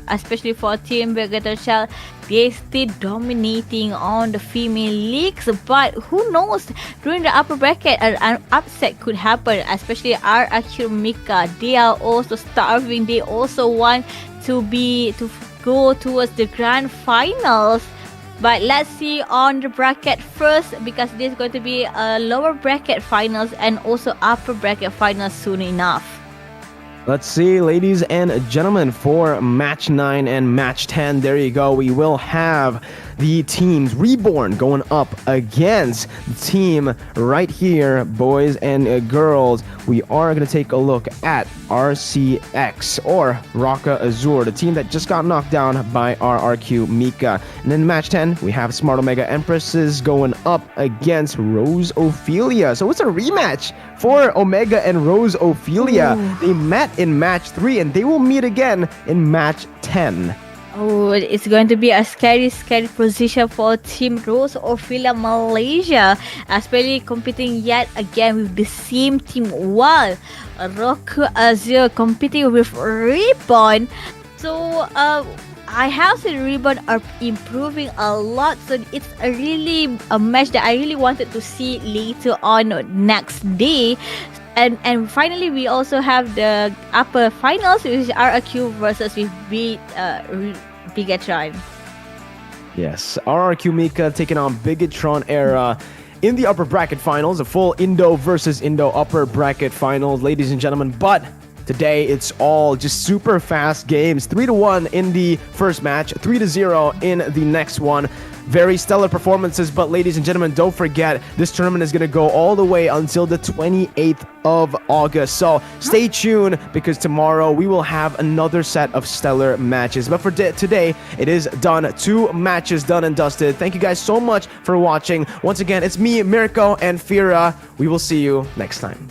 especially for Team Begatorshell. They still dominating on the female leagues, but who knows, during the upper bracket, an upset could happen, especially RRQ Mika. They are also starving. They also want to go towards the grand finals. But let's see on the bracket first, because there's going to be a lower bracket finals and also upper bracket finals soon enough. Let's see, ladies and gentlemen, for match 9 and match 10, there you go. We will have the teams Reborn going up against the team right here, boys and girls. We are going to take a look at RCX, or Raka Azur, the team that just got knocked down by RRQ Mika. And then match 10, we have Smart Omega Empresses going up against Rose Ophelia. So it's a rematch for Omega and Rose Ophelia. Ooh. They met in match 3 and they will meet again in match 10. Oh, it's going to be a scary position for Team Rose Ophelia Malaysia, especially competing yet again with the same team, while Roku Azure competing with Reborn. So, I have seen Reborn are improving a lot, so it's a match that I really wanted to see later on next day. And finally, we also have the upper finals, which is RRQ versus with Bigatron. Yes, RRQ Mika taking on Bigatron Era in the upper bracket finals, a full Indo versus Indo upper bracket finals, ladies and gentlemen. But today, it's all just super fast games. 3-1 in the first match, 3-0 in the next one. Very stellar performances, but ladies and gentlemen, don't forget, this tournament is going to go all the way until the 28th of August. So stay tuned, because tomorrow we will have another set of stellar matches. But for today, it is done. 2 matches done and dusted. Thank you guys so much for watching. Once again, it's me, Mirko, and Fira. We will see you next time.